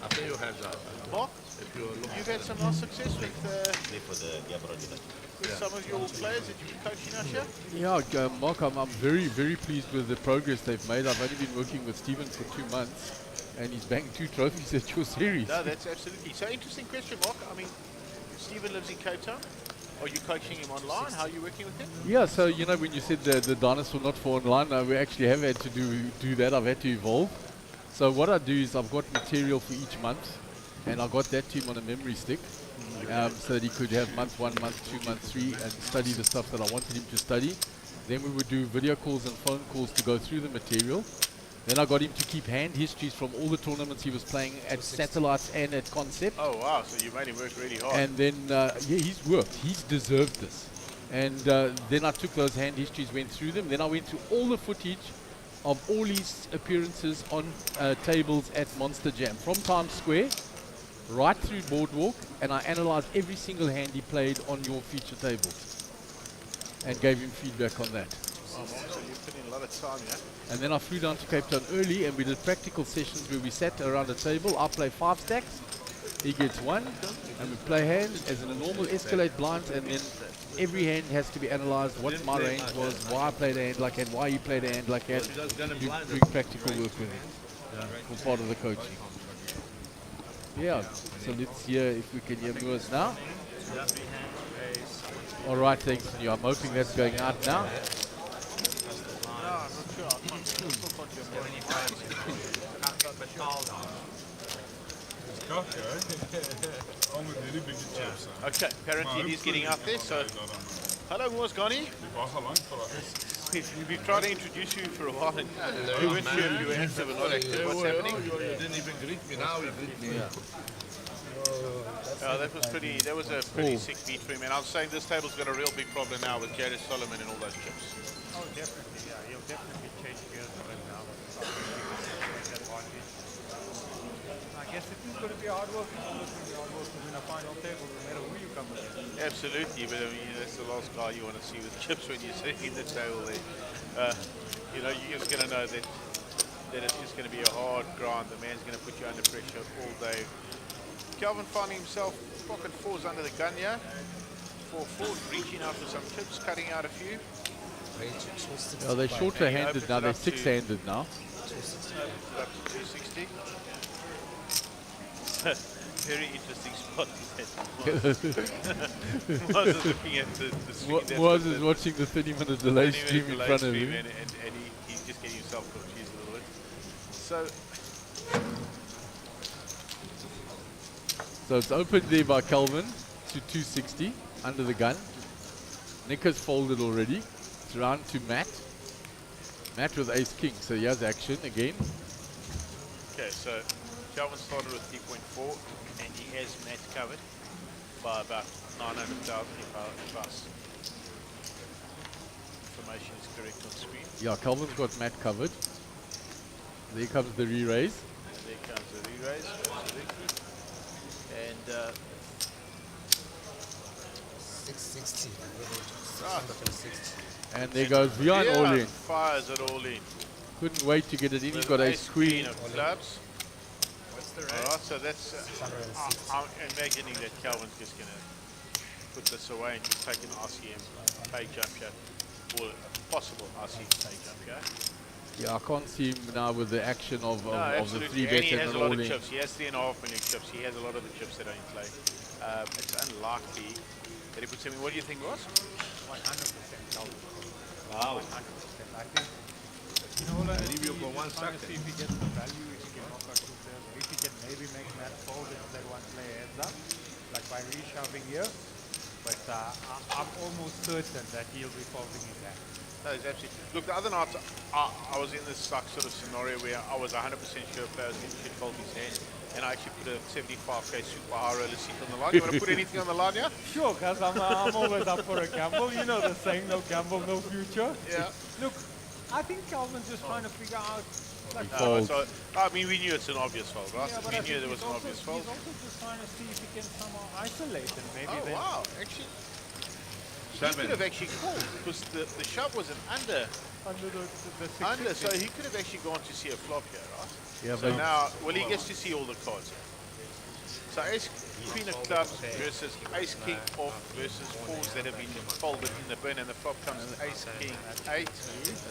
I think you have that. Mark, you've had some nice success with some of your players that you've been coaching out here. Yeah, Mark, I'm very, very pleased with the progress they've made. I've only been working with Stephen for 2 months, and he's banked 2 trophies at your series. No, that's absolutely. So interesting question, Mark. I mean, Stephen lives in Cape Town. Are you coaching him online? How are you working with him? Yeah, so you know when you said the dinosaur not for online, we actually have had to do that. I've had to evolve. So what I do is I've got material for each month, and I got that to him on a memory stick, so that he could have month 1, month 2, month 3, and study the stuff that I wanted him to study. Then we would do video calls and phone calls to go through the material. Then I got him to keep hand histories from all the tournaments he was playing at Satellites and at Concept. Oh wow, so you made him work really hard. And then, yeah, he's worked. He's deserved this. And then I took those hand histories, went through them. Then I went through all the footage of all his appearances on tables at Monster Jam, from Times Square right through Boardwalk, and I analyzed every single hand he played on your feature tables and gave him feedback on that. Oh, so you put in a lot of time, yeah? And then I flew down to Cape Town early, and we did practical sessions where we sat around a table. I play 5 stacks, he gets 1, and we play hands as in a normal escalate blinds, and then every hand has to be analyzed, what my range was, why I played a hand like that, why he played a hand like that, doing practical work with him for part of the coaching. Yeah, so let's hear if we can hear Moors now. All right, thanks. I'm hoping that's going out now. Okay, apparently he's getting out there, so hello Moors Ghani. We've tried to introduce you for a while and we weren't sure if you were active or not active. What's happening? You didn't even greet me, now you greet me. That was pretty. That was a pretty sick beat for him. And I was saying this table's got a real big problem now with Jared Solomon and all those chips. Oh, definitely, yeah. He'll definitely change gears a bit now. I guess it is going to be hard work. It's always going to be hard work to win a final table, no matter who you come against. Absolutely, but I mean that's the last guy you want to see with chips when you're sitting in the table there. You know, you're just going to know that it's just going to be a hard grind. The man's going to put you under pressure all day. Calvin finding himself pocket fours under the gun here. 4-4, reaching out for some chips, cutting out a few. Oh, they're shorter-handed now. They're six-handed now. Up to 260. Very interesting spot. Moz is looking at the screen. Moz is watching the 30-minute delay stream in front of him. And he's just getting himself confused a little bit. So it's opened there by Calvin to 260 under the gun. Nick has folded already. It's round to Matt. Matt with ace-king, so he has action again. Okay, so Calvin started with 3.4 and he has Matt covered by about 900,000 if our information is correct on screen. Yeah, Calvin's got Matt covered. There comes the re-raise. And there comes the re-raise, absolutely. And 660. And there goes Vian all in. Fires it all in. Couldn't wait to get it in. He's got ace queen. Of clubs. Alright, so that's I'm imagining that Calvin's just going to put this away and just take an RCM pay jump shot, or a possible RCM pay jump shot. Yeah, I can't see him now with the action of the absolutely. 3 bet And he has and a lot all of in. chips. He has 3.5 million chips. He has a lot of the chips that are in play. It's unlikely that he puts him in. What do you think, Ross? 100% Calvin. Wow. 100%. I think, you know, like, leave you for 1 trying to second. see if he gets the value, if he can knock out two players, or if he can maybe make Matt fold if they want to play heads up, like by reshoving here. But I'm almost certain that he'll be folding his hand. No, it's absolutely. Look, the other night I was in this like sort of scenario where I was 100% sure players should fold his hand, and I actually put a 75k super high roller seat on the line. You want to put anything on the line, yeah? Sure, guys, I'm always up for a gamble. You know the saying, no gamble, no future. Yeah. Look, I think Calvin's just trying to figure out. Like, So, I mean, we knew it's an obvious fold, right? yeah, but We I knew think there was he's an also- obvious fold. He's also just trying to see if he can somehow isolate and maybe Oh, then wow. Actually, he could have actually called because the shove was an under, under the so 660. he could have actually gone to see a flop here, right? Yeah, So but now, well, he gets to see all the cards here. So ace queen of clubs versus ace king off versus fours that have been folded in the bin, and the flop comes ace king 8.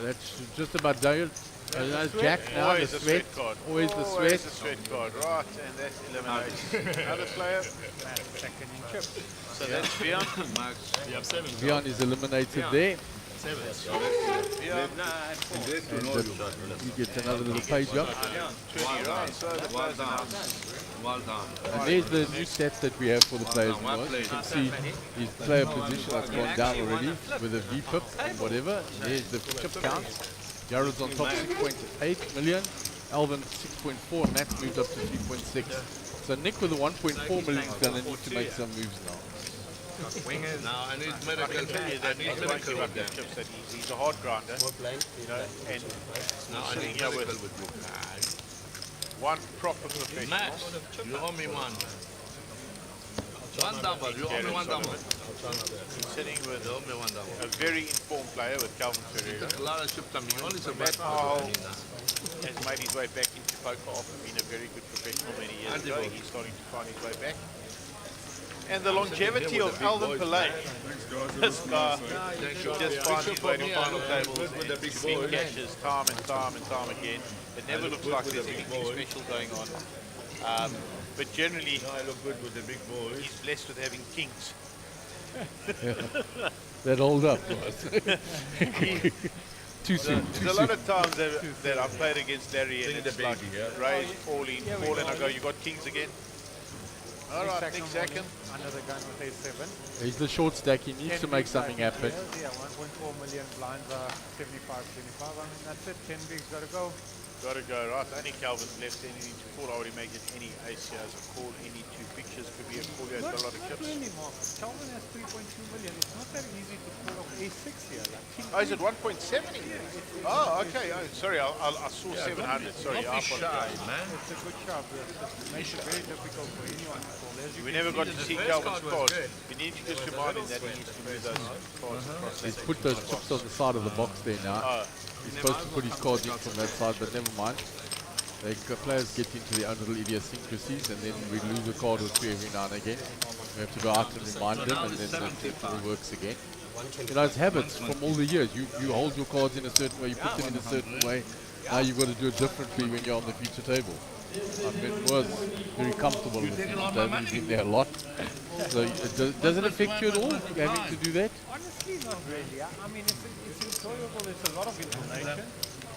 that's just about done. That's Jack now, Always the a sweat. sweat card. Always the Always sweat. a sweat card, right? And that eliminates another player. Second in chips. So that's Vian. You have 7. Vian is eliminated there. 7. Vian. And he gets another little pay jump. 20, right? So the Well players done. announced. Well done. And there's the new stats that we have for the players. Well Boys. played. You can see his player position has gone down already with a VPIP and whatever. There's the chip count. Jared's on top 6.8 million. Alvin 6.4. Matt's moved up to 3.6. So Nick with the 1.4 million is going to need to make some moves now. Wingers. Now I need I medical. can tell you that he's going to give up the chips that he's a hard grinder. You know, and Now I sitting need here medical with with you. one proper professional. Matt, you owe me one. One double. You owe me one double. Sitting with You owe me one double. a very informed player with Calvin Ferreira. A lot of ship to me. Only so Matt bad. Powell has made his way back into poker after being a very good professional many years ago. He's starting to find his way back. And the longevity of Alvin Pillay, this guy just finds his way to final tables and big catches time and time and time again. It never looks like there's anything special going on. But generally, he's blessed with having kings. That hold up. Too soon. There's a lot of times that I've played against Larry and it's like raise, all in, fall in, I go, you got kings again? All right, Nick second. Under the gun with A7. He's the short stack. He needs to make something happen. Yeah, 1.4 million blinds are 75, 25. I mean, that's it. 10 bigs got to go. Got to go right. Only Calvin's left anything to call. I already make it any ace he has a call. Any two pictures could be a call. He has got a lot of chips. Really, Mark. Calvin has 3.2 million. It's not that easy to call off A6 here. Like King Oh, is it 1.70? Oh, okay. Oh, sorry, I saw 700. Sorry, don't be shy, man. It's a good shove. It makes it very difficult for anyone to call. As you We can never see, got to see Calvin's card. We need to just remind him that he needs to move those cards across. He's put those chips on the side of the box there now. He's supposed to put his cards in from that side, but never mind. Players get into their own little idiosyncrasies, and then we lose a card or two every now and again. We have to go out and remind them, and then it all works again. You know, it's habits from all the years. You hold your cards in a certain way, you put them in a certain way. Now you've got to do it differently when you're on the future table. I mean, was very comfortable with the future table. He's been there a lot. So does it affect you at all, having to do that? Honestly, not really. I mean, it's enjoyable. It's a lot of information.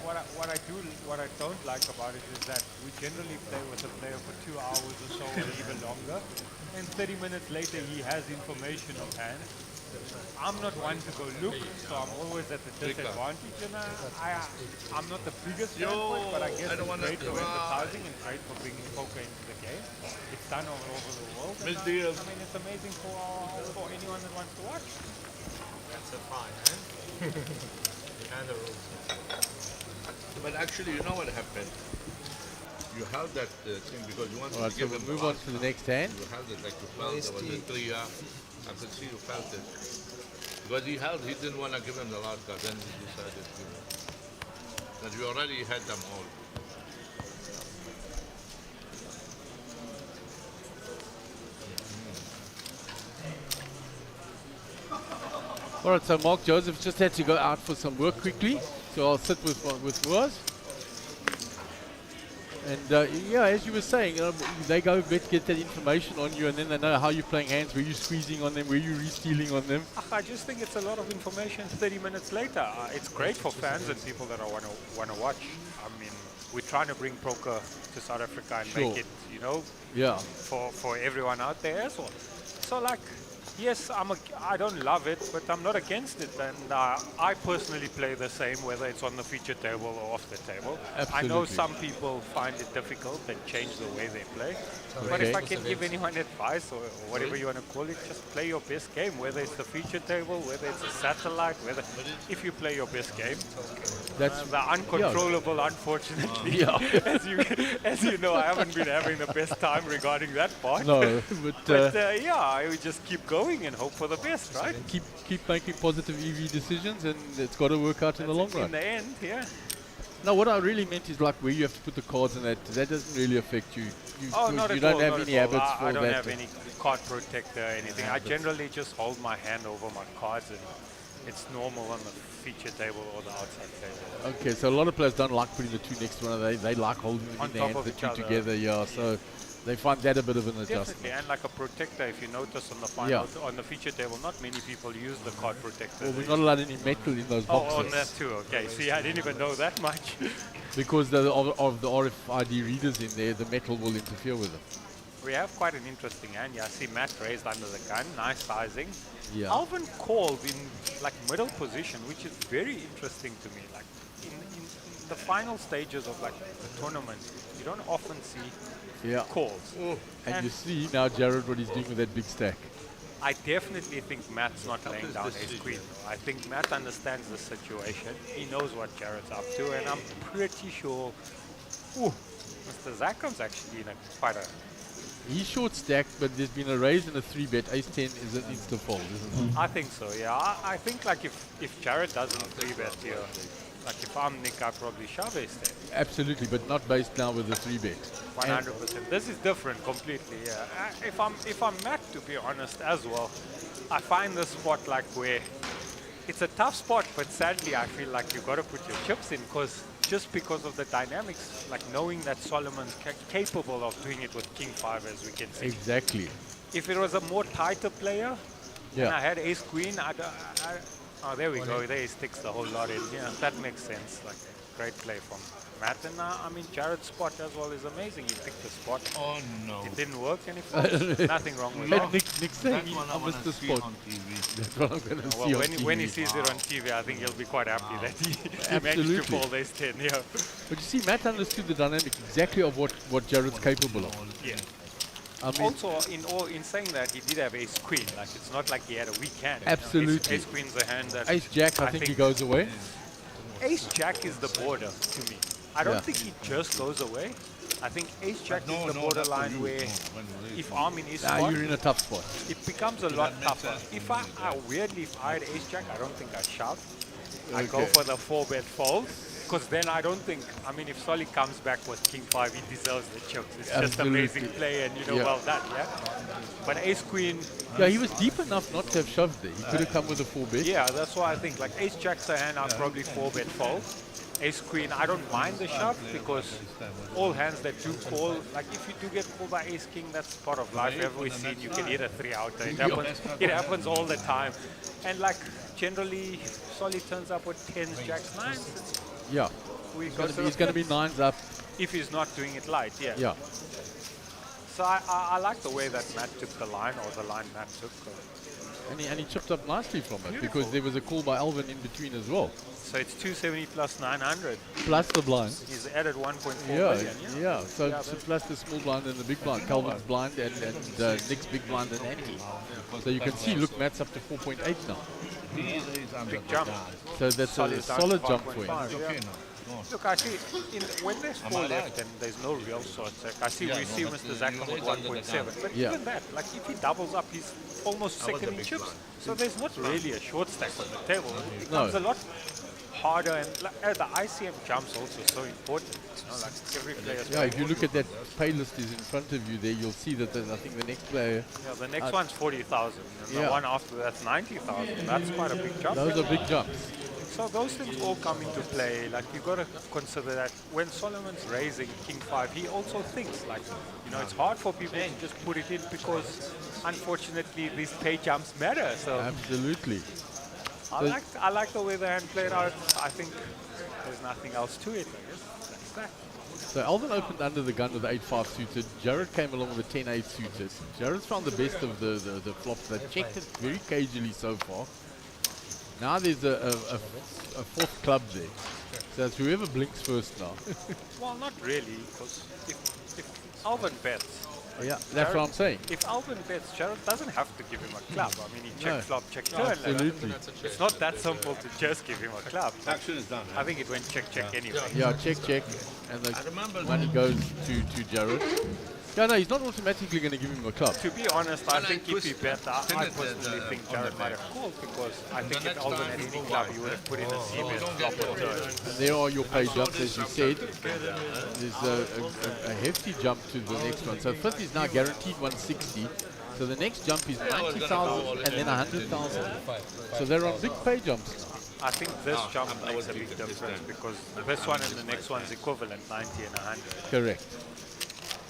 What I don't like about it is that we generally play with a player for 2 hours or so, or even longer, and 30 minutes later he has information on hand. I'm not one to go look, so I'm always at the disadvantage, and I'm not the biggest fan for it, but I guess it's great for advertising and great for bringing poker into the game. It's done all over the world. And, I mean, it's amazing for anyone that wants to watch. That's a fine, eh? And the rules. But actually, you know what happened? You held that thing because you wanted to Alright, so give we'll him move on to the next hand. You held it like you felt there was a 3. I could see you felt it. Because he didn't want to give him the last card, then he decided to. That we already had them all. Alright, so Mark Joseph just had to go out for some work quickly, so I'll sit with Moaz. And yeah, as you were saying, they go get that information on you, and then they know how you're playing hands, where you're squeezing on them, where you're re-stealing on them. I just think it's a lot of information 30 minutes later. It's great for fans and people that want to watch. I mean, we're trying to bring poker to South Africa and make it, you know, for everyone out there as well. So like, yes, I don't love it, but I'm not against it. And I personally play the same, whether it's on the feature table or off the table. Absolutely. I know some people find it difficult and change the way they play. Okay. But if I can give anyone advice, or whatever you want to call it, just play your best game, whether it's the feature table, whether it's a satellite, if you play your best game. That's the uncontrollable, unfortunately. As you know, I haven't been having the best time regarding that part. No, but yeah, I would just keep going and hope for the best, right? Keep making positive EV decisions, and it's got to work out in the long run. In the end, yeah. No, what I really meant is like where you have to put the cards in that doesn't really affect you. You not you at don't all, have not any at all. habits for I that. don't have any card protector or anything. I generally just hold my hand over my cards, and it's normal on the feature table or the outside table. Okay, so a lot of players don't like putting the two next to one another. They like holding them On in their top hands, of the each two other. together, yeah. So they find that a bit of an adjustment. Definitely, and like a protector, if you notice on the final, on the feature table, not many people use the card protector. Well, we're not allowed any metal in those boxes. Oh, on that too, okay. See, I didn't even know that much. Because of the RFID readers in there, the metal will interfere with them. We have quite an interesting hand. Yeah, I see Matt raised under the gun, nice sizing. Yeah. Alvin called in like middle position, which is very interesting to me. Like in the final stages of like the tournament, you don't often see calls. And you see now Jared what he's doing with that big stack. I definitely think Matt's not laying down his queen. I think Matt understands the situation. He knows what Jared's up to, and I'm pretty sure Mr. Zakom's actually in quite a... He's short stacked, but there's been a raise and a 3-bet. Ace-10 is an insta-fold, isn't it? I think so, yeah. I think like if Jared doesn't 3-bet here, like if I'm Nick, I'd probably shove Ace-10. Absolutely, but not based now with the 3-bet. 100%. This is different completely, yeah. If I'm Matt, to be honest, as well, I find this spot like where it's a tough spot, but sadly I feel like you've got to put your chips in because of the dynamics, like knowing that Solomon's capable of doing it with King 5, as we can see. Exactly. If it was a more tighter player, and I had Ace Queen, I'm Oh, there we go. There he sticks the whole lot in. Yeah, that makes sense. Like, great play from Matt. And I mean, Jared's spot as well is amazing. He picked the spot. Oh no! It didn't work, and it nothing wrong with Let that. Nick say That's what I I missed wanna the see spot. on TV. That's what I'm going to see Well, on when he TV. sees it on TV, I think he'll be quite happy that he managed to Absolutely. fold ace 10. Yeah. But you see, Matt understood the dynamic exactly of what Jared's capable of. Yeah. I mean, Also, in saying that, he did have ace queen. Like, it's not like he had a weak hand. Absolutely. Ace queen's a hand that Ace Jack, I think he goes away. Ace Jack is the border to me. I don't Yeah. think he just goes away. I think Ace Jack is the borderline where if I'm in his spot, You're in a tough spot. it becomes a lot tougher. If weirdly, if I had Ace Jack, I don't think I shove. I go Okay. for the 4-bet fold. Because then I don't think, I mean, if Solly comes back with King 5, he deserves the chips. It's just Absolutely. amazing play and, you know, Yeah. well done, yeah? But Ace Queen... Yeah, he was deep enough not to have shoved there. He could have come with a 4-bet. Yeah, that's why I think, like, Ace Jack's a hand, I'll probably 4-bet fold. Ace Queen, I don't mind the shove because all hands that do call, like if you do get called by Ace King, that's part of life. Every scene you can hit a 3-outer. It happens all the time. And like generally, Solly turns up with 10s, jacks, 9s. Yeah. He's going to be 9s up. If he's not doing it light, yeah. Yeah. So I like the way that Matt took the line, or the line Matt took. And he chipped up nicely from it because there was a call by Alvin in between as well. So it's 270 plus 900. Plus the blind. He's added 1.4 Yeah, million, yeah. So plus the small blind and the big blind. Calvin's blind and Nick's big blind and Andy. So you can see, look, Matt's up to 4.8 now. Big jump. So that's a solid jump for him. Yeah. Look, I see when there's 4 left and there's no real short stack, I see we see Mr. Zackham with 1.7. But Yeah. even that, like if he doubles up, he's almost second in chips. So there's not really a short stack on the table. It becomes a lot harder, and like, the ICM jumps also so important. You know, like every player's Yeah, if you look at that pay list is in front of you there, you'll see that I think the next player... Yeah, the next one's 40,000, and the one after that's 90,000. That's quite a big jump. Those are big jumps. So those things all come into play. Like you got to consider that when Solomon's raising King 5, he also thinks like, you know, it's hard for people to just put it in because unfortunately these pay jumps matter. So absolutely. I like the way the hand played out. I think there's nothing else to it. I guess that's that. So Alvin opened under the gun with the 8-5 suited. Jared came along with the 10-8 suited. Jared's found the best of the flops. They've checked it very cagily so far. Now there's a fourth club there. So it's whoever blinks first now. Well, not really, because if Alvin bets... Yeah, that's what I'm saying. If Alvin bets, Jared doesn't have to give him a club. I mean, he check No. flop, check turn. Absolutely. It's not that simple to just give him a club. Action is done. I think it went check anyway. Yeah, check, and the money goes to Jared. Yeah, no, he's not automatically going to give him a club. To be honest, I think if he bet, I personally think Jared might have called because I think if Alvin had any club, he would have put in a C-bet flop or turn. And there are your pay jumps, as you said. There's a hefty jump to the next one. So first is now guaranteed 160. So the next jump is 90,000 and then 100,000. So they're on big pay jumps now. I think this jump makes a big difference because this one and the next one is equivalent, 90 and 100. Correct.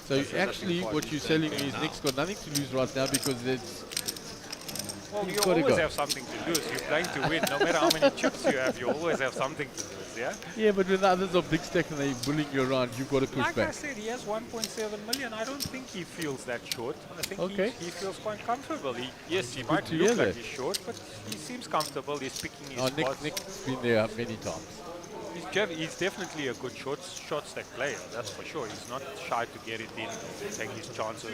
So actually, what you're telling me is Nick's got nothing to lose right now because it's... Well, you always have something to lose. You're playing to win. No matter how many chips you have, you always have something to lose, yeah? Yeah, but when the others are big stack and they're bullying you around, you've got to push like back. I said, he has 1.7 million. I don't think he feels that short. I think he feels quite comfortable. Yes, he might to look hear like that. he's short, but he seems comfortable. He's picking his spots. Nick's been there many times. He's definitely a good short stack player, that's for sure. He's not shy to get it in, to take his chances.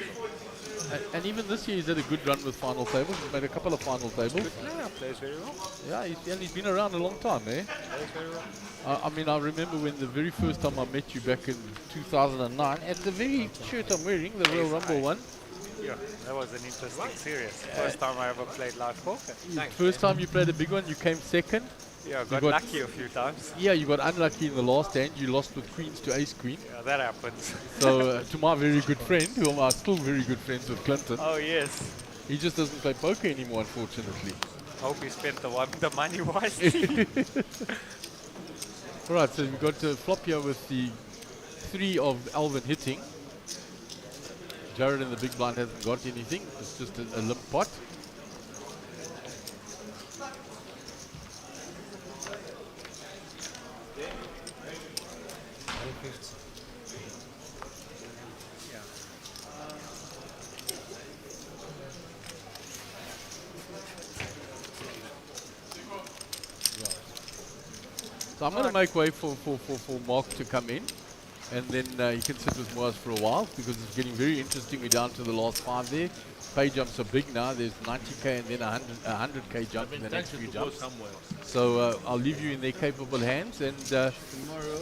And even this year he's had a good run with final tables. He's made a couple of final tables. Good player, plays very well. Yeah, he's been around a long time, eh? Plays very well. I mean, I remember when the very first time I met you back in 2009, at the very shirt I'm wearing, the Royal Rumble one. Yeah, that was an interesting series. First time I ever played live poker. First time you played a big one, you came second. Yeah, got lucky a few times. Yeah, you got unlucky in the last hand. You lost with queens to ace queen. Yeah, that happens. So to my very good friend, who are still very good friends with Clinton. Oh yes. He just doesn't play poker anymore, unfortunately. Hope he spent the money wisely. All right, so we've got a flop here with the 3 of Alvin hitting. Jared in the big blind hasn't got anything. It's just a limp pot. So I'm going to make way for Mark to come in, and then he can sit with Moaz for a while because it's getting very interesting. We're down to the last 5 there. Pay jumps are big now. There's 90k and then 100k jump in the next few jumps. So I'll leave you in their capable hands, and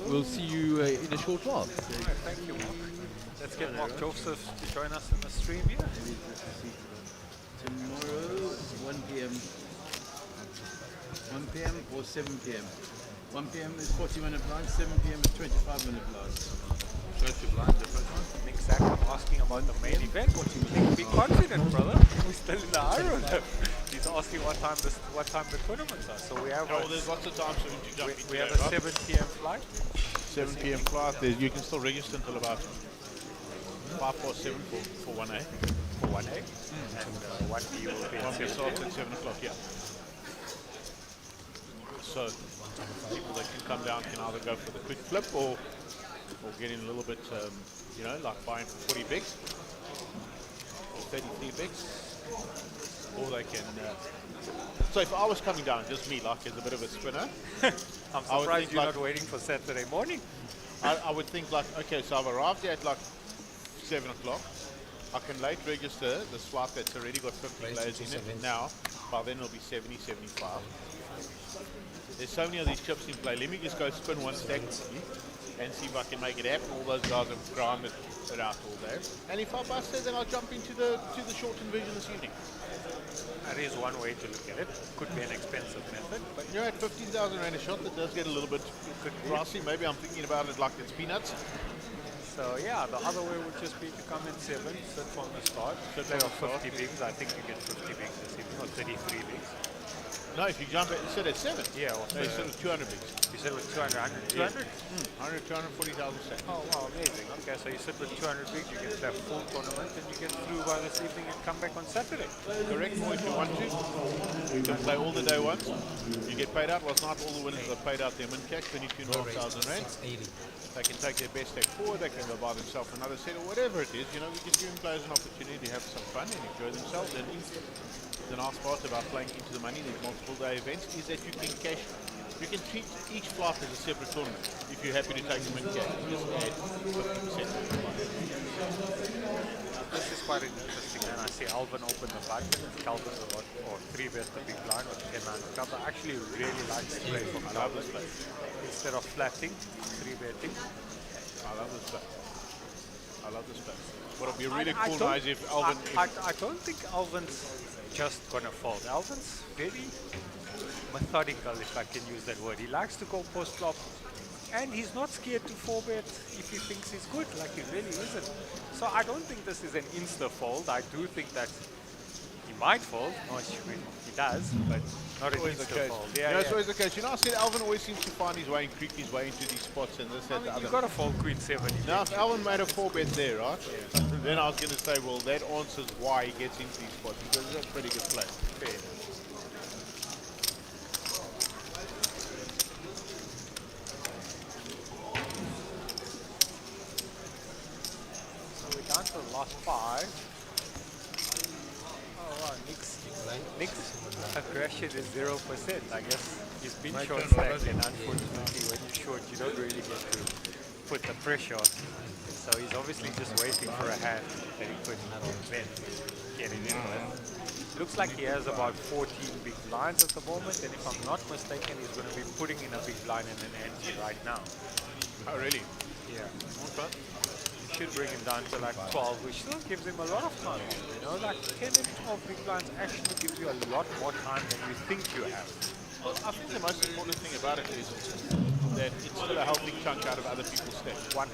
we'll see you in a short while. Thank you, Mark. Let's get Mark Joseph to join us in the stream here. Tomorrow, 1 p.m. 1 p.m. or 7 p.m. 1 p.m. is 40-minute blind, 7 p.m. is 25-minute blind. 30 blind, the first one? Nick Sack asking about the main event. What do you think? Be confident, brother. We're still in the iron. He's asking what time the tournaments are. So we have. Oh, there's lots of times for him to jump in. We have a 7 p.m. flight. 7 p.m. flight. You can still register until about 5 or 7 for 1A. For 1A? And 1B will be at 7 starts at 7 o'clock, yeah. So people that can come down can either go for the quick flip or get in a little bit, you know, like buying for 40 bigs or 33 bigs, or they can. So if I was coming down, just me, like as a bit of a spinner, I'm surprised you're not waiting for Saturday morning. I would think like, okay, so I've arrived here at like 7 o'clock. I can late register this flight that's already got 50 players in it now. By then it'll be 70, 75. There's so many of these chips in play. Let me just go spin one stack and see if I can make it happen. All those guys have grinded it out all day. And if I bust it, then I'll jump into the shortened version this evening. That is one way to look at it. Could be an expensive method, but you're at 15,000 rand a shot. That does get a little bit pricey. Maybe I'm thinking about it like it's peanuts. So yeah, the other way would just be to come in 7, sit from the start, play off 50 bigs. I think you get 50 bigs this evening, or 33 bigs. No, if you jump at, you sit at 7. Yeah, no, you sit with 200 bigs. You sit with 200, 200? 100, 240,000 seconds. Oh wow, amazing. Okay, so you sit with 200 bigs, you get that full tournament, and you get through by this evening and come back on Saturday. Correct, or if you want to. You can play all the day once. You get paid out. Last night all the winners are paid out their min cash, 22,500 rand. They can take their best step forward, they can go buy themselves another set or whatever it is. You know, we give players an opportunity to have some fun and enjoy themselves. And the nice part about playing into the money, these multiple day events, is that you can cash, you can treat each flight as a separate tournament. If you're happy to take them in cash, just add 50%. This is quite interesting, and I see Alvin open the button. Calvin or 3-bet the big blind with 10-9 cover. I actually really like this play from Calvin. Instead of flatting, 3-betting. I love this play. I love this play. What would be really cool nice if Alvin... I don't think Alvin's just going to fold. Alvin's very methodical, if I can use that word. He likes to go post-flop, and he's not scared to 4-bet if he thinks he's good, like he really isn't. So I don't think this is an insta-fold. I do think that he might fold. No, he does, but not an insta-fold. Yeah, it's always the case. You know, I said Alvin always seems to find his way and creep his way into these spots and this, that, the other. You've got to fold Queen 7. Now, if Alvin made a 4-bet there, right? Yeah. Then I was going to say, well, that answers why he gets into these spots, because it's a pretty good play. Fair. Down to the last 5. Oh wow, Nick's aggression is 0%. I guess he's been short stacked, and unfortunately when you're short you don't really get to put the pressure on. So he's obviously just waiting for a hand that he could then get it in with. Looks like he has about 14 big blinds at the moment, and if I'm not mistaken he's going to be putting in a big blind and an ante right now. Oh really? Yeah. Okay. Should bring him down to like 12, which still gives him a lot of time. You know, like 10 and 12 big blinds actually gives you a lot more time than you think you have. Well, I think the most important thing about it is that it's still a healthy chunk out of other people's stakes. 100%.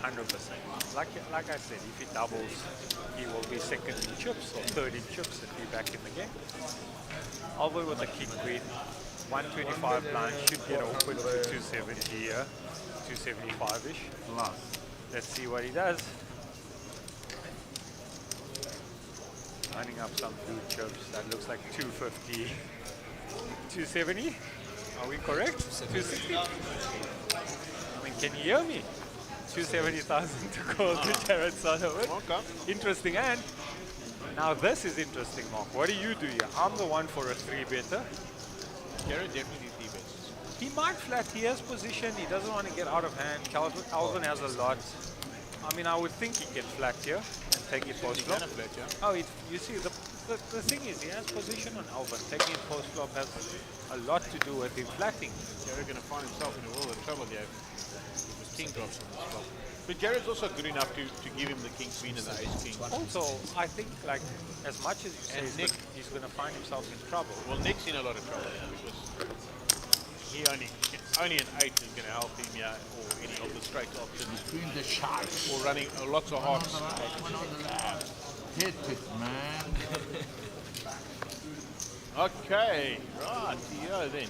Like I said, if he doubles, he will be second in chips or third in chips and be back in the game. Alvin with the king queen, 125 blind should get open to 270 here, 275-ish. Let's see what he does. Lining up some blue chips. That looks like 250. 270? Are we correct? 260? I mean, can you hear me? 270,000 to call to Jared Sullivan. Interesting. And now this is interesting, Mark. What do you do here? I'm the one for a 3-better. Jared definitely 3-bets. He might flat. He has position. He doesn't want to get out of hand. Alvin has a lot. I mean, I would think he can flat here and take it post flop. Oh, you see, the thing is, he has position on Alvin. Taking it post flop has a lot to do with him flatting. Jared's going to find himself in a world of trouble here if his king drops on this flop. But Jared's also good enough to give him the king queen and the ace king. Also, I think like as much as you say he's going to find himself in trouble. Well, Nick's in a lot of trouble now because he only an 8 is going to help him here, or any of the straight options. Between the sharks. Or running lots of hearts. Hit it, man. Okay, right, here then.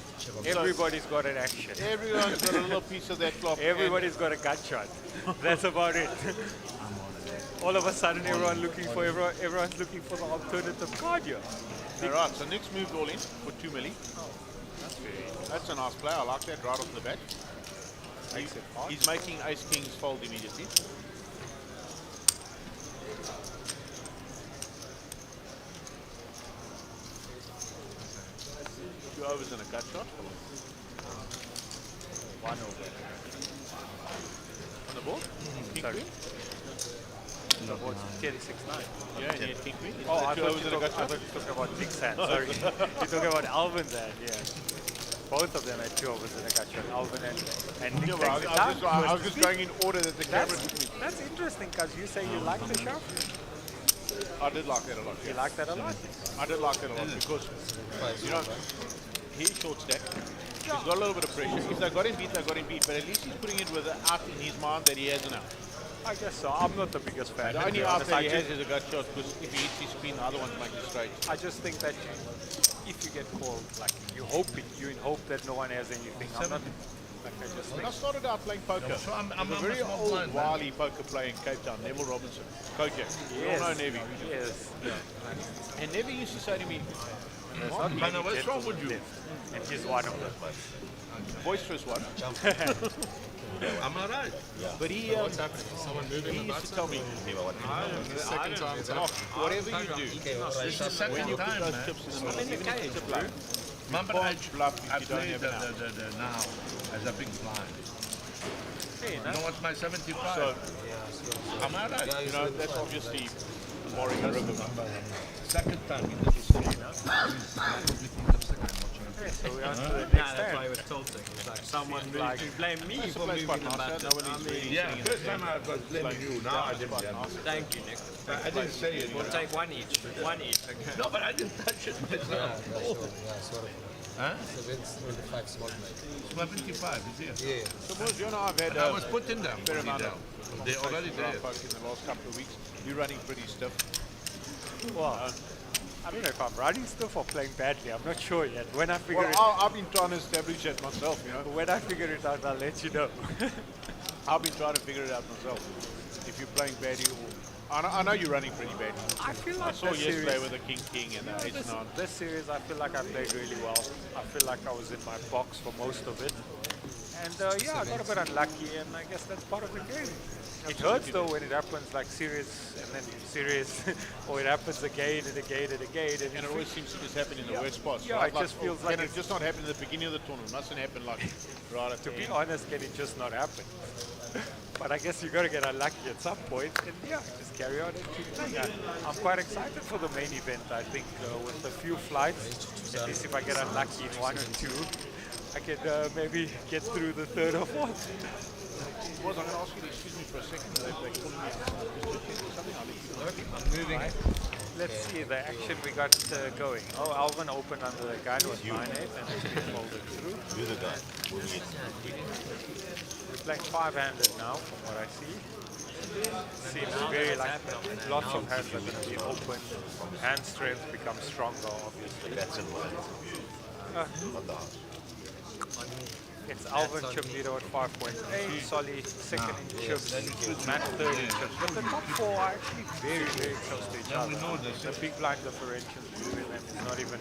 Everybody's got an action. Everyone's got a little piece of that flop. Everybody's got a gut shot. That's about it. All of a sudden, everyone's looking for the alternative card here. All right, so Nick's moved all in for 2 milli. That's a nice play. I like that right off the bat. He's making ace kings fold immediately. Two overs and a gut shot. One over. On the board? King Sorry. queen? The board's 36-9. Yeah, and he had king queen. Oh, I Two thought overs you and a gut shot? were talking about Nick's hand. Sorry. You're talking about Alvin's hand, yeah. Both of them had 2 overs and a gut shot. Alvin and Nick. Yeah, well, I was just going in order that the camera took me. That's interesting because you say you like the shove. I did like that a lot. You like that a lot? I did like that a lot because, you know, he's short stack. He's got a little bit of pressure. If they got him beat, they got him beat. But at least he's putting it with out in his mind that he has enough. I guess so. I'm not the biggest fan. The only out that he has is a gut shot because if he hits his spin, the other ones make it straight. I just think that if you get called, like you're in hope that no one has anything. I'm not. Like When I started out playing poker, So I'm a very much more old, blind, man. wily poker player in Cape Town, Neville Robinson, Kojak. You all know Nevy. Yes. And Nevy used to say to me, But what's wrong with you? And he's one of them. boisterous one. Am I right? But he, What's happening? Someone moving he the used to tell me, second time. whatever you do, This is the second when you put time, those man. chips in the middle, even if it's a bluff, Remember, you I can't bluff if you don't played have the enough. now as a big blind. Hey, You know what's my 75? So, Am I right? you know, that's obviously Warring a river. Second time in the history. Okay, so we're on to the Yeah, next that's time. why I was taunting. It's like someone moved to blame me That's for the place moving quite the nice. button. Nobody's I mean, really Yeah, saying first time I was blaming you. Now I didn't. thank you, Nick. I didn't say it. We'll take one each. One each. Okay. No, but I didn't touch it myself. Huh? 75 is here. So, Moz, you know, I've had I was putting them. fair amount of They already conversations around there. poker in the last couple of weeks. You're running pretty stiff. Well, I don't know if I'm running stuff or playing badly. I'm not sure yet. When I figure Well, I've been trying to establish that myself, you know. when I figure it out, I'll let you know. I've been trying to figure it out myself. If you're playing badly or... I know you're running pretty badly. I feel I like saw this yesterday series, with the King and the Ace 9. this series, I feel like I played really well. I feel like I was in my box for most of it. And yeah, I got a bit unlucky, and I guess that's part of the game. It hurts though when it happens like series and then series, or it happens again and again and again. And it always seems to just happen in the worst spots. Yeah, right? it just feels like Can it it's- just not happen in the beginning of the tournament? It mustn't happen like right at To the be end. honest, can it just not happen? But I guess you got to get unlucky at some point, and yeah, just carry on and keep playing. I'm quite excited for the main event. I think with a few flights, at least if I get unlucky in one or two, I can maybe get through the third or fourth. Was I'm going to ask you to excuse me for a second. They're calling me something. I'll let you know. I'm moving. Let's see the action we got going. Oh, Alvin opened under the gun with 9-8 and it's been folded through. You're the guy. We're playing 5-handed now, from what I see. Seems very like lots of hands are going to be open. Hand strength becomes stronger, obviously. That's in mind. On the house. It's Alvin chip leader at 5.8, Solly second in chips, Matt third in chips. But the top four are actually very, very close to each other. The big blind differential between them is not even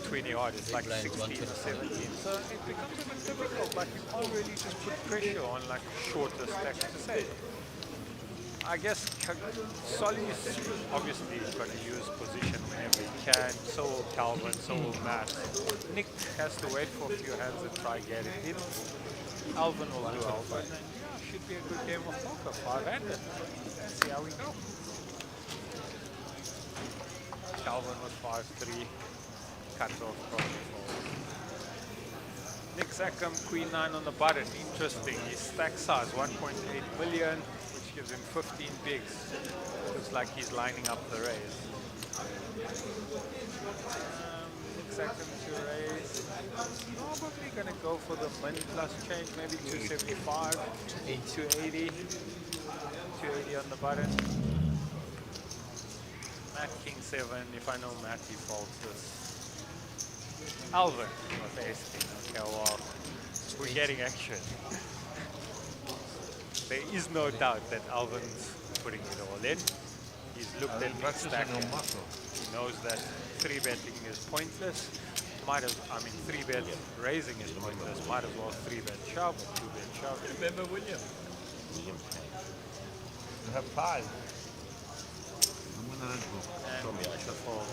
20 odd, it's like 16 or 17. So it becomes a bit difficult. Like you can't really just put pressure on like shorter stacks to say. I guess Solly is obviously going to use position whenever he can. So will Calvin, so will Matt. Nick has to wait for a few hands and try get it in. Alvin will do Alvin. And yeah, should be a good game of poker. 5-handed. Let's see how we go. Calvin was 5-3. Cut off probably falls. Nick Zackham, Queen 9 on the button. Interesting. His stack size 1.8 million. Gives him 15 bigs. Looks like he's lining up the raise. Nick Zackham to raise. Probably going to go for the min plus change, maybe 275, 280. 280 on the button. Matt King 7, if I know Matt, he folds this. Alvin with ace king. Okay, well, we're getting action. There is no doubt that Alvin's putting it all in. He's looked at Nick's stack. He knows that 3-betting is pointless. Might as, I mean, 3-bet raising is pointless. Might as well 3-bet shove or 2-bet shove. Remember William? You have 5. I'm gonna let go. And the fold,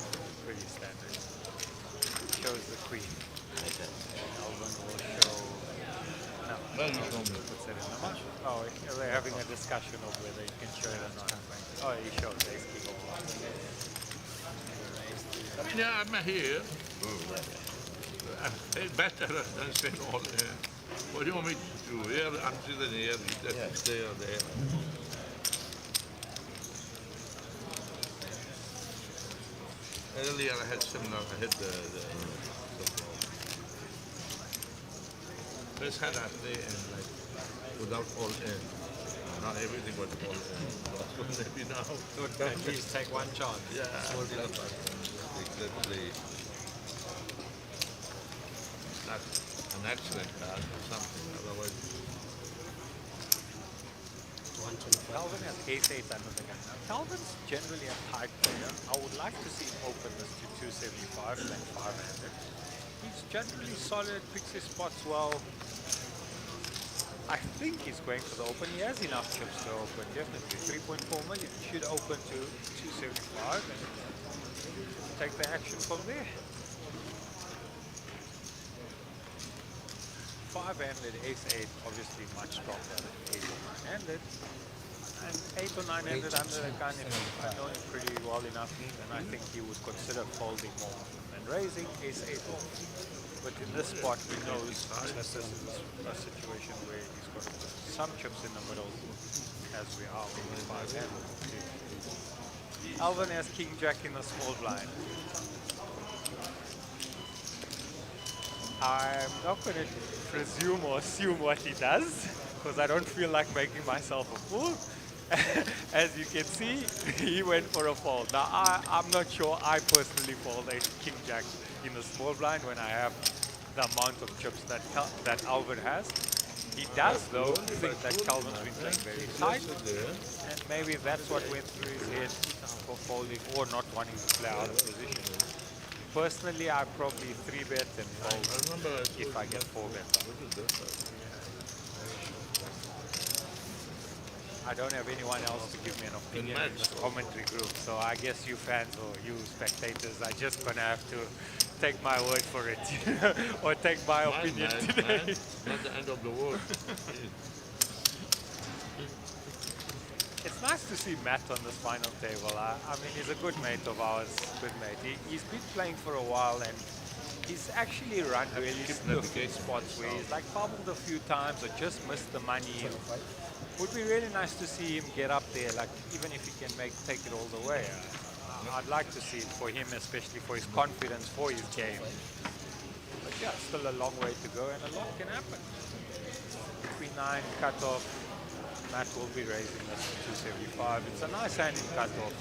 pretty standard. Shows the queen. Alvin will show. No, well, you show me. Puts it in the match. Oh, they're having a discussion of whether you can show it or not. Oh, he shows ace king of clubs. I mean, yeah, I'm here. It's better than saying all there. What do you want me to do? Here, I'm sitting here, there, there. Earlier I had similar, I had the first hand I play and like without all in. Not everything was all in. Maybe now. At least take one chance. Yeah, exactly. Not an excellent card or something, otherwise. Calvin has ace-8 under the gun. Now, Calvin's generally a tight player. I would like to see him open this to 275 and then 500. He's generally solid, picks his spots well. I think he's going for the open. He has enough chips to open, definitely. 3.4 million. He should open to 275 and take the action from there. 5-handed, ace-8, obviously much stronger than 8 or 9-handed. And 8 or 9-handed under the gun, if I know him pretty well enough, then I think he would consider folding more than raising ace-8 off. But in this spot, we know this is a situation where he's got some chips in the middle, as we are with 5-handed. Alvin has king-jack in the small blind. I'm not going to presume or assume what he does, because I don't feel like making myself a fool. As you can see, he went for a fold. Now, I'm not sure I personally fold a king-jack in the small blind when I have the amount of chips that Alvin has. He does, though, think that Calvin's been playing very tight, and maybe that's what went through his head for folding or not wanting to play out of position. Personally, I probably 3-bet and fold if I get 4-bet. I don't have anyone else to give me an opinion in this commentary group, so I guess you fans or you spectators are just going to have to take my word for it, or take my opinion today. Not the end of the world. It's nice to see Matt on this final table. I mean, he's a good mate of ours, He's been playing for a while, and he's actually run really stiff spots where he's like bubbled a few times or just missed the money. Would be really nice to see him get up there, like even if he can take it all the way. I'd like to see it for him, especially for his confidence, for his game. But yeah, still a long way to go and a lot can happen. Queen 9 cut off. Matt will be raising this to 275. It's a nice hand in cut off.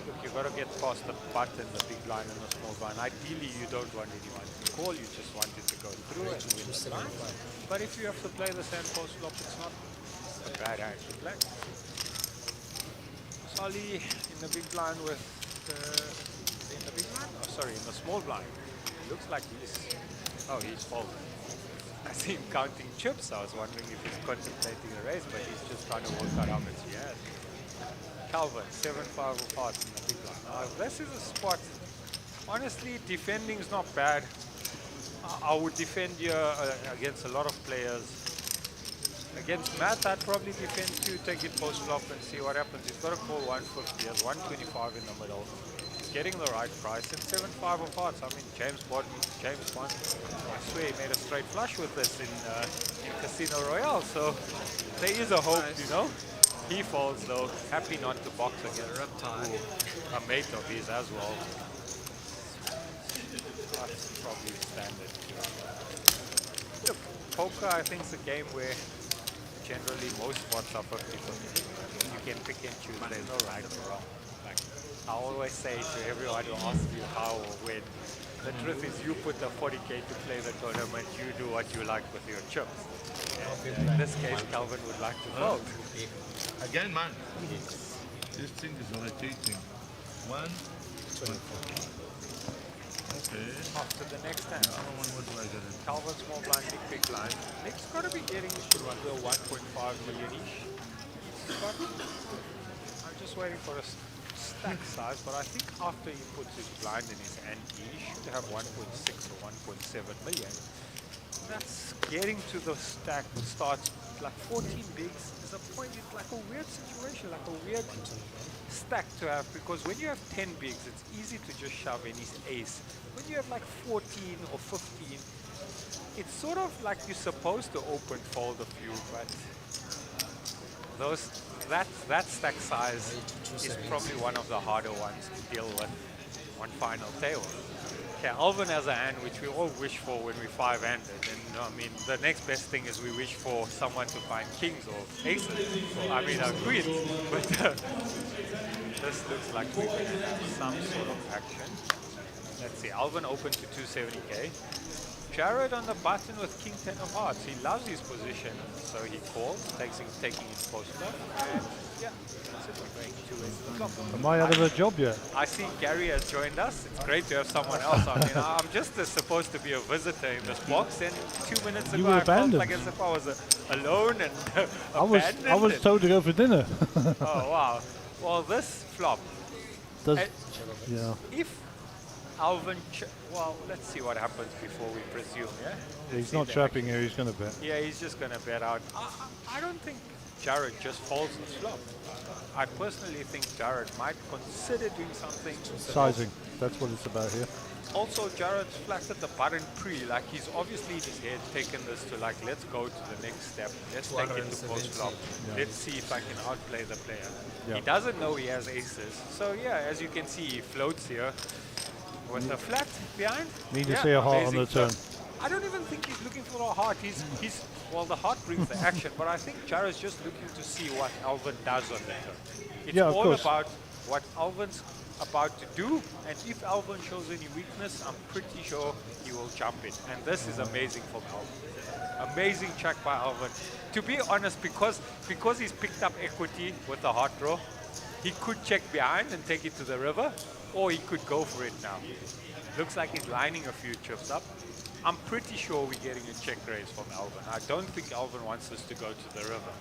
Look, you've got to get past the button, the big line and the small blind. Ideally, you don't want anyone to call, you just want it to go through and win the line. But if you have to play the sand post flop, it's not a bad hand to play. Solly in the big blind with in the big blind? Oh, sorry, in the small blind. looks like he's folded. I see him counting chips. I was wondering if he's contemplating a raise, but he's just trying to work out how much he has. Calvin, 7-5 of hearts in the big line. Now, this is a spot. Honestly, defending's not bad. I would defend here against a lot of players. Against Matt, I'd probably defend too, take it post flop and see what happens. He's got to call 150, he has 125 in the middle. He's getting the right price and 7-5 of hearts. I mean, James won. I swear he made a straight flush with this in Casino Royale. So there is a hope, you know. He folds though, happy not to box against a mate of his as well. That's probably standard. Look, poker I think is a game where generally most spots are 50-50. You can pick and choose, there's no right or wrong. Like I always say to everyone who asks you how or when, the truth is you put the 40k to play the tournament, you do what you like with your chips. And in this case, Calvin would like to vote. Again, man. This thing is rotating. 124. Okay. After the next hand. Calvin small blind, big blind. Nick's got to be getting to the 1.5 million-ish. I'm just waiting for a stack size, but I think after he puts his blind in his hand, he should have 1.6 or 1.7 million. That's getting to the stack that starts like 14 bigs. Is a point, it's like a weird situation, like a weird stack to have, because when you have 10 bigs, it's easy to just shove in his ace. When you have like 14 or 15, it's sort of like you're supposed to open fold a few, but that stack size is probably one of the harder ones to deal with on final table. Okay, Alvin has a hand which we all wish for when we're 5-handed, and I mean the next best thing is we wish for someone to find kings or aces, I mean queens, but this looks like we're going to have some sort of action. Let's see, Alvin open to 270k. Jared on the button with king 10 of hearts. He loves his position, so he calls, taking his post flop, and yeah, that's it. We're going to a flop. Am I out of a job yet? I see Gary has joined us. It's great to have someone else. I mean, I'm just supposed to be a visitor in this box, and 2 minutes ago I felt like as if I was alone and abandoned. I was told to go for dinner. Oh wow! Well, this flop. Yeah. If Alvin, well, let's see what happens before we presume, yeah? He's not trapping here, he's going to bet. Yeah, he's just going to bet out. I don't think Jared just folds this flop. I personally think Jared might consider doing something. Sizing, that's what it's about here. Also, Jared's flatted the button pre, like he's obviously in his head taken this to like, let's go to the next step. Let's take it to post flop. Yeah. Let's see if I can outplay the player. Yeah. He doesn't know he has aces. So yeah, as you can see, he floats here. With a flat behind. Need to see a heart on the turn. I don't even think he's looking for a heart. Well, the heart brings the action, but I think Jared's just looking to see what Alvin does on the turn. It's all about what Alvin's about to do, and if Alvin shows any weakness, I'm pretty sure he will jump it. And this is amazing from Alvin. Amazing check by Alvin. To be honest, because he's picked up equity with the heart draw, he could check behind and take it to the river, or he could go for it now. Looks like he's lining a few chips up. I'm pretty sure we're getting a check raise from Alvin. I don't think Alvin wants us to go to the river.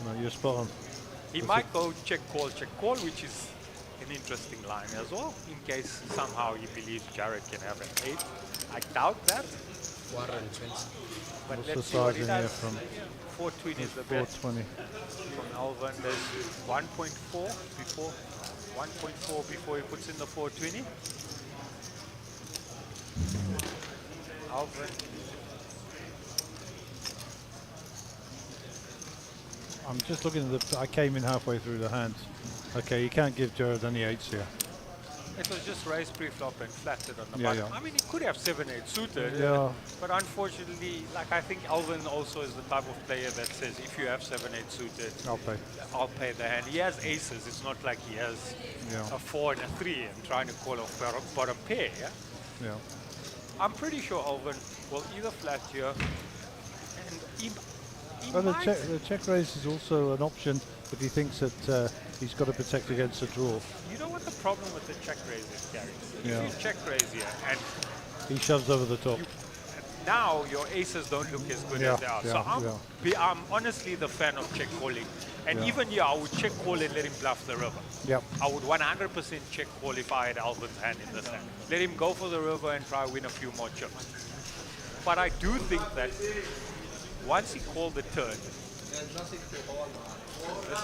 No, you're spot on. He might go check call, which is an interesting line as well, in case somehow he believes Jared can have an 8. I doubt that. 420. But what's let's the see what size he in does. here from? 420 is the best. 420. From Alvin, there's 1.4 before. 1.4 before he puts in the 420. Alvin. I'm just looking at I came in halfway through the hand. Okay, you can't give Jared any 8s here. It was just raised pre-flop and flatted on the button. Yeah. I mean, he could have 7-8 suited. Yeah. But unfortunately, like I think Alvin also is the type of player that says, if you have 7-8 suited, I'll pay the hand. He has aces. It's not like he has a 4 and a 3 and trying to call off bottom pair. Yeah. I'm pretty sure Alvin will either flat here, and he the check raise is also an option if he thinks that he's got to protect against a draw. You know what the problem with the check raise is, Gary? Yeah. If you check raise here and He shoves over the top. Now your aces don't look as good as they are. So I'm honestly the fan of check calling. And even here, I would check call and let him bluff the river. I would 100% check call if I had Alvin's hand in this hand. Let him go for the river and try win a few more chips. But I do think that once he called the turn, this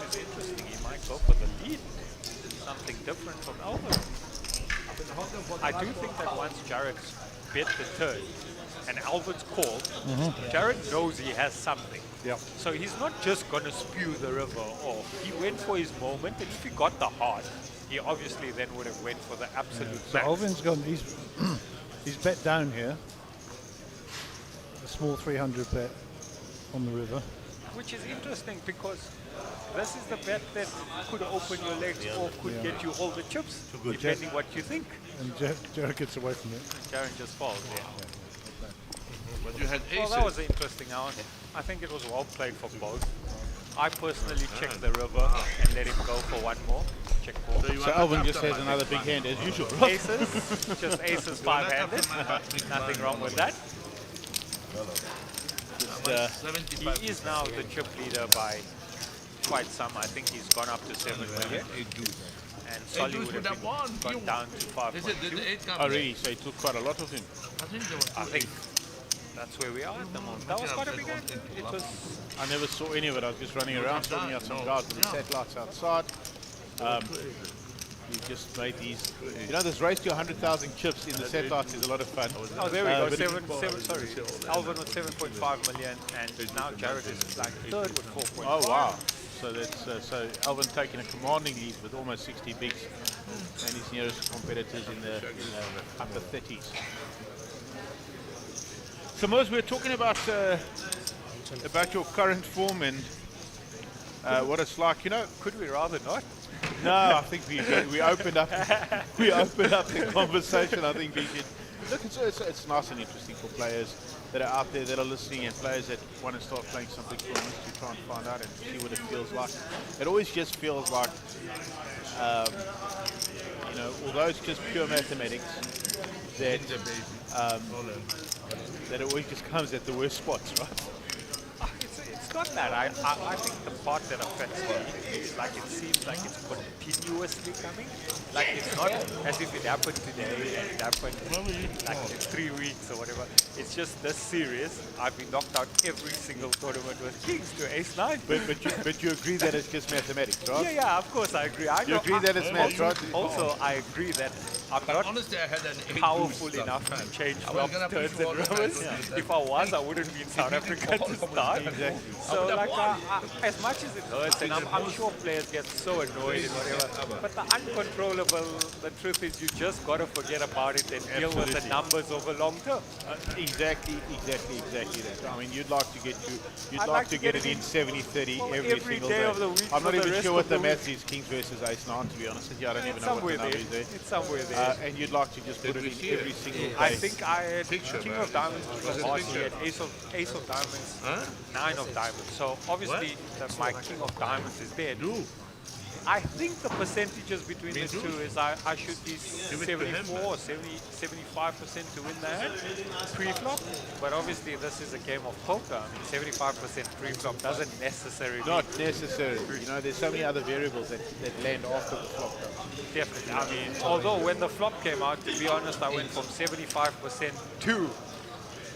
is interesting. He might go for the lead. Something different from Alvin. I do think that once Jared's bet the turn and Alvin's called, Jared knows he has something. So he's not just going to spew the river off. He went for his moment, and if he got the heart, he obviously then would have went for the absolute So max. Alvin's gone, he's bet down here. A small 300 bet on the river. Which is interesting because this is the bet that could open your legs or could get you all the chips, depending what you think. And Jared gets away from it. Jared just falls, But you had aces. Well, that was interesting. I think it was well played for both. I personally checked the river and let him go for one more. Check call. So Alvin just has another big hand as usual, right? Aces, just aces five-handed. Nothing wrong with that. He is now the chip leader by quite some. I think he's gone up to 7 million. And Solly would have gone down to 5.2. Oh, really? So he took quite a lot of him. I think that's where we are at the moment. That was quite a big game. It was. I never saw any of it. I was just running around sorting out some guys with the satellites outside. We just made these. You know, this race to 100,000 chips in the satellites is a lot of fun. Oh, there we go. Sorry. Alvin with 7.5 million, and now Jared is like third with 4.5. Oh wow! So that's so Alvin taking a commanding lead with almost 60 bigs, and his nearest competitors in the upper 30s. So Moz, we're talking about your current form and what it's like. You know, could we rather not? No, I think we opened up the conversation. I think we should look. It's nice and interesting for players that are out there that are listening and players that want to start playing some big tournaments to try and find out and see what it feels like. It always just feels like, you know, although it's just pure mathematics, that that it always just comes at the worst spots, right? It's not that. I think the part that affects me is like it seems like it's continuously coming. Like it's not as if it happened today and it happened like in 3 weeks or whatever. It's just this serious. I've been knocked out every single tournament with kings to ace-9. But you agree that it's just mathematics, right? Yeah, of course I agree. You agree that it's math, right? Also, I agree that I'm not honestly, I had an powerful enough to change flop turns and rivers. If I was, I wouldn't be in South Africa to start. So, like, as much as it hurts, and I'm sure players get so annoyed and whatever, but the uncontrollable, the truth is you just got to forget about it and deal with the numbers over long term. Exactly that. I mean, you'd like to get it in 70-30 every single day. Of the week. I'm not even sure what the maths is, Kings versus Ace-9, to be honest with you. I don't even know what the number is there. It's somewhere there. And you'd like to just put it in every single day. I think I had King of Diamonds was last year, Ace of Diamonds, 9 of Diamonds. So obviously my King of Diamonds is there. I think the percentages between the two is I should be 74 or 75% to win the hand pre-flop. But obviously this is a game of poker. I mean, 75% pre-flop doesn't necessarily. Not necessarily. You know, there's so many other variables that land after the flop. Definitely. I mean, although when the flop came out, to be honest, I went from 75% to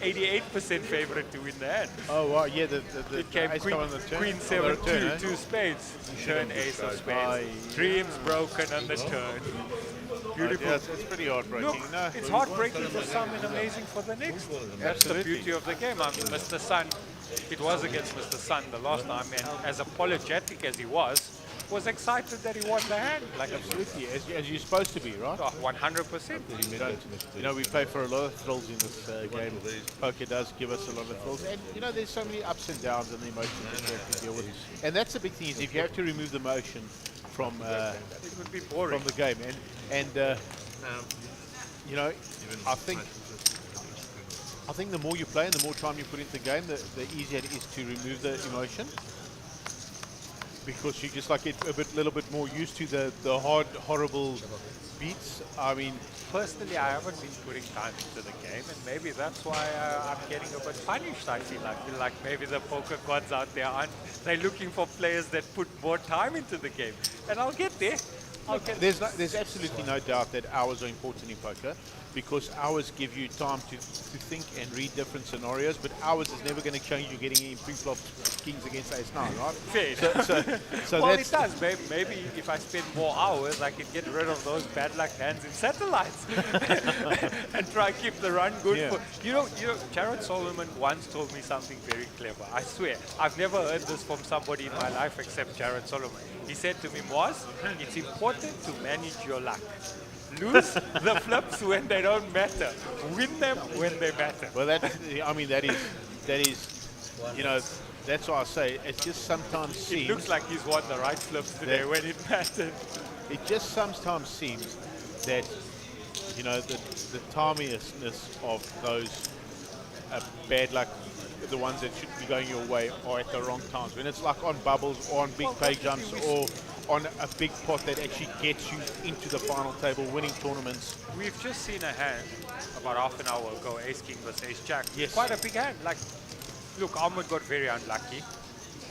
88% favorite to win the hand. Oh wow, yeah, the it came ace queen, on the turn. queen 7-2, 2 spades. Turn ace of spades. Dreams broken on the turn. Beautiful. Yeah, it's pretty heartbreaking. Look, it's heartbreaking for some and amazing for the next. That's the beauty of the game. I mean, Mr. Sun, it was against Mr. Sun the last time, and as apologetic as he was excited that he won the hand. Like absolutely, as you're supposed to be, right? 100%. You know, we play for a lot of thrills in this game. Poker does give us a lot of thrills, and you know, there's so many ups and downs and the emotions that you have to deal with. And that's the big thing is if you have to remove the emotion from it would be boring. from the game, and you know, I think the more you play and the more time you put into the game, the easier it is to remove the emotion. because you just like get little bit more used to the horrible beats. I mean, personally, I haven't been putting time into the game, and maybe that's why I'm getting a bit punished. I feel like maybe the poker gods out there aren't. They're looking for players that put more time into the game, and I'll get there. There's absolutely no doubt that hours are important in poker, because hours give you time to think and read different scenarios, but hours is never going to change you getting in pre-flop kings against ace-9, right? Fair. So well, that's it does. Maybe if I spend more hours, I can get rid of those bad luck hands in satellites and try and keep the run good. Yeah. For, you know, Jared Solomon once told me something very clever. I swear, I've never heard this from somebody in my life except Jared Solomon. He said to me, Moaz, it's important to manage your luck. Lose the flips when they don't matter. Win them when they matter. Well, that is, you know, that's why I say it just sometimes seems. It looks like he's won the right flips today when it mattered. It just sometimes seems that, you know, the timiousness of those bad luck, the ones that should be going your way, are at the wrong times. When it's like on bubbles or on big pay jumps or on a big pot that actually gets you into the final table, winning tournaments. We've just seen a hand about half an hour ago, ace king versus ace jack. Yes. Quite a big hand. Like, look, Ahmed got very unlucky,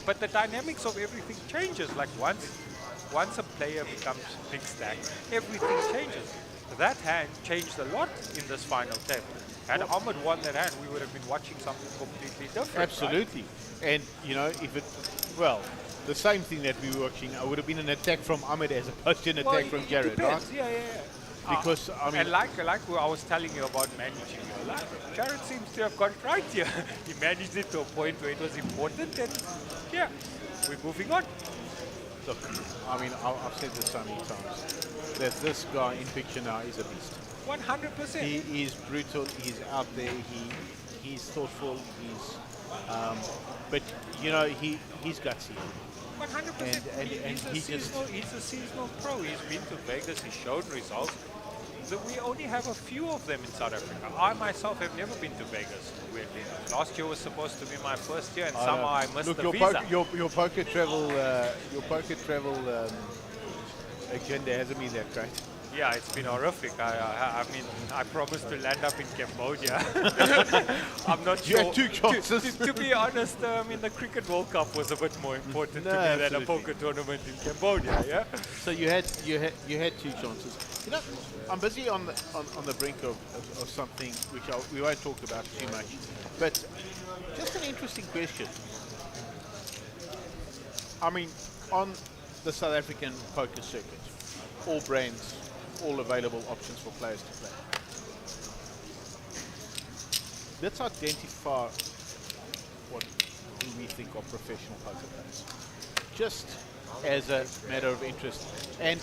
but the dynamics of everything changes. Like once a player becomes big stack, everything changes. That hand changed a lot in this final table. Had Ahmed won that hand, we would have been watching something completely different. Absolutely. Right? And, you know, if it, well, the same thing that we were watching would have been an attack from Ahmed as opposed to an attack from Jared, right? Yeah. Because, I mean... And like I was telling you about managing your luck, Jared seems to have got it right here. He managed it to a point where it was important, and yeah, we're moving on. Look, I mean, I've said this so many times, that this guy in picture now is a beast. 100%. He is brutal, he's out there, he's thoughtful, but, you know, he's gutsy. 100%. He's a seasonal pro. He's been to Vegas. He's shown results. We only have a few of them in South Africa. I myself have never been to Vegas. Weirdly, last year was supposed to be my first year, and somehow I missed the visa. Your poker travel, agenda hasn't been that great. Yeah, it's been horrific. I mean, I promised to land up in Cambodia. I'm not sure. You had 2 chances. To be honest, I mean, the Cricket World Cup was a bit more important to me than a poker tournament in Cambodia. Yeah. So you had 2 chances. You know, I'm busy on the brink of something which we won't talk about too much, but just an interesting question. I mean, on the South African poker circuit, all brands, all available options for players to play. Let's identify what do we think are professional poker players, just as a matter of interest. And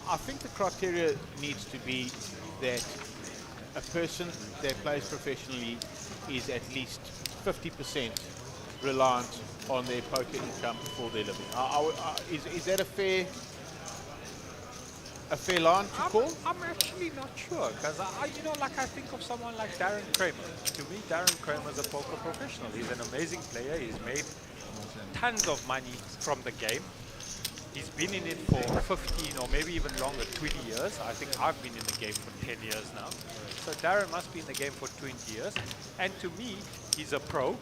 I think the criteria needs to be that a person that plays professionally is at least 50% reliant on their poker income for their living. Is that a fair line to call? I'm actually not sure, because I think of someone like Darren Kramer. To me, Darren Kramer is a poker professional. He's an amazing player. He's made tons of money from the game. He's been in it for 15 or maybe even longer, 20 years. I think I've been in the game for 10 years now. So Darren must be in the game for 20 years. And to me, he's a pro,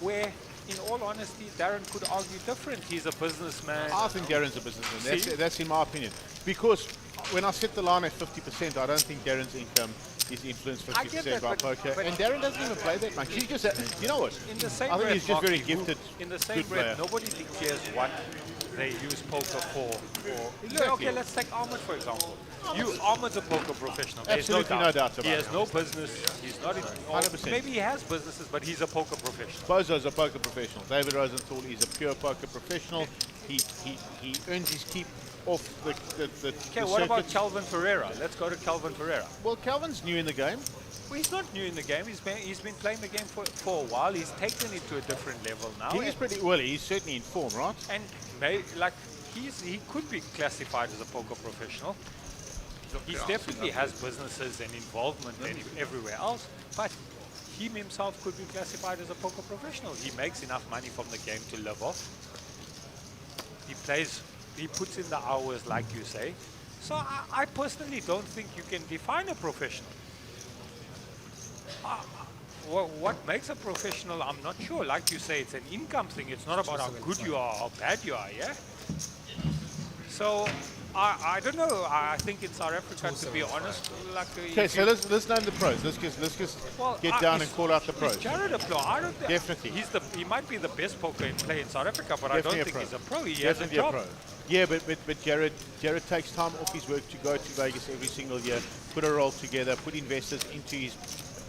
where, in all honesty, Darren could argue different. He's a businessman. I think Darren's a businessman. That's in my opinion. Because when I set the line at 50%, I don't think Darren's income is influenced 50% by poker. And Darren doesn't even play that much. He's just, you know what? In the same I think he's just breath, very gifted. In the same breath, nobody declares what they use poker for. Exactly. Okay, let's take Ahmed for example. Ahmed's a poker professional. Absolutely no doubt about it. He has no business. He's not in. 100%. Maybe he has businesses, but he's a poker professional. Bozo's a poker professional. David Rosenthal is a pure poker professional. He earns his keep off the Okay, what about Calvin Pereira? Let's go to Calvin Pereira. Well, Calvin's new in the game. Well, he's not new in the game. He's been playing the game for a while. He's taken it to a different level now. He's pretty well. He's certainly in form, right? And he could be classified as a poker professional. He definitely has businesses and involvement everywhere else, but he himself could be classified as a poker professional. He makes enough money from the game to live off. he plays, he puts in the hours, like you say. So I personally don't think you can define a professional. What makes a professional, I'm not sure. Like you say, it's an income thing. It's not about how good you are, how bad you are, yeah? So, I don't know. I think in South Africa, to be honest, like... Okay, so let's name the pros. Let's just get down and call out the pros. Jared a pro? I don't think... Definitely. He might be the best poker player in South Africa, but Definitely I don't think he's a pro. He Definitely has a job. pro. Yeah, but Jared takes time off his work to go to Vegas every single year, put a roll together, put investors into his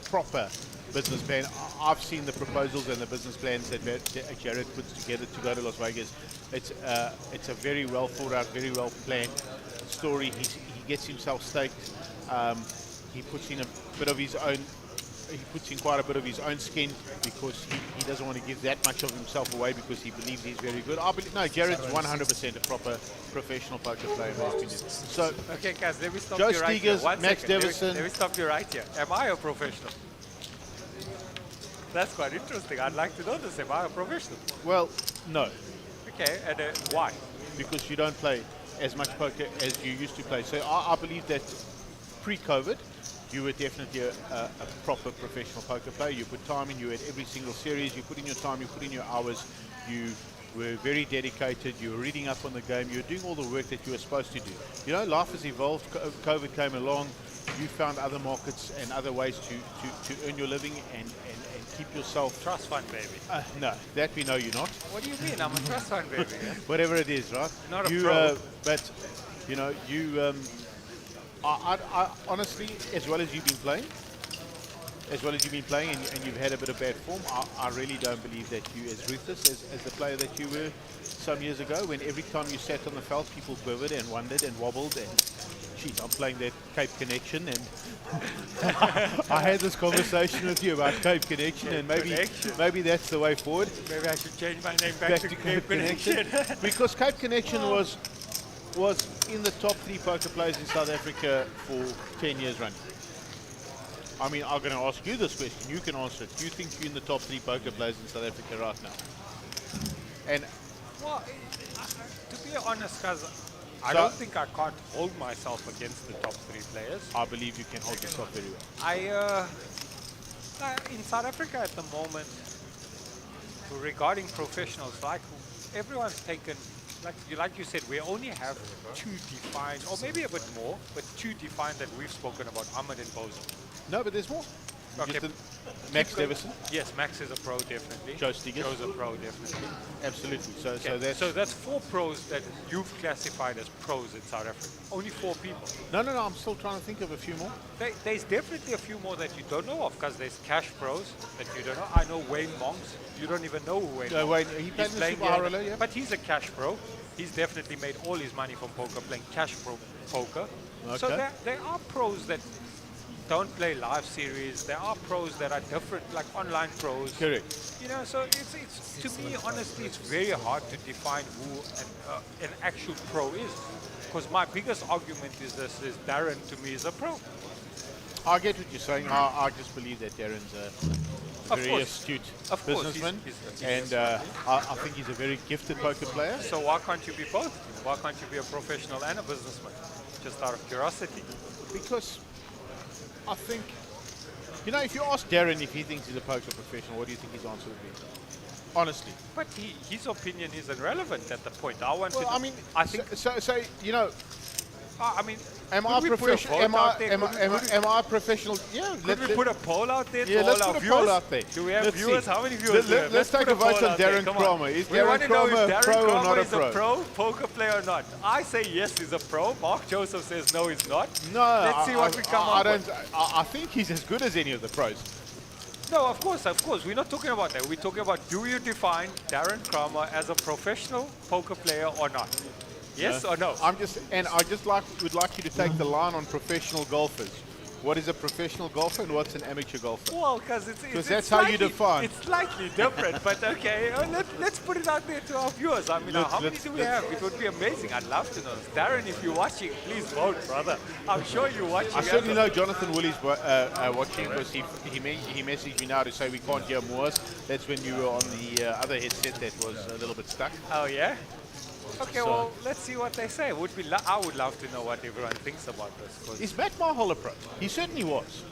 proper business plan. I've seen the proposals and the business plans that Jared puts together to go to Las Vegas. It's a very well thought out, very well planned story. He gets himself staked. He puts in a bit of his own. He puts in quite a bit of his own skin because he doesn't want to give that much of himself away because he believes he's very good. No, Jared's 100% a proper professional poker player in my opinion. So, okay, guys, let me stop Joe you right here. Stigers, One Max second. Davison. Let me stop you right here. Am I a professional? That's quite interesting. I'd like to know this. Am I a professional? Well, no. Okay, and why? Because you don't play as much poker as you used to play. So I believe that pre-COVID, you were definitely a proper professional poker player. You put time in, you had every single series, you put in your time, you put in your hours, you were very dedicated, you were reading up on the game, you were doing all the work that you were supposed to do. You know, life has evolved, COVID came along, you found other markets and other ways to earn your living and keep yourself... Trust fund, baby. No, that we know you're not. What do you mean? I'm a trust fund, baby. Whatever it is, right? Not a pro. But, you know, you... I honestly, as well as you've been playing, and you've had a bit of bad form, I really don't believe that you as ruthless as the player that you were some years ago, when every time you sat on the felt, people quivered and wondered and wobbled and, geez, I'm playing that Cape Connection, and I had this conversation with you about Cape Connection, and maybe that's the way forward. Maybe I should change my name back to Cape Connection. Because Cape Connection was in the top 3 poker players in South Africa for 10 years running. I mean, I'm going to ask you this question. You can answer it. Do you think you're in the top 3 poker players in South Africa right now? And well, to be honest, because I don't think I can't hold myself against the top 3 players. I believe you can hold yourself very well. In South Africa at the moment, regarding professionals, like everyone's taken. Like you said, we only have 2 defined, or maybe a bit more, but 2 defined that we've spoken about, Ahmed and Bozo. No, but there's more. Okay. Max Davison. Yes, Max is a pro, definitely. Joe Stigers. Joe's a pro, definitely. Absolutely. So that's 4 pros that you've classified as pros in South Africa. Only 4 people. No, I'm still trying to think of a few more. There's definitely a few more that you don't know of, because there's cash pros that you don't know. I know Wayne Monks. You don't even know who Wayne Monks is. Wayne, he played in the Super Hurler, yeah. But he's a cash pro. He's definitely made all his money from poker, playing cash pro poker. Okay. So there are pros that don't play live series. There are pros that are different, like online pros. Correct. You know, so it's to me, honestly, it's very hard to define who an actual pro is. Because my biggest argument is this: is Darren to me is a pro. I get what you're saying. I just believe that Darren's a very astute businessman, and I think he's a very gifted poker player. So why can't you be both? Why can't you be a professional and a businessman? Just out of curiosity. Because I think, you know, if you ask Darren if he thinks he's a poker professional, what do you think his answer would be? Honestly. But his opinion isn't relevant at the point. I think so. You know. I mean, am I professional? Am I a professional? Yeah. Could we put a poll out there? Yeah, let's put a poll out there. Do we have viewers? How many viewers do we have? Let's take a vote on Darren Cromer. Is Darren Cromer a pro or not a pro? Is a pro poker player or not? I say yes, he's a pro. Mark Joseph says no, he's not. No, let's see what we come up with. I think he's as good as any of the pros. No, of course. We're not talking about that. We're talking about, do you define Darren Cromer as a professional poker player or not? Yes or no? I would like you to take the line on professional golfers. What is a professional golfer and what's an amateur golfer? Well, because that's how you define. It's slightly different, but okay. Let's put it out there to our viewers. I mean, how many do we have? It would be amazing. I'd love to know. Darren, if you're watching, please vote, brother. I'm sure you're watching. I certainly know Jonathan Willie's watching, because he messaged me now to say we can't hear Moors. That's when you were on the other headset that was a little bit stuck. Oh, yeah? Okay, So- well, let's see what they say. I would love to know what everyone thinks about this. 'cause Is Matt Marhol a pro? He certainly was.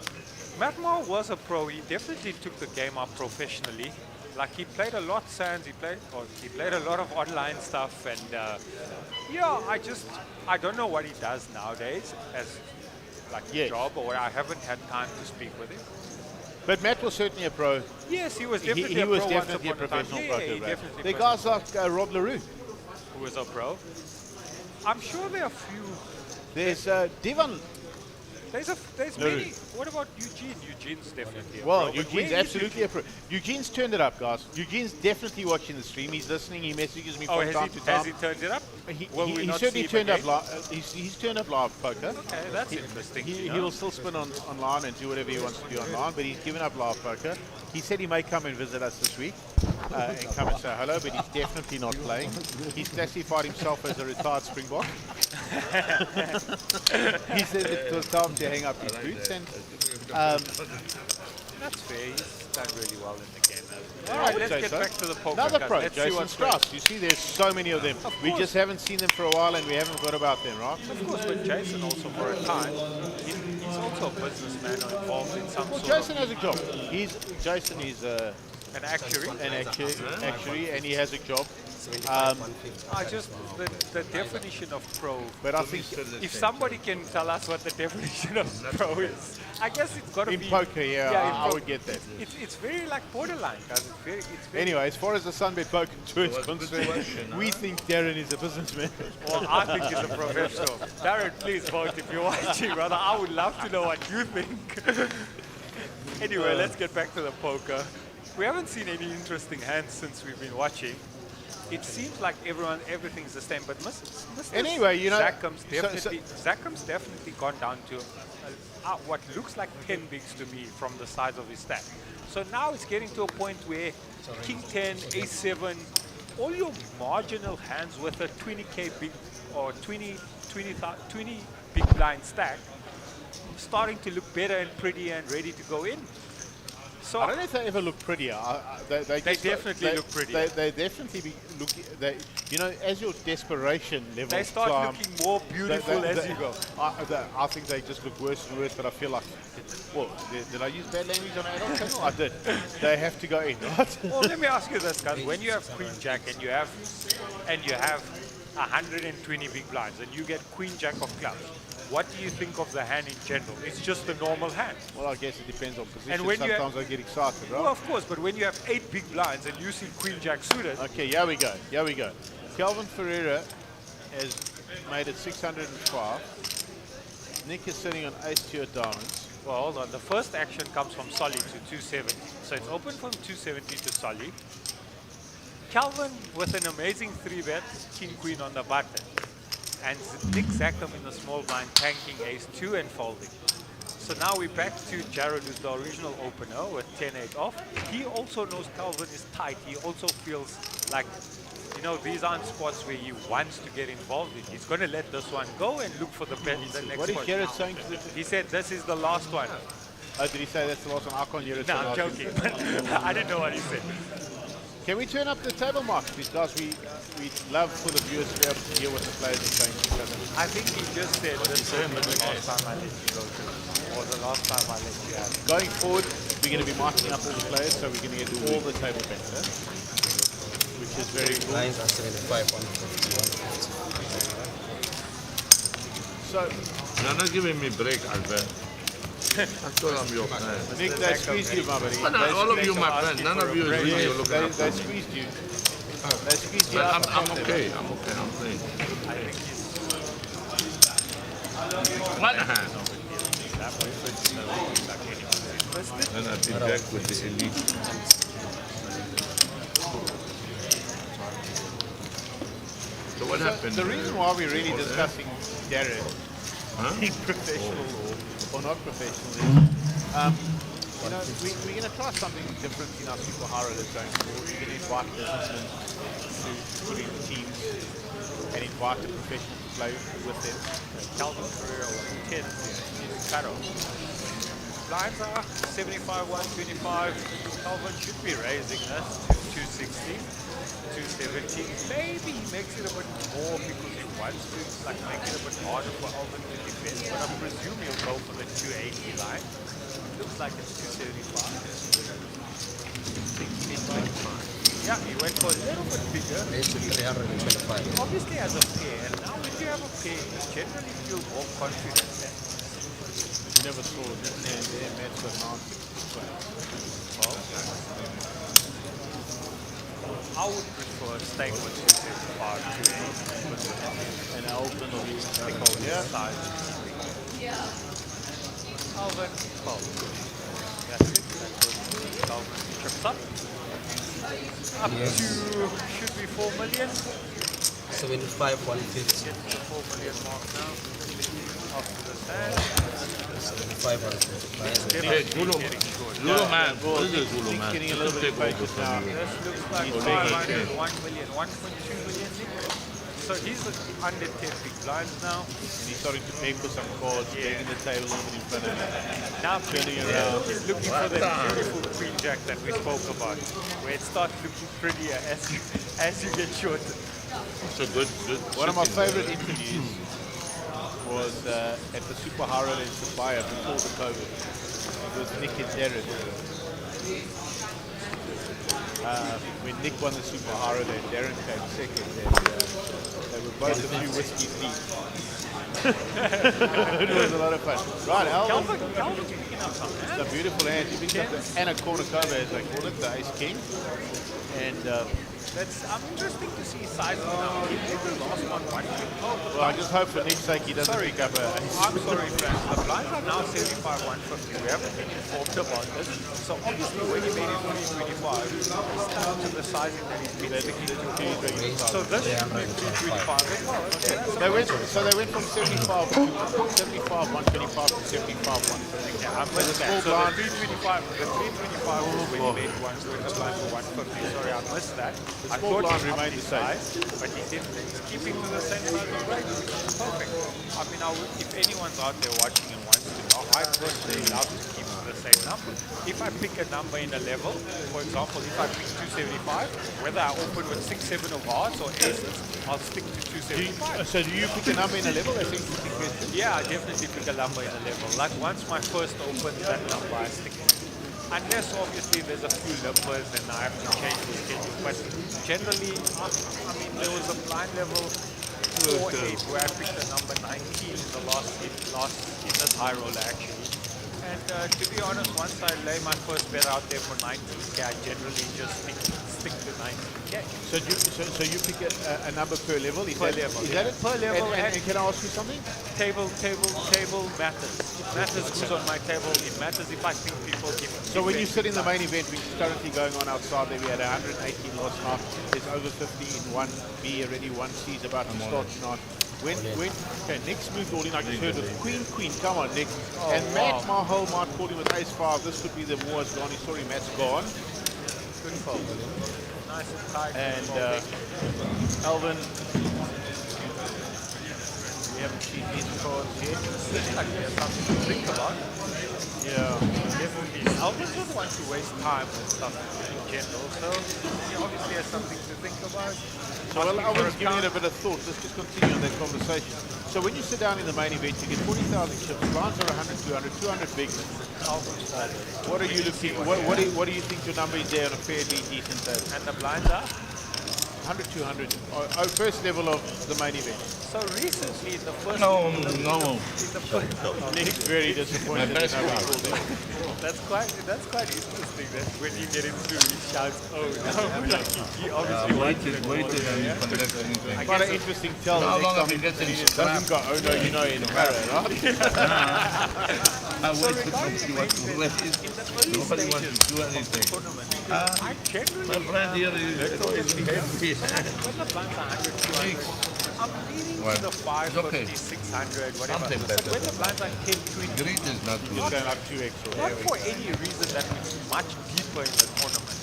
Matt Moore was a pro. He definitely took the game up professionally. Like he played a lot Sands. He played a lot of online stuff, and yeah, I don't know what he does nowadays as like a job, or I haven't had time to speak with him. But Matt was certainly a pro. Yes, he was definitely He a was pro once definitely a upon a time. professional Yeah, poker he player. definitely The was. guys like Rob LaRue. Who was a pro. I'm sure there are a few. There's Devon. There's LaRue. many. What about Eugene? Eugene's definitely a Well, pro. but Eugene's where is absolutely a pro. Eugene's turned it up, guys. Eugene's definitely watching the stream. He's listening. He messages me Oh, from has time he, to time. has he turned it up? Will we He not certainly see him turned up again? live. He's turned up live poker. Okay, that's interesting. He you know? will still spin online and do whatever he wants to do online, but he's given up live poker. He said he may come and visit us this week and come and say hello, but he's definitely not playing. He's classified himself as a retired Springbok. He said it was time to hang up his boots, and that's fair. He's done really well in the game. I All right, would let's say get so. back to the poker. Another guys. pro, Let's see Jason what's Strauss. You see, there's so many of them. We just haven't seen them for a while, and we haven't got about them, right? Of course, but Jason also for a time, he's also a businessman or involved in some Well, sort Jason has a job. Jason is an actuary. Actuary, and he has a job. I just the definition of pro. But I think if somebody can tell us what the definition of pro is, I guess it's got to be in poker, in I pro- would get that. It's very like borderline, guys. It's very. Anyway, as far as the Sunbet Poker Tour is concerned, we think Darren is a businessman. Well, I think he's a professional. Darren, please vote if you're watching, brother. I would love to know what you think. Anyway, let's get back to the poker. We haven't seen any interesting hands since we've been watching. It seems like everything's the same, but Mr. Anyway, you know, Zacham's definitely gone down to what looks like 10 bigs to me from the size of his stack. So now it's getting to a point where King 10, Ace 7, all your marginal hands with a 20k big or 20 big blind stack starting to look better and pretty and ready to go in. So I don't know if they ever look prettier. They definitely look prettier. They definitely look. You know, as your desperation level they start climb, looking more beautiful as you go. I think they just look worse and worse. But I feel like, well, did I use bad language on our channel? I did. They have to go in, right? Well, let me ask you this, guys. When you have Queen Jack and you have 120 big blinds and you get Queen Jack of clubs, what do you think of the hand in general? It's just a normal hand. Well, I guess it depends on position. And when sometimes I get excited, right? Well, of course, but when you have 8 big blinds and you see Queen Jack suited. Okay, here we go. Calvin Ferreira has made it 605. Nick is sitting on ace 2 of diamonds. Well, hold on. The first action comes from Solly to 270. So it's open from 270 to Solly. Calvin with an amazing 3-bet, King Queen on the button. And Nick Zackham in the small blind tanking ace 2 and folding. So now we're back to Jared, who's the original opener with 10-8 off. He also knows Calvin is tight. He also feels like, you know, these aren't spots where he wants to get involved in. He's going to let this one go and look for the next one. What is Jared saying to the... He said this is the last one. Oh, did he say that's the last one? I can't hear it. No, I'm joking. I didn't know what he said. Can we turn up the table mark? Because we love for the viewers to be able to hear what the players are saying to each other. I think he just said this is the last time I let you go to, or the last time I let you have. Going forward, we're going to be marking up all the players, so we're going to do all the table bets, which is very cool. Lines are 75, 150. So, you're not giving me break, Albert. I told I'm your friend. Nick, they squeezed you, my buddy. But all of you, my friend. None of you is really looking at They squeezed you. They squeezed you. But I'm okay. I'm playing. What hand? And I've been back with the elite. So what happened? The reason why we're really discussing Darren, being professional or not professional, is, you know, we're going to try something different in our Super High Rollers going forward. We're going to invite businessmen to put in teams and invite the professionals to play with them. Calvin Ferreira with 10 in Caro. Blinds are 75, 125. Calvin should be raising this to 260, 270. Maybe he makes it a bit more because he wants to like make it a bit harder for Alvin to defend. But I presume he'll go for the 280 line. Looks like it's 275. Yeah, he went for a little bit bigger. It's 325. Obviously as a pair. Now when you have a pair, you generally feel more confident then. You never saw this hand there, Matt's got 960. Well, I would prefer staying with 275 and Alvin will be because yeah. size. Alvin, fold. That's it. That's Alvin trips up. Up to should be 4 million. 75, 150. Get to the 4 million mark now. After the stand. 75, 150. Hey, Zulu man. What is this Zulu man? Getting a little bit impatient now. This looks like 500, 1 million, 1.2 million. So he's under 10 big blinds now. And he's starting to pay for some calls, taking the table a little bit in front of him. Now turning around. he's looking for that beautiful queen jack that we spoke about, where it starts looking prettier as you get shorter. It's a good. One of my favorite interviews was at the Super Haro in Sophia before the COVID. It was Nick and Derek. When Nick won the Super Haro Day, Darren came second, and they were both a few whiskeys deep. It was a lot of fun. Right, Alvin. It's a beautiful hand. He picks up the Anna Kournikova, as they call it, the ace king. And I'm interested to see sizing now. He made the last one 150. Well, I just hope for Nick's sake he doesn't pick up a... I'm sorry, friends. The blinds are now 75, 150. We haven't been informed about this. So obviously when he made it 325, he stuck to the sizing that he's been sticking to. So this should be 325 as well. Okay, they went from 75 to 75, 125 to 75, 150. Yeah, I'm with that. So the 325 was when he made one with the blind for 150. Sorry, I missed that. The small blind remained the same. But he didn't. He's keeping to the same size of right, which is perfect. I mean, if anyone's out there watching and wants to know, I personally love to keep to the same number. If I pick a number in a level, for example, if I pick 275, whether I open with 6, 7 of hearts or aces, I'll stick to 275. So do you pick a number in a level? I think yeah, I definitely pick a number in a level. Like once my first opens that number, I stick to it. Unless obviously there's a few limpers and I have to change the schedule. But generally, I mean, there was a blind level 4-8 where I picked the number 19 in the last in this high roller actually. And to be honest, once I lay my first bet out there for 19k, I generally just stick to 19k. So you pick a number per level? Is that it? Per level. And can I ask you something? Table matters. It matters who's on my table. It matters if I think people give. So when you sit in the main event, which is currently going on outside there, we had 118 last night. There's over 50 in 1B already. 1C is about to start tonight. Okay, Nick's moved all in. I just heard of Queen. Come on, Nick. And Matt Mahal might call him with ace 5. This could be the more has gone. Sorry, Matt's gone. Good fold. Nice and tight. And Alvin, we haven't seen his cards yet. Looks like there's something to think about. Yeah. Definitely. Alvin doesn't want to waste time and stuff in general, so he obviously has something to think about. So Alvin's giving it a bit of thought. Let's just continue on that conversation. So when you sit down in the main event, you get 40,000 chips. Blinds are 100, 200, 200 bigs. What are you looking? What do you think your number is there on a fairly decent table? And the blinds are 100, 200. First level of the main event. So recently, in the first Nick's very disappointed. That's quite interesting that when you get into he shouts, oh no, like he obviously waited and you collect anything. Quite an interesting tell. How long have you Next get time in he doesn't go, oh no, you know, in the marrow, right? I waited to see what to play. Nobody wants to do anything. I generally My friend here is happy. when the blinds are 100, 200, I'm leaning to the 550, 600, whatever. Something But better. when the blinds are 10, 20, Greed is not good. Going like 2x or not for any reason that it's much deeper in the tournament.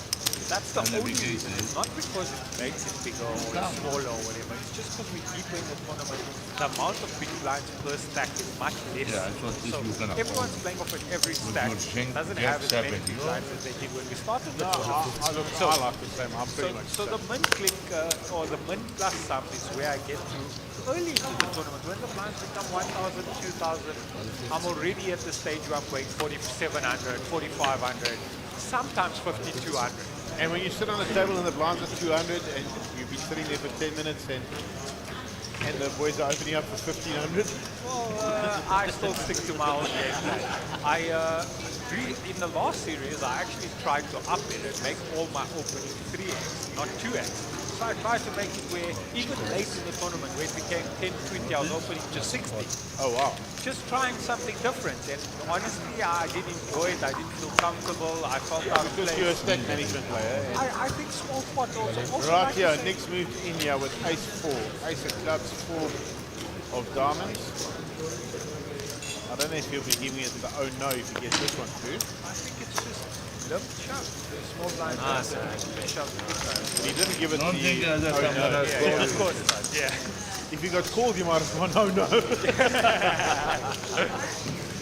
That's the And the only big reason. aces. Not because it makes it bigger or smaller or whatever. It's just because we're deeper in the tournament. The amount of big blinds per stack is much less. Yeah, that's what this so you can everyone's afford. playing off at every With stack. your shank, Doesn't get have as many 70. big blinds as they did when we started the No, tournament. I like the same. I'm pretty much So the min click or the min plus sum is where I get to early into the tournament. When the blinds become 1,000, 2,000, I'm already at the stage where I'm going 4,700, 4,500, sometimes 5,200. And when you sit on a table and the blinds are 200 and you've been sitting there for 10 minutes and the boys are opening up for 1,500? Well, I still stick to my own game plan. In the last series, I actually tried to up it and make all my opening 3x, not 2x. So I tried to make it where, even late in the tournament, where it became 10, 20, I was opening to 60. Oh, wow. Just trying something different. And honestly, I did enjoy it. I didn't feel comfortable. I felt out of Because place. you're a stack management player. I think small pot also Right like here, to say- Nick's moved in here with ace 4, ace of clubs, 4 of diamonds. I don't know if he'll be giving it the oh no if he gets this one too. I think it's just limp shove. Small blind. Shove. He didn't give it Don't the think that's oh something no. that's Yeah, of course not. Yeah. If he got called, you might have gone oh no.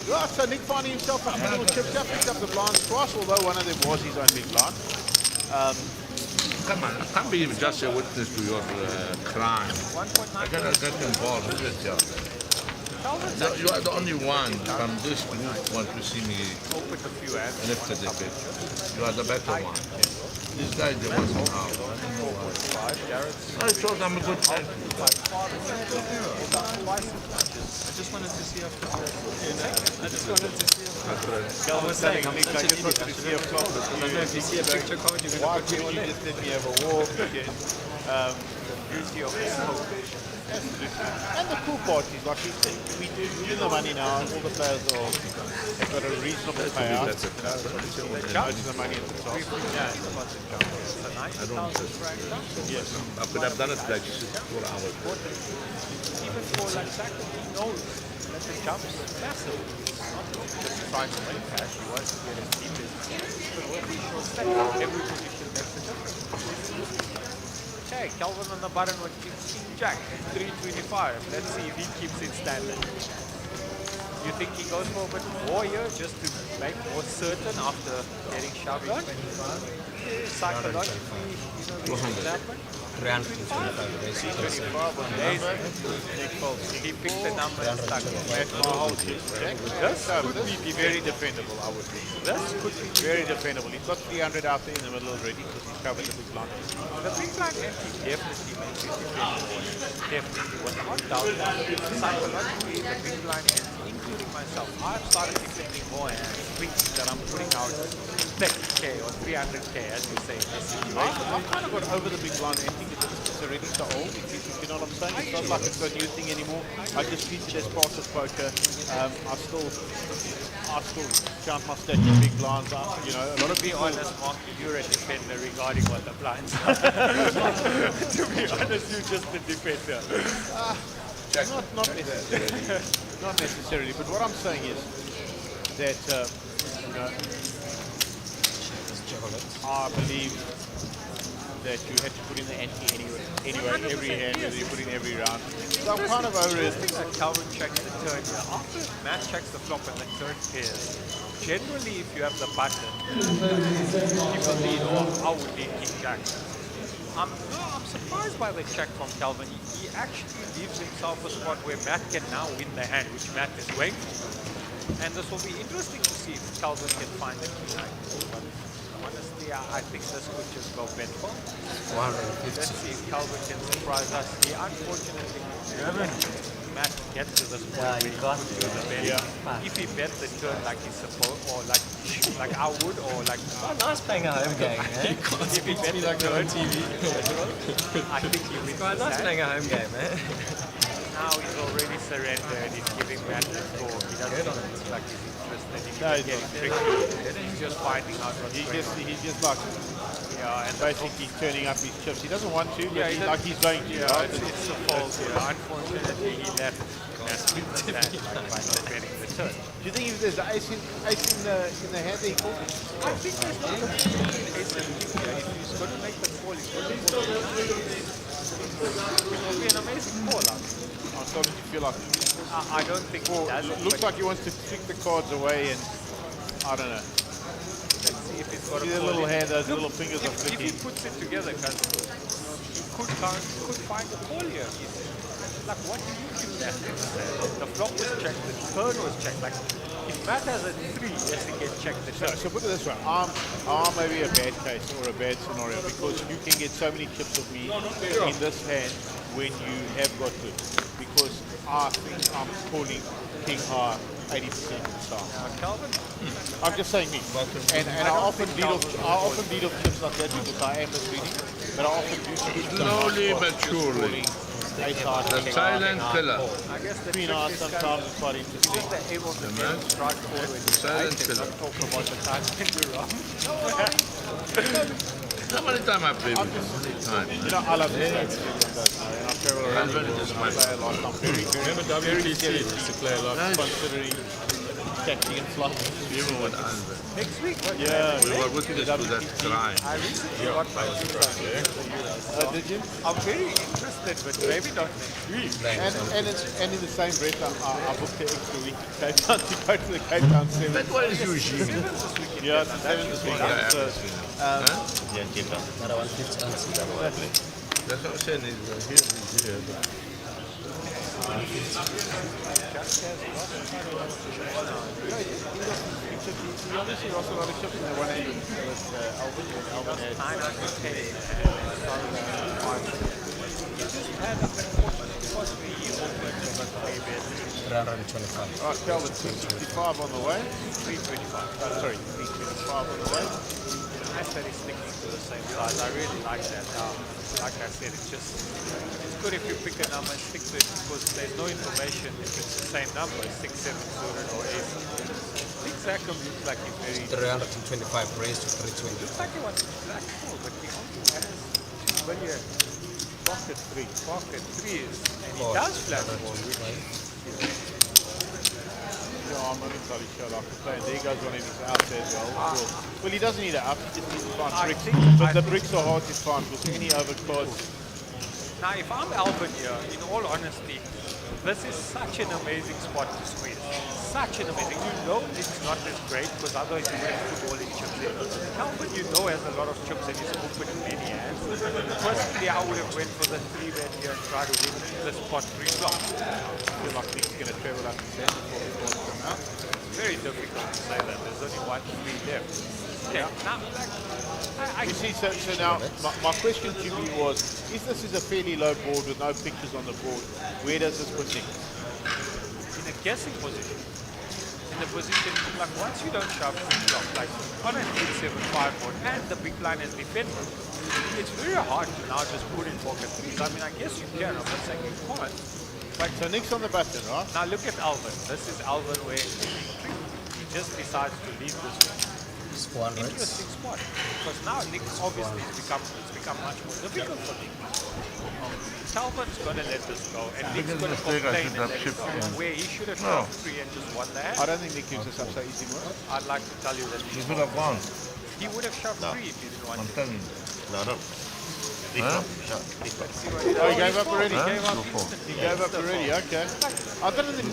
Right, so Nick finding himself a few little chips up, picked up the blinds twice, although one of them was his own big blind. Come on, I can't be just a witness to your crime. 1.9. I cannot get involved with it, yeah. You are the only one from this group want to see me Open a few hands. lift it a bit. You are the better one. This guy, they want some out. I don't know why. I thought I'm a good friend. I just wanted to see if I just wanted to see if Calvin saying, Nick, I just wanted to see a chocolate. I don't know if you see a picture card, you're going Why to put couldn't me you on just let me have a walk again? Beauty of this hope. And the cool part is, like we said, we do win the money now, and all the players have got a reasonable payout. Most of the money at the top. I don't Yes. I could have done it like 4 hours. Even for like Saturday, he knows that the jump is massive. Not just trying to win cash, he wants to get his team business. But every short second, every position makes a difference. Okay, Kelvin on the button with King Jack, 325. Let's see if he keeps it standard. You think he goes for a bit more here just to make more certain after getting shoved on? Psychologically, you know, this happen. 325 on days. He picked the number and stuck it. This could be very defendable, I would think. This could be Very defendable. He's got 300 out there in the middle already because he's covered the big blind. The big blind empty definitely makes it defendable. Definitely. Without doubt, psychologically, the big blind empty, including myself, I've started defending more hands, thinking that I'm putting out 30k or 300k, as you say. I've kind of got over the big blind empty because it's already so old. If you know what I'm saying? It's not like it's a new thing anymore. I just treat it as part of poker. I still count my stack of big blinds. You know, a lot of To be people. honest, Mark, you're a defender regarding what the blinds are. To be honest, you're just a defender. Not necessarily. Not necessarily. But what I'm saying is that you know, I believe that you had to put in the ante anyway, every hand, whether you put in every round. So I'm kind of over it. I think that Calvin checks the turn here. After Matt checks the flop and the turn pairs, generally if you have the button, people lead off. I would lead King Jack. I'm surprised by the check from Calvin. He actually leaves himself a spot where Matt can now win the hand, which Matt is going for. And this will be interesting to see if Calvin can find the key line. But honestly, I think this could just go bet for. Let's see if Calvin can surprise us. He unfortunately Matt gets to this point where he could do the bet. If he bet the turn like he's supposed, or like I would, or like nice playing a home game, eh? if he bet the turn, I think he wins. Quite nice playing a home game, eh? now he's already surrendered. He's giving Matt the score. He doesn't look like he's interested. He's No, he's getting not. tricky. He's just finding out what's He going on. just like Yeah, and basically turning up his chips. He doesn't want to, but Yeah, like he's going to. Yeah, Right? it's a fault. Yeah. Unfortunately, he left massive like by not getting the turn. Do you think if there's an ace in the hand that he called? I think there's not going to be an ace in the king. If he's going to make the call, he's going to call it. It will be an amazing call out. I'm starting to feel like I don't think he does. looks like he wants to flick the cards away, and I don't know. Let's see if he's got See a the call little in. hand, those Look, little fingers are if flicking. he puts it together, because he could find a call here. Like, what do you do that? The flop was checked, the turn was checked. Like, if Matt has a 3, yes, he can check the turn. So put it this way, I'm maybe a bad case or a bad scenario because you can get so many chips of me in this hand when you have got good. Because I think I'm calling king high 80% of the time. Calvin? I'm just saying me. And I often lead off chips like that because I am misleading. But I often do Slowly but surely. The silent killer. I guess the Being asked sometimes is quite interesting. they're able to strike forward with Silent killer. talk about the time when you're wrong. How many times I played with time? You know, I love this game. I travel around the world and I play a lot. I'm very scared to play a lot considering tactic and fluff. Even with Albert. Next week? What? Yeah. We were witness to that crime. I recently got my Did you? I'm very interested, but maybe not next week. And in the same breath, I booked an extra week in Cape Town to go to the Cape Town 7. But what is usually? Yeah, it's the 7th this weekend. Yeah, So, yeah, Cape Town. That's what I'm saying. He's here. He obviously lost a lot of chips in the 180 with Alvin. Alvin had 910. Alright, Calvin, 265 on the way. 325. Sorry, 325 on the way. Nice that he's sticking to the same size. I really like that. Like I said, it's good if you pick a number and stick to it because there's no information if it's the same number, 6, 7 suited or 8. I think Zackham looks like he's very 325 raised to 320. looks like he wants to black four, but he only has 2 billion. Pocket 3. Pocket 3 is, and he does flat four, which Yeah, I'm not entirely sure. Like I'm saying, there goes one of his outs as well. Well, he doesn't need it up. He just needs to find bricks. But the bricks are hard to find because any overcards. now, if I'm Alvin here, in all honesty, this is such an amazing spot to squeeze. Such an amazing. You know it's not as great because otherwise you would have put all his chips in. Alvin, you know, has a lot of chips and he's open in many hands. Personally, I would have went for the 3-bet here and tried to win the spot 3 flop. I feel like Nick's going to travel up to 7 before the cards come out. It's very difficult to say that. There's only 1 3 left. Okay, now, You see, so now my question to you was, if this is a fairly low board with no pictures on the board, where does this put Nick? in a guessing position. In the position, like once you don't shove 3 flops, like on an 8-7-5 board, and the big line is defended, it's very hard to now just put in pocket 3s. I mean, I guess you can, I'm not saying you can't. But so Nick's on the button, right? Now look at Alvin. This is Alvin where he just decides to leave this Spot, right? interesting spot. Because now Nick obviously it's become much more difficult for Nick. Calvin's going to let this go, and Nick's going to complain and let it go. Where he should have shot 3 and just won that. I don't think Nick gives us up so easy, right? I'd like to tell you that He should have won. he would have shot 3 if he didn't want I'm to. telling you. No. Huh? Oh, he gave up already? Huh? He gave up, Go for. he gave up already, okay. I didn't think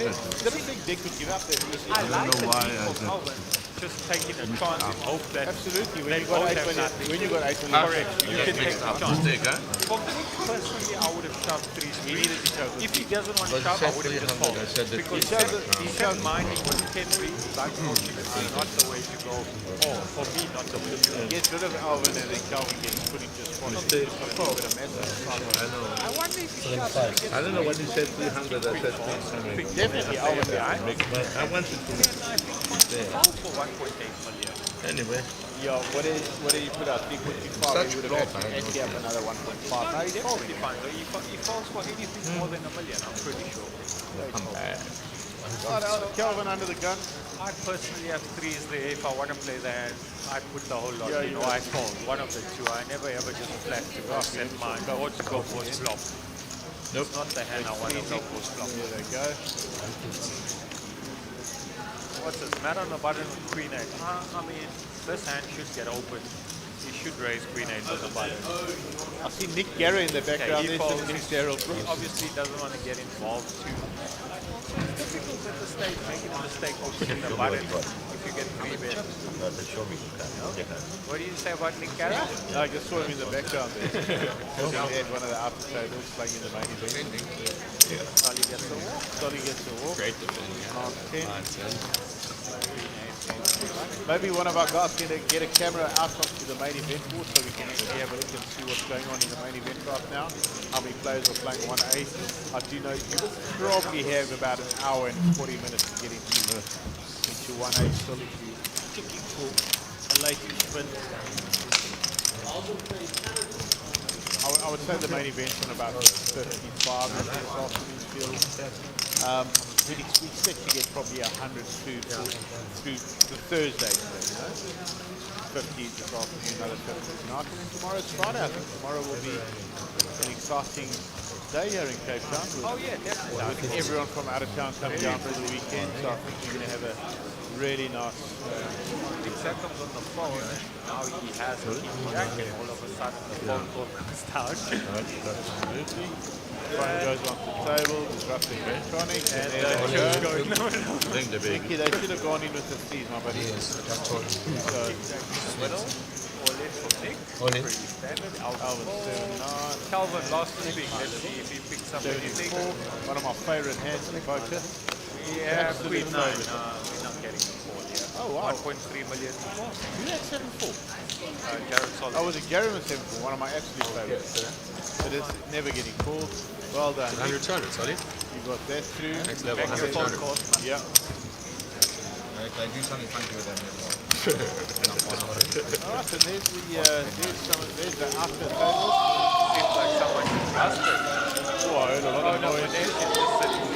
Nick would give up that easy. I like know the why team I of did. Alvin just taking a chance and hope that Absolutely, they both have nothing. when you got 8 million. Correct, you can take the chance. Mistake, huh? For me, personally, I would have shoved 3 needed to shove If he doesn't want to But shove, I he would have said just 300, folded. I said that Because he he said minding was 10 rings, unfortunately, not the way to go. Or for me, not the way to go. Get rid of Alvin and then Calvin gets put into a spot. It's got a little bit of mess. I know. I wonder if he shoves and gets I don't know what he said, 300, I said 300. Definitely Alvin behind. But I wanted to then I think he sold for 1.8 million. Anyway. Yeah, what did he put out? 3.25. Such He would flop, have had to have another 1.5. No, he definitely finds it. He falls for anything more than $1 million, I'm pretty sure. Kelvin under the gun. I personally have threes there. If I want to play the hand, I put the whole lot. Yeah, you know, I fold one of the two. I never ever just flat to go set mine or to go for flop. Nope. It's not the hand I want to go for flop. There they go. What's this? Mat on the button with queen 8. I mean, this hand should get open. He should raise queen 8 on the button. I see Nick Guerra in the background. Okay, he There's folds. some Nick Darrell. He obviously doesn't want to get involved too. It's difficult at the stage, making a mistake opening the button if you get 3 bet. What do you say about Nick Guerra? No, I just saw him in the background there. He had one of the after tables playing in the main event. Solly gets the walk. Solly gets the walk. Great defense. 9-10. Maybe one of our guys can get a camera out onto the main event board so we can actually have a look and see what's going on in the main event right now. How many players are playing 1A. I do know you probably have about an hour and 40 minutes to get into 1A still if you're looking for a late spin. I would say the main event's on about 55 this afternoon field. We expect to get probably 100 through the Thursday, you know. 50 this afternoon, another 50 tonight, and then tomorrow's Friday. I think tomorrow will be an exciting day here in Cape Town. Oh yeah, definitely. With everyone from out of town coming down for the weekend, so I think we're going to have a really nice. Except comes on the phone. Now he has a King Jack, and all of a sudden the phone call comes down. Absolutely. Phone goes onto the table, disrupting electronics, and And there they Joe's go. going, no, no. Vicky, they should have gone in with the threes, my buddy. Yes, So, Middle, all in for Nick. All in. Pretty standard. Calvin 7-9. Calvin lost the big. Let's see if he picks up anything. 34, one of my favorite hands in poker. We have Absolute queen 9. favorite. We're not getting the call here. Oh, wow. 1.3 million. Who had 7-4? Jared Solomon. Oh, was it Gary with 7-4? One of my absolute favorites. But it's never getting called. Well done. 100 200, Solly. You got that through. Next level, 100 200. Yeah. I do something funky with them as well. Alright, so there's the after table. Seems like someone busted. Oh, I heard a lot of no, noise. but then it's just sitting.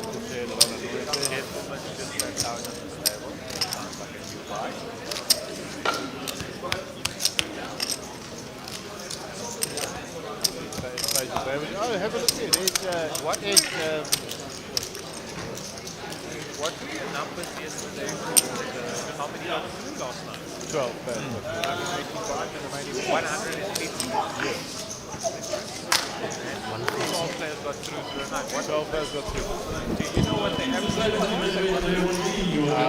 Just heard a lot of noise there. Gentleman just sat down on this table. Sounds like a new buy. Oh, have a look there. There's What? What were your numbers yesterday for how many got through last night? 12. 185 in the main event. 150? Yes. And 12 players got through the night. What 12 players got through. do you know what the average is? Well,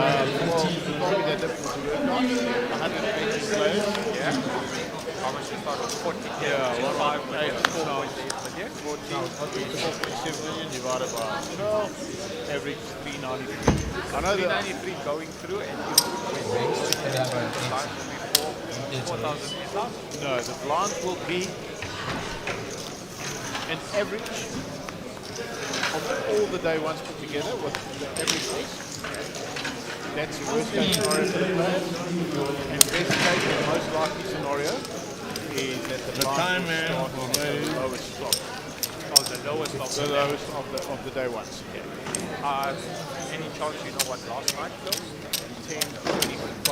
probably they're difficult to work on. 180 players. Yeah. How much you thought of 40? Yeah, 5 million, 4.8 million. 4.7 million divided by 12, average 393. I know that 393 going through and you put the line will be 4,000. no, the blinds will be an average of all the day ones put together, what the average is. That's the worst case scenario for the players. And best case, the most likely scenario is that the blinds will start at the lowest slot. Oh, the lowest of The lowest of the day ones. any chance you know what last night closed? 10.25.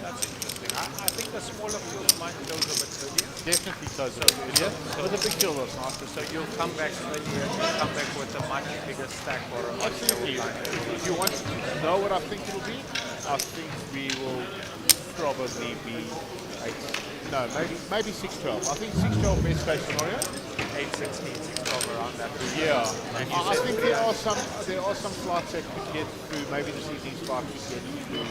That's interesting. I think the smaller fields might close a bit earlier. Definitely close a bit earlier. But the big field was nice. So you'll come back earlier and you'll come back with a much bigger stack or a much Absolutely. lower line. If you want to know what I think it'll be, I think we will probably be 8. No, maybe 6-12. I think 6-12 best case scenario. 8-16, 6-12 around that. Yeah. And you I said think there are some flights that could get through. Maybe the CT flight could get through.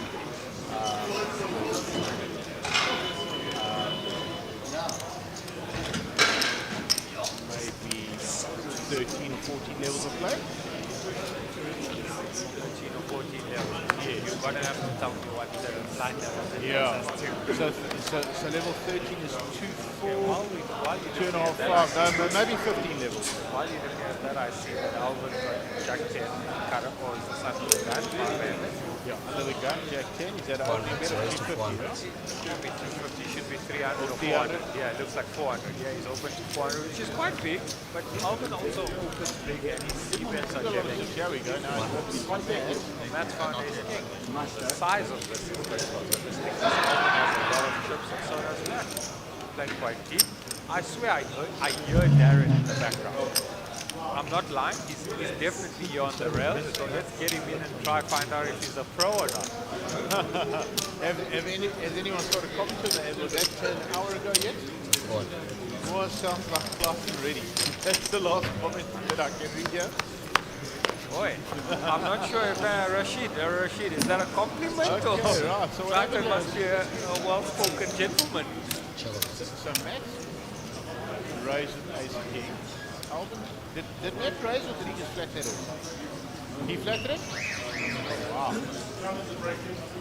Maybe 13 or 14 levels of play. 13 or 14 levels. Yeah, you're going to have to tell me what the line level is. Yeah. So level 13 is 2, 4, 2.5, 5. No, maybe 15 levels. While you're looking at that, I see that Alvin got Jack 10, Carapol is the Sunbet band, Yeah, under the gun, Jack 10. Is that a bit of 350? Should be 250, should be 300 or 300. 400. Yeah, it looks like 400. Yeah, he's open to 400, which is quite big. But Alvin also opens big and his C-bets are getting. Here we go. Now it's quite bad. Matt's found ace king. The size of this is pretty close. This thing is Alvin has a lot of chips and so does Matt. Playing quite deep. I swear I hear Darren in the background. I'm not lying, he's definitely here on the rails, so let's get him in and try find out if he's a pro or not. Has anyone started commenting? Was that an hour ago yet? What? More sounds like class ready. That's the last comment that I can read here. Boy, I'm not sure if Rashid, is that a compliment Okay, or right. So what Franklin must be a well-spoken gentleman? So Matt raised with ace king. Alvin, did Matt raise or did he just flat that off? He flatted it?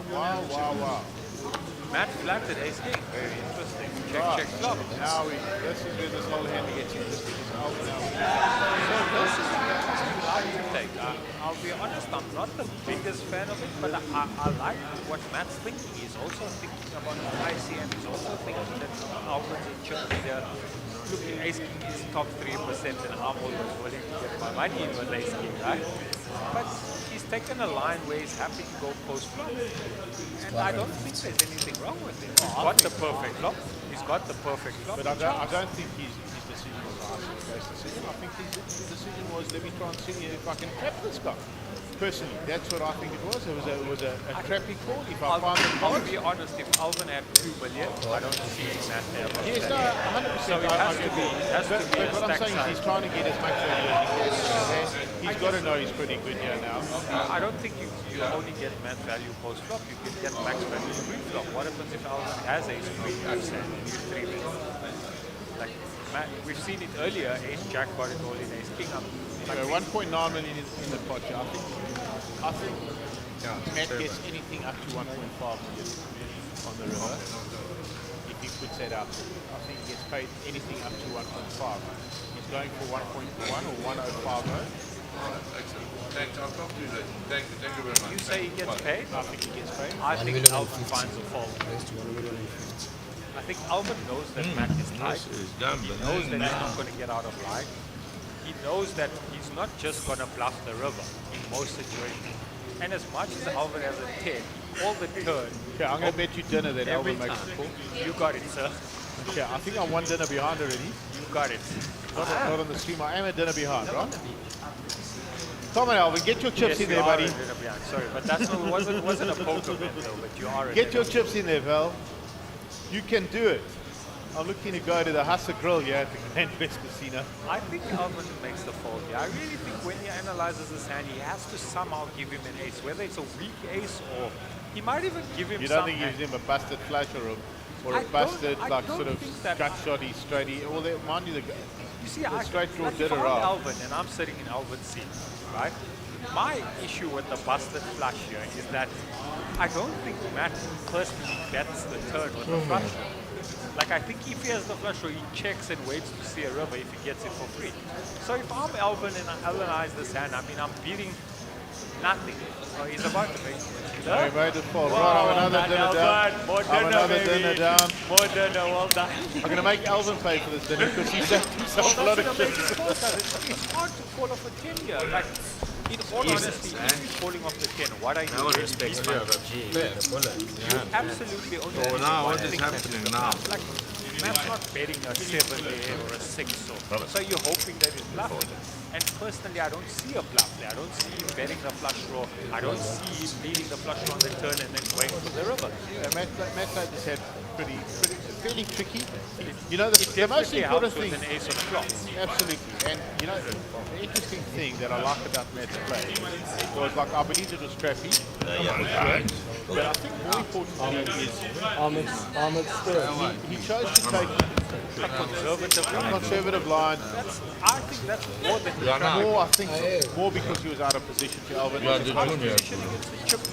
Oh, wow. Matt flatted ace king. Very interesting. Check, flop. Now this is where this whole hand gets interesting. Alvin now. So this is interesting line to take. I'll be honest, I'm not the biggest fan of it, but I like what Matt's thinking. He's also thinking about ICM. He's also thinking that Alvin's in chip here. Look, ace king is top 3% and I'm always willing to get my money in with ace king, right? But he's taken a line where he's happy to go post flop. And I don't think there's anything wrong with it. He's got the perfect flop. He's got the perfect flop. But I don't think his decision was a high decision. I think his decision was, let me try and see if I can trap this guy. Personally, that's what I think it was. It was a trappy call. If I find the I'll be honest, if Alvin had 2 million, I don't see that there. Yes, no, 100%. So it has to be, but what I'm saying is he's trying to get as much value as he can. He's got to know he's pretty good here now. I don't think you only get max value post flop. You can get max value pre-flop. What happens if Alvin has ace queen, I've said, you 3 wins? Like, we've seen it earlier, ace jack got it all in ace king. 1.9 million in the pot. I think Matt gets anything up to 1.5 million on the river if he puts that out. I think he gets paid anything up to 1.5. He's going for 1.1 or 1.050. Excellent. Thanks. I'll talk to you later. Thank you very much. You say he gets paid? I think he gets paid. I think Alvin finds a fault. I think Alvin knows that Matt is tight. He knows that he's not going to get out of line. He knows that he's not just going to bluff the river in most situations. And as much as Alvin has a 10, all the turn. Okay, I'm going to bet you dinner that every Alvin makes time. a call. You got it, sir. Okay, I think I'm one dinner behind already. You got it. Not on the stream. I am a dinner behind, right? Come on, Alvin, get your chips in there, buddy. Sorry, but that's not, wasn't a poker bet though, but you are a Get your chips in there, pal. You can do it. I'm looking to go to the Hassa Grill here at the Grand West Casino. I think Alvin makes the fault here. I really think when he analyzes his hand, he has to somehow give him an ace, whether it's a weak ace or he might even give him. You don't think he gives him a busted flush or a busted like sort of gut shotty straighty? Well, mind you, you see, the straight draw like did if I'm around. Alvin and I'm sitting in Alvin's seat, right? My issue with the busted flush here is that I don't think Matt personally bets the turn with the flush. Like, I think if he has the flush draw, he checks and waits to see a river if he gets it for free. So if I'm Alvin and I analyze this hand, I mean, I'm beating nothing. Oh, he's about to make it. He made the fall. Right, I'm another dinner down. More I'm another dinner down. More dinner, well done. I'm going to make Alvin pay for this dinner because he's saved himself a lot of chips. It's hard to call off a 10 here. Like, in all honesty, if he's falling off the 10, what I No one respects my bullet. You absolutely only So now what is happening now? Like, Matt's not betting a 7 there or a 6 or so you're hoping that he's bluffing. And personally, I don't see a bluff there. I don't see him betting the flush draw. I don't see him leading the flush draw on the turn and then going for the river. Yeah, Matt played this hand fairly tricky. You know, the most important thing. An ace on flop. Absolutely. And, you know, the interesting thing that I like about Matt's play was, like, I believe it was trappy. But I think more importantly is he chose to take a conservative line. I think that's more than I think more because he was out of position to Alvin. Yeah. Chips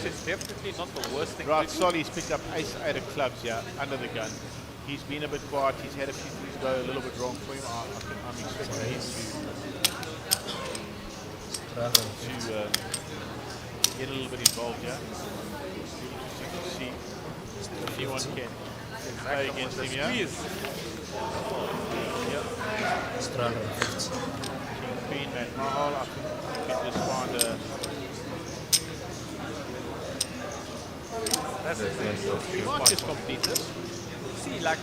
is definitely not the worst thing. Right, Solly's picked up ace 8 of clubs here under the gun. He's been a bit quiet. He's had a few things go a little bit wrong for him. I'm expecting him to get a little bit involved, yeah. Interesting to see if anyone can play against him, yeah. Yep. King Queen, Matt Mahal, I think we can just find a... That's exactly. You might just complete this. See, like,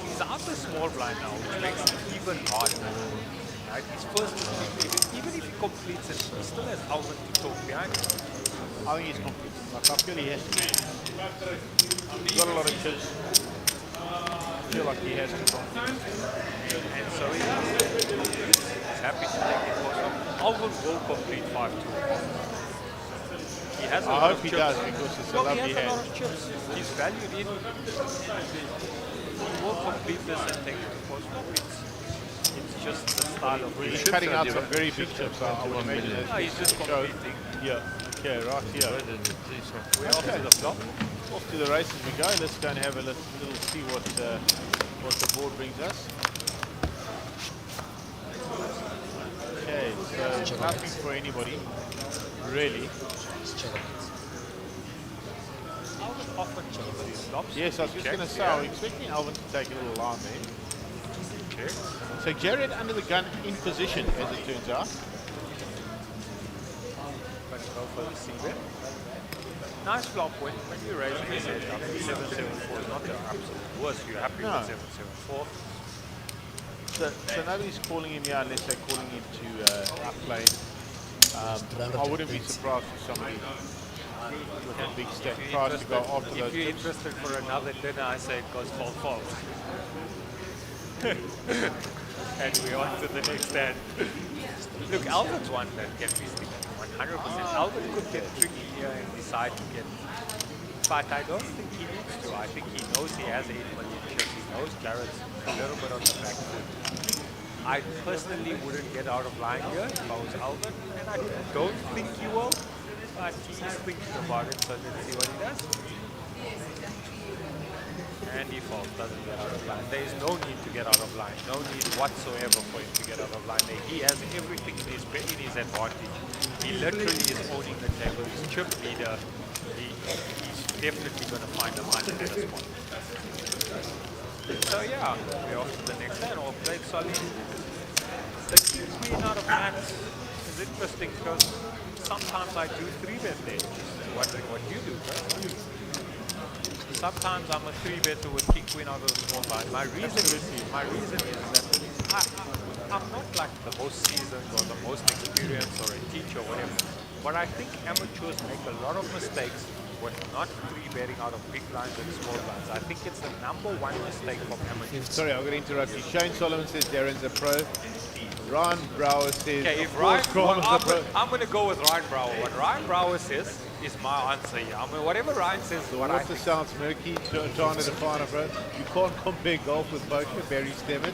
he's out the small blind now, which makes it even harder. Right? His first, even if he completes it, he still has Alvin to talk behind him. I think he's complete. Like, I feel he has to. He's got a lot of chips. I feel like he has to complete. And so he does. He's happy to take it also. Alvin will complete 5-2. He has a I lot hope of he chips. does, because it's a Well, lovely he has hand. a lot of chips. He's valued in. He will complete this and take it to post flop. It's just the style of play. He's cutting out some very big chips, I would imagine. No, he's just completing. Yeah, okay, right here. We're off to the flop. Off to the races we go. Let's go and have a little see what the board brings us. Okay, so nothing for anybody, really. Alvin often chooses these flops. Yes, I was just going to say, I'm expecting Alvin to take a little line there. Okay. So Jared under the gun in position, as it turns out. Going to go for the C-bet. Nice flop when you raise the set up. 7-7-4 is not the absolute worst. You're happy No. with 7-7-4. So nobody's calling him here unless they're calling him to upplay. I wouldn't be surprised if somebody with a big stack tries to go after those If you're chips. interested for another dinner, I say it goes fold. And we're on to the next hand. Look, Alvin's one that can be sticky. 100%. Alvin could get tricky here and decide to get. But I don't think he needs to. I think he knows he has 8 million chips. He knows Jared's a little bit on the back foot. I personally wouldn't get out of line here if I was Alvin, and I don't think he will. But he's thinking about it, so let's see what he does. And he falls, doesn't get out of line. There is no need to get out of line. No need whatsoever for him to get out of line. He has everything in his advantage. He literally is owning the table. He's chip leader. He's definitely going to find a much better spot. So yeah, we're off to the next hand. All played solid. The king queen out of hands is interesting because sometimes I do 3-bet there. Just wondering what you do, bro. Sometimes I'm a 3-better with king queen out of the small blind. My reason is that I'm not like the most seasoned or the most experienced or a teacher or whatever. But I think amateurs make a lot of mistakes when not 3-betting out of big blinds and small blinds. I think it's the #1 mistake from amateurs. Sorry, I'm going to interrupt you. Shane Solomon says Darren's a pro. Ryan Brower says, Okay, of course, Graham's a pro. I'm going to go with Ryan Brower. What Ryan Brower says is my answer here. I mean, whatever Ryan says is The what I water think. sounds murky, trying to define a pro. You can't compare golf with poker, Barry Stemmett.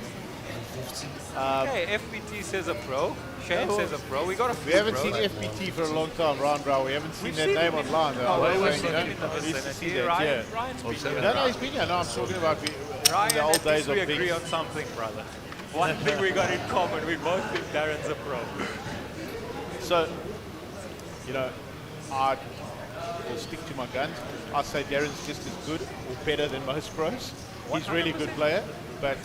Okay, FPT says a pro. Shane says a pro. We got a We few haven't pros. seen FPT for a long time, Ryan Brower. We haven't seen We've that seen name him in- online. Oh, I was we've saying, seen you know, him in the we used to vicinity. see that, Ryan- yeah. Ryan's been here. No, he's been here. No, I'm talking about Ryan, the old at days least of we agree being... on something, brother. One thing we got in common, we both think Darren's a pro. So, you know, I will stick to my guns. I say Darren's just as good or better than most pros. He's a really good player, but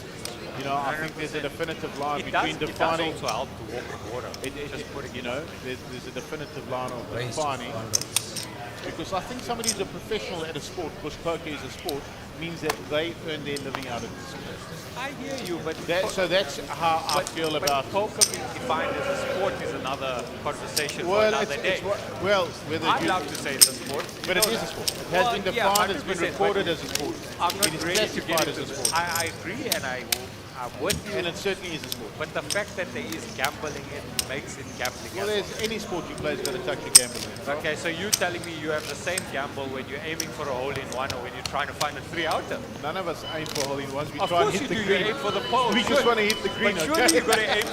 you know, I think there's a definitive line between defining. It does also help to walk on water. Just putting, you know, there's a definitive line of defining. Because I think somebody who's a professional at a sport, because poker is a sport, means that they earn their living out of the sport. I hear you, but So that's how I feel but about. poker being defined as a sport is another conversation for Well, another day. whether I'd you, love to say it's a sport. but it is a sport. It has been defined. It's been 100%, recorded but as a sport. I'm not It is ready to get classified into as a this. sport. I agree, and I'm with you. And it certainly is a sport. But the fact that there is gambling, it makes it gambling. Well, as there's any sport you play has got a touch of gambling. Okay, so you're telling me you have the same gamble when you're aiming for a hole-in-one or when you're trying to find a 3-outer? None of us aim for hole-in-ones. We Of try and course hit you the do. green. You aim for the pole. We just want to hit the green. But Okay? surely you're going to aim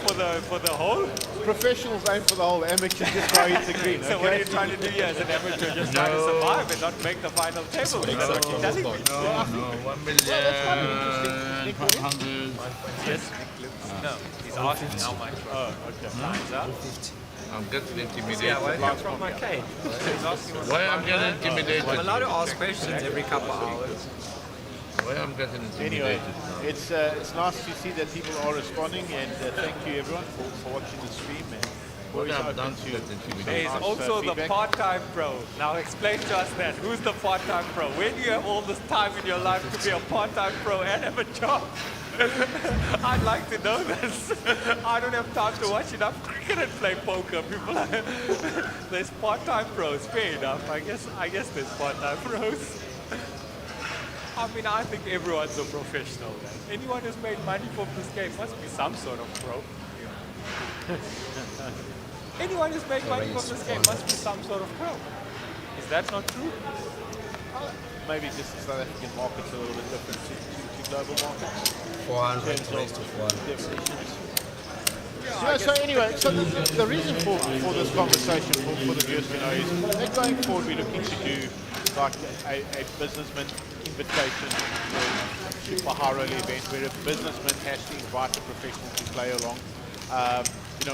for the hole. Professionals aim for the hole. Amateurs just try to hit the green. So what are you trying to do here as an amateur? Just trying to survive and not make the final table. Is that what you're telling me? No, 1,500,000. Yes, no. He's asking how much. Oh, okay. Lines up. I'm getting intimidated. Yeah, where come from my cane? Why I'm getting intimidated? I'm allowed to ask questions every couple of hours. Why I'm getting Anyway, intimidated? it's nice to see that people are responding, and thank you everyone for watching the stream. And What always I've open done to to get intimidated. There is also the feedback. part-time pro. Now explain to us that. Who's the part-time pro? Where do you have all this time in your life to be a part-time pro and have a job? I'd like to know this. I don't have time to watch enough cricket and play poker. People, there's part-time pros. Fair enough. I guess there's part-time pros. I mean, I think everyone's a professional. Anyone who's made money from this game must be some sort of pro. Anyone who's made money from this game must be some sort of pro. Is that not true? Maybe just the South African market's a little bit different to global markets. 400 raised to 400. So anyway, so the reason for this conversation for the viewers to know is that going forward we're looking to do like a businessman invitation to Pahara event where a businessman has to invite a professional to play along.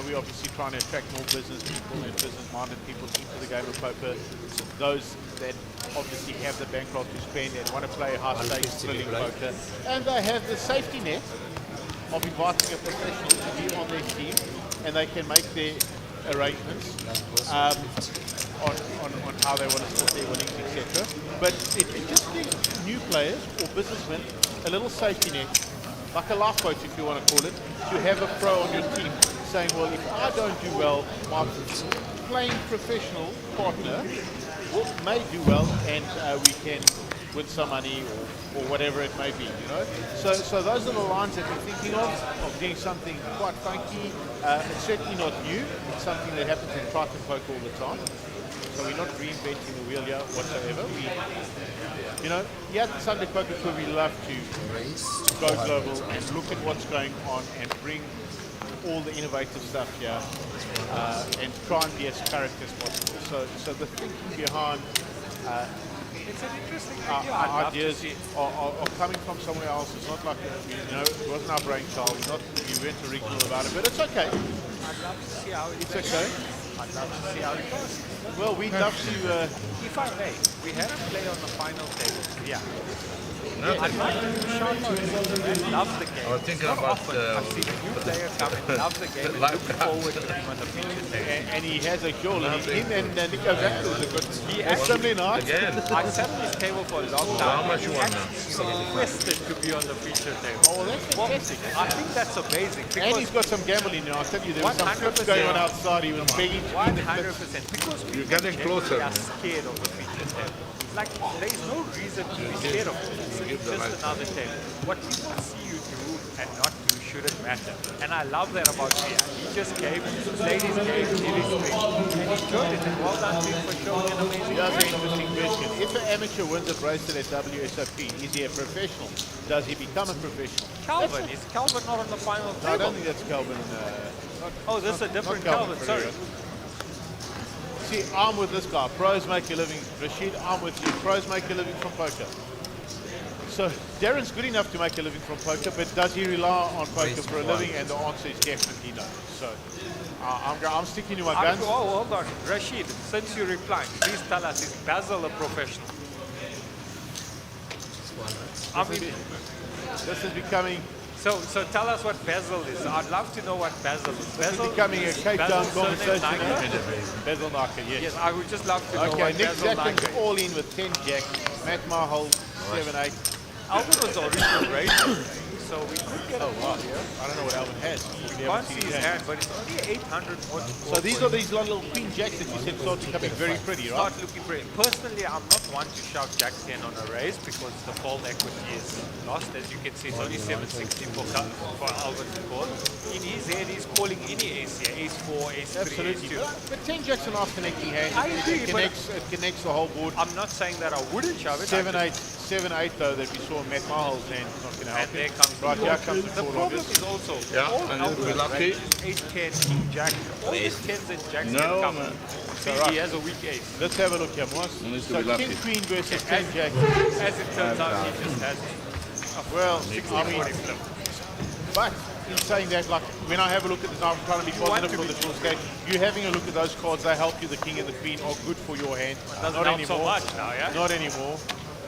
We're obviously trying to attract more business people and business-minded people into the game of poker. So those that obviously have the bankroll to spend and want to play high-stakes thrilling poker, and they have the safety net of inviting a professional to be on their team, and they can make their arrangements on how they want to split their winnings, etc. But it just gives new players or businessmen a little safety net, like a life coach if you want to call it, to have a pro on your team saying, well, if I don't do well, my playing professional partner may do well, and we can win some money or whatever it may be, So those are the lines that we're thinking of doing something quite funky. It's certainly not new. It's something that happens in Triton Poker all the time. So we're not reinventing the wheel here whatsoever. Here at the Sunbet Poker Tour, we love to go global and look at what's going on and bring all the innovative stuff here and try and be as current as possible. So the thinking behind It's an interesting our idea. I'd love to ideas see it. are coming from somewhere else. It's not like, it wasn't our brainchild. We weren't original about it, but it's okay. I'd love to see how It's okay. I'd love to see how it goes. Well, we'd love to... if I may, we had a play on the final table. Yeah. No, I'd like to shout out to man, loves the game. I was thinking Not about, often I've seen a new player come and loves the game and live looking forward to being on the feature table. And he has a jaw, and him and Nico Vector is a good... That's something nice. Again. I sat on this table for a long time. How much you want now? Requested to be on the feature table. Oh, well, that's fantastic. I think that's amazing. And he's got some gambling now. I'll tell you, there was some flips going on outside. He was begging to be the 100%. Because You're getting closer. we are scared of the feature table. Like, there is no reason to be scared of it. It's just another table. What people see you do and not do shouldn't matter. And I love that about Mia. He just came, played his game, did his thing, and enjoyed it. And well done to him for showing an amazing That's play. an interesting question. If an amateur wins a bracelet at WSOP, is he a professional? Does he become a professional? Calvin, is Calvin not on the final No, I table? don't think that's Calvin. Oh, this is a different not Calvin, sorry. See, I'm with this guy. Pros make a living. Rashid, I'm with you. Pros make a living from poker. So Darren's good enough to make a living from poker, but does he rely on poker for a living? And the answer is definitely no. So I'm sticking to my guns. Oh, hold on. Rashid, since you replied, please tell us, is Basil a professional? This is becoming... So tell us what Basil is. I'd love to know what Basil is. Basil This is becoming a Cape Town Basil's surname conversation. Nike? Basil Naka, yes. Yes, I would just love to know Okay, what Nick Basil Zackham's Nike is. all in with 10 jack. Matt Marhold, 7-8. Alvin was the original racer, so we could get a wow. here. I don't know what Alvin has. You can't see his hand, but it's only 800 more. So these are these little queen jacks that you said start becoming very pretty, right? Start looking pretty. Personally, I'm not one to shout Jack 10 on a race because the fold equity is lost. As you can see, it's only 760 for Alvin to call. In his head, he's calling any ace here, ace 4, ace 3, Absolutely. ace 2. But 10 jack's a nice connecting hand. I agree, It connects the whole board. I'm not saying that I wouldn't shove it. 7-8 though that we saw Matt Mahold's hand is not going to help And there him. comes Right, here comes the the call, problem obvious. is also Yeah, all and you'll be Alvin's lucky. ranges, 8, 10, king, jack, all his 10s and jacks No, can come. man. See, right. he has a weak ace. Let's have a look here, Moss. He needs to So be lucky. king queen versus 10 jack. As it turns out, he just has Well, I 60-40 mean, flip. but in saying that, like when I have a look at this, I'm trying to be positive for the short stage. You having a look at those cards, they help you. The king and the queen are good for your hand. Doesn't Not help anymore. so much now, yeah? Not anymore.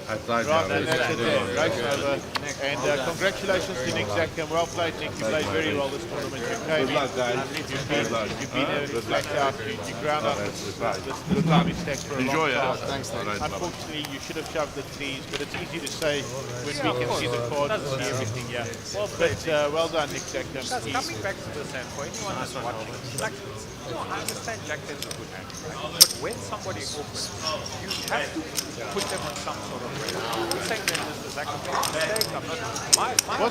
Right, And that's it there. Race over. And congratulations to Nick Zackham. Well played, Nick. You played very well this tournament. You came Good luck, guys. You've been flat out. You ground out this time stack for a long time. Thanks, Unfortunately, you should have shoved the threes, but it's easy to say when we can see the cards and see everything. Yeah. Well done, Nick Zackham. Coming back to this hand, for anyone that's watching, like, I understand Jack 10's a good hand, right? But when somebody opens, you have to put them on some sort of way. You're saying that this is like a mistake. I'm not. Was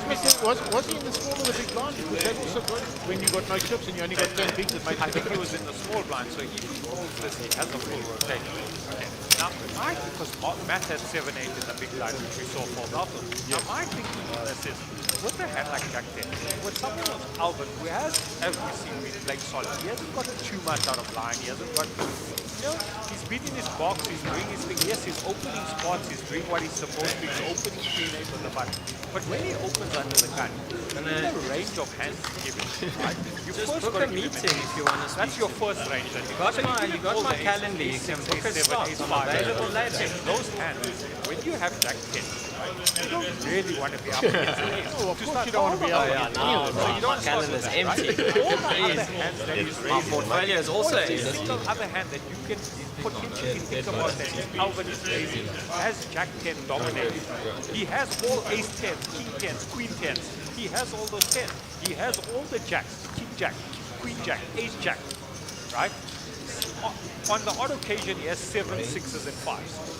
he in the small or the big blind? Because that also good when you got no chips and you only got 10 bigs. I think he was in the small blind, so if he calls this, he has a full rotation. Okay. Now, because Matt has 7-8 in the big blind, which we saw fall out of. Now, my thinking on this is, with a hand like Jack 10, with someone like Alvin, who has, as we see, been playing solid, he hasn't got too much out of line, he hasn't got, he's beating his box, he's doing his thing, yes, he's opening spots, he's doing what he's supposed to, he's opening screen eight on the button. But when he opens under the gun, in the range of hands to give him, right? You Just first book got a to give him meeting if you want to speak. That's your first range. You got my calendar, you can book a slot. I'm available later. Those hands, when you have Jack 10, you don't really want to be up against the ace. Oh, of course you don't want to be up against the ace. So you don't My calendar's start with empty. that, right? All the other hands that he's My raising, portfolio is also every empty. single other hand that you can potentially think about that Alvin is raising has Jack 10 dominated. He has all ace 10s, king 10s, queen 10s. He has all those 10s. He has all the jacks, king jack, queen jack, ace jack, right? On the odd occasion, he has 7, 6s, and 5s.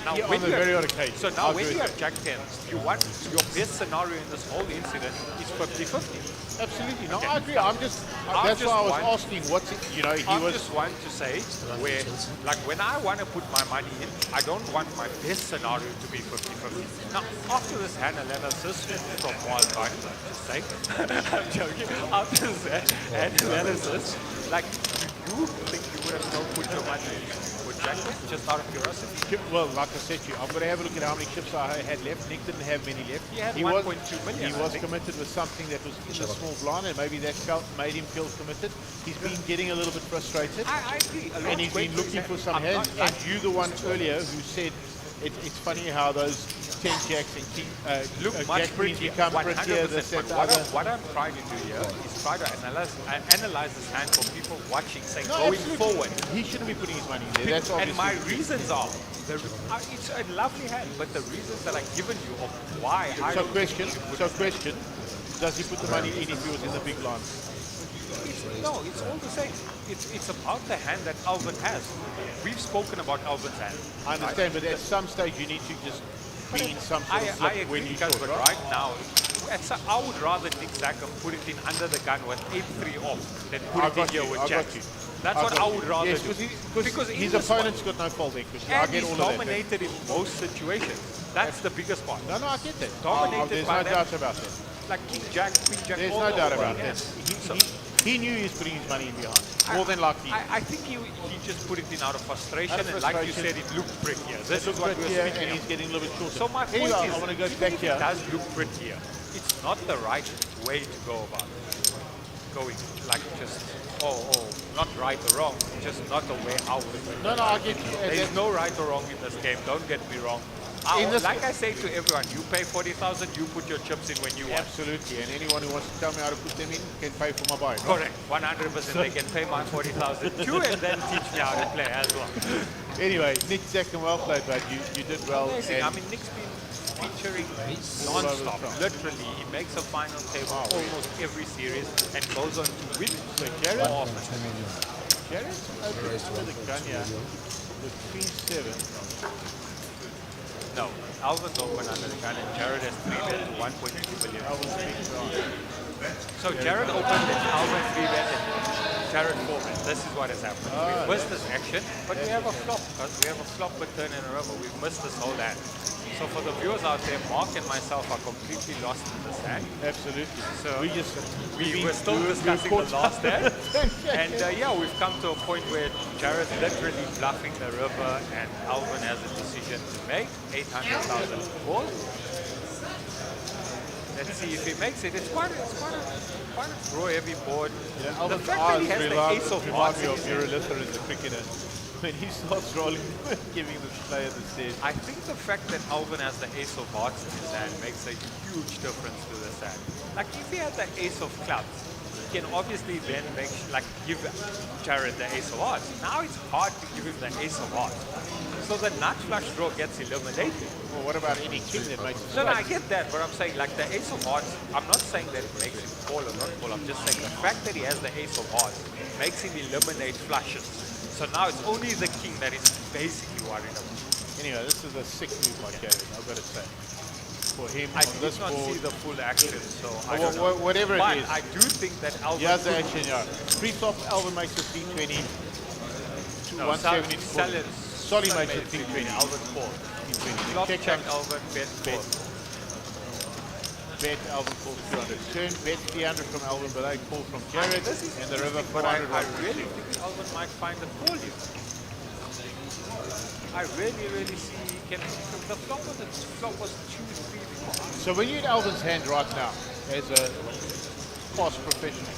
Now, Yeah, when on the you very have, odd occasion. so now I'll when agree you with have Jack 10, you want your best scenario in this whole incident is 50-50. Absolutely. No, I agree. That's why I was asking what's it, he I was. just want to say where, like when I want to put my money in, I don't want my best scenario to be 50-50. Now, after this hand analysis from Wild Card, just say, I'm joking, after this hand analysis, like, do you think you would have still put your money in with Jack, just out of curiosity? Well, like I said to you, I'm going to have a look at how many chips I had left. Nick didn't have many left. He had was 1.2 million, He I was think. committed with something that was in the small blind, and maybe that made him feel committed. He's been getting a little bit frustrated. I agree. A lot And he's been looking for some hands. And you, the one earlier, who said it's funny how those 10 jacks and king, look much jack queens prettier, become prettier. 100%. This, But that, other. what I'm trying to do here is try to analyze this hand for people watching, saying No, going absolutely. forward. He shouldn't be putting his money in there. That's And obviously. my reasons are, it's a lovely hand, but the reasons that I've given you of why I So don't think question, does he put the money in if he was in the big line? No, it's all the same. It's about the hand that Alvin has. We've spoken about Alvin's hand. I understand, but at some stage you need to just be in some sort of I flip agree, when you guys, talk, but right? right now, I would rather Nick Zackham put it in under the gun with 8-3 off than put I it in got here you, with I Jack. got you. That's what I would rather yes, do. Because in his this opponent's one- got no fault there, Christian. I And get he's all of that. dominated in most situations. That's the biggest part. No, I get that. Dominated There's by no them. doubt about that. Like King Jack, Queen Jack. There's all no doubt over. about Yeah. that. He knew he was putting his money in behind. More than likely. I think he just put it in out of frustration, and like you said, it looked prettier. This is what we're Prettier, speaking and he's of. getting a little bit shorter. So my point Anyway, is, I want to go even back if here. it does look prettier, it's not the right way to go about it. Going like just, not right or wrong, just not the way how we No, I get you. There's no right or wrong in this game, don't get me wrong. Like I say to everyone, you pay 40,000, you put your chips in when you want. Absolutely, and anyone who wants to tell me how to put them in can pay for my buy. Right? Correct, 100%. They can pay my 40,000 too, and then teach me how to play as well. Anyway, Nick Zackham, well played, bud. You did well. Amazing. and I mean, Nick's been featuring all over the non-stop. top. Literally, he makes a final table almost every series and goes on to win. So Jared, more often. Jared's open with a gun here with Queen 7. No, Alvin's open under the gun and Jared has 3 bet 1.2 million. So Jared opened and Alvin 3 bet and Jared 4 bet. This is what has happened. We missed this action, but we have a flop because we have a flop per turn in a row. We've missed this whole hand. So for the viewers out there, Mark and myself are completely lost in this hand. Absolutely. So we were still discussing the last hand. And yeah, we've come to a point where Jared's literally bluffing the river and Alvin has a decision to make. 800,000 call. Let's see if he makes it. It's quite a draw heavy board. Yeah, The Alvin's fact that he eyes has the ace of remind hearts me of is- Uralitha in the cricketer. When he starts rolling, giving the player the stead. I think the fact that Alvin has the ace of hearts in his hand makes a huge difference to this hand. Like if he had the ace of clubs, he can obviously then give Jared the ace of hearts. Now it's hard to give him the ace of hearts. So the nut flush draw gets eliminated. Well, what about any king that makes it? No, I get that, but I'm saying like the ace of hearts, I'm not saying that it makes him call or not call, I'm just saying the fact that he has the ace of hearts makes him eliminate flushes. So now it's only the king that is basically worried about. Anyway, this is a sick move by Jared, I've got to say. For him, I on did this not board, see the full action, so I well, don't know. whatever it but is. I do think that Alvin... He has the action, yeah. Pre-flop, Alvin makes a 320 to 170 to 40. Solly makes a 320. Alvin 4. Flop check Alvin, bet 4. Bet Alvin calls 200. Turn bet 300 from Alvin, but I call from Jared, and the river 400. But I really think Alvin might find a call here. I really see he can... The flop was 2-3 before. So when you're in Alvin's hand right now, as a past professional,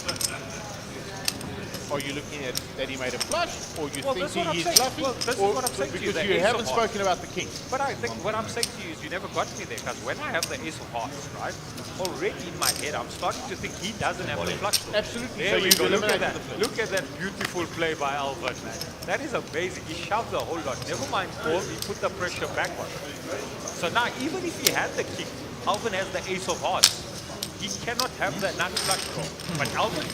are you looking at that he made a flush, or you That's think what I'm he's saying. bluffing? Well, this is or what I'm saying to you, because the you ace haven't of hearts. spoken about the king. But I think what I'm saying to you is you never got me there, because when I have the ace of hearts, right, already in my head, I'm starting to think he doesn't have the flush. Absolutely. There So we you've go. Look at eliminated that. the flush. Look at that beautiful play by Alvin, man. That is amazing. He shoved the whole lot. Never mind call, he put the pressure backward. So now, even if he had the king, Alvin has the ace of hearts. He cannot have the nut flush draw. But Alvin,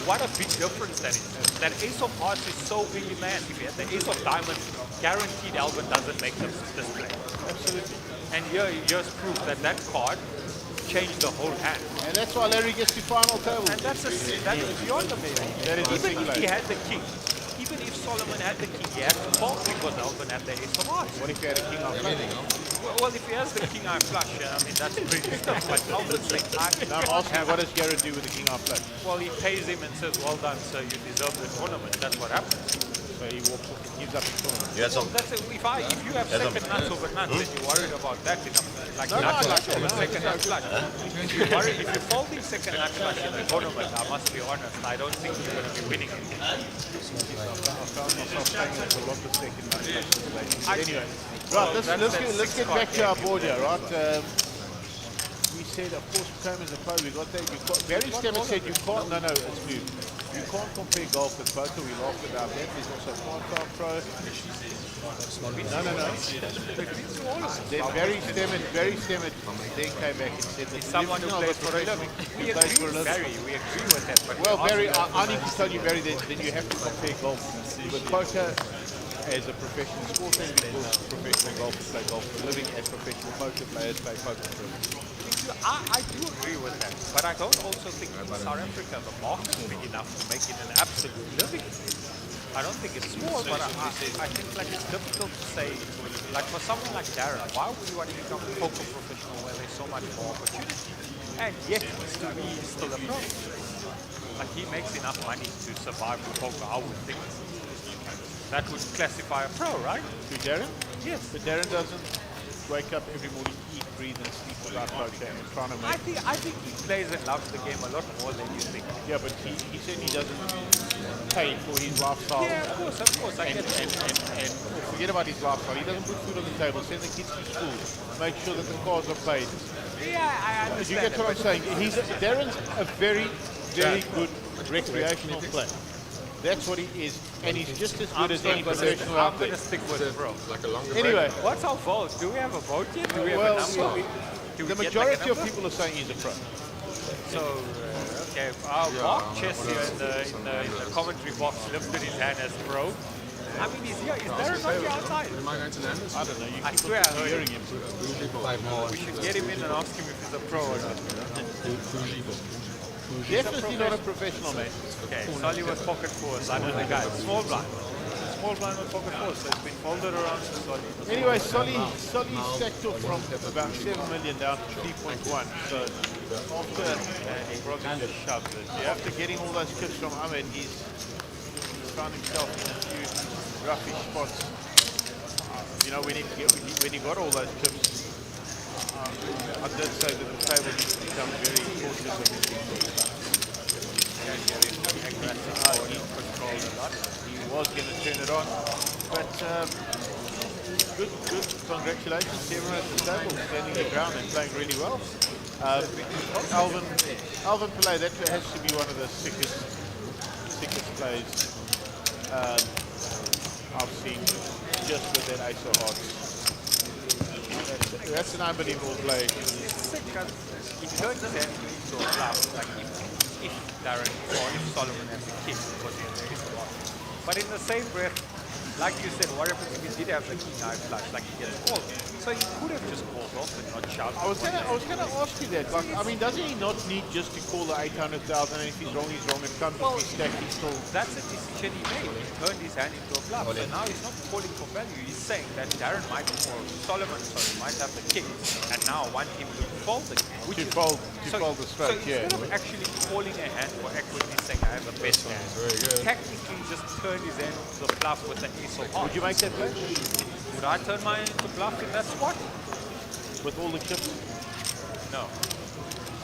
what a big difference that is. That ace of hearts is so big in the hand. If he had the ace of diamonds, guaranteed Alvin doesn't make this play. Absolutely. And here's proof that that card changed the whole hand. And that's why Larry gets to final table. And that is beyond amazing. That is a Even big if play. he had the king, even if Solomon had the king, he had to fold because Alvin had the ace of hearts. What if he had a king on flush? Well, if he has the king eye flush, I mean, that's pretty tough. But Alvin's saying, Now I'm asking, what does Jared do with the king on flush? well, he pays him and says, well done, sir, you deserve the tournament. That's what happens. So he walks off and gives up the tournament. Yeah, so That's it. If you have second nuts over nuts, then you're worried about that in a like No, no, nut I flush like over that. second nut flush. If you're folding second nut flush in the tournament, I must be honest, I don't think you're going to be winning it. I found myself playing with a lot of second nut flushes lately. Anyway, right, let's get back to our board here, right? We said, of course, Chrome is a pro. We got that. Barry Stemmer said you can't. No, it's new. You can't compare golf with poker. We laughed about that. There's also part-time pro. No. Then Barry Stemmer then came back and said that Someone who plays for a living. We plays for a agree, living. Barry, we agree with that. But Well, we're Barry, asking- I need to tell you, Barry, that then you have to compare golf with poker as a professional sport, and people professional golfers play golf for a living, as professional poker players play poker for a living. I do agree with that, but I don't also think in South Africa the market is big enough to make it an absolute living. I don't think it's small, but I think like it's difficult to say. Like for someone like Darren, why would you want to become a poker professional where there's so much more opportunity? And yet, to me, he's still a pro. Like he makes enough money to survive with poker, I would think. That would classify a pro, right? To Darren? Yes. But Darren doesn't wake up every morning, eat, breathe, and sleep without poker and trying to make. I think he plays and loves the game a lot more than you think. Yeah, but he said he doesn't pay for his lifestyle. Yeah, of course, I get that. And forget about his lifestyle. He doesn't put food on the table, send the kids to school, make sure that the cars are played. Yeah, I understand. You get what I'm saying? Darren's a very, very good recreational player. That's what he is, and he's just as good as any professional out I'm there. going to stick with it, bro. Anyway, What's our vote? Do we have a vote yet? Do we have well, a number? Do we the get majority like a of number? people are saying he's a pro. So, okay, our Mark Chess here in the commentary box lifted his hand as pro. I mean, he's here. Is Darren not here outside? I don't know. I swear I heard hearing him. him. We should get him in and ask him if he's a pro or not. Definitely not a professional, mate. Okay, Solly was pocket fours. I know the guy. Small blind. Small blind with pocket fours, so it's been folded around to Solly. Anyway, Solly stacked off from about 7 million down to 3.1. So after he probably just shoved it. After getting all those chips from Ahmed, he's found himself in a few roughish spots. You know, when he got all those chips, I did say that the table needs to become very cautious of his inputs. He controlled a lot. He was going to turn it on, but good. Congratulations to everyone at the table, standing the ground and playing really well. Alvin Pillay, that has to be one of the sickest plays I've seen, just with that ace of hearts. That's an unbelievable play. It's sick because if you don't send into a club, like if Darren or if Solomon has a kick because he has ace of hearts. But in the same breath, like you said, what happens if he did have the king high flush, like he gets called? So he could have just called off and not shoved. I was gonna ask you that. Like, I mean, doesn't he not need just to call the 800,000, and if he's wrong, he's wrong, and comes with his stack, he's still... That's a decision he made. He turned his hand into a bluff. So now he's not calling for value. He's saying that Darren might, or Solomon, might have the king, and now want him to fold the king. To fold the stroke, so instead of actually calling a hand for equity, saying I have the best hand, technically just turned his hand into a bluff with the ace of hearts. Would you make that play? Would I turn mine into bluff in that spot? With all the chips? No.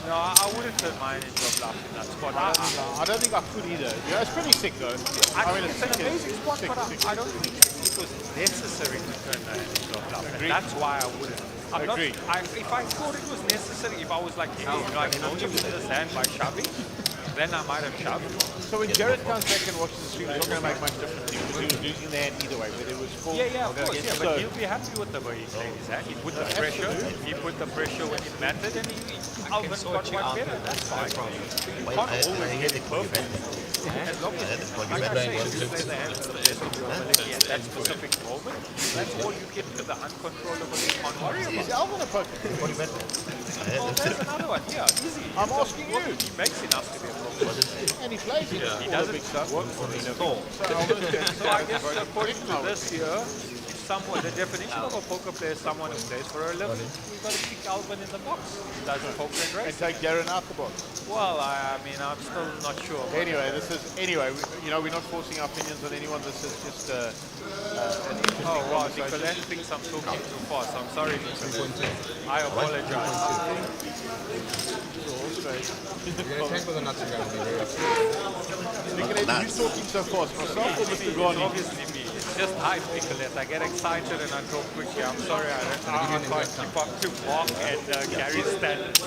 No, I wouldn't turn mine into a bluff in that spot. I don't think I could either. Yeah, it's pretty sick though. I mean, it's an amazing spot, but I don't think it was necessary to turn that into a bluff. And that's why I wouldn't. I'm not, if I thought it was necessary, if I was like, hey, I can only win this hand by shoving, then I might have shoved. So when Jared comes back and watches the stream, it's not going to make much difference because he was losing the hand either way, whether it was full. Yeah, of course. Yeah, but he'll be happy with the way he played his hand. He put the pressure. He put the pressure when it mattered, and Alvin got one better. That's fine. You can't always get it perfect. As long as, like I say, you play the hand to the best of your ability at that specific moment, that's all you get to the uncontrollable. You can't worry about. Is Alvin a poker? Well, there's another one. Yeah, easy. I'm asking you. He makes enough to be a poker. And he plays it. He doesn't work for me at all. So I guess according to this here, someone, the definition of a poker player is someone who plays for a living. We've got to kick Alvin in the box. Does poker and race. And take Darren out the box. Well, I mean, I'm still not sure. Anyway, we're not forcing our opinions on anyone. This is just an interesting conversation. Nicolette thinks I'm talking too fast. I'm sorry, Nicolette. I apologize. Nicolette, who's talking so fast? Myself or Mr. Garney? Obviously me. It's just hype, Nicolette. I get excited and I talk quickly. I'm sorry, I can't keep up to Mark and Gary's standards.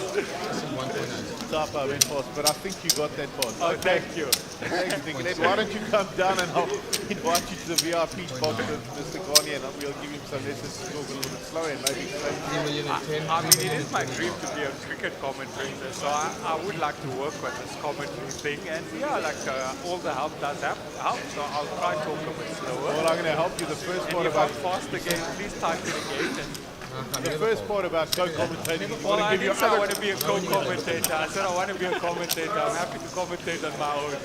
I went fast, but I think you got that fast. Oh, thank you. Thanks, Nicolette. Why don't you come down and I'll invite you to the VIP box with Mr. Garney and we'll give him some lessons to talk a little bit slower and maybe I mean, it is my dream to be a cricket commentator, so I would like to work on this commentary thing. And yeah, like all the help does help, so I'll try to talk a bit slower. Well, I'm going to help you. The first part about fast again, please type it again. The first part about co-commentating. Well, I didn't say I want to be a co-commentator. I said I want to be a commentator. I'm happy to commentate on my own.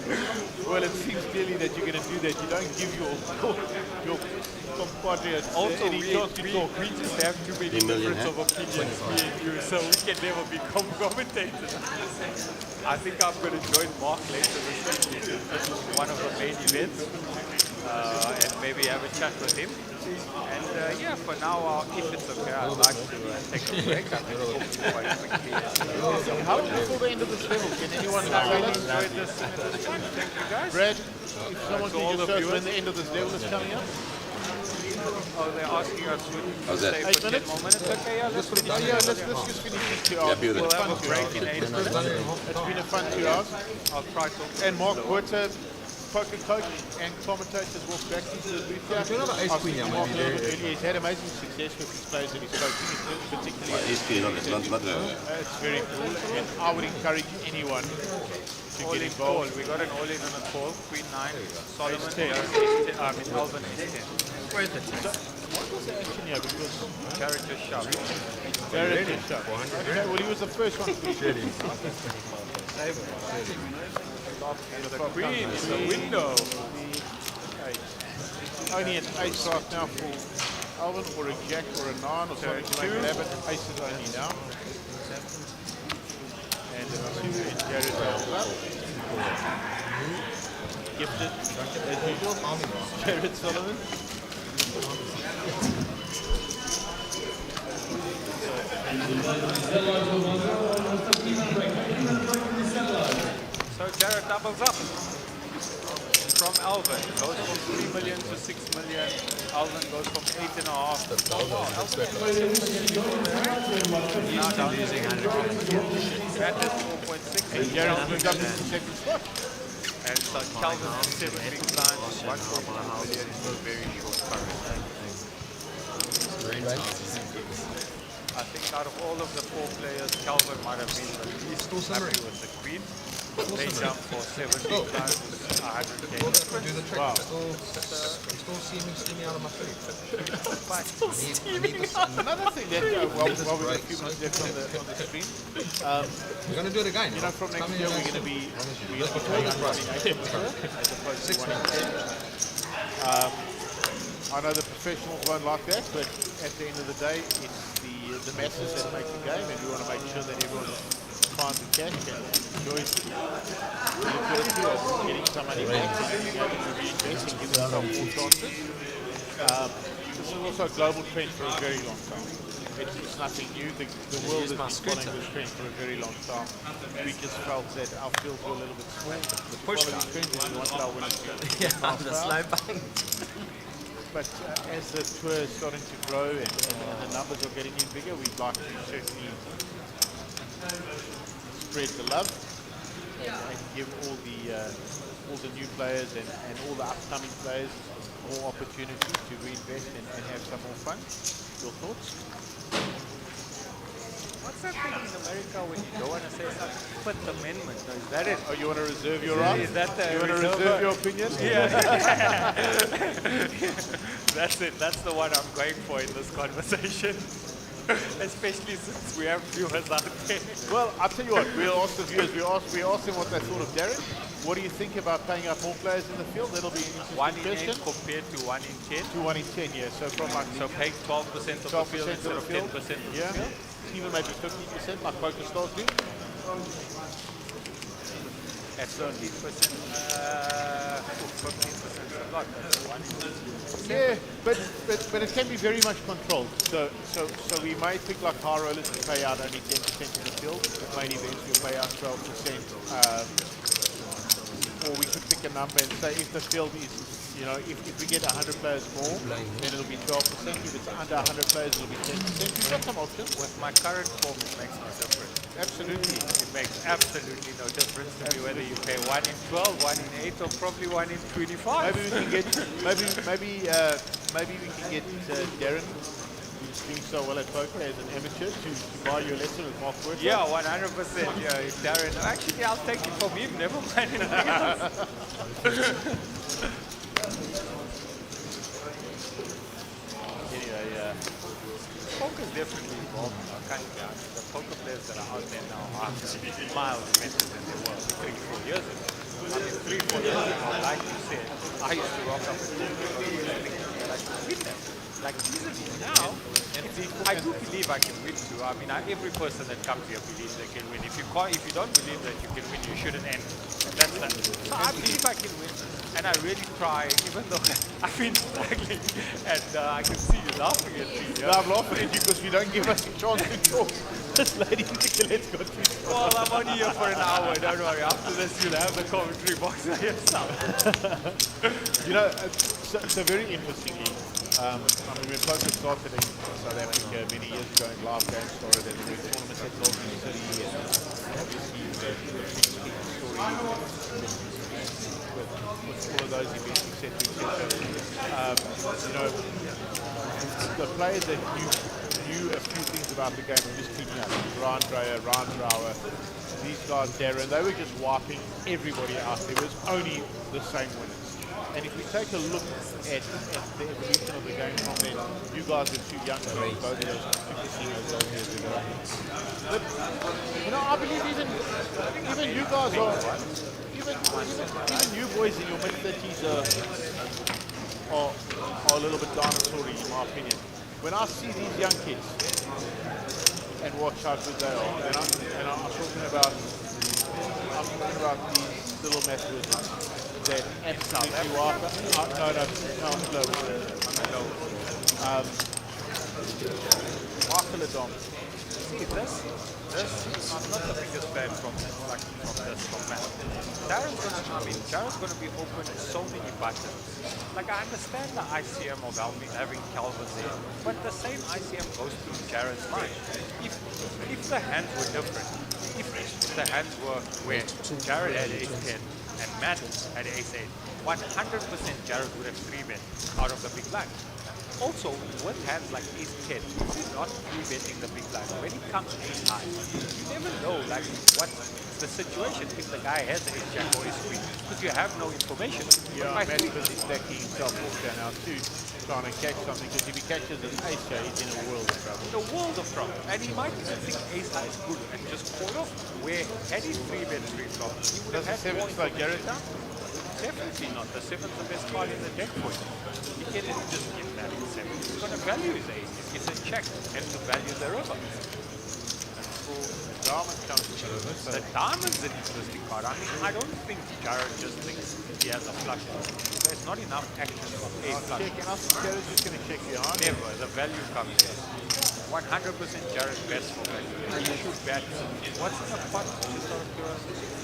Well, it seems clearly that you're going to do that. You don't give your compatriots also, any chance to talk. We just have too many difference of opinions, me and you, so we can never be commentators. I think I'm going to join Mark later this week. This is one of the main events. And maybe have a chat with him. And yeah, for now, if it's okay, I'd like to take a break. I think we'll quite quickly. How long before the end of this level? Can anyone enjoy this? Thank you guys. Brad, if someone can just show us when the end of this level is coming up. Oh, they're asking us to stay for 10 more minutes. Okay, yeah, let's finish. Let's just finish these 2 hours. We'll have a break in 8 minutes. It's been a fun 2 hours. I'll try to. And Mark Buerter, poker coach and commentators walk back into the booth here. He's had amazing success with his players that he's coaching, particularly. It's very cool, and I would encourage anyone to get involved. We got an all-in on a call, Queen 9, Solomon, Alvin is 10. What was the action here? Because Jared just shoved. Jared just shoved. Okay, well, he was the first one to be the queen in the window. Only an ace right now for Alvin, or a jack, or a 9, or something to make it happen. Aces only now. And a 2, and Jared rolls up. Gifted, as usual. Jared Solomon. So, So Jared doubles up from Alvin. Goes from 3 million to 6 million. Alvin goes from 8.5 to 4. Now losing 100. That is 4.6. And Jared moves up to the second spot. And so Calvin has 7 big blinds, 1.2 million in a very short current. I think out of all of the 4 players, Calvin might have been the least happy with the queen. They jumped for 7 big blinds, 100k. Wow. Still steaming out of my food. Another thing that, while we've got a few minutes left on the screen, we're going to do it again. You know, from next year we're going to be playing on running 8 as opposed to 1 in 10. I know the professionals won't like that, but at the end of the day, it's the masses that make the game, and we want to make sure that everyone finds the cash and enjoys the ability of getting some money back and being able to reinvest and give themselves more chances. This is also a global trend for a very long time. It's nothing new. The world has been following this trend for a very long time. We just felt that our fields were a little bit small. The quality trends and we wanted our winners to the slow bang. But as the tour is starting to grow and the numbers are getting in bigger, we'd like to certainly spread the love and give all the new players and all the upcoming players more opportunities to reinvest and have some more fun. Your thoughts? What's that thing in America when you don't want to say something? Fifth Amendment. No, is that it? Oh, you want to reserve your right? Is that the you want to reserve your opinion? Yeah. That's it. That's the one I'm going for in this conversation. Especially since we have viewers out there. Well, I'll tell you what, we'll ask the viewers, we asked them what they thought of Darren. What do you think about playing up more players in the field? That'll be an interesting 1 in question. 8 compared to 1 in 10? To 1 in 10, yeah. So from like so paying 12% of the field instead of 10% of the yeah. field? Even maybe 50% like poker stars do. At 15%, 15% is a lot. That's 1 in 10. Yeah, but it can be very much controlled. So we may pick like high rollers to pay out only 10% of the field. The main events will pay out 12%. Or we could pick a number and say if the field is, you know, if we get 100 players more, then it'll be 12%. If it's under 100 players, it'll be 10%. We've got some options. With my current form, it makes no difference. Absolutely. It makes absolutely no difference to me whether you pay 1 in 12, 1 in 8, or probably 1 in 25. Maybe we can get, maybe we can get Darren, who's doing so well at poker as an amateur, to buy you a lesson with Mark Worth. Yeah, 100%. Yeah, if Darren. Actually, I'll take it from him. Never mind anything else. Anyway, poker is definitely evolving. I can't be honest. The poker players that are out there now are miles better than they were 3-4 years ago. I mean, 3-4 years ago, like you said, I used to rock up with like easily. Now, I do believe I can win too. I mean, every person that comes here believes they can win. If you don't believe that you can win, you shouldn't enter. That's that. So I believe I can win, and I really try, even though I've been struggling, and I can see you laughing at me. Yeah, I'm laughing at you because you don't give us a chance to talk. This lady Nicolette's got you. Well, I'm only here for an hour, don't worry. After this, you'll have the commentary box by yourself. You know, so very interestingly, I mean, when poker started in South Africa many years ago in live games started, and there were tournaments at Golden City, and obviously the big story with all of those events, etc., etc. You know, the players that knew a few things about the game were just keeping up. Ryan Dreyer, Ryan Drower, these guys, Darren, they were just wiping everybody out. There was only the same winners. And if we take a look at the evolution of the game from then, you guys are too young to be both of those casinos those years ago. But, you know, I believe even you guys are, even you boys in your mid-30s are a little bit dinosaur-y in my opinion. When I see these young kids and watch how good they are, and I'm talking about these little math wizards that absolutely wipe Markele Dom. See, I'm not the biggest fan from Matt. Darren's gonna be open so many buttons. Like, I understand the ICM of having Calvin there, but the same ICM goes through Jared's mind. If the hands were different, if the hands were where Jared had ace 10 and Matt had ace 8, 100% Jared would have 3-bet out of the big blind. Also, with hands like ace 10, he's not 3-betting the big blind. When it comes ace high, you never know like what the situation if the guy has ace jack or ace queen, because you have no information. Yeah, But Matt's busy stacking himself off there now too, trying to catch something, because if he catches an ace here, he's in a world of trouble. The world of trouble. And he might even think ace high is good and just call off, where had he 3-bet 3-flop, he would Does have the had 7 more slow Jared down? Definitely not. The 7's the best card in the deck for you. He can't just give that in 7. He's going to value his ace. It's a check and to value the river. Diamond comes to the The diamond's an interesting card. I mean, I don't think Jared just thinks he has a flush. There's not enough action for a flush. Checking out, Jared's just going to check behind. Never. The value comes here. 100% Jared best for value. He should bet. What's in the pot? Just out of curiosity.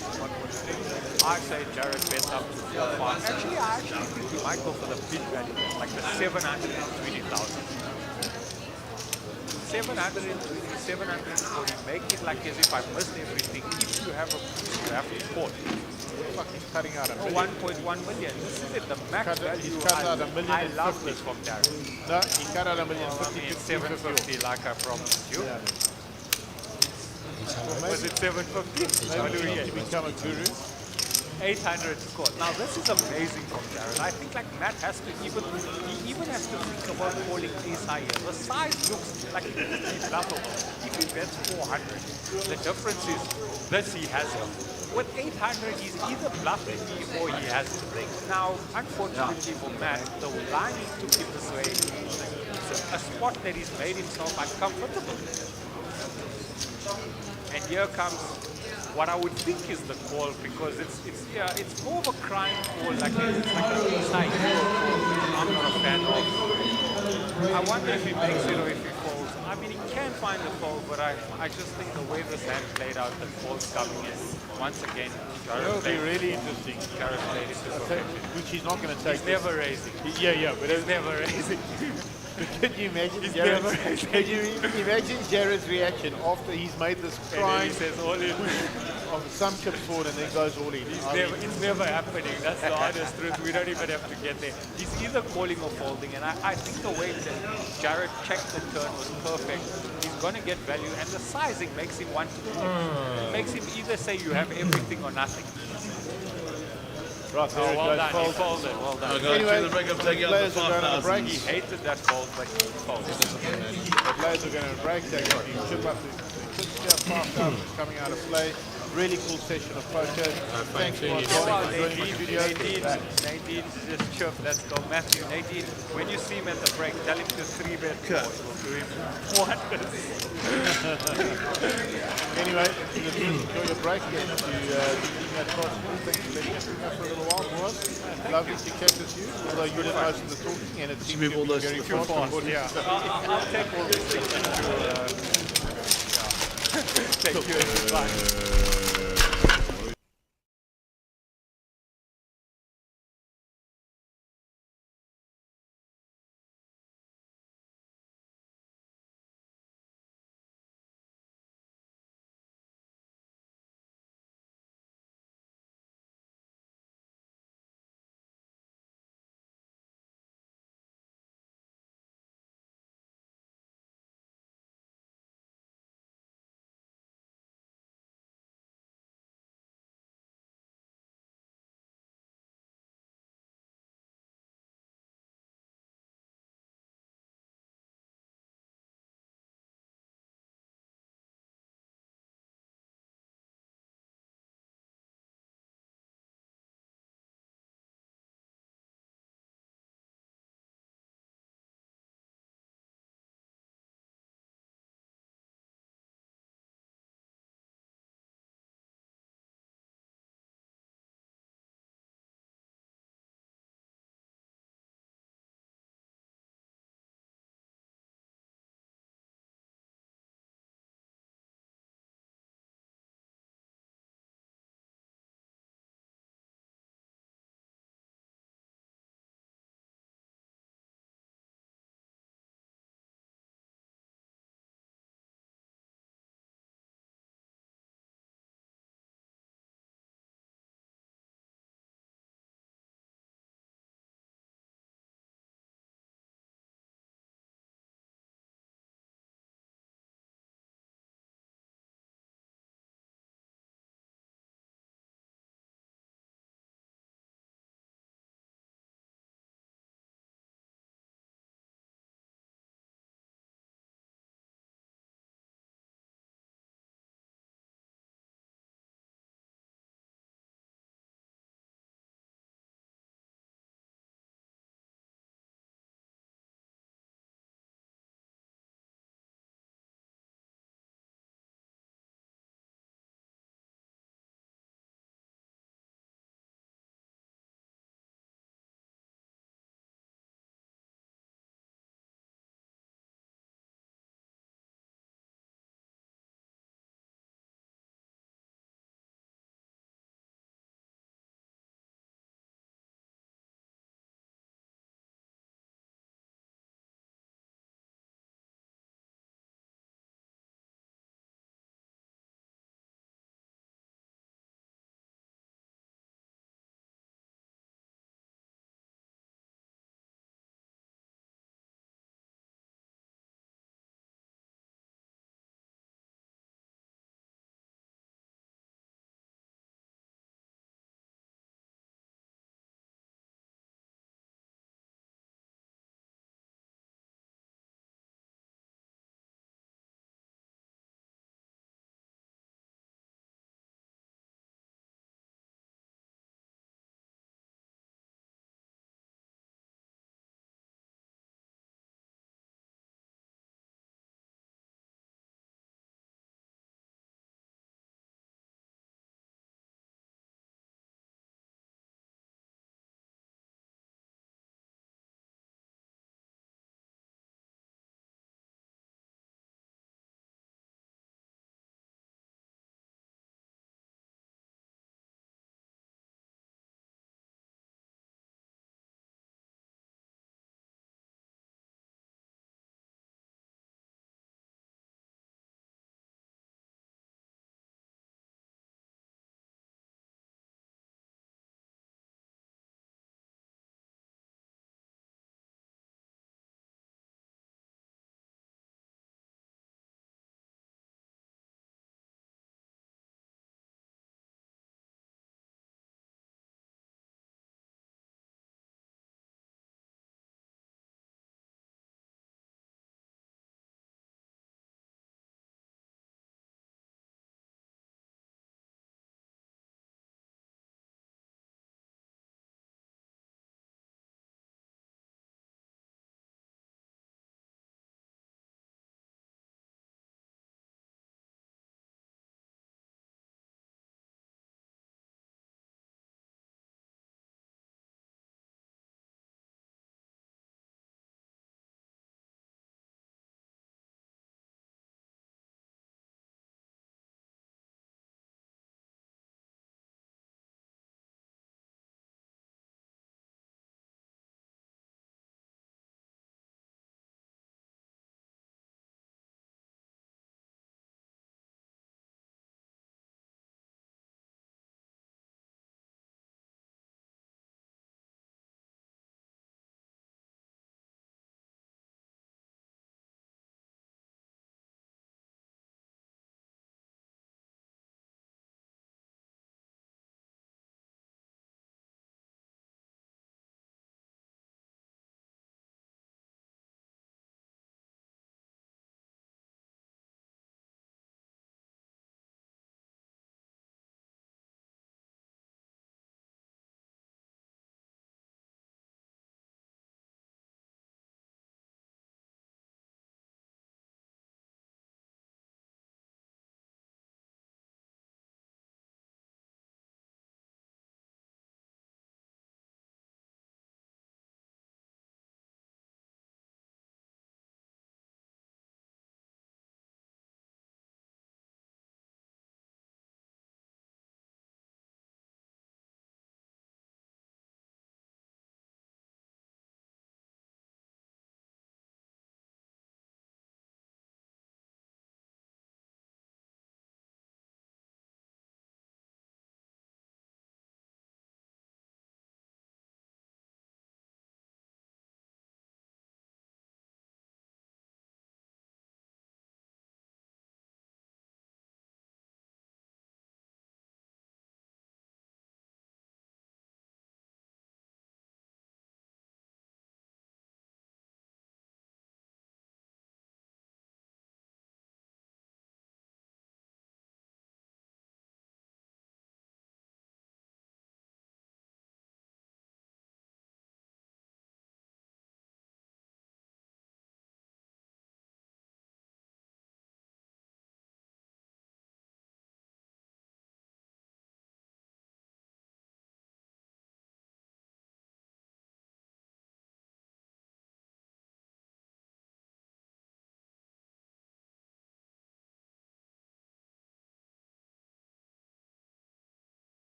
I say Jared bets up to 4-5. Actually, I think he might go for the big value, like the 720,000. 720, 740, make it like as if I missed everything. If you have a boost, you have to port. Fucking cutting out a Oh, million. 1.1 million. This is it, the max value. He's cut out a million I and love 50. this from Jared. No, he cut out a million. Well, I mean, 750 like I promised you. Yeah. Was it 750? Maybe he needs to become a guru. 800 score. Now this is amazing from Jared. I think like Matt has to he even has to think about calling ace high here. The size looks like it could be bluffable. If he bets 400, the difference is this he has it. With 800, he's either bluffing me or he has it. Now, unfortunately for Matt, the line he took it this way, it's a spot that he's made himself uncomfortable. And here comes what I would think is the call, because it's more of a crime call, like it's like a inside hero call, which I'm not a fan of. I wonder if he makes it or if he falls. I mean, he can find the fall, but I just think the way this hand played out, the call's coming in. Once again, It'll be really interesting. Jared played it to perfection. Which he's not going to take. He's never raising. Yeah, but He's never raising. But can you imagine He's Jared's, never raising. can you imagine Jared's reaction after he's made this And then crying he says all in. of some chips forward and then goes all in? It's never happening. That's the honest truth. We don't even have to get there. He's either calling or folding, and I think the way that Jared checked the turn was perfect. He's going to get value, and the sizing makes him want to. Makes him either say you have everything or nothing. Right, there it well goes, done. fold. He folded. Well done. Anyway, the players are going on a break. He hated that fold, but he folded. The players are going on a break. They're going to chip up the chips here. 5,000 is coming out of play. Really cool session of poker. Thanks for joining the video. Nadine just chirped. Let's go, Matthew. Nadine, when you see him at the break, tell him to 3-bet more. It will do him wonders. Anyway, enjoy your break. And to keep that cross, thanks for letting us do that for a little while for us. Lovely to chat with you, although you did most of the talking, and it seems to be very fast. Yeah. I'll take all these things into thank you. Bye.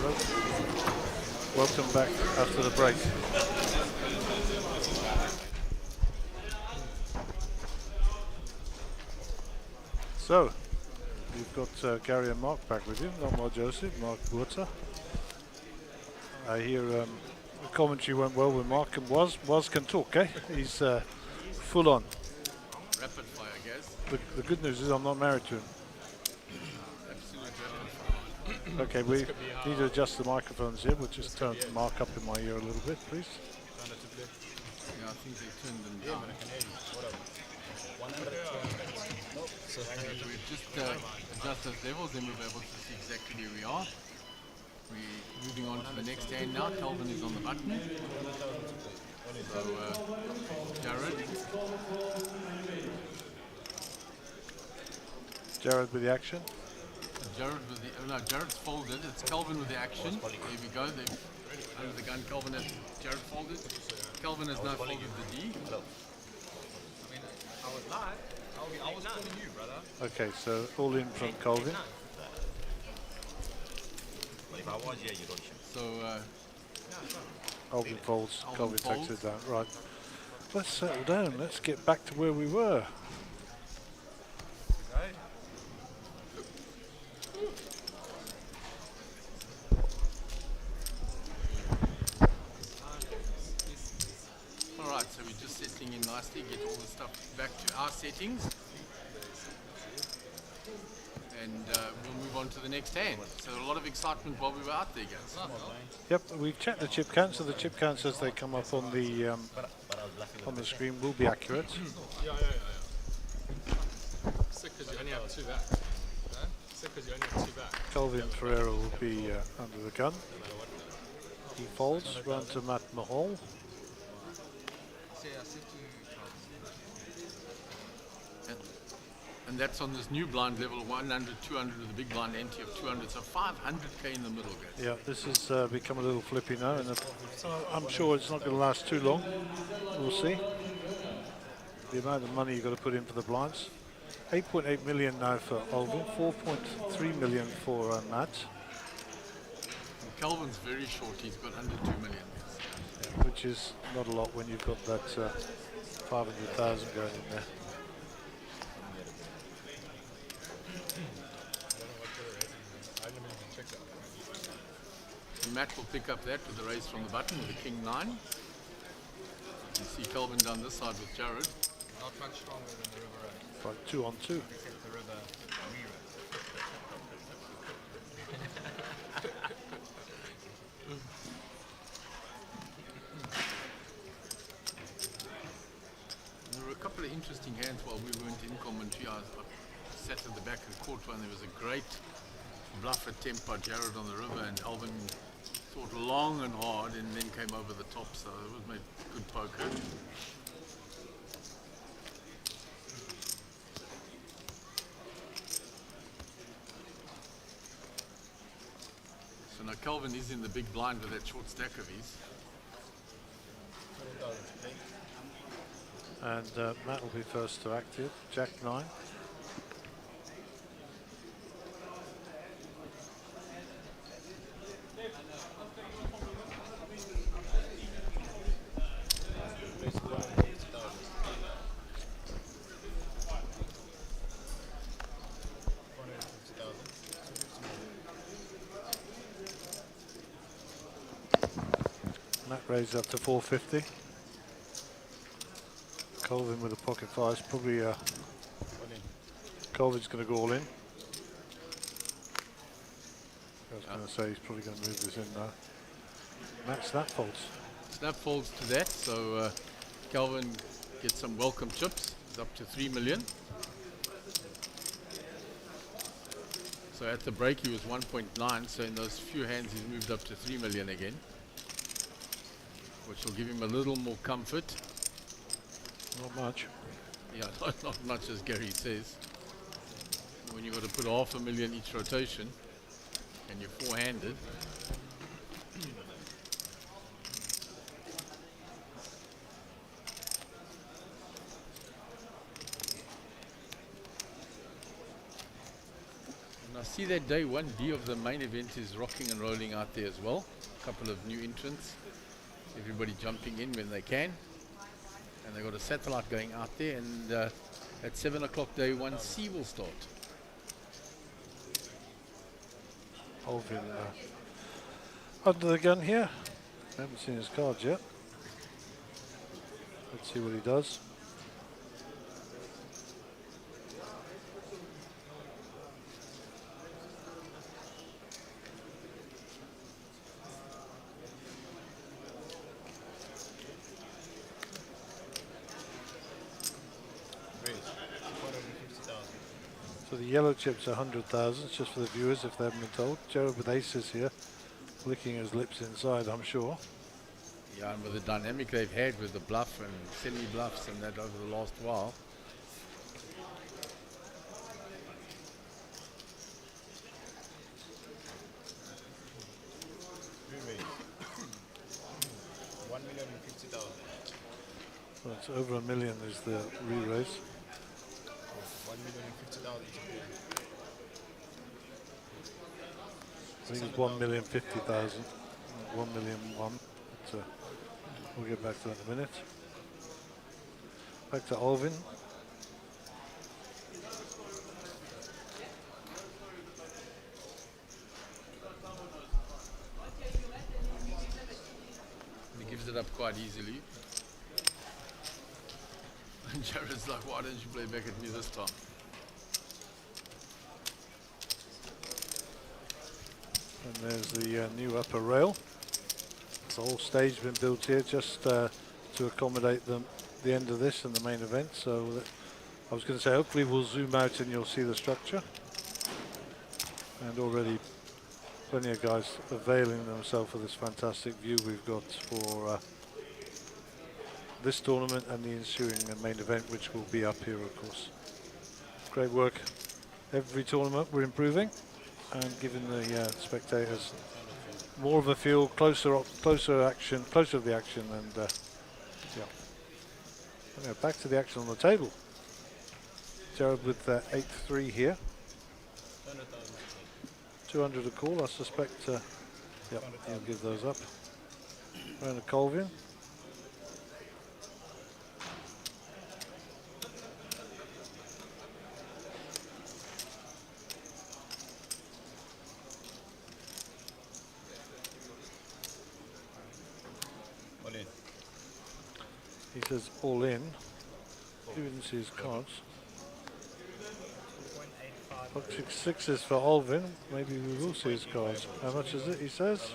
Hello. Welcome back after the break. So, you've got Gary and Mark back with you. Not Mark Joseph, Mark Buerta. I hear the commentary went well with Mark, and Was can talk, eh? He's full on. Rapid fire, I guess. The good news is I'm not married to him. Okay, we need to adjust the microphones here. We'll just turn Mark up in my ear a little bit, please. Yeah, I think they turned them down. So if we just adjust those levels, then we'll be able to see exactly where we are. We're moving on to the next hand now. Kelvin is on the button. So, Jared. Jared with the action. Jared with the, no, Jared's folded. It's Kelvin with the action. There we go. They've under the gun. Kelvin has Jared folded. Kelvin has now folded the D. I mean, I was live. I was calling you, brother. Okay, so all in from Kelvin. If I was, yeah, you don't shoot. So, Kelvin folds. Kelvin Kelvin takes folds. it down. Right. Let's settle down. Let's get back to where we were. Alright, so we're just settling in nicely, get all the stuff back to our settings. And we'll move on to the next hand. So a lot of excitement while we were out there, guys. Yep, we've checked the chip count, so the chip counts as they come up on the screen will be accurate. Yeah. Sick because you only have two back. Sick because you only have two back. Kelvin Ferreira will be under the gun. He folds, round to Matt Mahal. And that's on this new blind level, 100, 200 with a big blind ante of 200, so 500k in the middle, guys. Yeah, this has become a little flippy now, and I'm sure it's not going to last too long. We'll see. The amount of money you've got to put in for the blinds. 8.8 million now for Alvin, 4.3 million for Matt. And Kelvin's very short, he's got under 2 million. Yeah, which is not a lot when you've got that 500,000 going in there. And Matt will pick up that with the raise from the button with the king 9. You see Kelvin down this side with Jared. Not much stronger than the river raise. Like 2 on 2. Except the river There were a couple of interesting hands while we weren't in commentary. I sat at the back and caught one. There was a great bluff attempt by Jared on the river, and Alvin thought long and hard and then came over the top, so it was made good poker. So now Kelvin is in the big blind with that short stack of his. And Matt will be first to active, Jack 9. Matt raised up to 450. Kelvin with a pocket fives, probably Kelvin's going to go all in. I was going to say he's probably going to move this in now. Matt snap folds. Snap folds to that, so Kelvin gets some welcome chips. He's up to 3 million. So at the break he was 1.9, so in those few hands he's moved up to 3 million again, which will give him a little more comfort. Not much. Yeah, not much as Gary says. When you've got to put $500,000 each rotation and you're four-handed. Now see that day 1B of the main event is rocking and rolling out there as well. A couple of new entrants. Everybody jumping in when they can. And they've got a satellite going out there, and at 7 o'clock day 1C will start. Alvin under the gun here. Haven't seen his cards yet. Let's see what he does. So the yellow chips are 100,000, just for the viewers if they haven't been told. Jared with aces here, licking his lips inside, I'm sure. Yeah, and with the dynamic they've had with the bluff and semi-bluffs and that over the last while. Well, it's over $1 million is the re-raise. 1,050,000. I think it's 1,050,000, 1,000,001. But, we'll get back to that in a minute. Back to Alvin. He gives it up quite easily. And Jared's like, why didn't you play back at me this time? And there's the new upper rail. The whole stage been built here just to accommodate the end of this and the main event. So I was going to say, hopefully we'll zoom out and you'll see the structure. And already plenty of guys availing themselves of this fantastic view we've got for this tournament and the ensuing main event, which will be up here, of course. Great work. Every tournament we're improving and giving the spectators more of a feel, closer action, closer to the action, and yeah. Anyway, back to the action on the table. Jared with 8-3 here. 200 a call, I suspect. Yep, he'll give those up. Round of Colvin. He says all in. He didn't see his cards. Look, 6 is for Alvin. Maybe we will see his cards. How much is it, he says?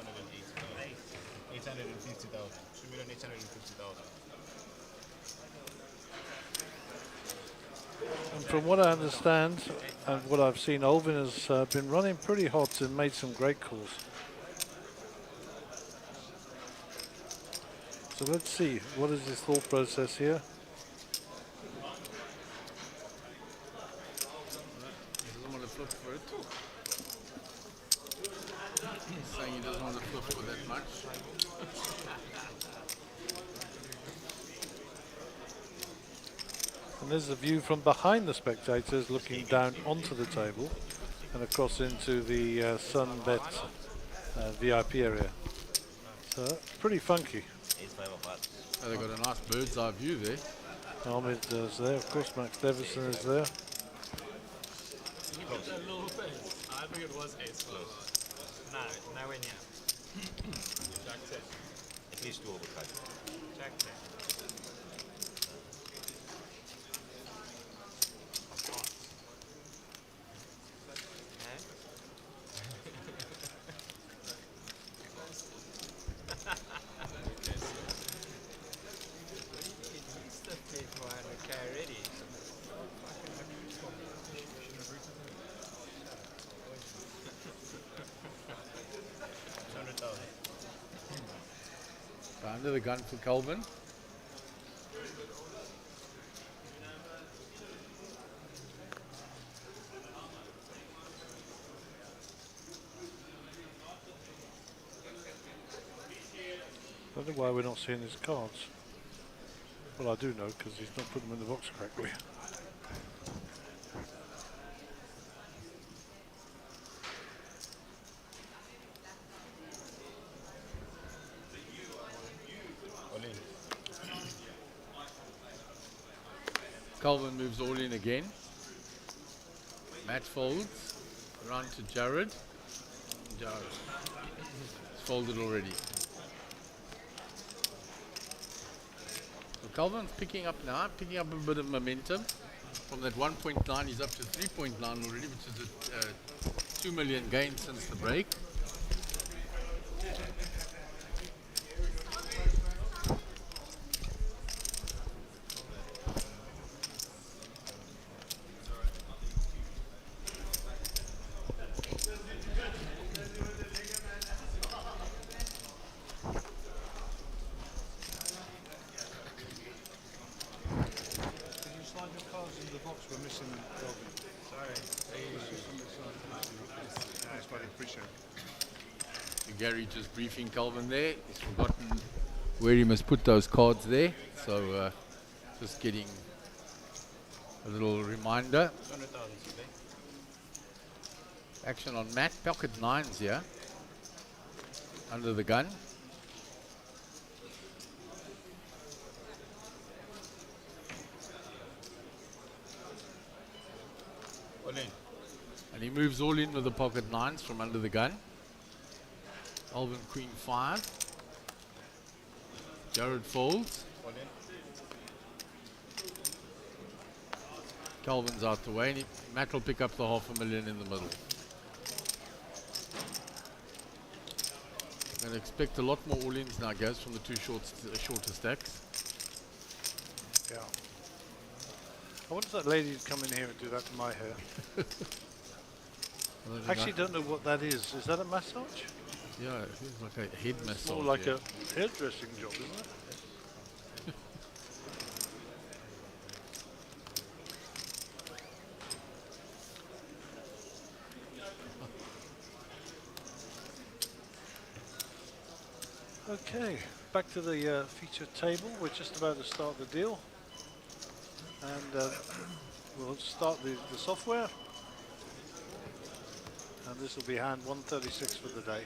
850,000. 2,850,000. And from what I understand and what I've seen, Alvin has been running pretty hot and made some great calls. So let's see, what is his thought process here? He doesn't want to flip for it. He's saying he doesn't want to flip for that much. And there's a view from behind the spectators looking down onto the table and across into the Sunbet VIP area. So pretty funky. Oh, they've got a nice bird's eye view there. Ahmed is there, of course, Max Davison is there. I think it was ace close. No, nowhere near. Jack 10. At least 2 over 5. Jack 10. Under the gun for Calvin. I don't know why we're not seeing his cards. Well, I do know, because he's not put them in the box correctly. Calvin moves all in again. Matt folds. Round to Jared. Jared. It's folded already. So Calvin's picking up now, picking up a bit of momentum. From that 1.9, he's up to 3.9 already, which is a 2 million gain since the break. We're missing Calvin. Sorry. Thanks, buddy. Appreciate it. Gary just briefing Calvin there. He's forgotten where he must put those cards there. So just getting a little reminder. 200,000 today. Action on Matt. Pocket nines here. Under the gun. All in. And he moves all in with the pocket nines from under the gun. Alvin Queen 5. Jared folds. All in. Calvin's out the way. And Matt will pick up the $500,000 in the middle. I'm going to expect a lot more all-ins now, guys, from the two shorter stacks. Yeah. I wonder if that lady would come in here and do that to my hair. I actually don't know what that is. Is that a massage? Yeah, it feels like a head massage. It's more like a hairdressing job, isn't it? Okay, back to the feature table. We're just about to start the deal. And we'll start the software. And this will be hand 136 for the day.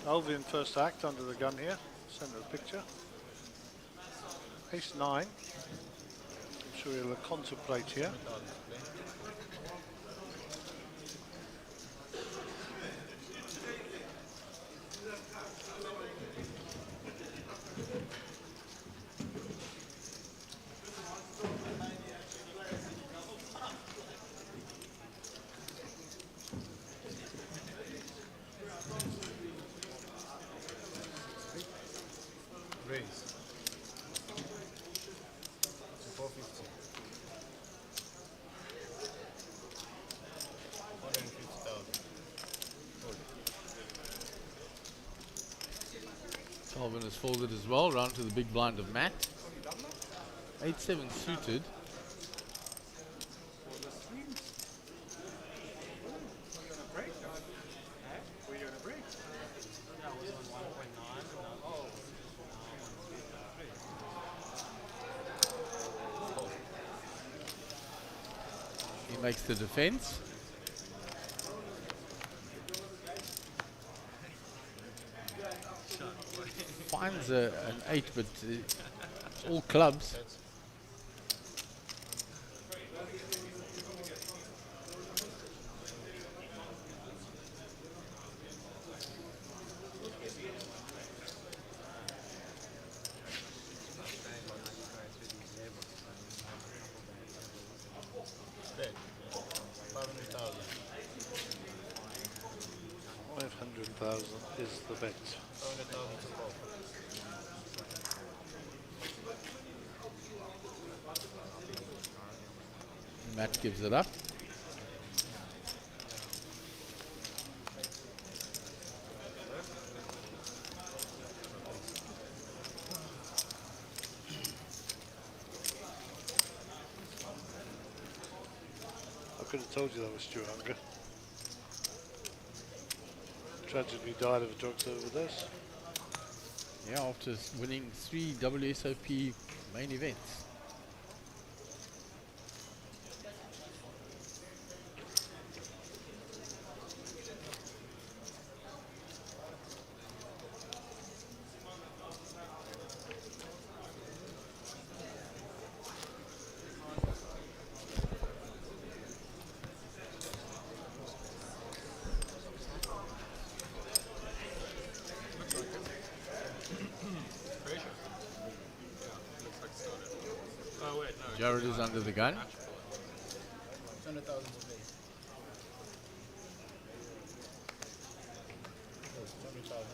Alvin first act under the gun here. Center of the picture. Ace 9. I'm sure he'll contemplate here. Raise. 450. 150,000. Calvin is folded as well, round to the big blind of Matt. 8-7 suited. He makes the defense. Finds an 8, but it's all clubs. Bet. 500,000. 500,000 is the bet. 500,000 to call. Matt gives it up. I could have told you that was Stuart Unger. Tragically died of a drugs overdose. Yeah, after winning 3 WSOP main events. Jared is under the gun. 200,000 to play. 200,000.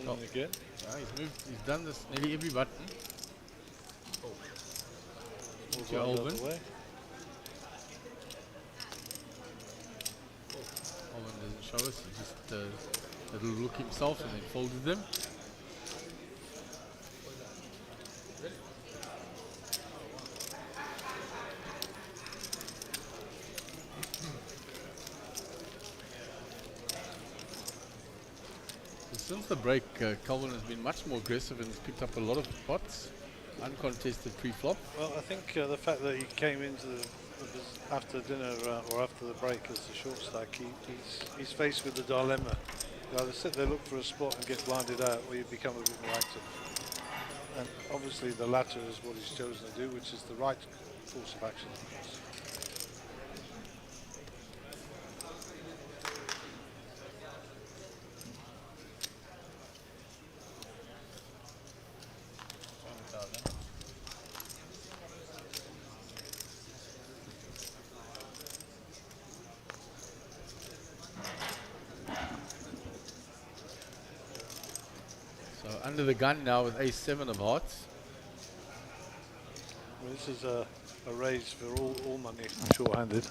All in again. Yeah, he's done this nearly every button. To All Alvin. the way. Alvin doesn't show us, he just did a little look himself and then folded them. Since the break, Calvin has been much more aggressive and has picked up a lot of pots, uncontested pre-flop. Well, I think the fact that he came into after dinner or after the break as the short stack, he's faced with the dilemma. You either sit there, look for a spot and get blinded out, or you become a bit more active. And obviously the latter is what he's chosen to do, which is the right course of action. So under the gun now with ace-7 of hearts. Well, this is a raise for all money, short-handed.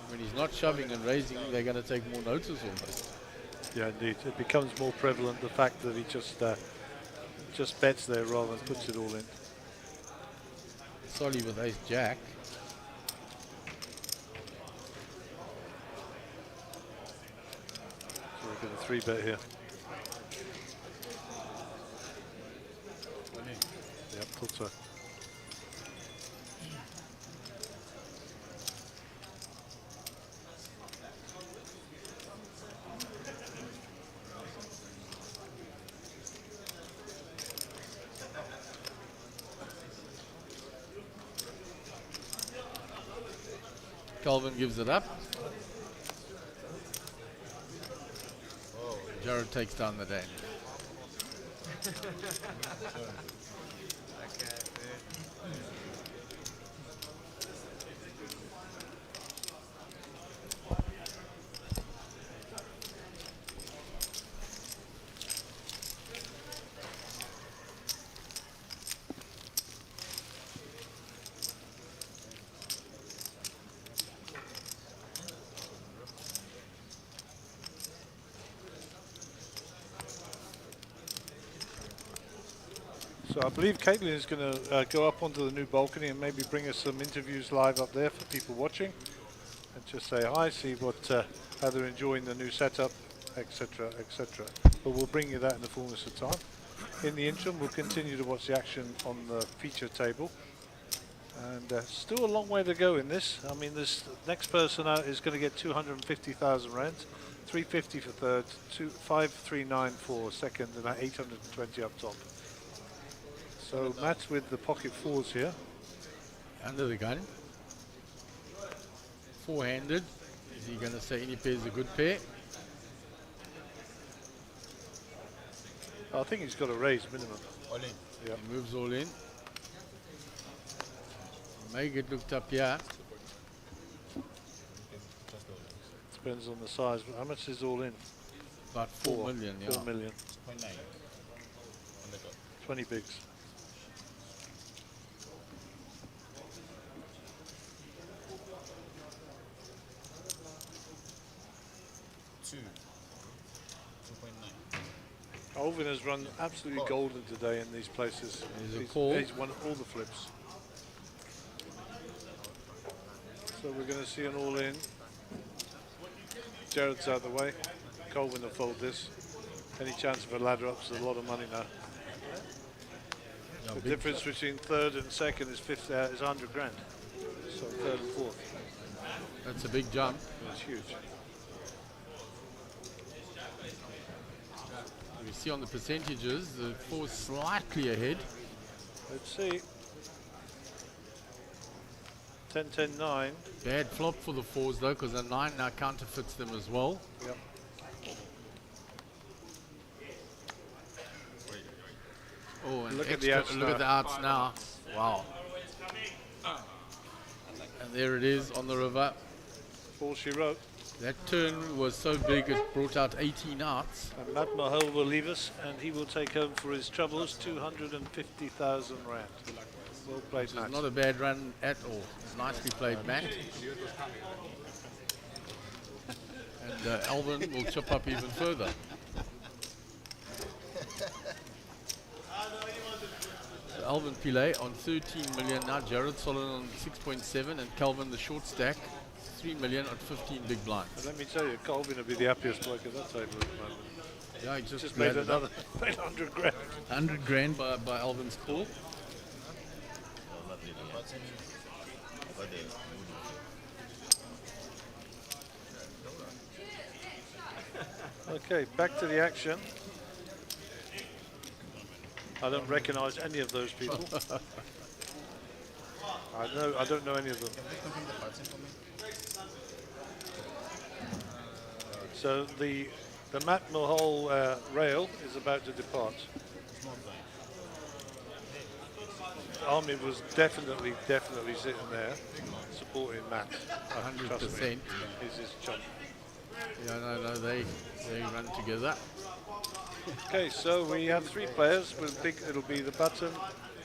When he's not shoving and raising, they're going to take more notice almost. Yeah, indeed. It becomes more prevalent, the fact that he just bets there rather than puts it all in. Solly with ace-jack. So we're going to 3-bet here. Yep, thought so. Calvin gives it up. Jared takes down the Dane. So I believe Caitlin is going to go up onto the new balcony and maybe bring us some interviews live up there for people watching, and just say hi, see what how they're enjoying the new setup, etc., etc. But we'll bring you that in the fullness of time. In the interim, we'll continue to watch the action on the feature table, and still a long way to go in this. I mean, this next person out is going to get 250,000 rands, 350 for third, 539 for second, and 820 up top. So Matt's with the pocket fours here. Under the gun. Four-handed. Is he going to say any pair is a good pair? I think he's got a raise minimum. All in. Yeah. He moves all in. May get looked up here. Depends on the size. How much is all in? About 4 million, yeah. 4 million. 0.9. 20 bigs. Two. 2.9. Alvin has run absolutely golden today in these places. He's won all the flips. So we're going to see an all-in. Jared's out of the way. Colvin will fold this. Any chance of a ladder up is a lot of money now. Yeah, the difference between third and second is 100 grand. So third and fourth. That's a big jump. It's huge. We see on the percentages, the four slightly ahead. Let's see. 10-10-9. Bad flop for the fours though, because the 9 now counterfeits them as well. Yep. Oh, and Look at the outs now. Wow. And there it is on the river. All she wrote. That turn was so big it brought out 18 outs. And Matt Mahal will leave us, and he will take home for his troubles 250,000 rand. Well played, Matt. Not a bad run at all. Nicely played, Matt. And Alvin will chip up even further. So Alvin Pillay on 13 million now. Jared Solon on 6.7, and Calvin the short stack 3 million on 15 big blinds. And let me tell you, Colvin will be the happiest bloke at that table at the moment. Yeah, he just made another 100 grand. 100 grand by Alvin's call. Okay, back to the action. I don't recognize any of those people. I don't know any of them. So the Matt Mulhall rail is about to depart. Ahmed was definitely sitting there supporting Matt. 100%. He's his chum. Yeah, no, they run together. Okay, so we have three players with big. It'll be the button,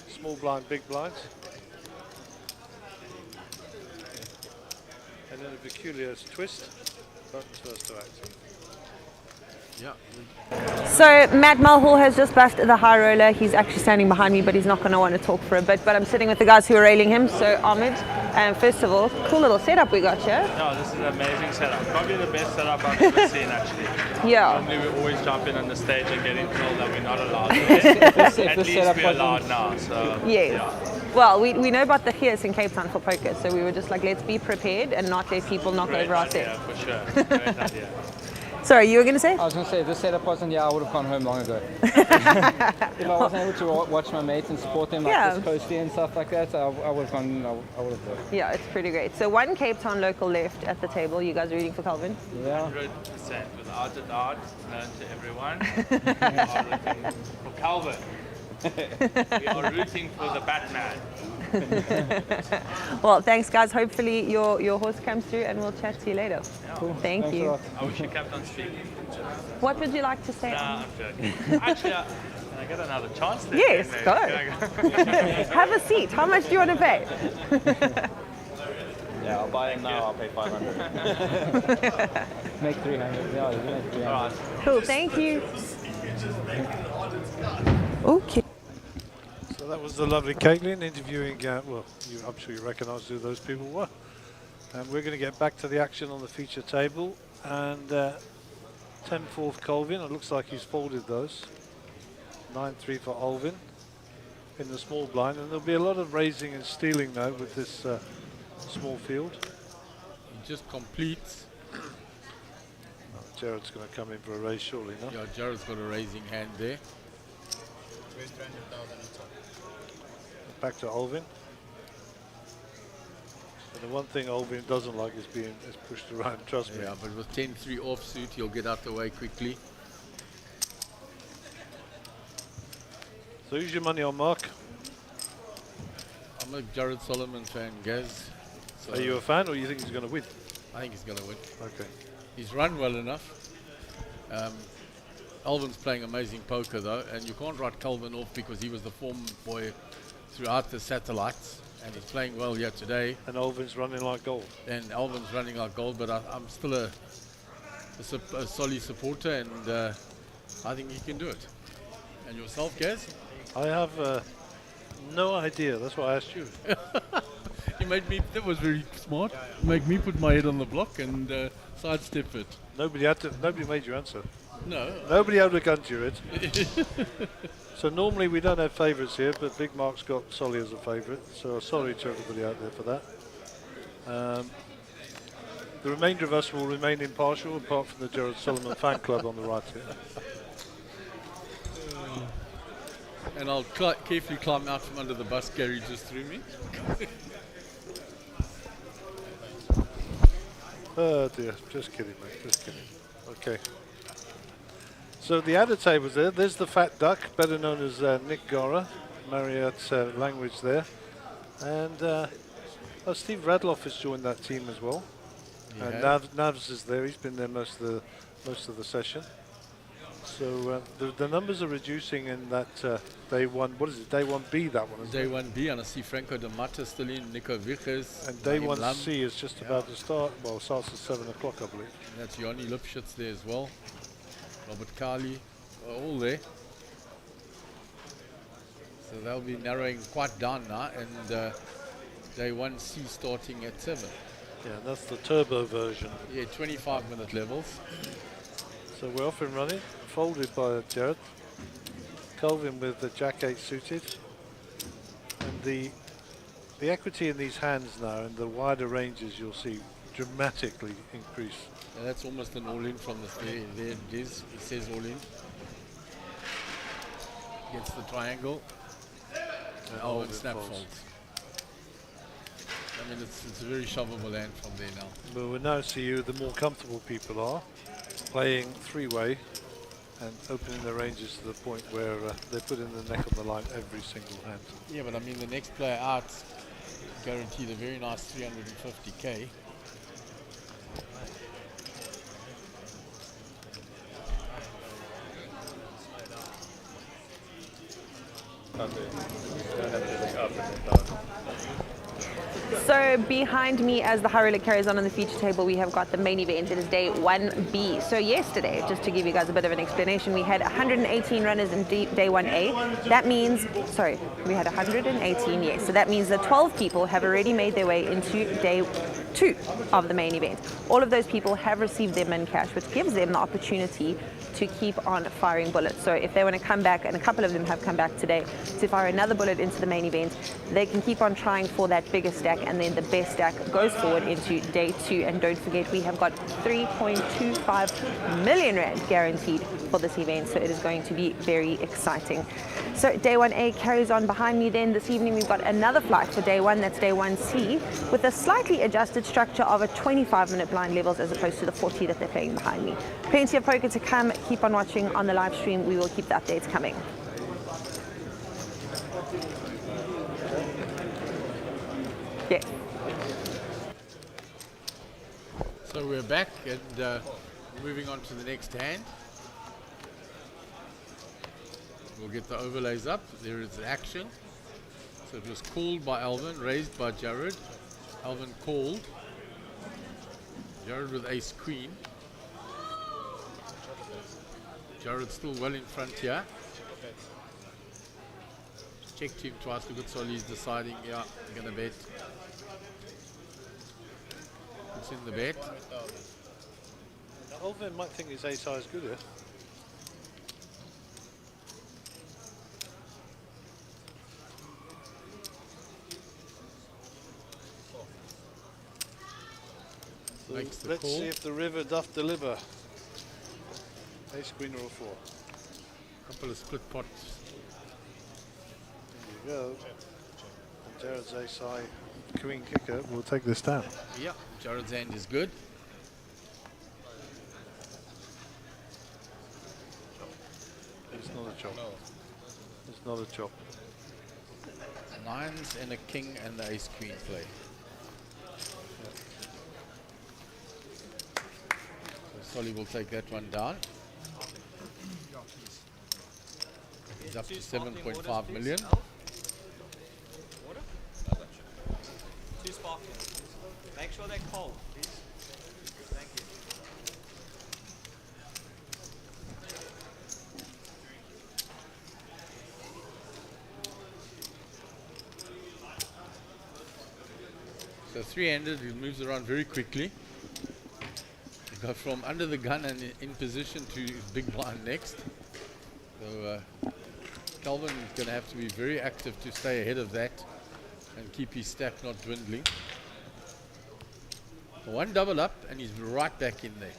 small blind, big blinds, and then a peculiar twist. Buttons first to act. Yeah. So Matt Mulhall has just bust the high roller. He's actually standing behind me, but he's not going to want to talk for a bit. But I'm sitting with the guys who are railing him. So Ahmed, first of all, cool little setup we got here. No, this is an amazing setup. Probably the best setup I've ever seen, actually. Yeah. Normally we always jump in on the stage and getting told that we're not allowed. At least we're allowed now. So Yes. yeah. Well, we know about the Gears in Cape Town for poker, so we were just like, let's be prepared and not let people knock Great over our idea, set. for sure. Great idea. Sorry, you were going to say? I was going to say, if this setup wasn't here, I would have gone home long ago. If I wasn't able to watch my mates and support them like this coasty and stuff like that, I would have gone, I would have gone. Yeah, it's pretty great. So one Cape Town local left at the table. You guys are rooting for Calvin? Yeah. 100%. Without a doubt, known to everyone. We are rooting for Calvin. We are rooting for the Batman. Well, thanks guys. Hopefully your horse comes through and we'll chat to you later. Cool. Thank you. I wish you kept on speaking. What would you like to say? Nah, I'm joking. Actually, can I get another chance there? Yes, Maybe? go. Can I go? Have a seat. How much do you want to pay? Yeah, I'll buy him now. I'll pay 500. Make 300. Yeah, you make 300. All right. Cool. Thank you. Okay. So that was the lovely Caitlin interviewing, well, I'm sure you recognise who those people were. And we're going to get back to the action on the feature table. And 10-4 Colvin, it looks like he's folded those. 9-3 for Alvin in the small blind. And there'll be a lot of raising and stealing now with this small field. He just completes. Jared's going to come in for a raise shortly, no? Yeah, Jared's got a raising hand there. Back to Alvin. And the one thing Alvin doesn't like is being pushed around, trust me. Yeah, but with 10-3 offsuit, he'll get out the way quickly. So who's your money on, Mark? I'm a Jared Solomon fan, Gaz. So Are you a fan, or you think he's going to win? I think he's going to win. Okay. He's run well enough. Alvin's playing amazing poker though, and you can't write Calvin off because he was the form boy throughout the satellites, and he's playing well here today. And Alvin's running like gold. And Alvin's running like gold, but I'm still a solid supporter, and I think he can do it. And yourself, Gaz? I have no idea. That's why I asked you. You made me. That was very smart. Make me put my head on the block and sidestep it. Nobody made you answer. No. Nobody held a gun to it. So normally we don't have favourites here, but Big Mark's got Solly as a favourite. So sorry to everybody out there for that. The remainder of us will remain impartial, apart from the Jared Solomon fan club on the right here. And I'll carefully climb out from under the bus Gary just threw me. Oh dear, just kidding, mate, just kidding. Okay. So the adder tables there, there's the Fat Duck, better known as Nick Gora, Marriott's language there. And Steve Radloff has joined that team as well. And Navs is there, he's been there most of the session. So the numbers are reducing in that day one. What is it? Day 1B, that one, isn't Day it? 1B, and I see Franco de Mata still in, Nico Viches. And day 1C is just about to start. Well, it starts at 7 o'clock, I believe. And that's Yoni Lipschitz there as well. Robert Kali, all there. So they'll be narrowing quite down now, and day 1C starting at 7. Yeah, that's the turbo version. Yeah, 25-minute levels. So we're off and running, folded by Jared. Kelvin with the Jack 8 suited. And the equity in these hands now and the wider ranges you'll see dramatically increase. Yeah, that's almost an all-in from the there it is. It says all-in. Gets the triangle. Oh, and snap folds. I mean, it's a very shovable hand from there now. But we'll now see you, the more comfortable people are, playing three-way and opening their ranges to the point where they put in the neck on the line every single hand. Yeah, but I mean, the next player out guaranteed a very nice 350k. So behind me, as the high roller carries on the feature table, we have got the main event. It is day 1B. So yesterday, just to give you guys a bit of an explanation, we had 118 runners in day 1A. That means, sorry, we had 118, yes. So that means that 12 people have already made their way into day 2 of the main event. All of those people have received their min cash, which gives them the opportunity to keep on firing bullets. So if they want to come back, and a couple of them have come back today, to fire another bullet into the main event, they can keep on trying for that bigger stack, and then the best stack goes forward into day 2. And don't forget, we have got 3.25 million rand guaranteed for this event, so it is going to be very exciting. So day 1A carries on behind me. Then this evening we've got another flight for day 1, that's day 1C, with a slightly adjusted structure of a 25-minute blind levels as opposed to the 40 that they're playing behind me. Plenty of poker to come. Keep on watching on the live stream. We will keep the updates coming. Yeah. So we're back and moving on to the next hand. We'll get the overlays up. There is action. So it was called by Alvin, raised by Jared. Alvin called. Jared with ace queen. Jared's still well in front here. Checked him twice. Look at Soli's deciding, yeah, I'm going to bet. It's in the bet. Alvin might think his ace high is good here. So let's see if the river doth deliver. Ace queen or a 4. Couple of split pots. There you go. And Jared's ace high queen kicker will take this down. Yeah, Jared's hand is good. It's not a chop. No. It's not a chop. Nines and a king and the ace queen play. So Solly will take that one down. He's up to 7.5 million. Water? Two sparkling. Make sure they're cold, please. Thank you. So three-handed, he moves around very quickly. You go from under the gun and in position to big blind next. So Calvin is going to have to be very active to stay ahead of that and keep his stack not dwindling. One double up and he's right back in there.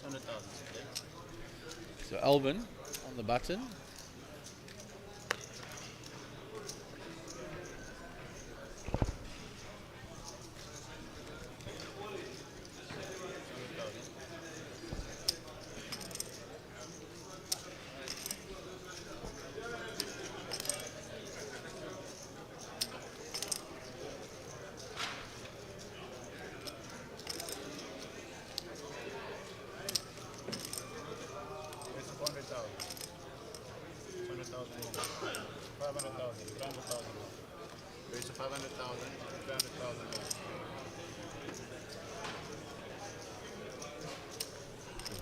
200,000. So Alvin on the button. It's 400,000. 200,000 more. 500,000. 300,000 more. Raise to 500,000. 300,000 more.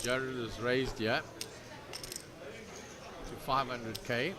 Jared is raised, yeah, to 500k.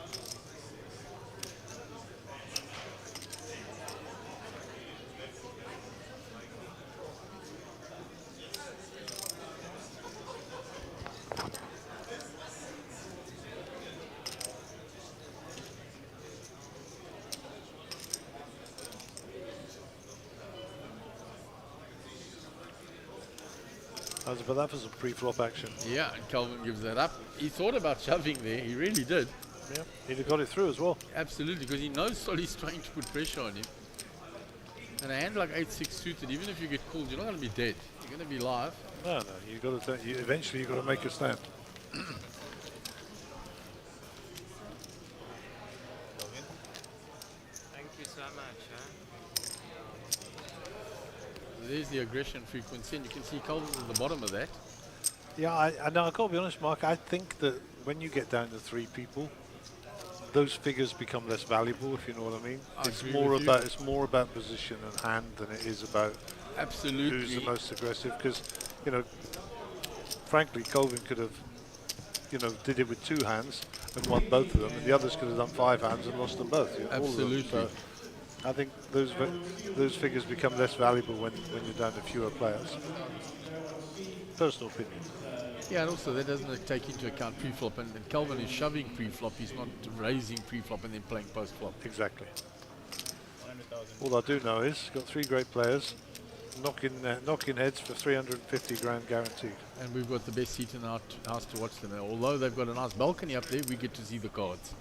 How's about that for some pre-flop action? Yeah, and Calvin gives that up. He thought about shoving there, he really did. Yeah, he'd have got it through as well. Absolutely, because he knows Solly's trying to put pressure on him. And a hand like 8-6 suited, even if you get called, you're not going to be dead. You're going to be live. No, you got to. Eventually, you got to make a stand. Thank you so much. There's the aggression frequency, and you can see Calvin's at the bottom of that. Yeah, I know. I've got to be honest, Mark. I think that when you get down to 3 people, those figures become less valuable. If you know what I mean. It's more about position and hand than it is about absolutely who's the most aggressive. Because frankly, Colvin could have, did it with 2 hands and won both of them, and the others could have done 5 hands and lost them both. Absolutely. So I think those figures become less valuable when you're down to fewer players. Personal opinion. Yeah, and also that doesn't take into account pre-flop, and Calvin is shoving pre-flop, he's not raising pre-flop and then playing post-flop. Exactly. All I do know is, got 3 great players, knocking heads for 350 grand guaranteed. And we've got the best seat in our house to watch them. Although they've got a nice balcony up there, we get to see the cards.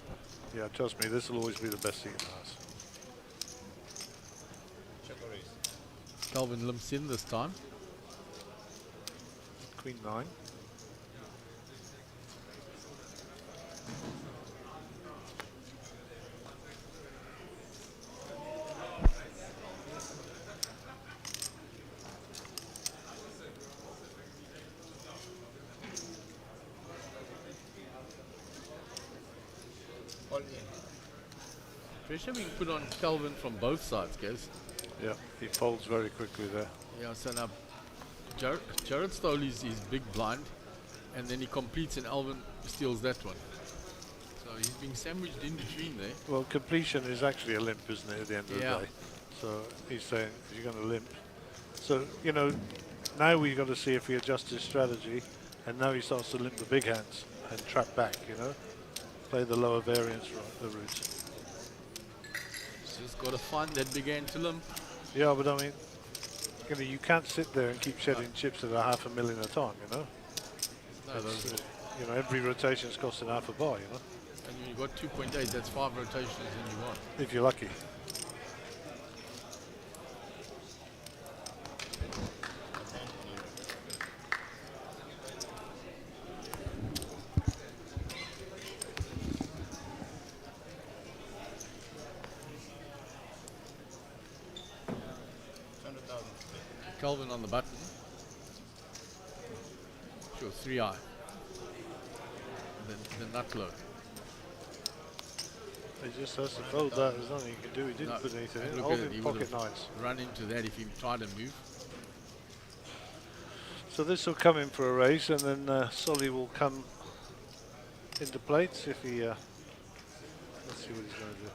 Yeah, trust me, this will always be the best seat in the house. Calvin limps in this time. Queen 9. Pressure being put on Calvin from both sides, guys. Yeah, he folds very quickly there. Yeah, so now Jared stole his big blind, and then he completes and Alvin steals that one. So he's being sandwiched in between there. Well, completion is actually a limp, isn't it, at the end of the day? So he's saying you're going to limp. So, now we've got to see if he adjusts his strategy, and now he starts to limp the big hands and trap back, Play the lower variance route. Just got to find that big hand to limp. Yeah, but I mean, you can't sit there and keep shedding chips at $500,000 a time, No, every rotation's costing half a bar, And when you've got 2.8, that's 5 rotations and you want. If you're lucky. Calvin on the button. Sure, 3-eye. The nut low. He just has to fold that. There's nothing he can do. He didn't put anything in. Hold in pocket 9s. Run into that if he tried to move. So this will come in for a raise, and then Solly will come into plates if he. Let's see what he's going to do.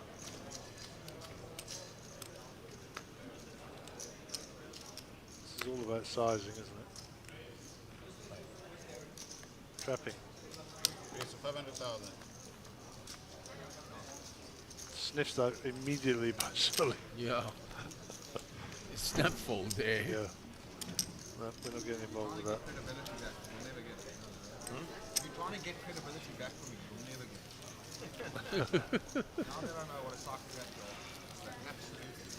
This is all about sizing, isn't it? Trapping. Raise to 500,000. Sniffs out immediately by Solly. Yeah. Snap fold there. Yeah. No, we're not getting involved with that. Credibility back. You'll never get it. If you're trying to get credibility back from me, you'll never get it. Now that I know what a psychopath you are, it's like absolutely.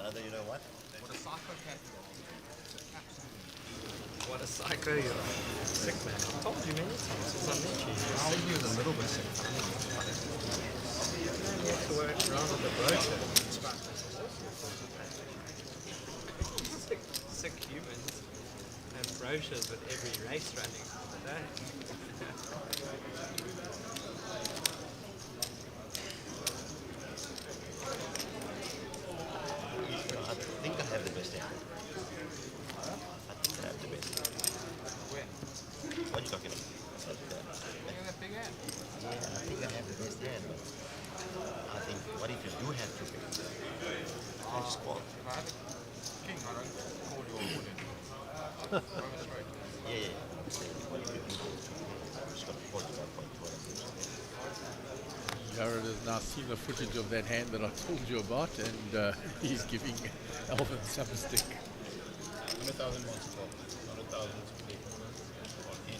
Now that you know what? What a psychopath you are. It's absolutely. What a psycho you are. Sick man. I've told you many times since I met you. I only use a little bit sick. You have to work around with the brochure. Sick humans have brochures with every race running on the day. I think I have the best hand. I think I have the best hand. Where? What are you talking about? You have a big hand. Yeah, I think I have the best hand, but I think, what if you do have two big hands? I just call. If I had a king, I don't call you a wooden. Yeah, yeah. What if you do? I'm just going to call you that point. Jared has now seen the footage of that hand that I told you about, and he's giving Alvin some stick. 100,000 wants to call. 100,000 to play. Or 10.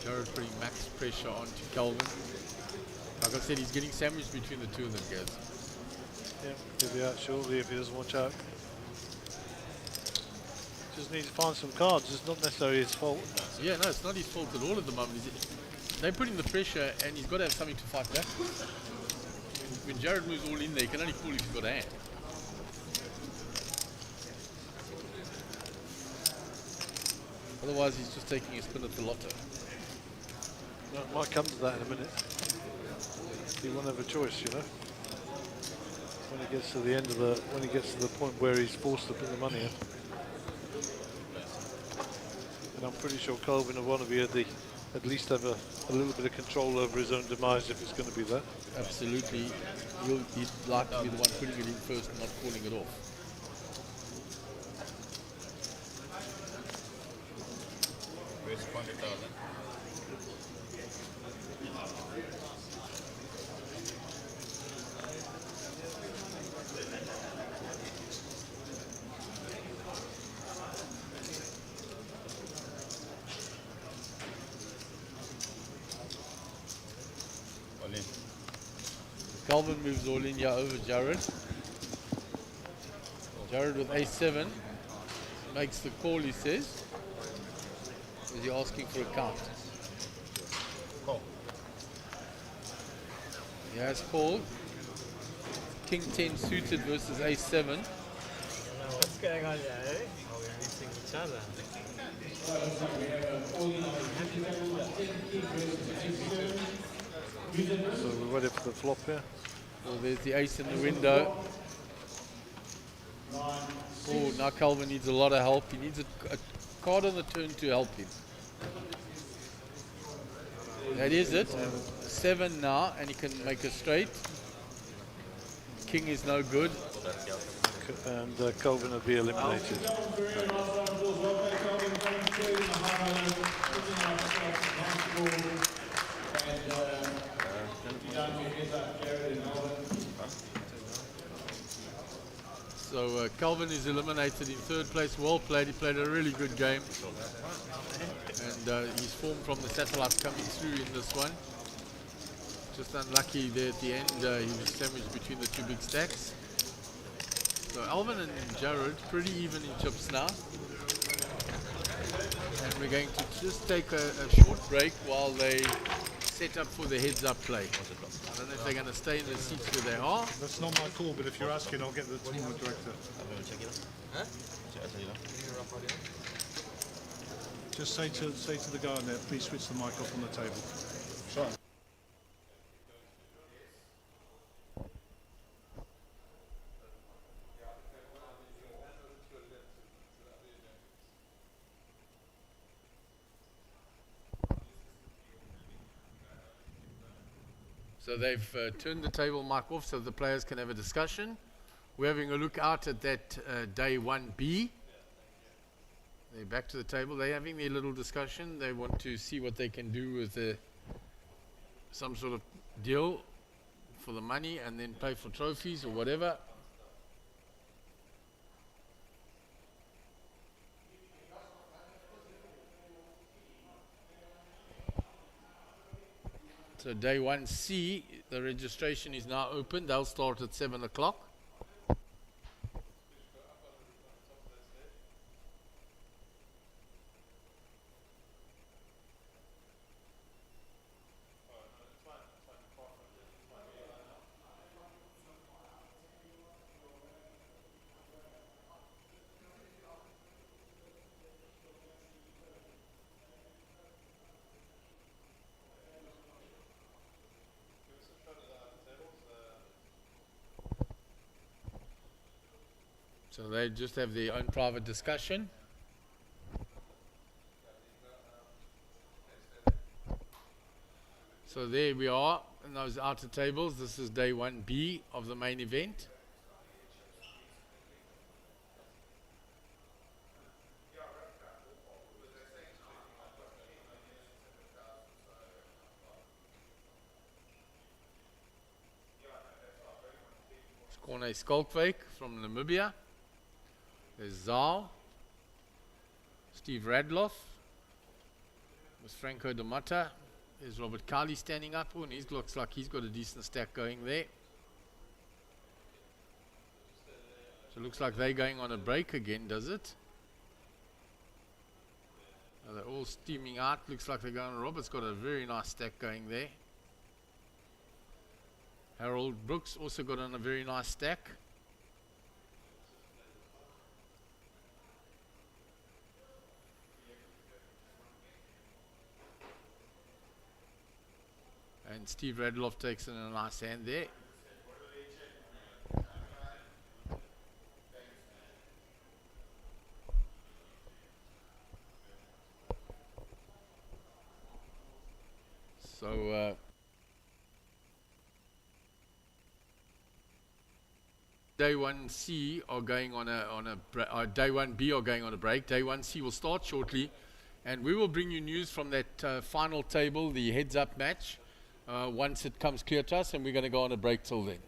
Jared putting max pressure onto Calvin. Like I said, he's getting sandwiched between the two of them, guys. Yeah, he'll be out shortly if he doesn't watch out. Just needs to find some cards. It's not necessarily his fault. Yeah, no, it's not his fault at all at the moment. They're putting the pressure, and he's got to have something to fight back with. When Jared moves all in there, he can only pull if he's got a hand. Otherwise, he's just taking a spin at the lotto. No, it might come to that in a minute. He won't have a choice, you know. When he gets to the end of the, when he gets to the point where he's forced to put the money in. And I'm pretty sure Colvin will want to be at least have a little bit of control over his own demise if it's going to be that. Absolutely. He'd like to be the one putting it in first and not calling it off. Where's 100,000? Calvin moves all in here over Jared. Jared with A7 makes the call, he says. Is he asking for a count? Call. He has called. King 10 suited versus A7. What's going on here, eh? Oh, we're meeting each other. So we're ready for the flop here. Well, there's the ace in the window. Oh, now Calvin needs a lot of help. He needs a card on the turn to help him. That is it. 7 now, and he can make a straight. King is no good. And Colvin will be eliminated. So Calvin is eliminated in third place. Well played. He played a really good game. And his form from the satellites coming through in this one. Just unlucky there at the end. He was sandwiched between the two big stacks. So Alvin and Jared pretty even in chips now. And we're going to just take a short break while they set up for the heads-up play. I don't know if they're going to stay in the seats where they are. That's not my call, but if you're asking, I'll get the tournament director. Huh? Just say to the guy in there, please switch the mic off on the table. Sure. So they've turned the table mic off so the players can have a discussion. We're having a look out at that day 1B. They're back to the table. They're having their little discussion. They want to see what they can do with some sort of deal for the money and then pay for trophies or whatever. So day 1C, the registration is now open. They'll start at 7 o'clock. So they just have their own private discussion. So there we are in those outer tables. This is day 1B of the main event. Corne Skalkwyk from Namibia. There's Zal. Steve Radloff. There's Franco de Mata. There's Robert Kali standing up. Oh, and he looks like he's got a decent stack going there. So it looks like they're going on a break again, does it? They're all steaming out. Looks like they're going. Robert's got a very nice stack going there. Harold Brooks also got on a very nice stack. And Steve Radloff takes in a nice hand there. So day 1C are going on a day 1B are going on a break. Day 1C will start shortly, and we will bring you news from that final table, the heads-up match, once it comes clear to us, and we're going to go on a break till then.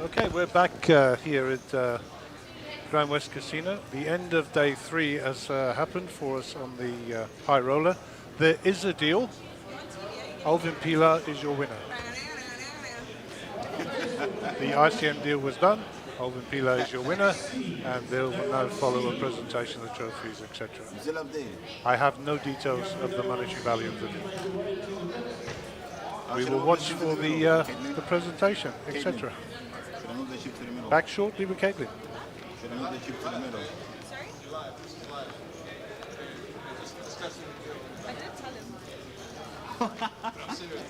Okay, we're back here at Grand West Casino. The end of day 3 has happened for us on the high roller. There is a deal. Alvin Pilar is your winner. The ICM deal was done. Alvin Pilar is your winner, and there will now follow a presentation of trophies, etc. I have no details of the monetary value of the deal. We will watch for the presentation, etc. Back shortly with Caitlin. I did tell him. I'm serious.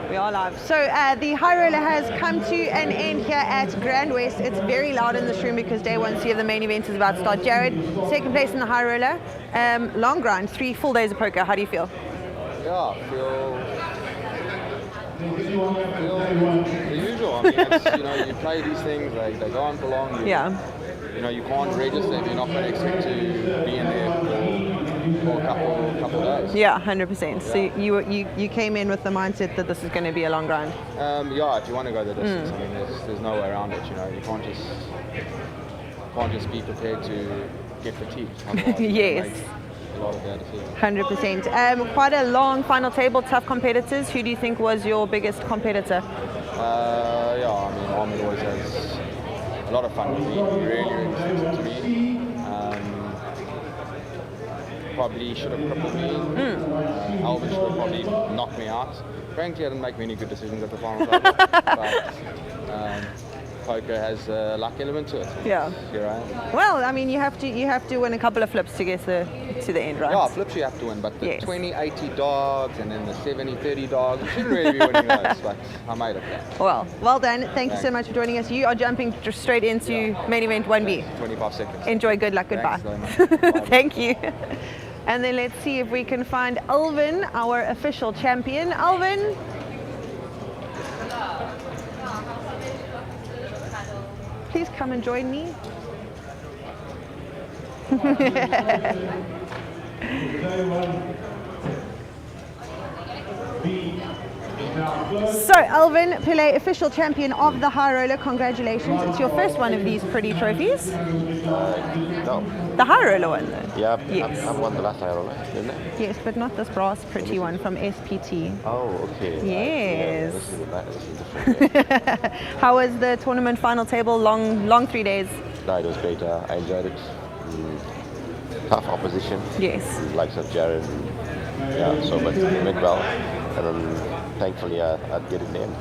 We are live. So the high roller has come to an end here at Grand West. It's very loud in this room because day 1 of the main event is about to start. Jared, second place in the high roller. Long grind, 3 full days of poker. How do you feel? Yeah, I feel The usual. I mean, it's, you know, you play these things, they go on for long. You know, you can't register if you're not going to expect to be in there for a couple days. Yeah, 100%. So you came in with the mindset that this is going to be a long grind. Yeah, if you want to go the distance, I mean, there's no way around it. You know, you can't just be prepared to get fatigued. Otherwise, Yes. a lot of bad decisions. 100%. Quite a long final table, tough competitors. Who do you think was your biggest competitor? Yeah, I mean, Ahmed always has a lot of fun with me. Really suits it to me. Probably should have crippled me. Alvin should have probably knocked me out. Frankly, I didn't make many good decisions at the final table. But poker has a luck element to it. Yeah. Here I am. Well, I mean, you have to win a couple of flips to get to the end, right? Yeah, flips you have to win, but the 20-80 dogs and then the 70-30 dogs, you shouldn't really be winning those, but I made it. Well done. Thank you so much for joining us. You are jumping straight into main event 1B. 25 seconds. Enjoy, good luck, goodbye. Thanks very much. Thank you. And then let's see if we can find Alvin, our official champion. Alvin. Please come and join me. So, Alvin Pillay, official champion of the High Roller, congratulations. It's your first one of these pretty trophies. No. The High Roller one, though. Yeah, Yes. I've won the last High Roller, didn't I? Yes, but not this brass pretty one from SPT. Oh, okay. Yes. This is different. How was the tournament final table? Long 3 days. No, it was great. I enjoyed it. Tough opposition. Yes. Likes of Jared. Yeah, so but it went well. And then thankfully I'd get it in the end.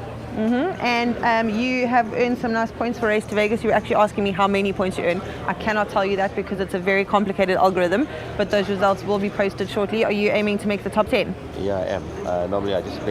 And you have earned some nice points for Race to Vegas. You were actually asking me how many points you earn. I cannot tell you that because it's a very complicated algorithm, but those results will be posted shortly. Are you aiming to make the top 10? Yeah, I am. Normally I just